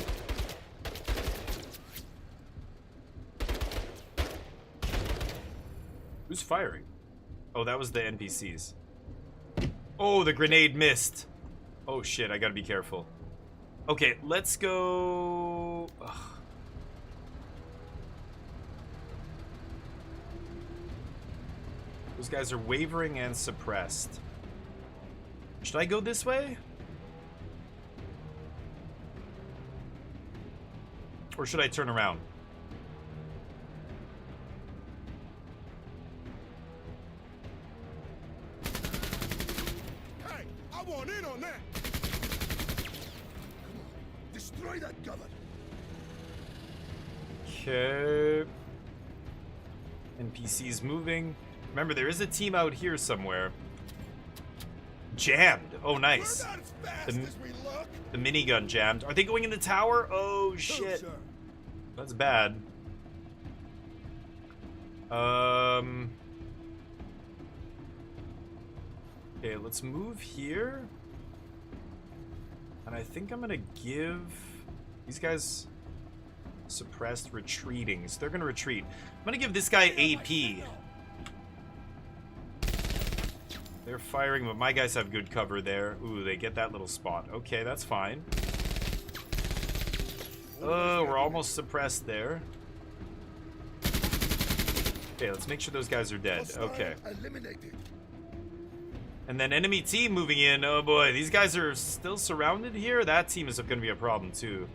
Who's firing? Oh, that was the NPCs. Oh, the grenade missed. Oh shit, I gotta be careful. Okay, let's go... Ugh. Those guys are wavering and suppressed. Should I go this way? Or should I turn around? Hey, I want in on that. Come on, destroy that cover. Okay. NPCs moving. Remember, there is a team out here somewhere. Jammed. Oh, nice. We're not as fast as we look. The minigun jammed. Are they going in the tower? Oh, No, shit. sir. That's bad. Okay, let's move here. And I think I'm gonna give these guys suppressed retreating. So they're gonna retreat. I'm gonna give this guy AP. They're firing, but my guys have good cover there. Ooh, they get that little spot. Okay, that's fine. Oh, we're almost suppressed there. Okay, let's make sure those guys are dead. Okay. Eliminated. And then enemy team moving in. Oh boy, these guys are still surrounded here? That team is going to be a problem too.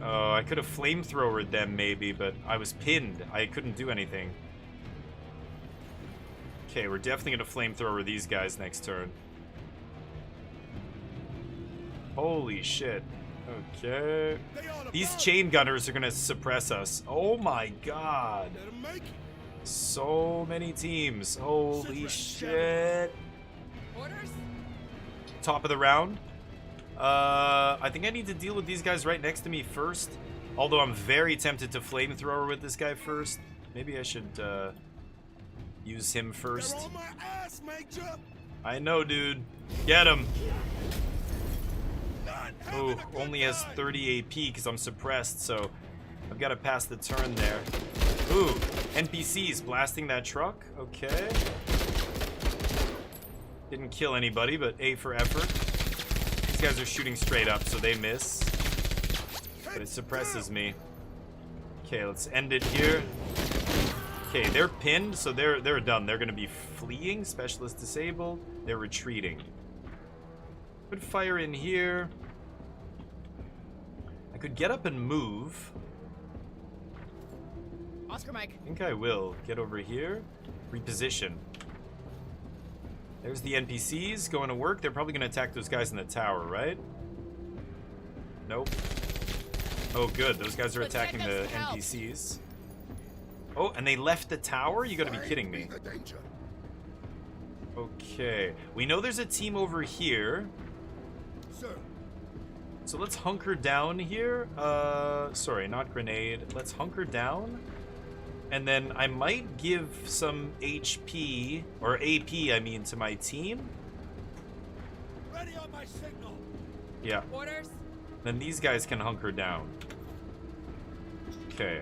Oh, I could have flamethrowered them maybe, but I was pinned. I couldn't do anything. Okay, we're definitely going to flamethrower these guys next turn. Holy shit. Okay. These chain gunners are going to suppress us. Oh my god. Let 'em make it. So many teams. Holy shit. Orders. Top of the round. I think I need to deal with these guys right next to me first. Although I'm very tempted to flamethrower with this guy first. Maybe I should use him first. They're on my ass, Major. I know, dude. Get him. Not Oh, having a good only has time. 30 AP because I'm suppressed, so I've got to pass the turn there. Ooh, NPCs blasting that truck. Okay. Didn't kill anybody, but A for effort. These guys are shooting straight up, so they miss. But it suppresses me. Okay, let's end it here. Okay, they're pinned, so they're done. They're going to be fleeing. Specialist disabled. They're retreating. Could fire in here. I could get up and move. Oscar Mike. I think I will. Get over here. Reposition. There's the NPCs going to work. They're probably going to attack those guys in the tower, right? Nope. Oh, good. Those guys are Let's attacking check the this out. NPCs. Oh, and they left the tower? You gotta be kidding me. Find the danger. Okay. We know there's a team over here. Sir, So let's hunker down here. Sorry, not grenade. Let's hunker down. And then I might give some HP, or AP, I mean, to my team. ready on my signal. Yeah. Orders. Then these guys can hunker down. Okay.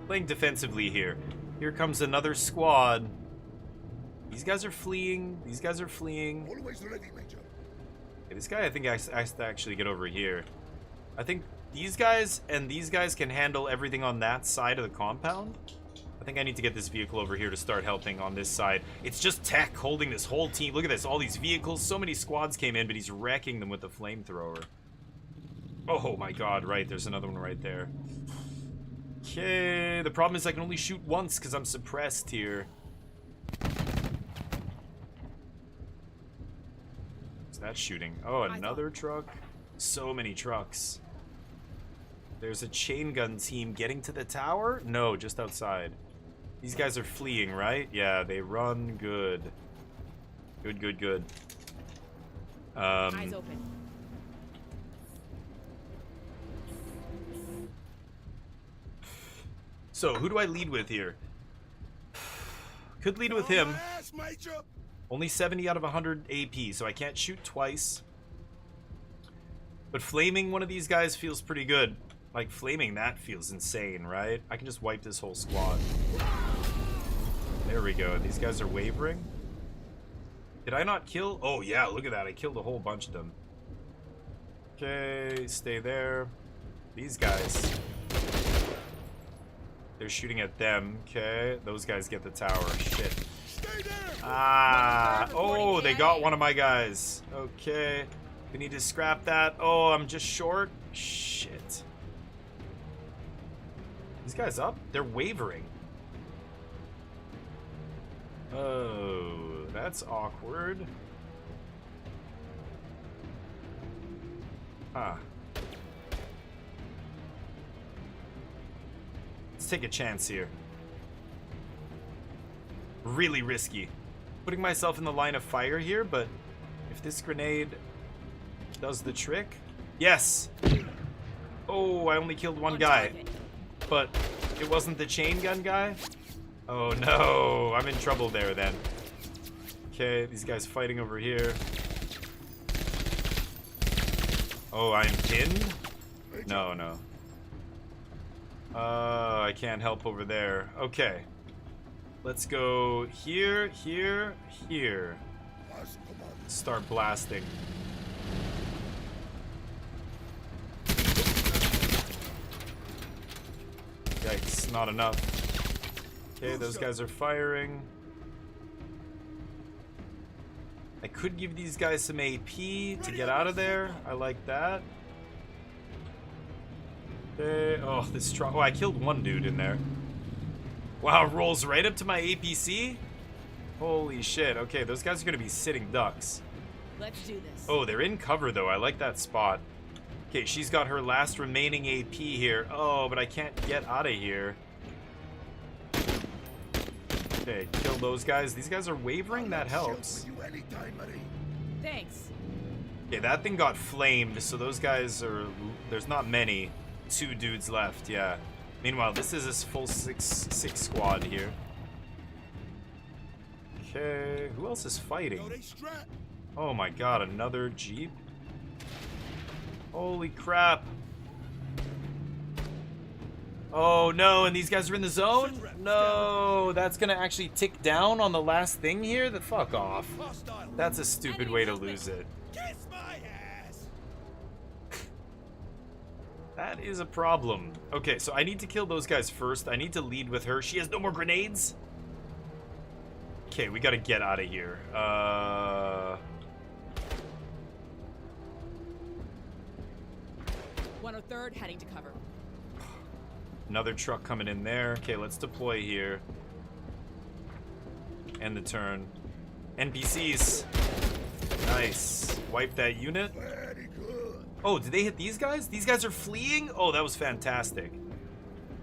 Playing defensively here. Here comes another squad. These guys are fleeing. These guys are fleeing. Always ready, Major. Okay, this guy, I think I has to actually get over here. I think these guys and these guys can handle everything on that side of the compound. I think I need to get this vehicle over here to start helping on this side. It's just Tech holding this whole team. Look at this, all these vehicles. So many squads came in, but he's wrecking them with the flamethrower. Oh my god, right, there's another one right there. Okay, the problem is I can only shoot once because I'm suppressed here. What's that shooting? Oh, another truck? So many trucks. There's a chain gun team getting to the tower? No, just outside. These guys are fleeing, right? Yeah, they run good. Good, good, good. Eyes open. So, who do I lead with here? Could lead with him. Ass, Major. Only 70 out of 100 AP, so I can't shoot twice. But flaming one of these guys feels pretty good. Like, flaming that feels insane, right? I can just wipe this whole squad. There we go. These guys are wavering. Did I not kill? Oh, yeah, look at that. I killed a whole bunch of them. Okay, stay there. These guys. They're shooting at them. Okay, those guys get the tower. Shit. Stay there. Ah, oh, they got one of my guys. Okay, we need to scrap that. Oh, I'm just short. Shit. These guys up? They're wavering. Oh, that's awkward. Huh. Let's take a chance here. Really risky. Putting myself in the line of fire here, but if this grenade does the trick... Yes! Oh, I only killed one guy. But it wasn't the chain gun guy? Oh no, I'm in trouble there then. Okay, these guys fighting over here. Oh, I'm pinned? No, no. I can't help over there. Okay. Let's go here, here, here. Start blasting. Yikes, not enough. Okay, those guys are firing. I could give these guys some AP to get out of there. I like that. Okay, oh, this truck. Oh, I killed one dude in there. Wow, rolls right up to my APC? Holy shit. Okay, those guys are gonna be sitting ducks. Let's do this. Oh, they're in cover though. I like that spot. Okay, she's got her last remaining AP here. Oh, but I can't get out of here. Okay, kill those guys. These guys are wavering. That helps. Thanks. Okay, that thing got flamed, so those guys are... There's not many. 2 dudes left, yeah. Meanwhile, this is this full six squad here. Okay, who else is fighting? Oh my god, another Jeep? Holy crap. Oh no, and these guys are in the zone? No, that's gonna actually tick down on the last thing here? Fuck off. That's a stupid way to lose it. Kiss my ass. That is a problem. Okay, so I need to kill those guys first. I need to lead with her. She has no more grenades? Okay, we gotta get out of here. 103rd heading to cover. Another truck coming in there. Okay, let's deploy here. End the turn. NPCs. Nice. Wipe that unit. Very good. Oh, did they hit these guys? These guys are fleeing? Oh, that was fantastic.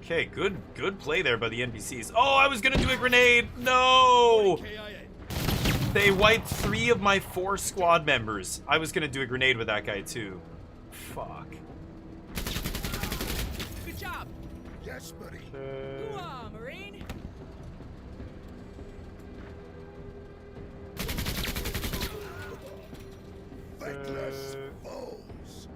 Okay, good play there by the NPCs. Oh, I was gonna do a grenade. No! They wiped 3 of my 4 squad members. I was gonna do a grenade with that guy too. Fuck. Good job. Yes, buddy. Hoo-ah, Marine. Thankless foes.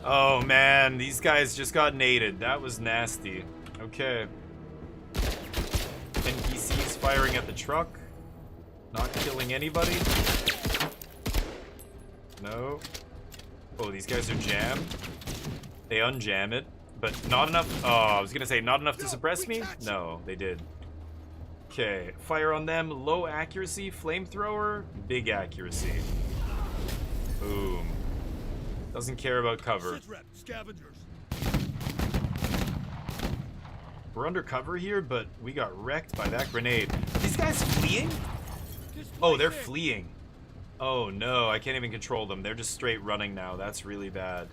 Oh man, these guys just got naded. That was nasty. Okay. NPCs firing at the truck. Not killing anybody. No. Oh, these guys are jammed. They unjam it, but not enough. Oh, I was gonna say not enough to suppress me. No, they did. Okay, fire on them. Low accuracy, flamethrower, big accuracy. Boom. Doesn't care about cover. Sit rep, scavengers. We're under cover here, but we got wrecked by that grenade. Are these guys fleeing? Oh, they're fleeing. Oh no, I can't even control them. They're just straight running now. That's really bad.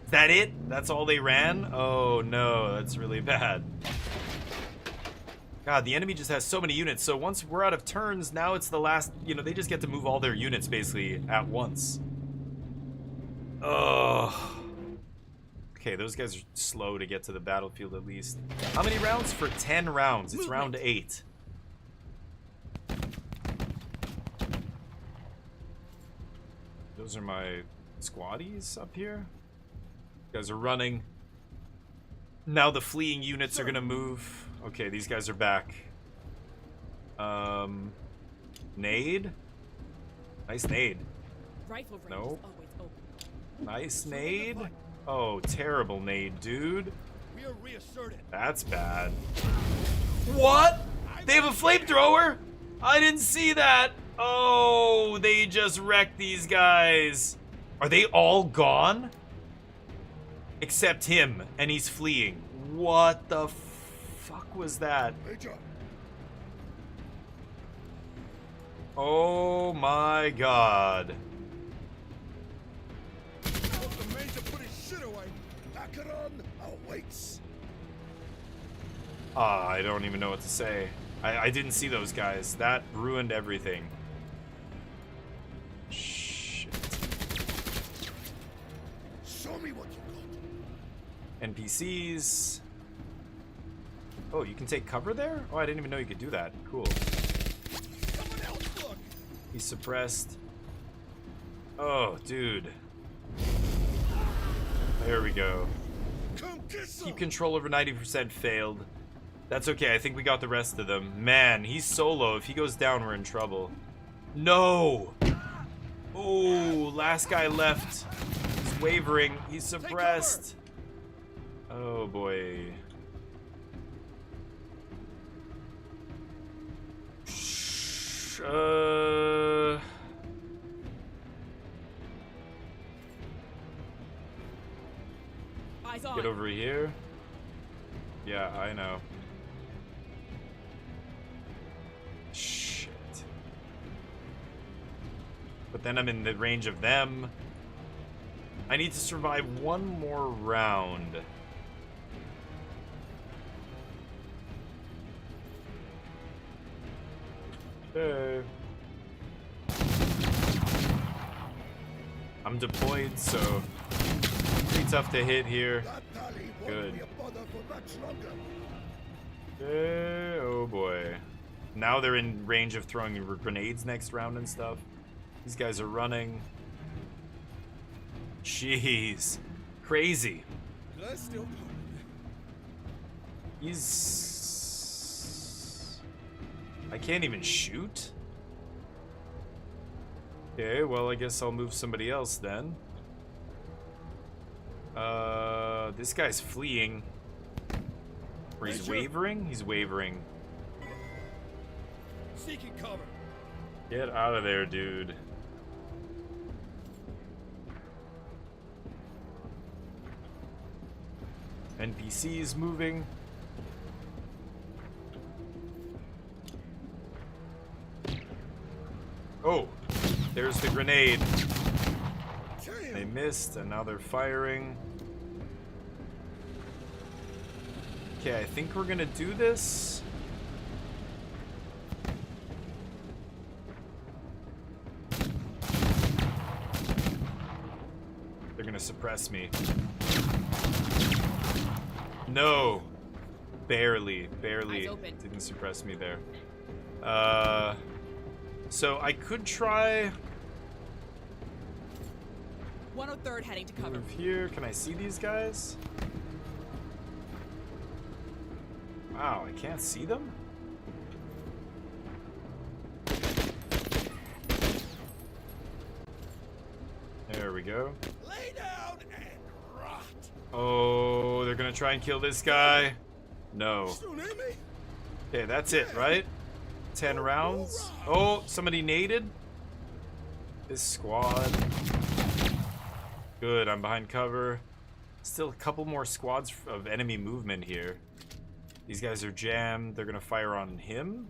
Is that it? That's all they ran? Oh no, that's really bad. God, the enemy just has so many units. So once we're out of turns, now it's the last, you know, they just get to move all their units basically at once. Ugh. Okay, those guys are slow to get to the battlefield at least. How many rounds? For 10 rounds. It's round 8. Those are my squaddies up here. You guys are running. Now the fleeing units are gonna move. Okay, these guys are back. Nade? Nice nade. Rifle range No. is always open. Nice nade. Oh, terrible nade, dude. We are reasserted. That's bad. What? They have a flamethrower? I didn't see that. Oh, they just wrecked these guys. Are they all gone? Except him, and he's fleeing. What the fuck was that? Major. Oh my god. Help the major put his shit away. Acheron awaits. Ah, I don't even know what to say. I didn't see those guys. That ruined everything. Shit. Show me what you got. NPCs. Oh, you can take cover there? Oh, I didn't even know you could do that. Cool. Someone else look. He's suppressed. Oh, dude. There we go. Come get some. Keep control over 90% failed. That's okay, I think we got the rest of them. Man, he's solo. If he goes down, we're in trouble. No! Oh, last guy left. He's wavering. He's suppressed. Oh, boy. Eyes on. Get over here. Yeah, I know. Shit. But then I'm in the range of them. I need to survive one more round. Okay. I'm deployed, so pretty tough to hit here. That tally won't Good. be a bother for much longer. Oh boy. Now they're in range of throwing grenades next round and stuff. These guys are running. Jeez. Crazy. Let's still go. He's... I can't even shoot? Okay, well I guess I'll move somebody else then. This guy's fleeing. Or he's Major. wavering? He's wavering. Seeking cover. Get out of there, dude. NPCs moving. Oh, there's the grenade. Damn. they missed, and now they're firing. Okay, I think we're gonna do this. They're gonna suppress me. No! Barely didn't suppress me there. So I could try... 103rd heading to cover. Move here. Can I see these guys? Wow, I can't see them? There we go. Lay down and rot. Oh, they're gonna try and kill this guy. No. Okay, that's it, right? 10 rounds. Oh, somebody naded. This squad. Good, I'm behind cover. Still a couple more squads of enemy movement here. These guys are jammed. They're gonna fire on him.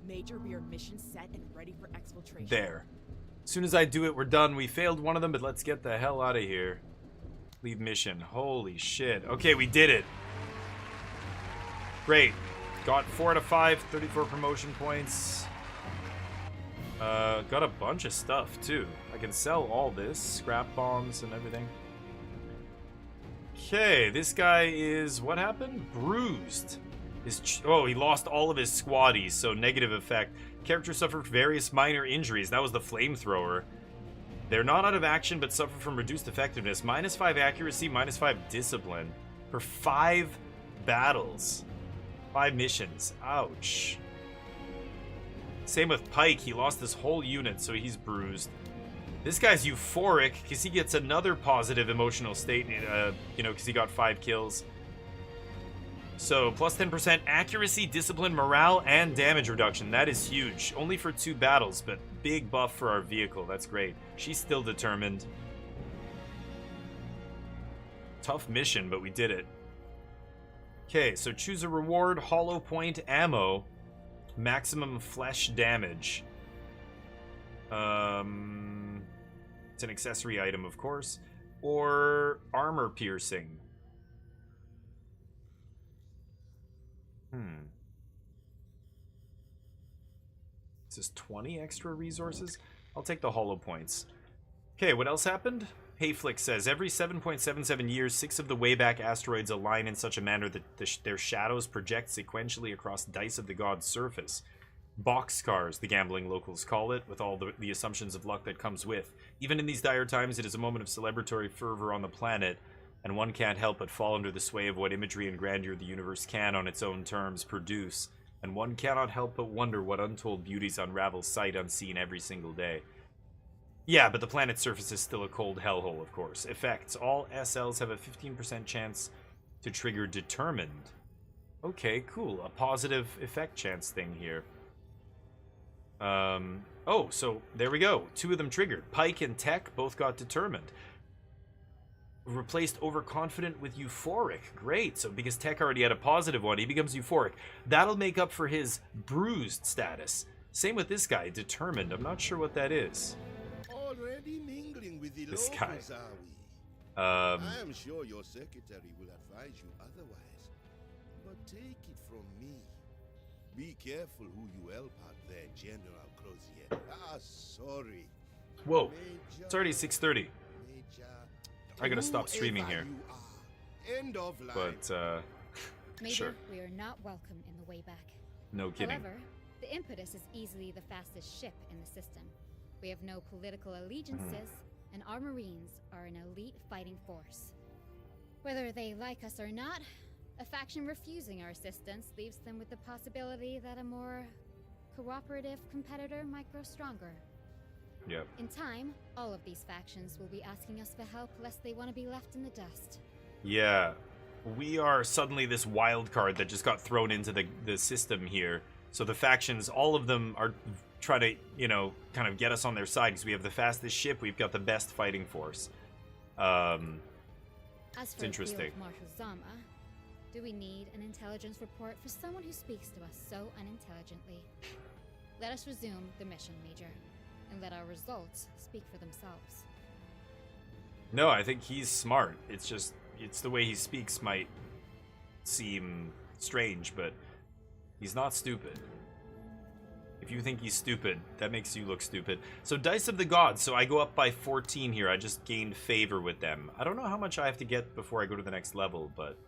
Major, we are mission set and ready for exfiltration. There. As soon as I do it, we're done. We failed one of them, but let's get the hell out of here. Leave mission. Holy shit. Okay, we did it. Great. Got 4 out of 5, 34 promotion points. Got a bunch of stuff, too. I can sell all this. Scrap bombs and everything. Okay, this guy is... What happened? Bruised. Oh, he lost all of his squaddies, so negative effect. Character suffered various minor injuries. That was the flamethrower. They're not out of action, but suffer from reduced effectiveness. -5 accuracy, -5 discipline. For 5 battles. 5 missions. Ouch. Same with Pike. He lost his whole unit, so he's bruised. This guy's euphoric, because he gets another positive emotional state, you know, because he got 5 kills. So, plus 10% accuracy, discipline, morale, and damage reduction. That is huge. Only for 2 battles, but big buff for our vehicle. That's great. She's still determined. Tough mission, but we did it. Okay, so choose a reward, hollow point ammo, maximum flesh damage. It's an accessory item, of course. Or armor piercing. This is 20 extra resources? I'll take the hollow points. Okay, what else happened? Hayflick says, every 7.77 years, 6 of the Wayback asteroids align in such a manner that their shadows project sequentially across Dice of the God's surface. Boxcars, the gambling locals call it, with all the assumptions of luck that comes with. Even in these dire times, it is a moment of celebratory fervor on the planet, and one can't help but fall under the sway of what imagery and grandeur the universe can, on its own terms, produce. And one cannot help but wonder what untold beauties unravel sight unseen every single day. Yeah, but the planet's surface is still a cold hellhole, of course. Effects. All SLs have a 15% chance to trigger Determined. Okay, cool. A positive effect chance thing here. Oh, so there we go. 2 of them triggered. Pike and Tech both got Determined. Replaced Overconfident with Euphoric. Great. So because Tech already had a positive one, he becomes Euphoric. That'll make up for his Bruised status. Same with this guy, Determined. I'm not sure what that is. Already mingling with the This locals, guy. are we? I am sure your secretary will advise you otherwise. But take it from me. Be careful who you help out there, General Crozier. Sorry. Whoa. Major, It's already 6:30. Major, I gotta stop streaming whoever here. you are. End of line. But, Major, sure. we are not welcome in the Wayback. No kidding. However, the Impetus is easily the fastest ship in the system. We have no political allegiances, and our Marines are an elite fighting force. Whether they like us or not, a faction refusing our assistance leaves them with the possibility that a more cooperative competitor might grow stronger. Yep. In time, all of these factions will be asking us for help lest they want to be left in the dust. Yeah. We are suddenly this wild card that just got thrown into the system here. So the factions, all of them are trying to, you know, kind of get us on their side because we have the fastest ship, we've got the best fighting force. As It's for interesting. Field Marshal Zama, do we need an intelligence report for someone who speaks to us so unintelligently? Let us resume the mission, Major, and let our results speak for themselves. No, I think he's smart. It's just, it's the way he speaks might seem strange, but he's not stupid. If you think he's stupid, that makes you look stupid. So Dice of the Gods. So I go up by 14 here. I just gained favor with them. I don't know how much I have to get before I go to the next level, but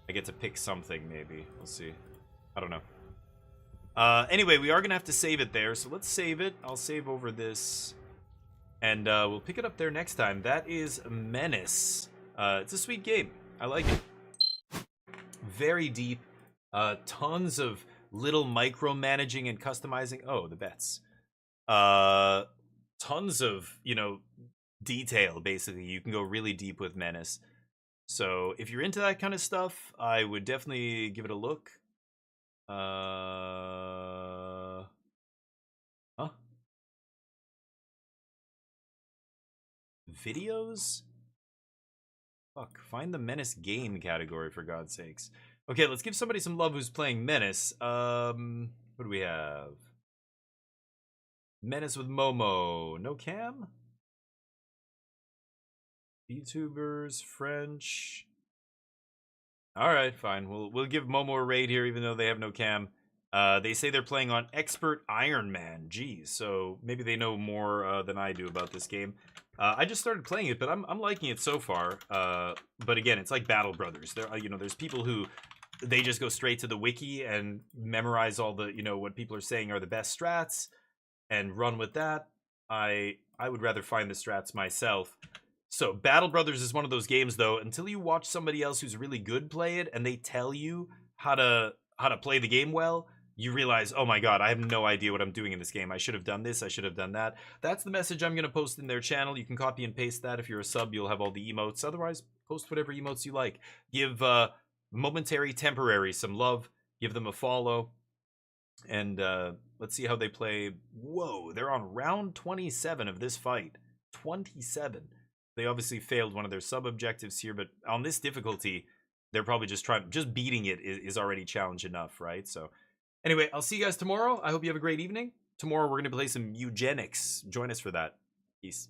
I get to pick something maybe. We'll see. I don't know. Anyway, we are going to have to save it there. So let's save it. I'll save over this. And we'll pick it up there next time. That is Menace. It's a sweet game. I like it. Very deep. Tons of little micromanaging and customizing. Oh, the bets. Tons of, you know, detail, basically. You can go really deep with Menace. So if you're into that kind of stuff, I would definitely give it a look. Huh? Videos? Fuck, find the Menace game category, for God's sakes. Okay, let's give somebody some love who's playing Menace. What do we have? Menace with Momo. No cam? YouTubers, French. Alright, fine. We'll give Momo a raid here, even though they have no cam. They say they're playing on Expert Iron Man. Geez, so maybe they know more than I do about this game. I just started playing it, but I'm liking it so far. But again, it's like Battle Brothers. There, you know, there's people who they just go straight to the wiki and memorize all the, you know, what people are saying are the best strats and run with that. I would rather find the strats myself. So Battle Brothers is one of those games, though, until you watch somebody else who's really good play it and they tell you how to play the game well, you realize, oh my god, I have no idea what I'm doing in this game. I should have done this, I should have done that. That's the message I'm going to post in their channel. You can copy and paste that. If you're a sub, you'll have all the emotes. Otherwise, post whatever emotes you like. Give Momentary Temporary some love. Give them a follow. And let's see how they play. Whoa, they're on round 27 of this fight. 27. They obviously failed one of their sub-objectives here, but on this difficulty, they're probably just beating it is already challenge enough, right? So anyway, I'll see you guys tomorrow. I hope you have a great evening. Tomorrow we're going to play some eugenics. Join us for that. Peace.